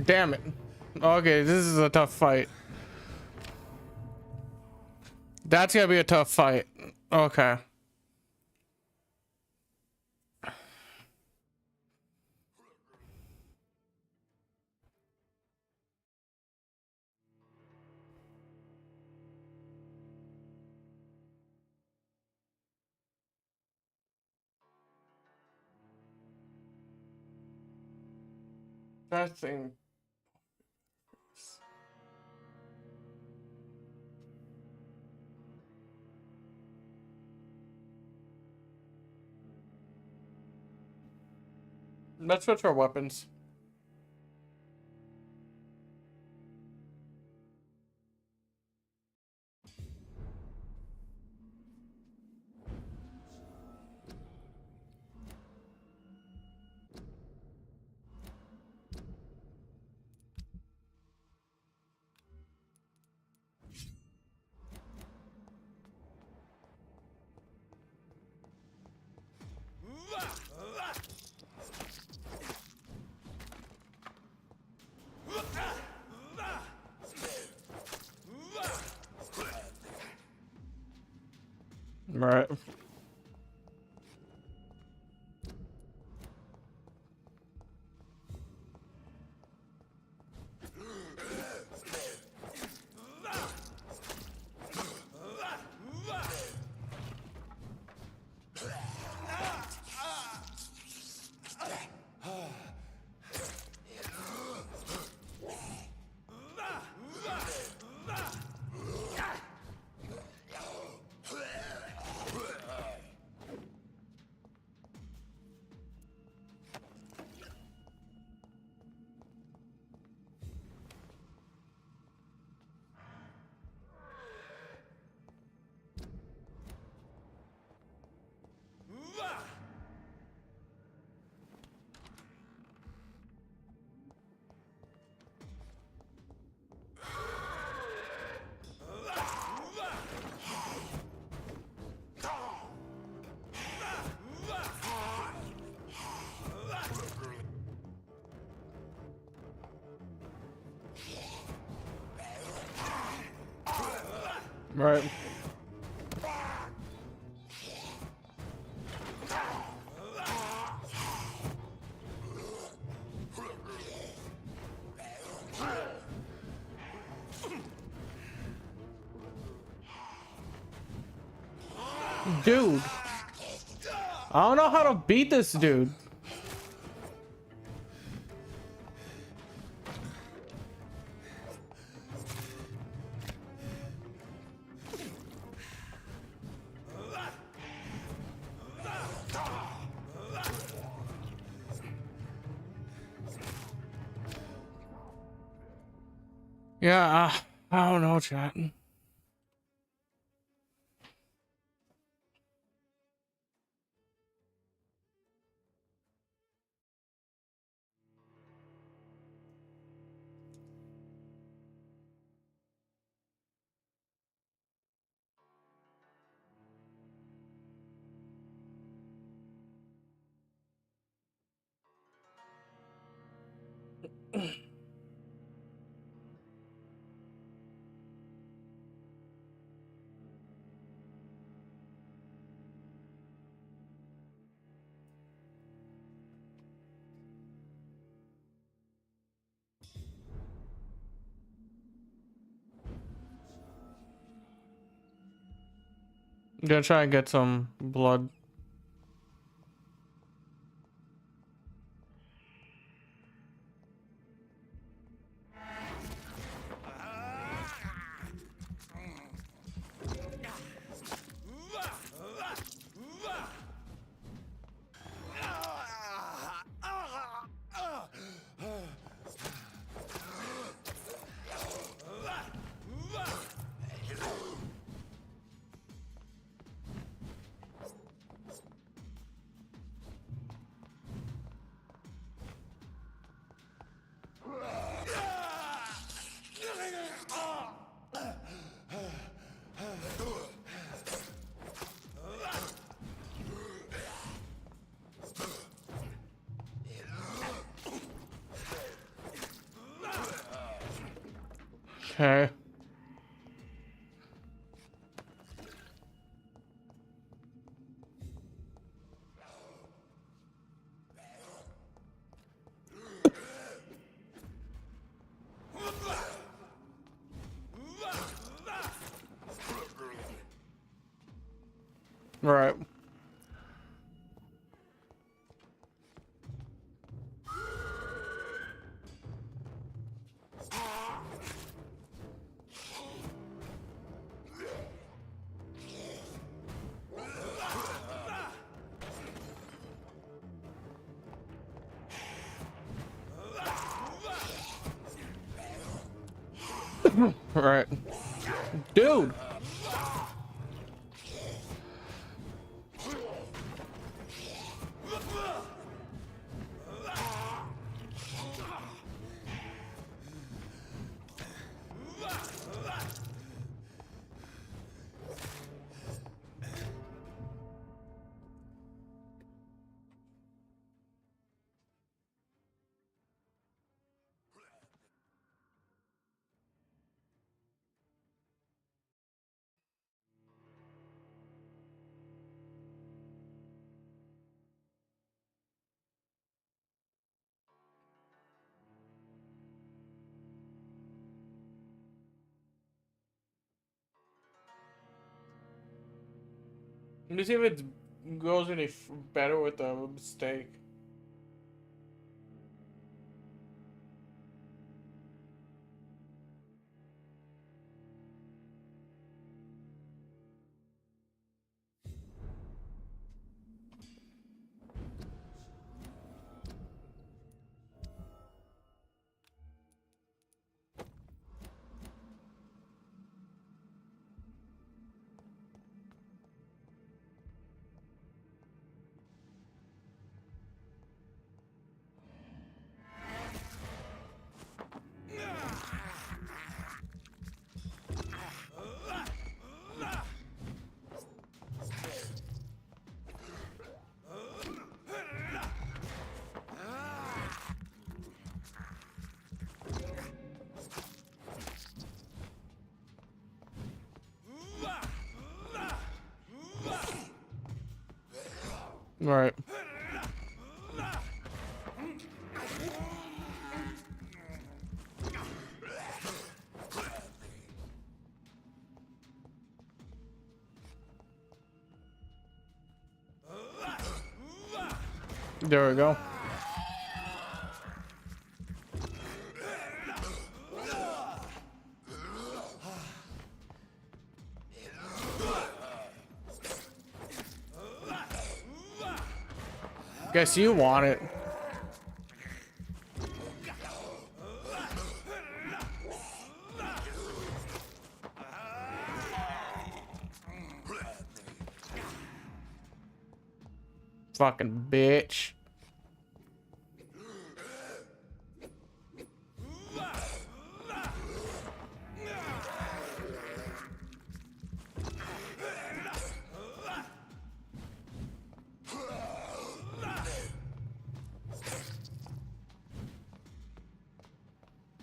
[SPEAKER 1] Damn it. Okay, this is a tough fight. That's gonna be a tough fight. Okay. That thing. Let's switch our weapons. Right. Right. Dude. I don't know how to beat this dude. Yeah, I don't know, chat. I'm gonna try and get some blood. Okay. Right. Right. Dude. Let me see if it goes any better with the steak. Right. There we go. Guess you want it. Fucking bitch.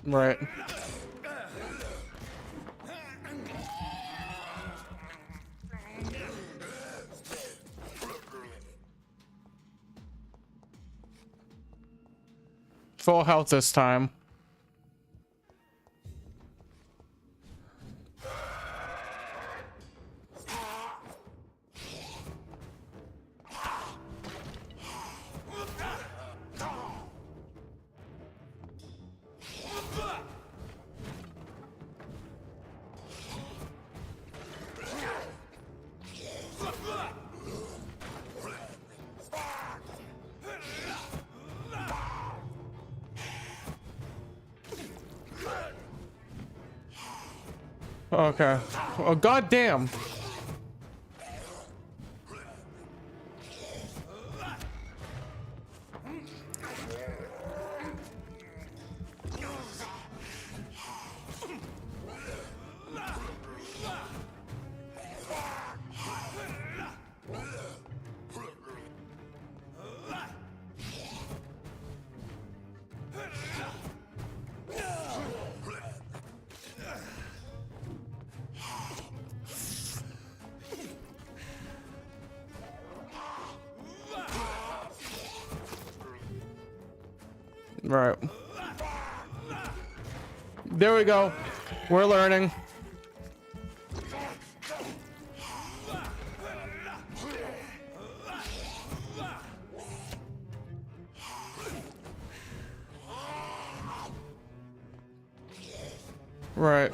[SPEAKER 1] Right. Full health this time. Okay. Oh, goddamn. Right. There we go. We're learning. Right.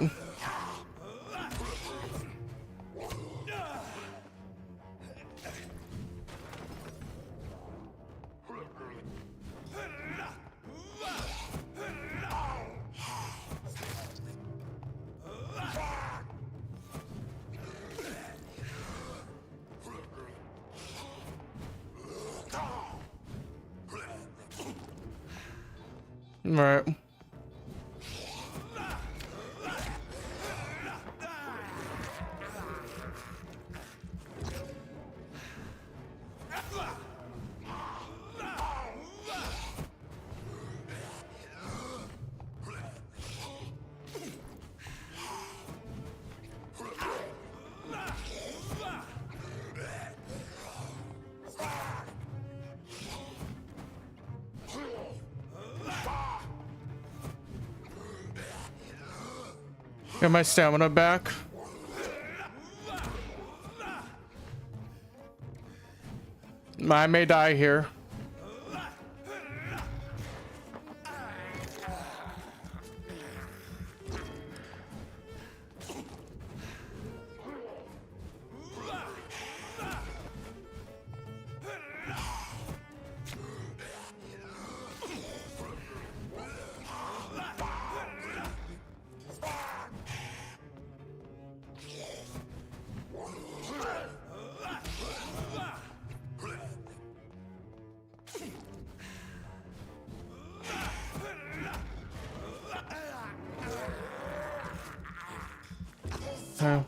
[SPEAKER 1] Right. Get my stamina back. I may die here. Oh.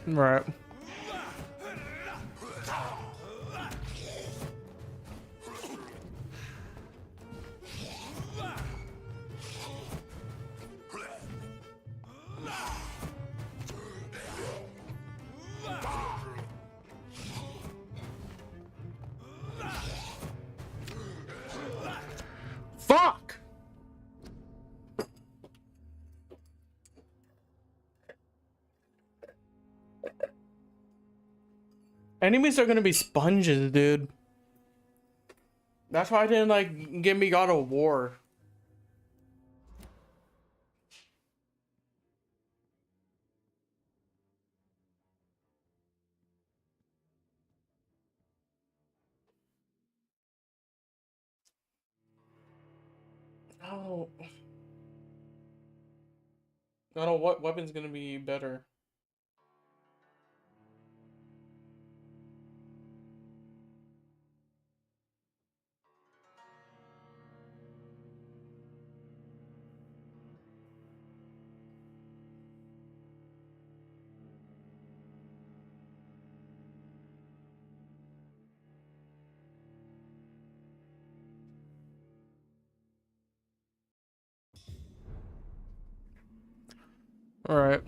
[SPEAKER 1] Right. Fuck! Enemies are gonna be sponges, dude. That's why I didn't like give me God of War. No. I don't know what weapon's gonna be better. All right.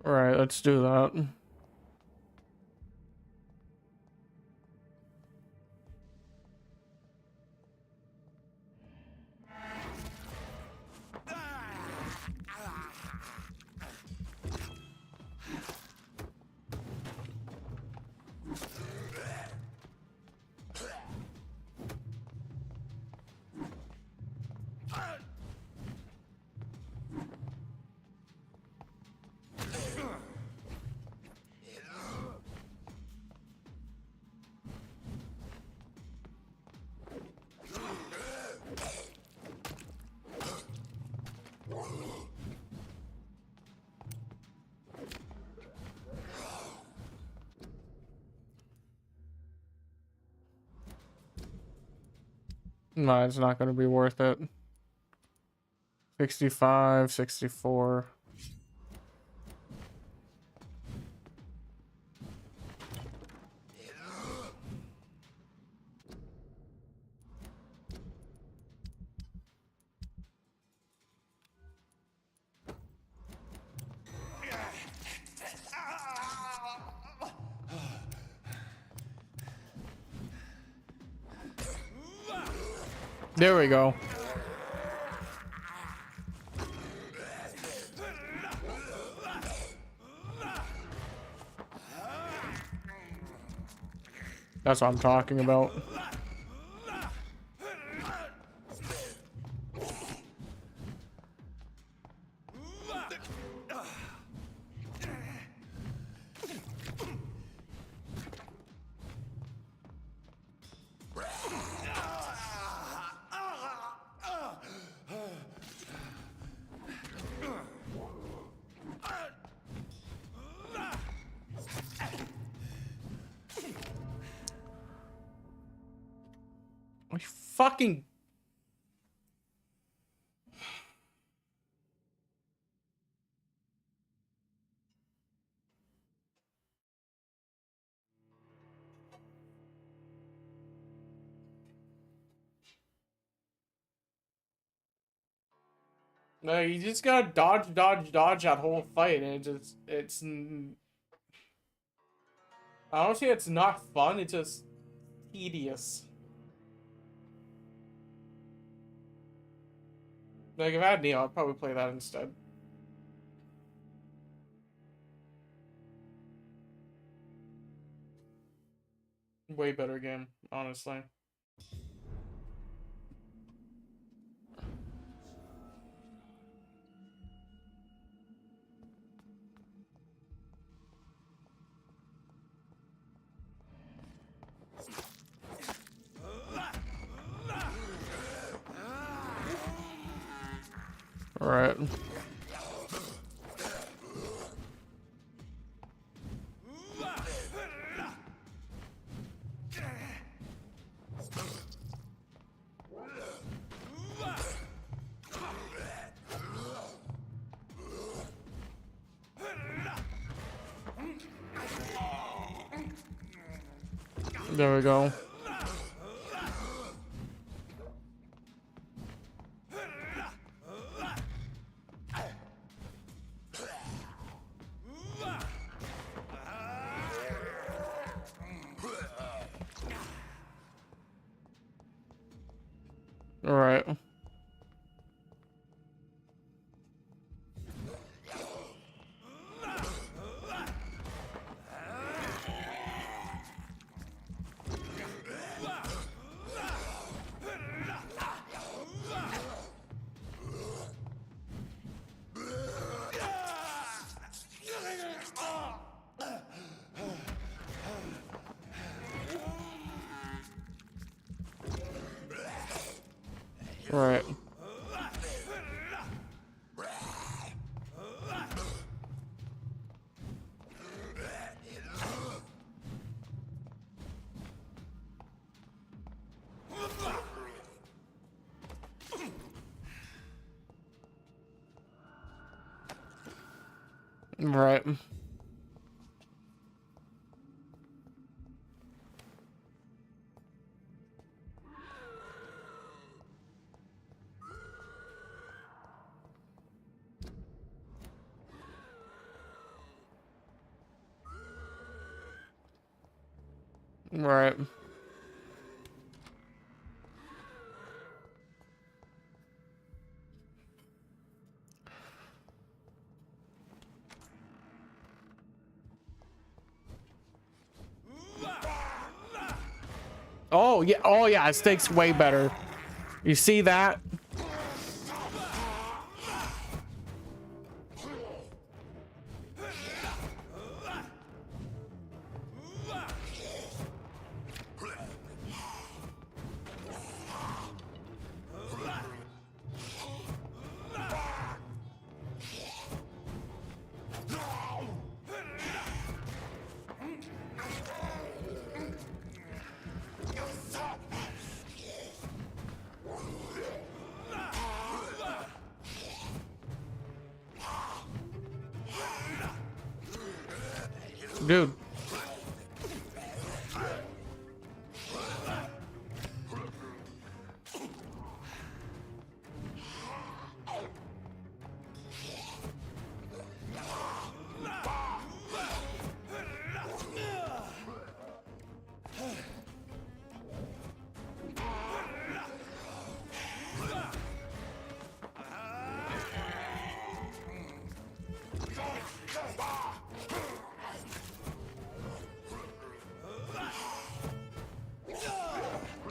[SPEAKER 1] All right, let's do that. No, it's not going to be worth it. 65, 64. There we go. That's what I'm talking about. We fucking... No, you just gotta dodge that whole fight, and it's... I don't say it's not fun, it's just tedious. Like, if I had Neo, I'd probably play that instead. Way better game, honestly. Alright. There we go. All right. Right. Right. Right. Oh yeah, it stakes way better. You see that? Dude.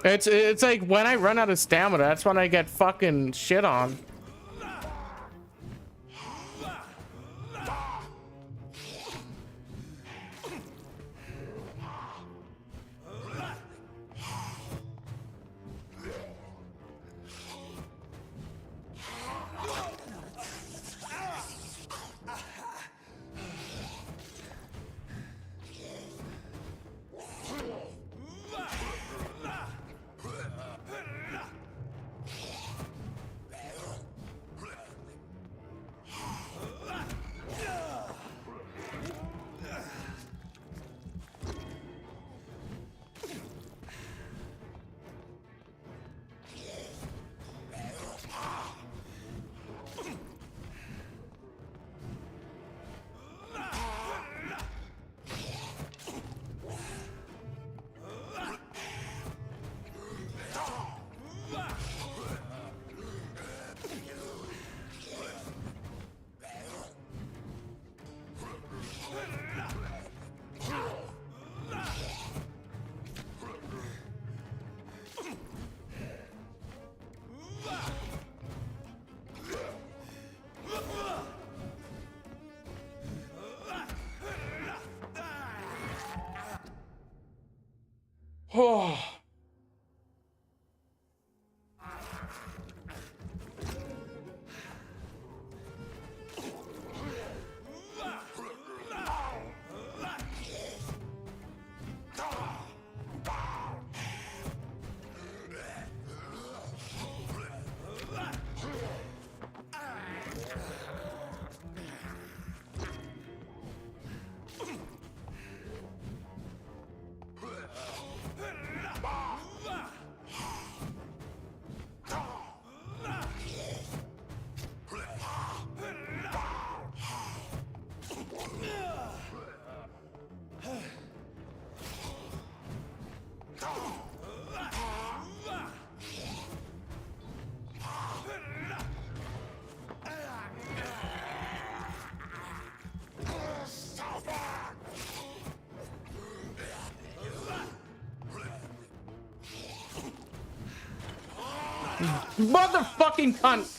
[SPEAKER 1] It's like when I run out of stamina, that's when I get fucking shit on. Oh. Motherfucking cunt!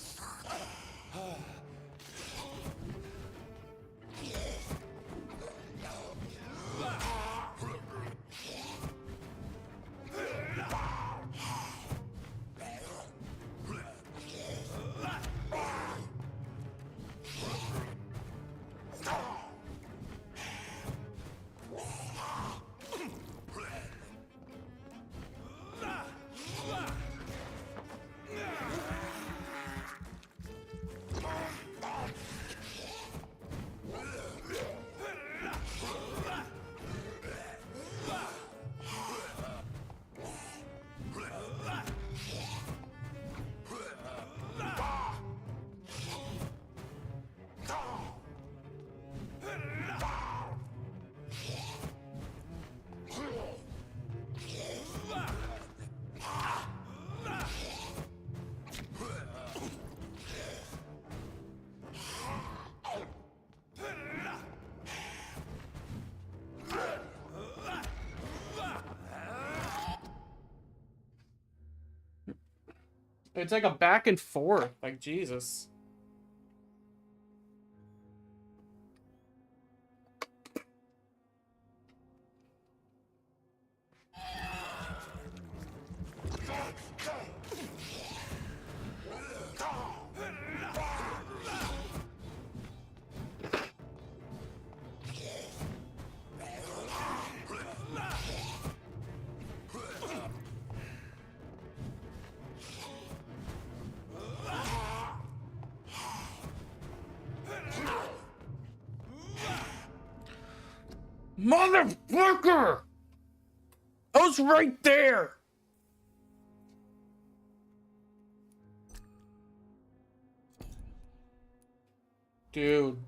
[SPEAKER 1] It's like a back and forth, like Jesus. Motherfucker! I was right there! Dude.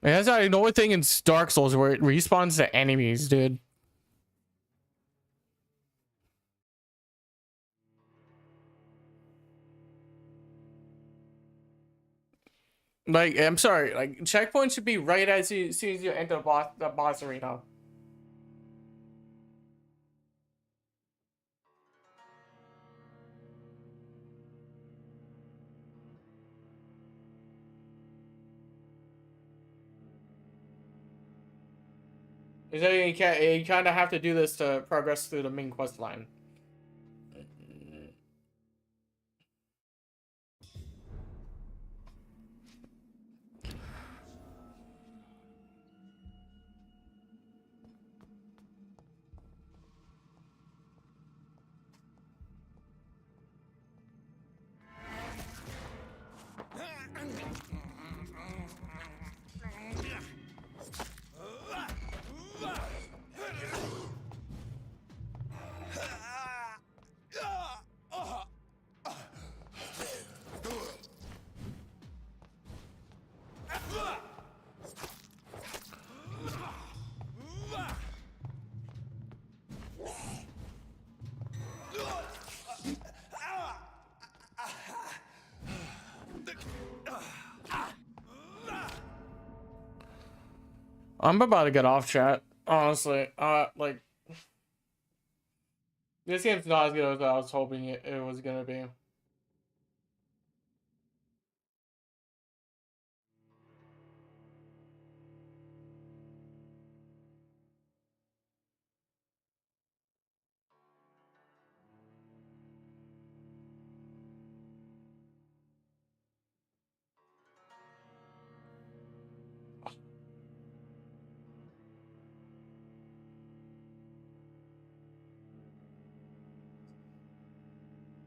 [SPEAKER 1] Man, that's not the only thing in Dark Souls where it respawns to enemies, dude. Like, I'm sorry, like, checkpoint should be right as soon as you enter the boss arena. You kind of have to do this to progress through the main quest line. I'm about to get off chat, honestly. Like, this game's not as good as I was hoping it was gonna be.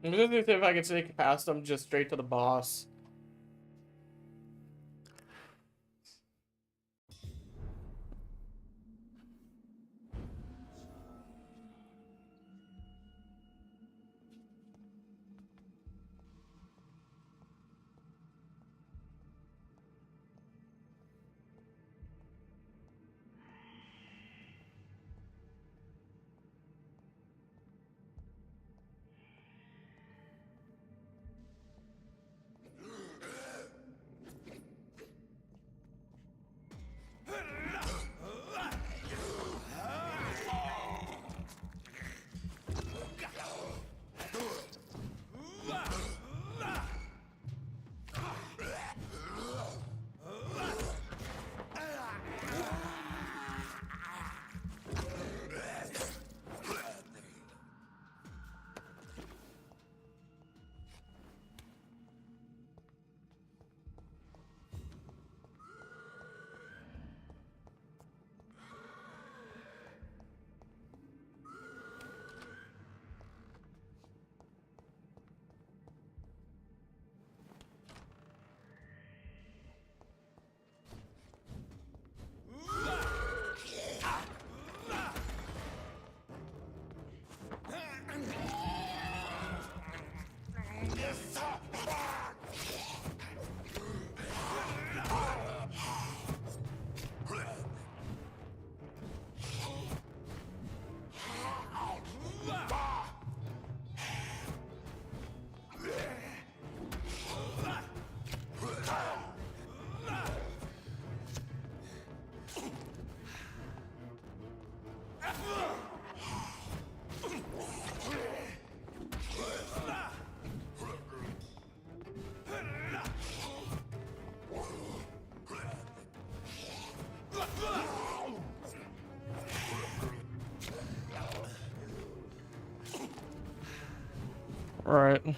[SPEAKER 1] I'm just gonna see if I can sneak past them just straight to the boss. Right.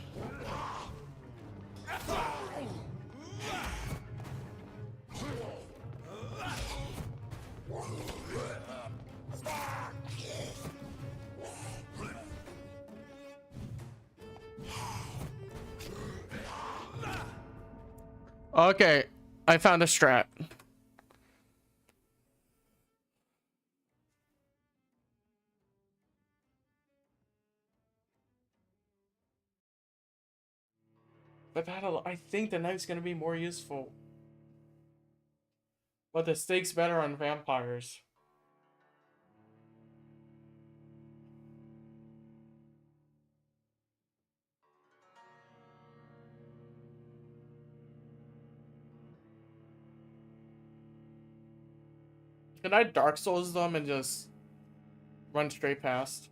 [SPEAKER 1] Okay, I found a strat. But I think the knife's gonna be more useful. But the steak's better on vampires. Can I Dark Souls them and just run straight past?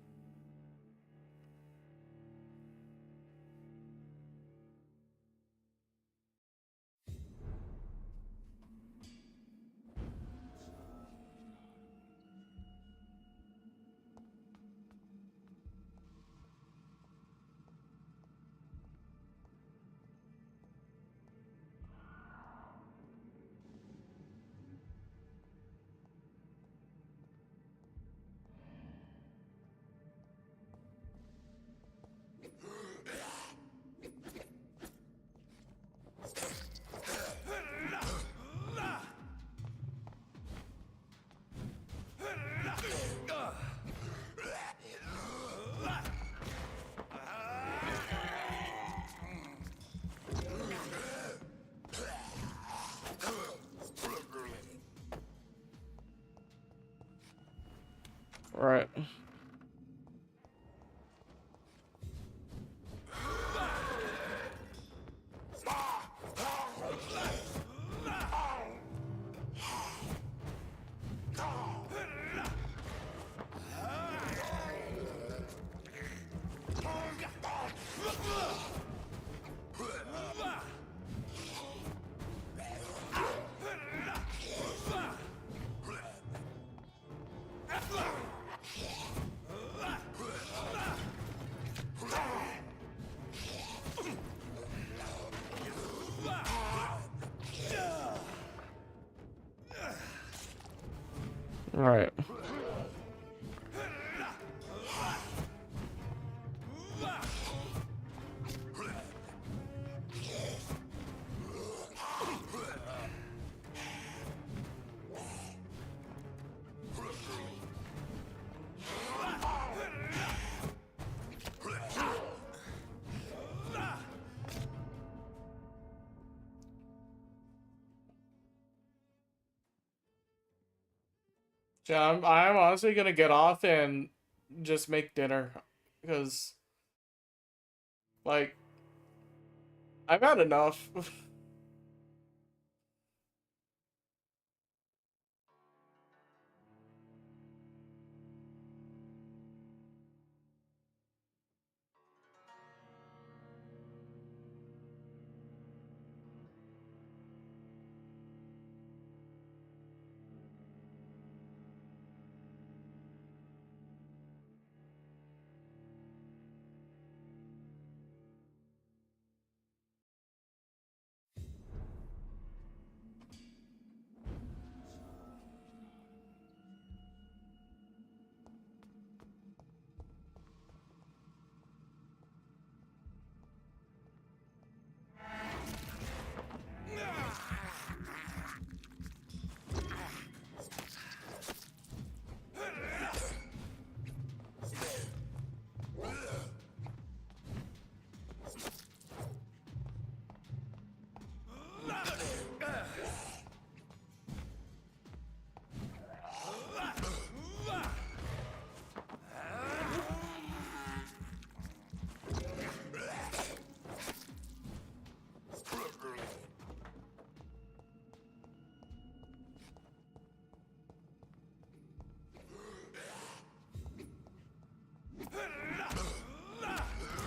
[SPEAKER 1] Right. Right. Yeah, I'm honestly gonna get off and just make dinner because, like, I've had enough.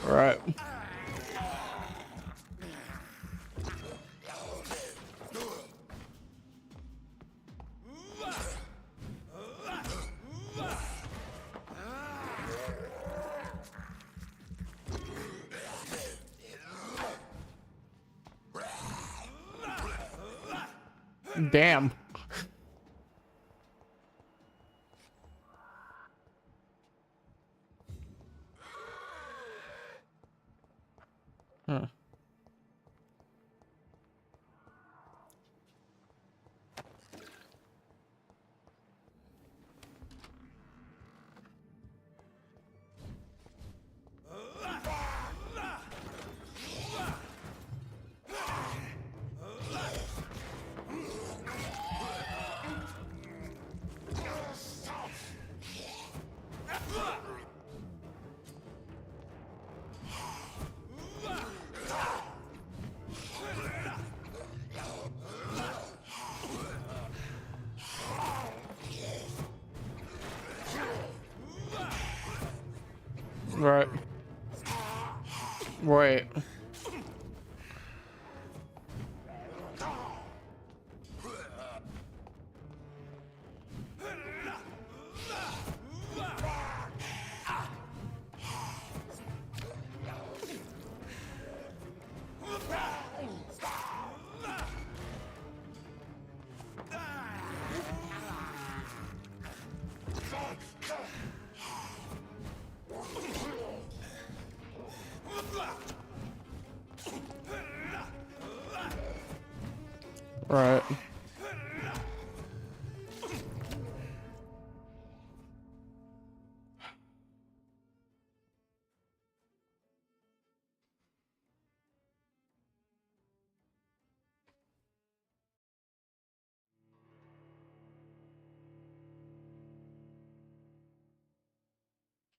[SPEAKER 1] Right. Damn. Huh. Right. Right.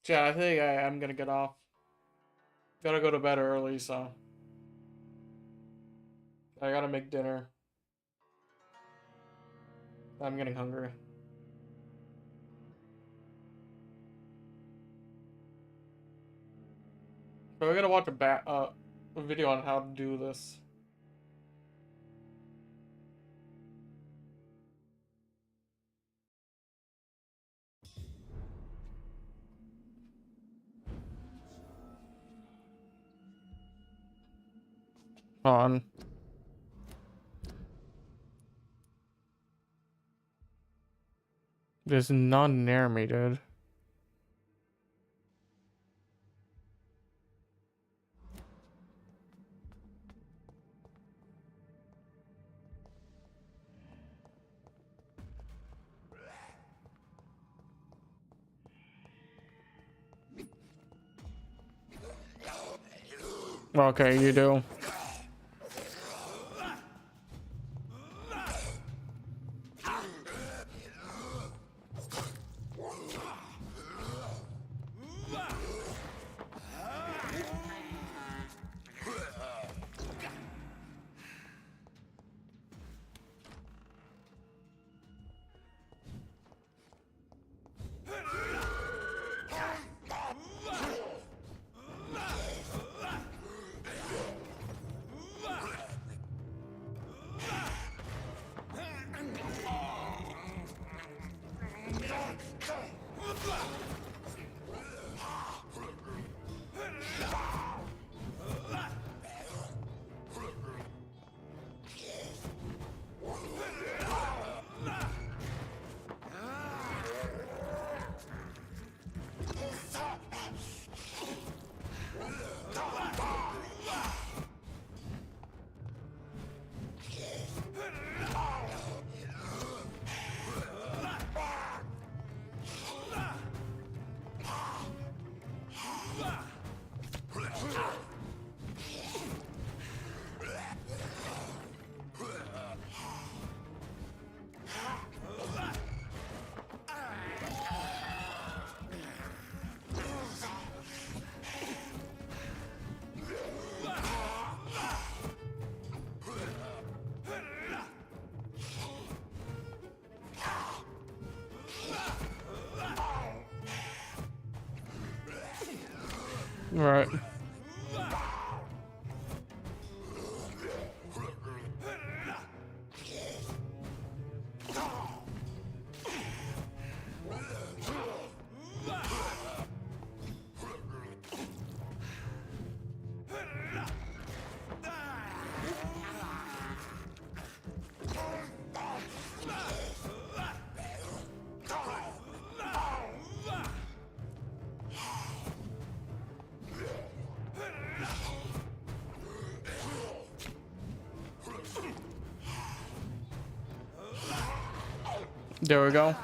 [SPEAKER 1] Yeah, I think I'm gonna get off. Gotta go to bed early, so I gotta make dinner. I'm getting hungry. But we're gonna watch a video on how to do this. On. There's none near me, dude. Okay, you do. Right. There we go.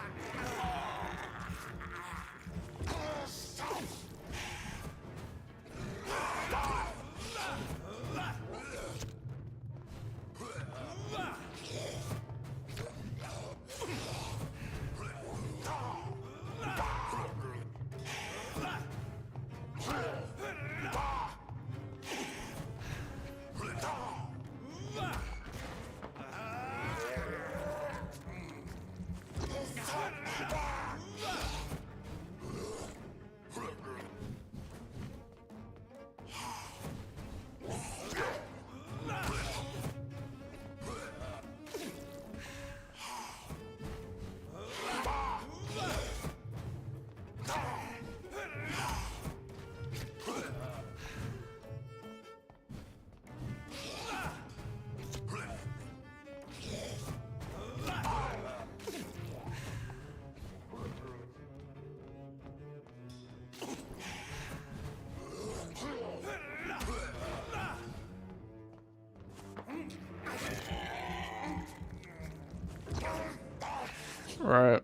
[SPEAKER 1] Right.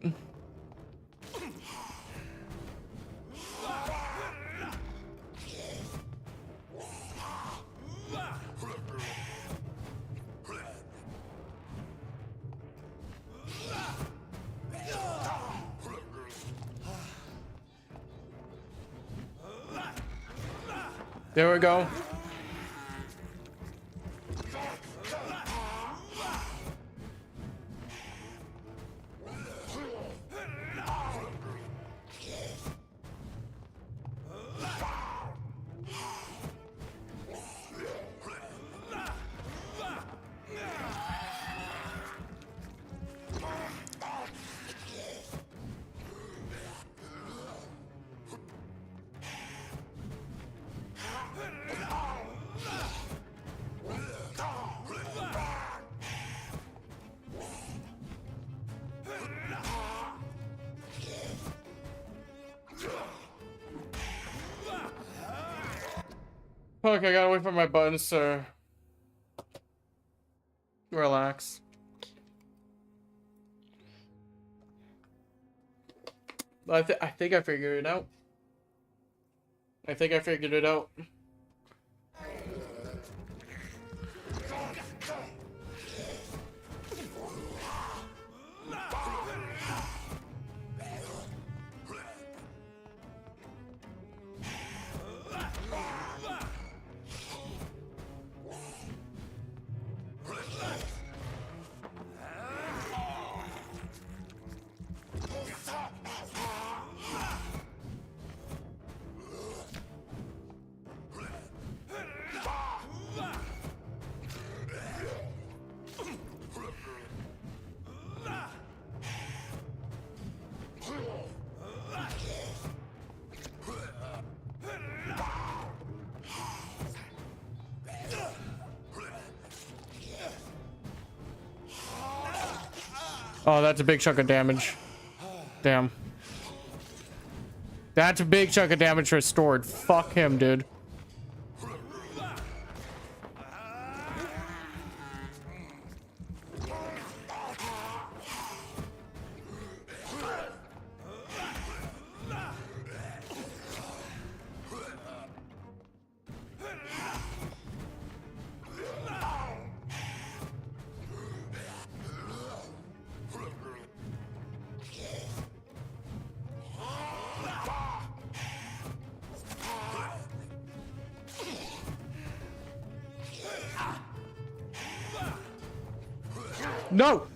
[SPEAKER 1] There we go. Okay, I gotta wait for my buttons to relax. I think I figured it out. I think I figured it out. Oh, that's a big chunk of damage. Damn. That's a big chunk of damage restored. Fuck him, dude. No!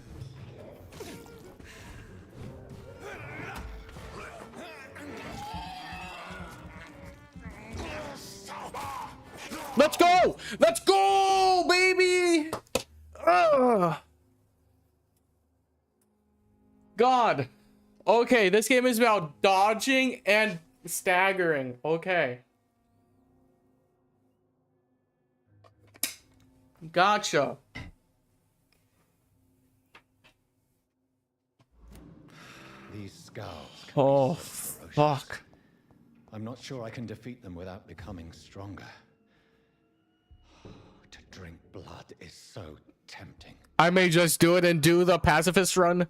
[SPEAKER 1] Let's go! Let's go, baby! Ugh. God. Okay, this game is about dodging and staggering. Okay. Gotcha.
[SPEAKER 8] These scowls.
[SPEAKER 1] Oh, fuck.
[SPEAKER 8] I'm not sure I can defeat them without becoming stronger. To drink blood is so tempting.
[SPEAKER 1] I may just do it and do the pacifist run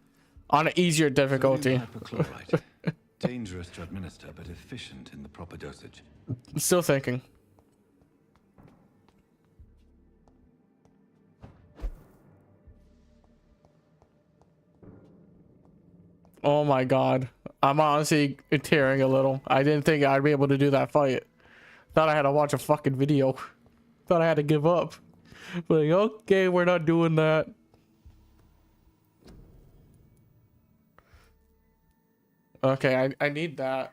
[SPEAKER 1] on an easier difficulty.
[SPEAKER 8] Hypochlorite. Dangerous to administer, but efficient in the proper dosage.
[SPEAKER 1] Still thinking. Oh my god. I'm honestly tearing a little. I didn't think I'd be able to do that fight. Thought I had to watch a fucking video. Thought I had to give up. Like, okay, we're not doing that. Okay, I need that.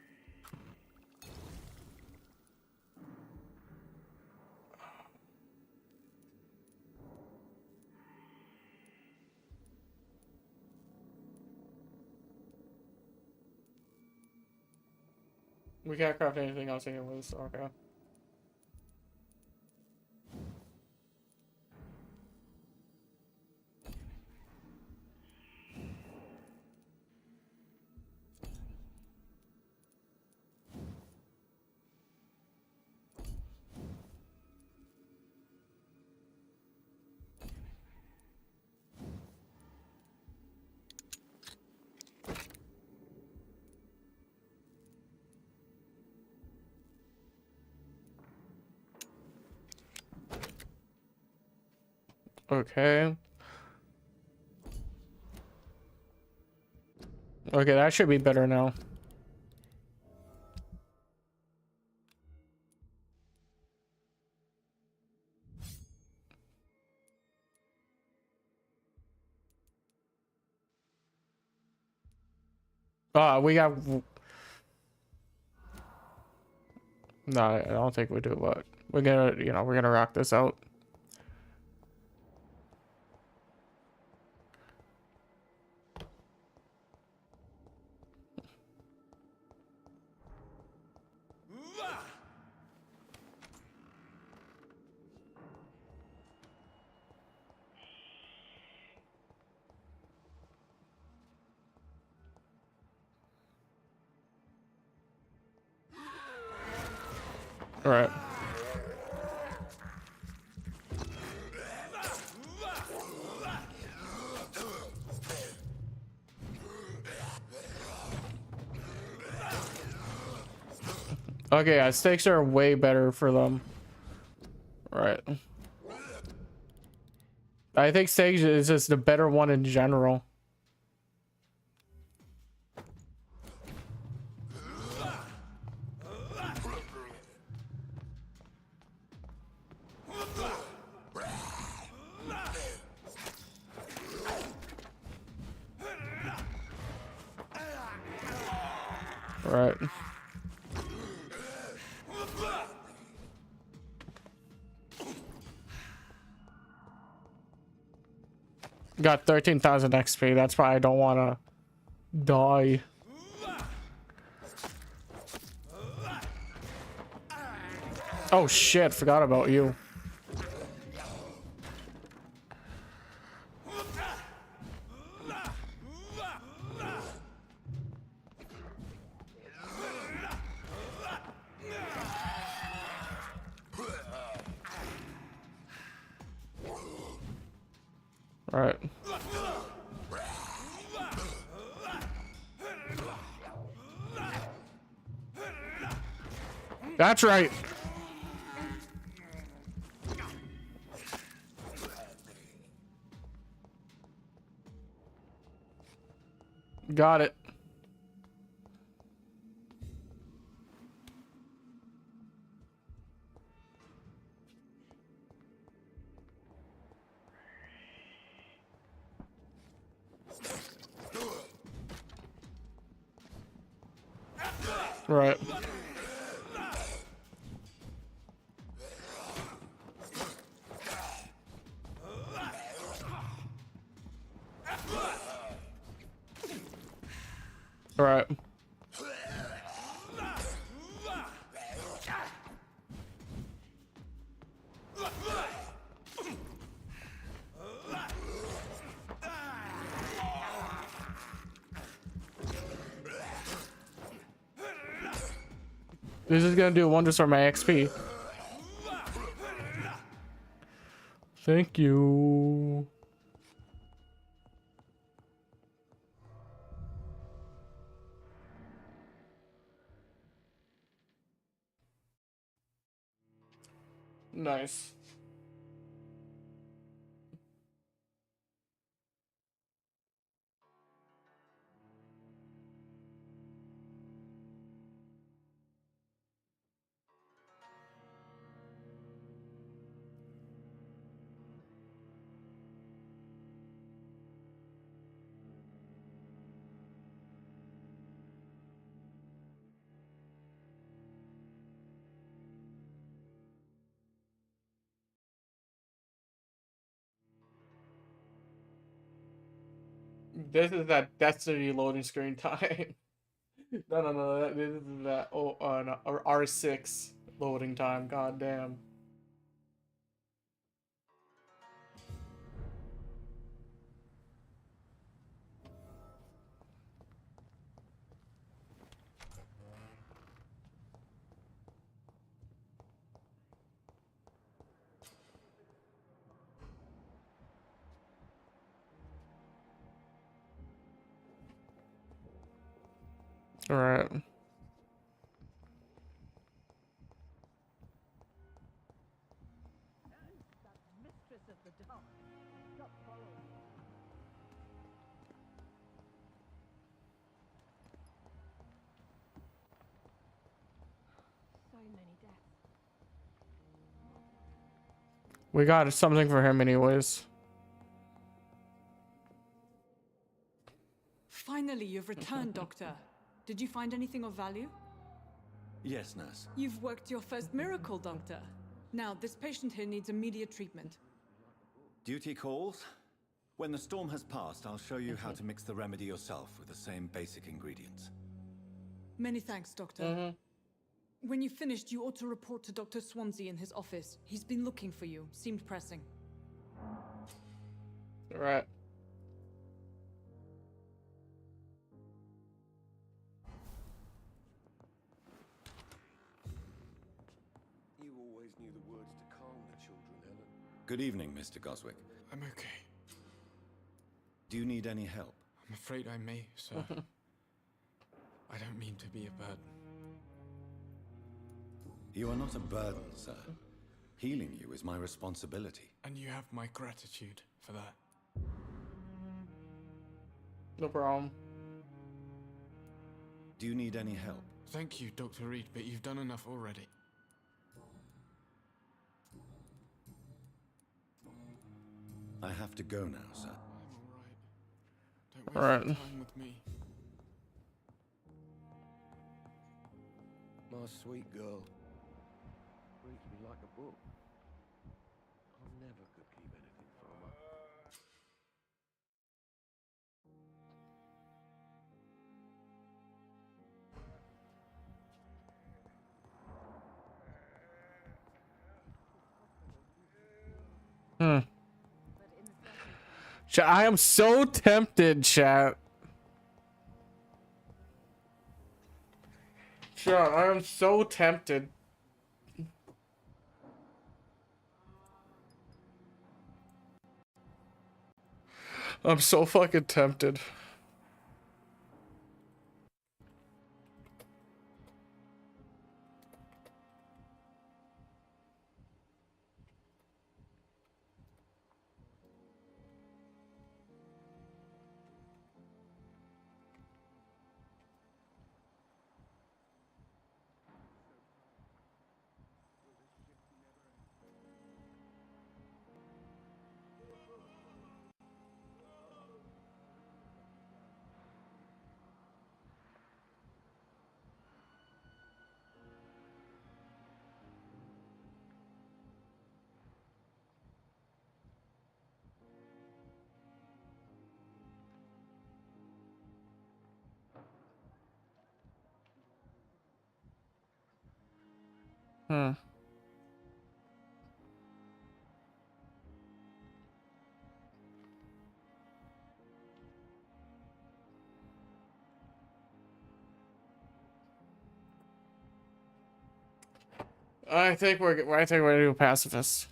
[SPEAKER 1] We can't craft anything else anyways, okay. Okay. Okay, that should be better now. We got... No, I don't think we do, but we're gonna, you know, we're gonna rock this out. All right. Okay, yeah, stakes are way better for them. Right. I think stakes is just the better one in general. Right. Got 13,000 XP. That's why I don't want to die. Oh shit, forgot about you. Right. That's right. Got it. Right. Right. This is gonna do wonders for my XP. Thank you. Nice. This is that Destiny loading screen time. No. This is that no, R6 loading time. God damn. All right.
[SPEAKER 12] Mistress of the dark.
[SPEAKER 1] We got something for him anyways.
[SPEAKER 11] Finally, you've returned, Doctor. Did you find anything of value?
[SPEAKER 8] Yes, nurse.
[SPEAKER 11] You've worked your first miracle, Doctor. Now, this patient here needs immediate treatment.
[SPEAKER 8] Duty calls. When the storm has passed, I'll show you how to mix the remedy yourself with the same basic ingredients.
[SPEAKER 11] Many thanks, Doctor. When you've finished, you ought to report to Dr. Swansea in his office. He's been looking for you. Seemed pressing.
[SPEAKER 1] All right.
[SPEAKER 21] You always knew the words to calm the children, Ellen.
[SPEAKER 8] Good evening, Mr. Goswick.
[SPEAKER 5] I'm okay.
[SPEAKER 8] Do you need any help?
[SPEAKER 5] I'm afraid I may, sir. I don't mean to be a burden.
[SPEAKER 8] You are not a burden, sir. Healing you is my responsibility.
[SPEAKER 5] And you have my gratitude for that.
[SPEAKER 1] No problem.
[SPEAKER 8] Do you need any help?
[SPEAKER 5] Thank you, Dr. Reed, but you've done enough already.
[SPEAKER 8] I have to go now, sir.
[SPEAKER 5] Don't waste your time with me.
[SPEAKER 21] My sweet girl. Reads me like a book. I never could keep anything from her.
[SPEAKER 1] Chat, I am so tempted, chat. Chat, I am so tempted. I'm so fucking tempted. I think we're gonna do pacifist.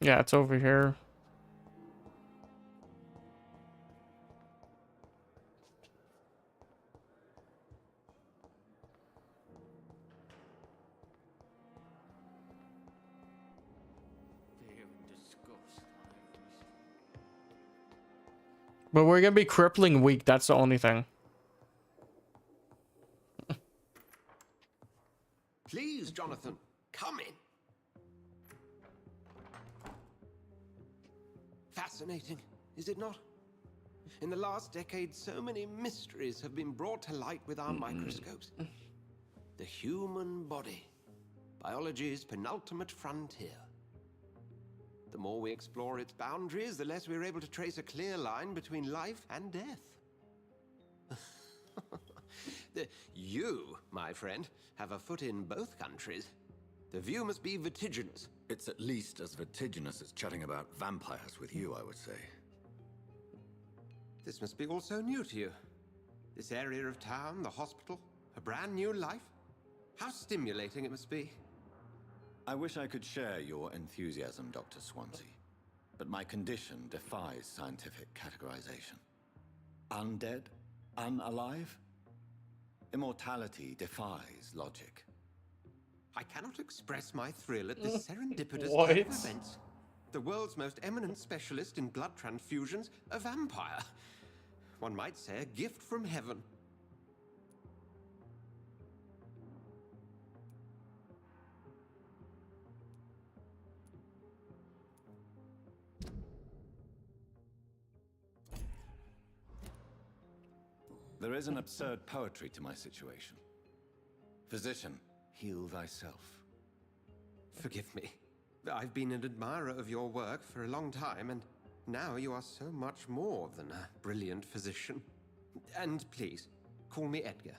[SPEAKER 1] Yeah, it's over here. But we're gonna be crippling weak, that's the only thing.
[SPEAKER 6] Please, Jonathan, come in. Fascinating, is it not? In the last decade, so many mysteries have been brought to light with our microscopes. The human body, biology's penultimate frontier. The more we explore its boundaries, the less we're able to trace a clear line between life and death. You, my friend, have a foot in both countries. The view must be vertiginous.
[SPEAKER 8] It's at least as vertiginous as chatting about vampires with you, I would say.
[SPEAKER 6] This must be all so new to you. This area of town, the hospital, a brand new life. How stimulating it must be.
[SPEAKER 8] I wish I could share your enthusiasm, Dr. Swansea, but my condition defies scientific categorization. Undead? Unalive? Immortality defies logic.
[SPEAKER 6] I cannot express my thrill at this serendipitous
[SPEAKER 1] What?
[SPEAKER 6] turn of events. The world's most eminent specialist in blood transfusions, a vampire. one might say, a gift from heaven.
[SPEAKER 8] There is an absurd poetry to my situation. Physician, heal thyself.
[SPEAKER 6] Forgive me. I've been an admirer of your work for a long time, and now you are so much more than a brilliant physician. And please, call me Edgar.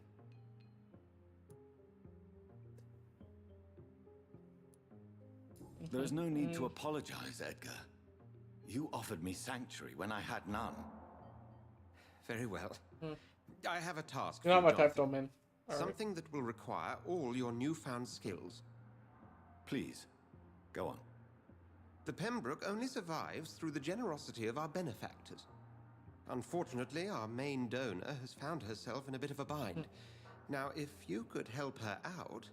[SPEAKER 8] There is no need to apologize, Edgar. You offered me sanctuary when I had none.
[SPEAKER 6] Very well. I have a task
[SPEAKER 1] You're not
[SPEAKER 6] for
[SPEAKER 1] my
[SPEAKER 6] you,
[SPEAKER 1] type,
[SPEAKER 6] Jonathan.
[SPEAKER 1] though, man. All right.
[SPEAKER 6] Something that will require all your newfound skills.
[SPEAKER 8] Please, go on.
[SPEAKER 6] The Pembroke only survives through the generosity of our benefactors. Unfortunately, our main donor has found herself in a bit of a bind. Now, if you could help her out...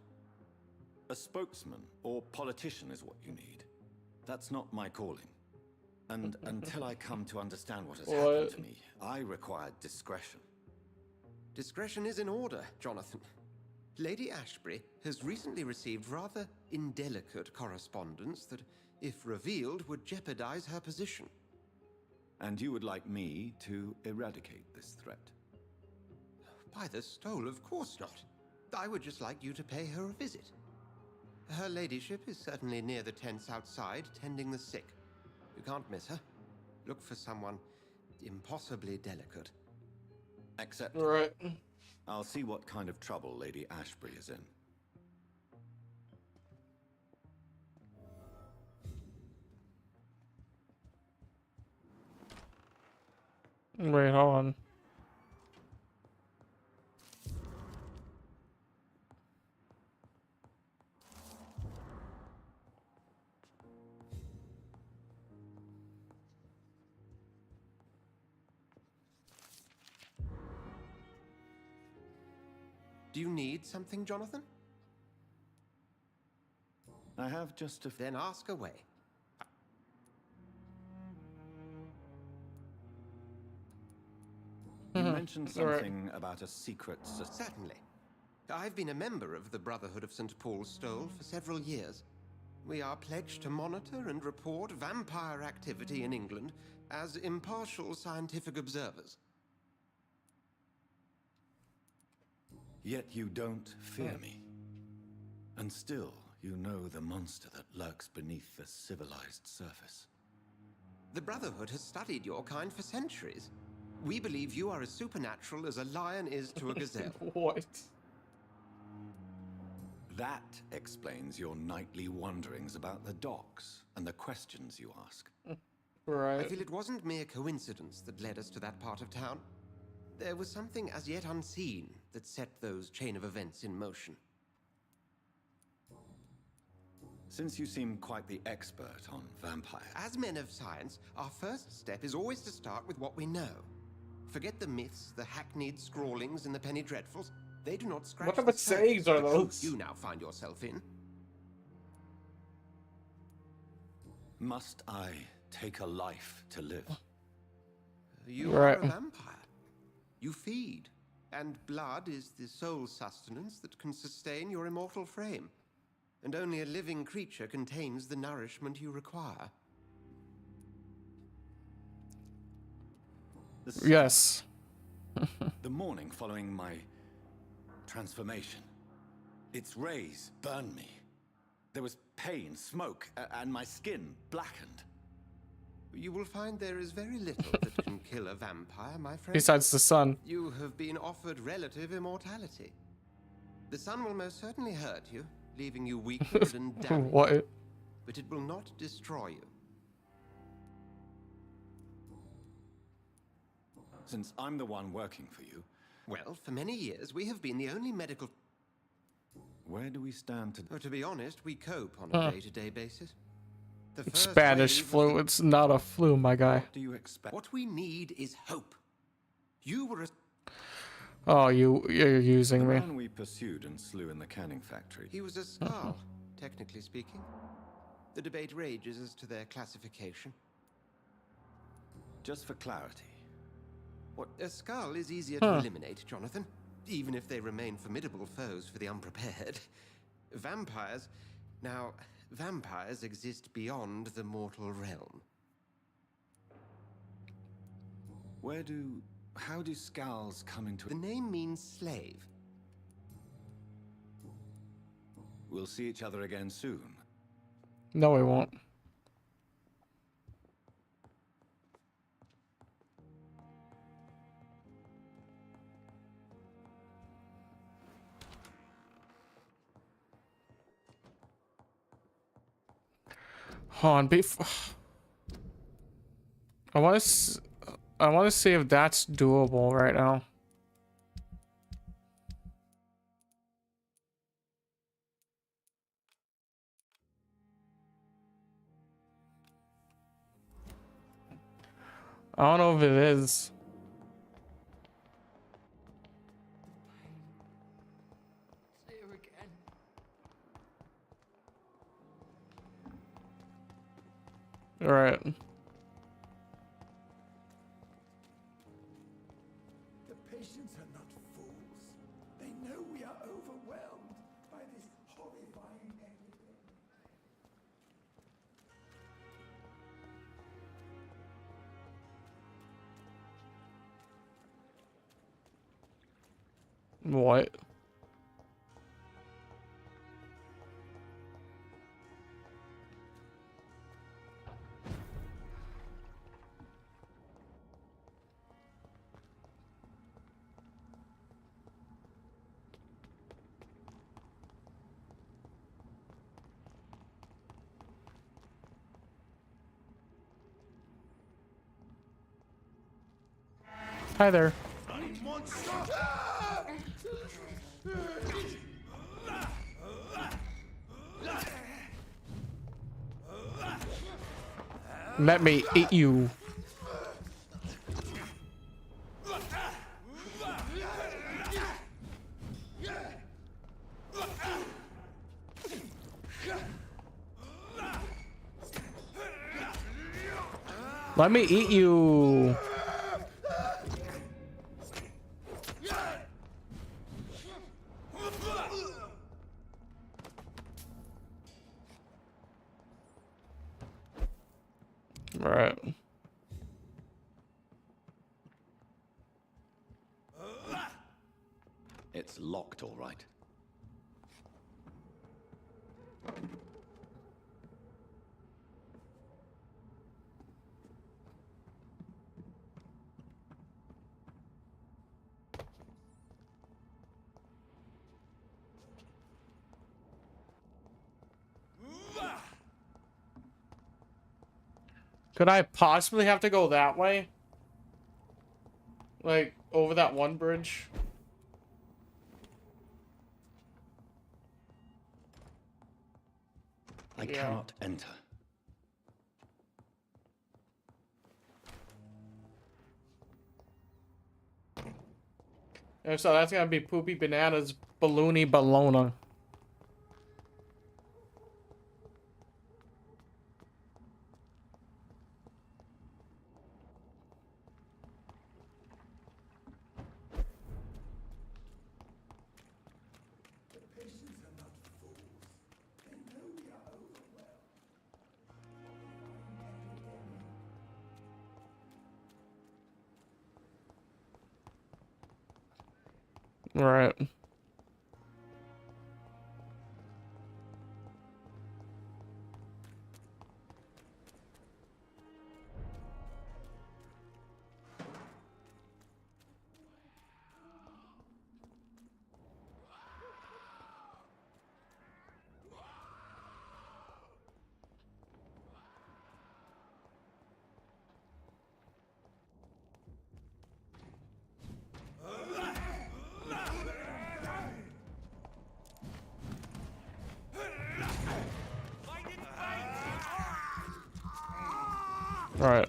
[SPEAKER 8] A spokesman or politician is what you need. That's not my calling. And until I come to understand what has happened to me, I require discretion.
[SPEAKER 6] Discretion is in order, Jonathan. Lady Ashbury has recently received rather indelicate correspondence that, if revealed, would jeopardize her position.
[SPEAKER 8] And you would like me to eradicate this threat?
[SPEAKER 6] By the stole, of course not. I would just like you to pay her a visit. Her ladyship is certainly near the tents outside, tending the sick. You can't miss her. Look for someone impossibly delicate.
[SPEAKER 8] Accepted.
[SPEAKER 1] Right.
[SPEAKER 8] I'll see what kind of trouble Lady Ashbury is in.
[SPEAKER 1] Wait, hold on.
[SPEAKER 6] Do you need something, Jonathan?
[SPEAKER 8] I have just a...
[SPEAKER 6] Then ask away.
[SPEAKER 8] You mentioned something about a secret...
[SPEAKER 6] Certainly. I've been a member of the Brotherhood of St. Paul's Stole for several years. We are pledged to monitor and report vampire activity in England as impartial scientific observers.
[SPEAKER 8] Yet you don't fear me. And still, you know the monster that lurks beneath the civilized surface.
[SPEAKER 6] The Brotherhood has studied your kind for centuries. We believe you are as supernatural as a lion is to a gazelle.
[SPEAKER 1] What?
[SPEAKER 8] That explains your nightly wanderings about the docks and the questions you ask.
[SPEAKER 1] Right.
[SPEAKER 6] I feel it wasn't mere coincidence that led us to that part of town. There was something as yet unseen that set those chain of events in motion.
[SPEAKER 8] Since you seem quite the expert on vampires...
[SPEAKER 6] As men of science, our first step is always to start with what we know. Forget the myths, the hackneyed scrawlings in the Penny Dreadfuls. They do not scratch
[SPEAKER 1] What
[SPEAKER 6] the
[SPEAKER 1] type of sayings are those?
[SPEAKER 6] you now find yourself in.
[SPEAKER 8] Must I take a life to live?
[SPEAKER 6] You are a vampire. You feed, and blood is the sole sustenance that can sustain your immortal frame. And only a living creature contains the nourishment you require.
[SPEAKER 1] Yes.
[SPEAKER 8] The morning following my transformation, its rays burned me. There was pain, smoke, and my skin blackened.
[SPEAKER 6] You will find there is very little that can kill a vampire, my friend.
[SPEAKER 1] Besides the sun.
[SPEAKER 6] You have been offered relative immortality. The sun will most certainly hurt you, leaving you weakened and damaged.
[SPEAKER 1] What?
[SPEAKER 6] But it will not destroy you.
[SPEAKER 8] Since I'm the one working for you...
[SPEAKER 6] Well, for many years, we have been the only medical...
[SPEAKER 8] Where do we stand today?
[SPEAKER 6] Oh, to be honest, we cope on a day-to-day basis. The
[SPEAKER 1] It's
[SPEAKER 6] first
[SPEAKER 1] Spanish
[SPEAKER 6] wave
[SPEAKER 1] flu. It's not a flu, my guy.
[SPEAKER 8] Do you expect?
[SPEAKER 6] What we need is hope. You were a...
[SPEAKER 1] Oh, you're using
[SPEAKER 8] The
[SPEAKER 1] me.
[SPEAKER 8] man we pursued and slew in the canning factory.
[SPEAKER 6] He was a Skull, technically speaking. The debate rages as to their classification.
[SPEAKER 8] Just for clarity,
[SPEAKER 6] What, a skull is easier to eliminate, Jonathan, even if they remain formidable foes for the unprepared. Vampires... Now, vampires exist beyond the mortal realm.
[SPEAKER 8] How do skulls come into...
[SPEAKER 6] The name means slave.
[SPEAKER 8] We'll see each other again soon.
[SPEAKER 1] No, we won't. Hold on, I want to see if that's doable right now. I don't know if it is.
[SPEAKER 12] It's here again.
[SPEAKER 1] All right.
[SPEAKER 2] The patients are not fools. They know we are overwhelmed by this horrifying epidemic.
[SPEAKER 1] What? Hi there. Let me eat you. Let me eat you. Right.
[SPEAKER 8] It's locked, all right.
[SPEAKER 1] Could I possibly have to go that way? Like, over that one bridge?
[SPEAKER 8] I cannot enter.
[SPEAKER 1] And so that's gonna be Poopy Bananas Balloony Bologna. Right. Right.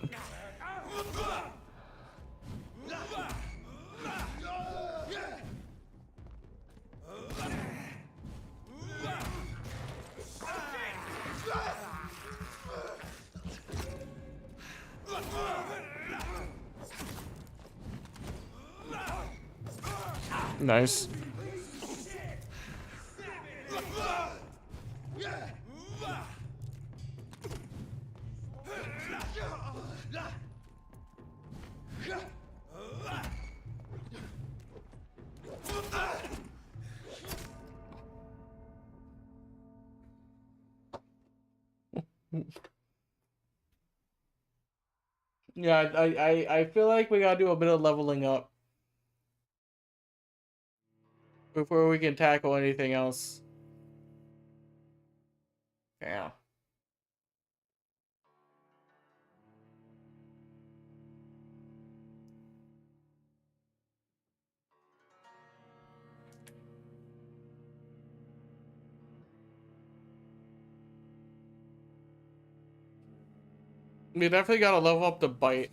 [SPEAKER 1] Nice. Yeah, I feel like we gotta do a bit of leveling up before we can tackle anything else. Yeah. We definitely gotta level up the bite.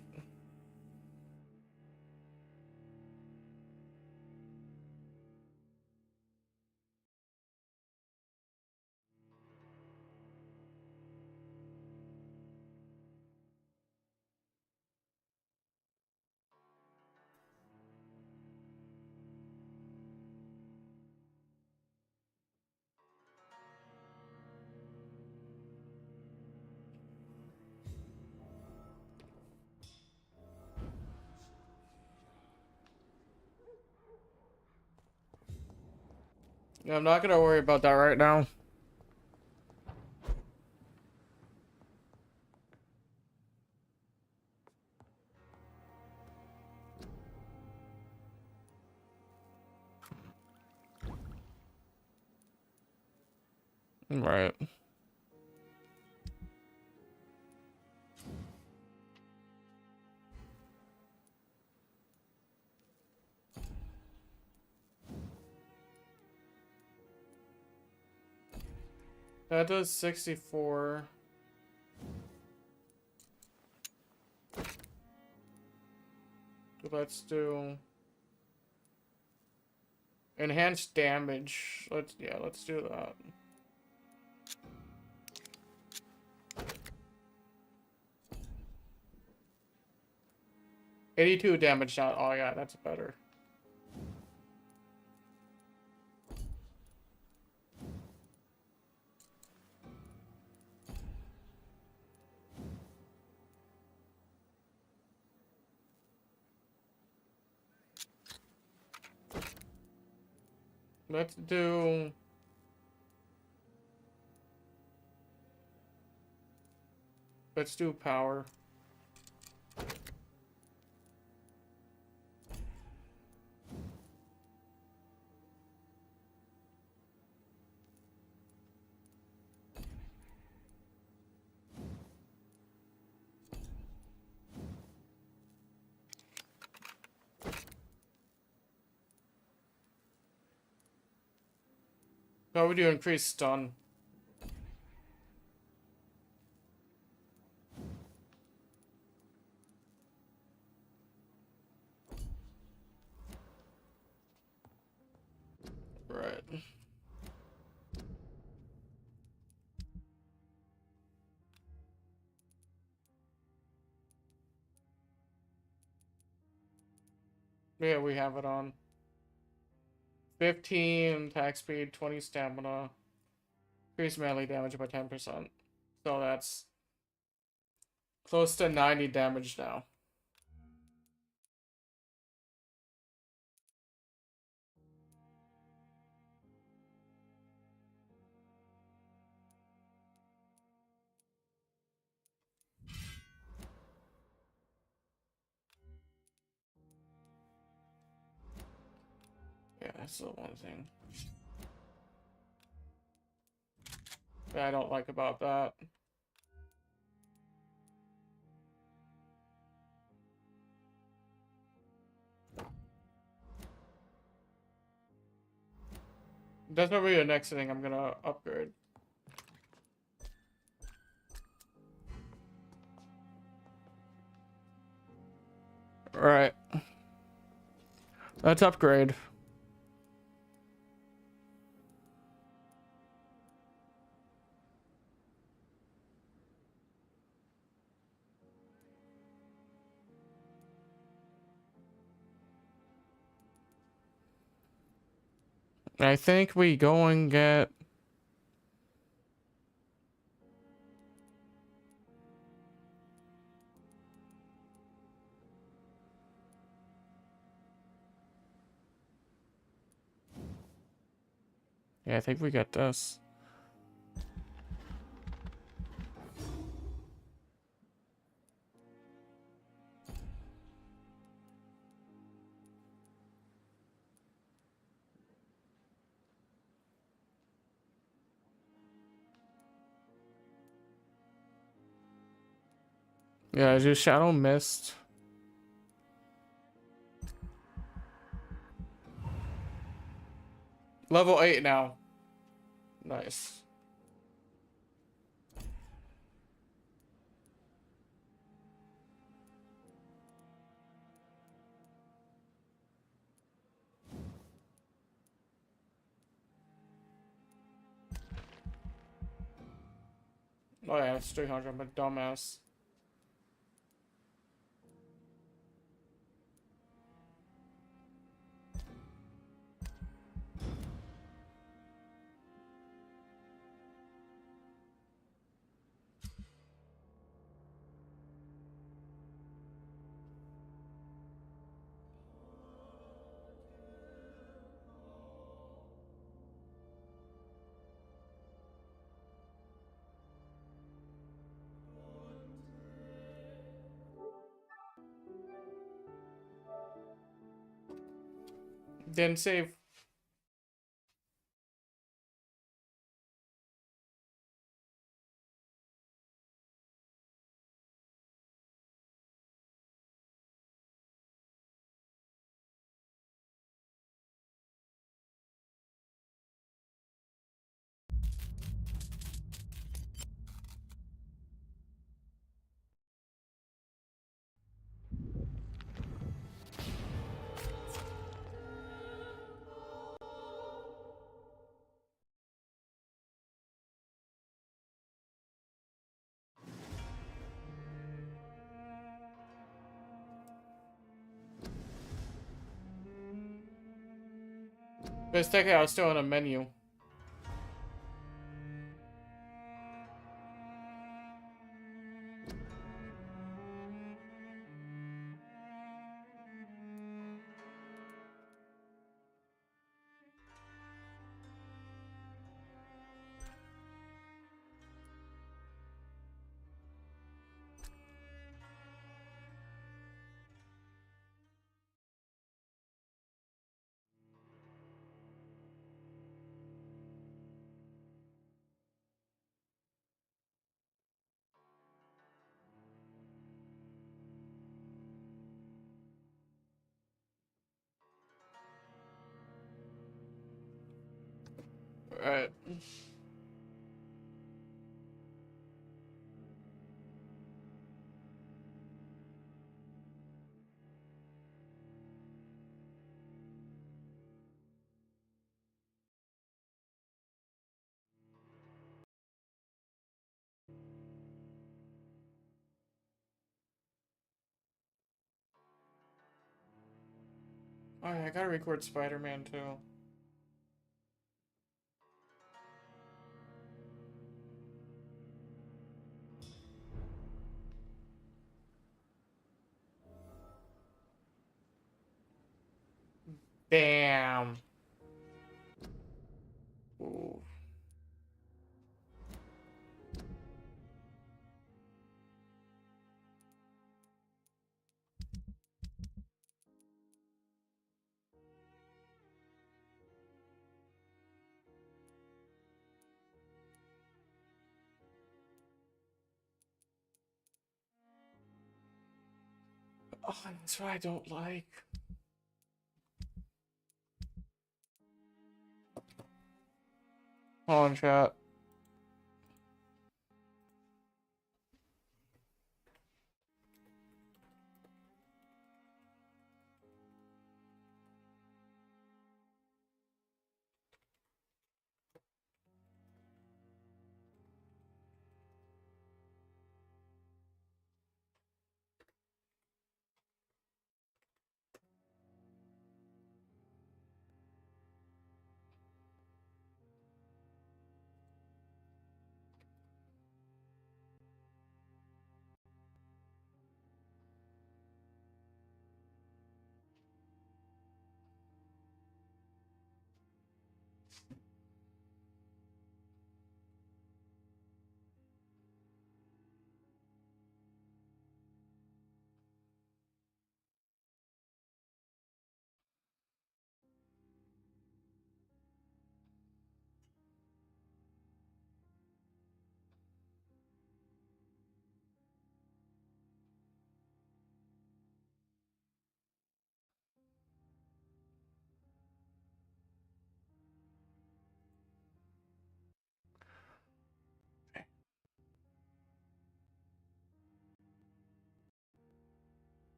[SPEAKER 1] Yeah, I'm not gonna worry about that right now. Right. That does 64. Let's do enhanced damage. Let's do that. $82 damage now. Oh yeah, that's better. Let's do power. How would you increase stun? Right. Yeah, we have it on. 15 attack speed, 20 stamina. Increase melee damage by 10%. So that's close to 90 damage now. Yeah, that's the one thing that I don't like about that. That's probably the next thing I'm gonna upgrade. Alright. Let's upgrade. I think we go and get... Yeah, I think we get this. Yeah, I do Shadow Mist. Level 8 now. Nice. Oh yeah, it's 300, I'm a dumbass. Didn't save. But it's technically I was still in a menu. Alright. Oh yeah, I gotta record Spider-Man too. Damn. Ooh. Oh, that's what I don't like. Hold on, chat.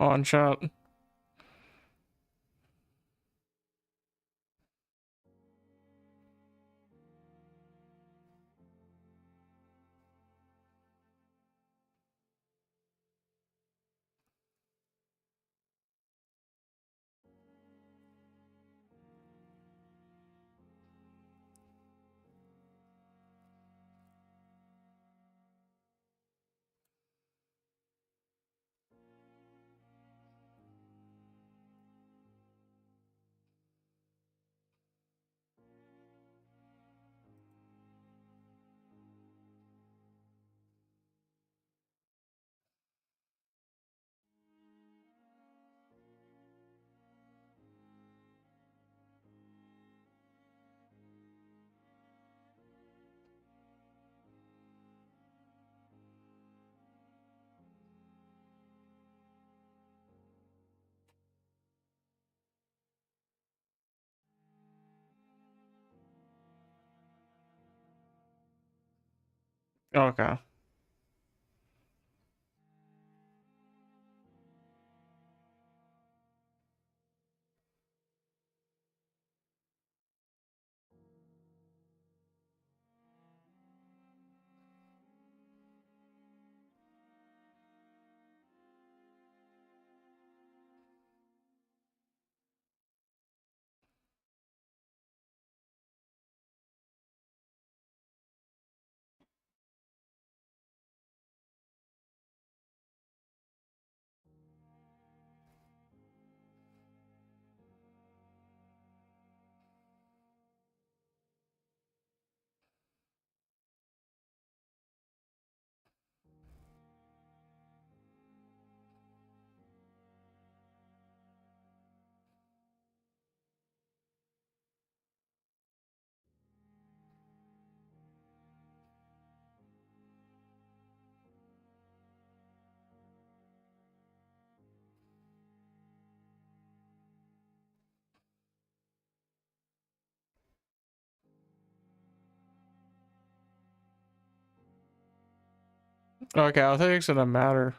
[SPEAKER 1] on chat. Okay. Okay, I think it's gonna matter.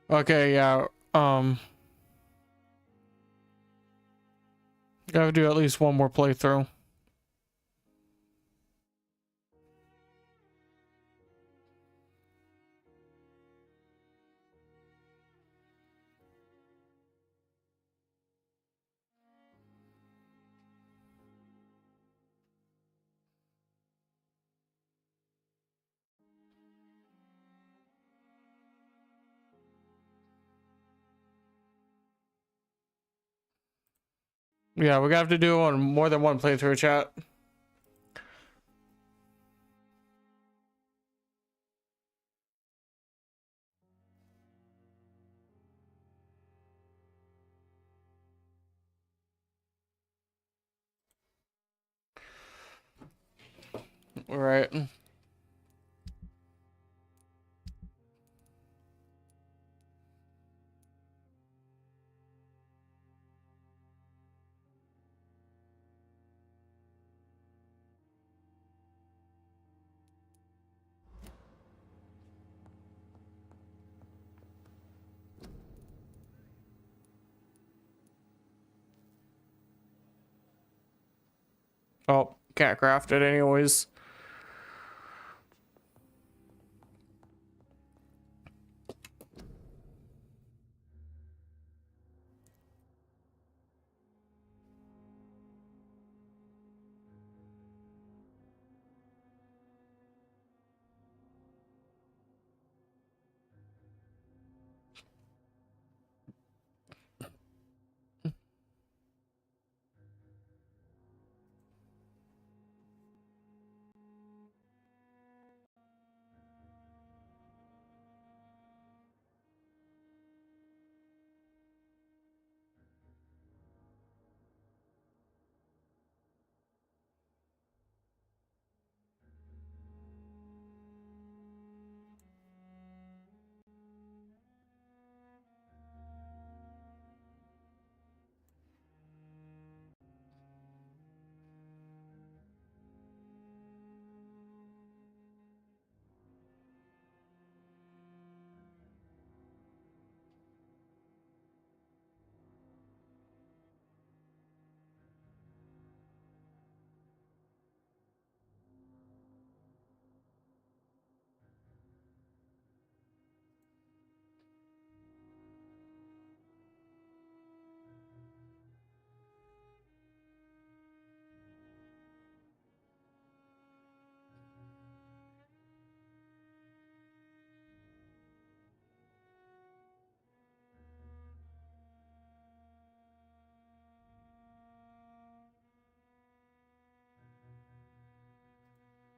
[SPEAKER 1] Okay, yeah. Gotta do at least one more playthrough. Yeah, we're gonna have to do on more than one playthrough, chat. All right. Oh, can't craft it anyways.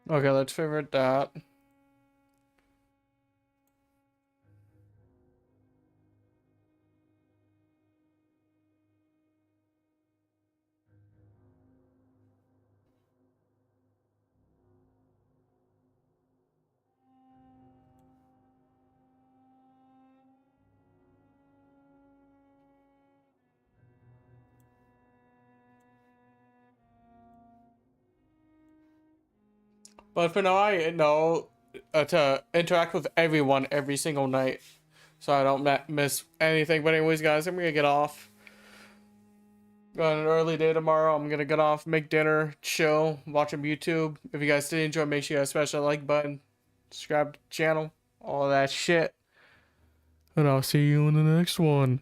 [SPEAKER 1] Okay, let's favorite that. But for now, I know to interact with everyone every single night, so I don't miss anything. But anyways, guys, I'm gonna get off. Got an early day tomorrow. I'm gonna get off, make dinner, chill, watch some YouTube. If you guys did enjoy, make sure you guys smash that like button, subscribe to the channel, all that shit. And I'll see you in the next one.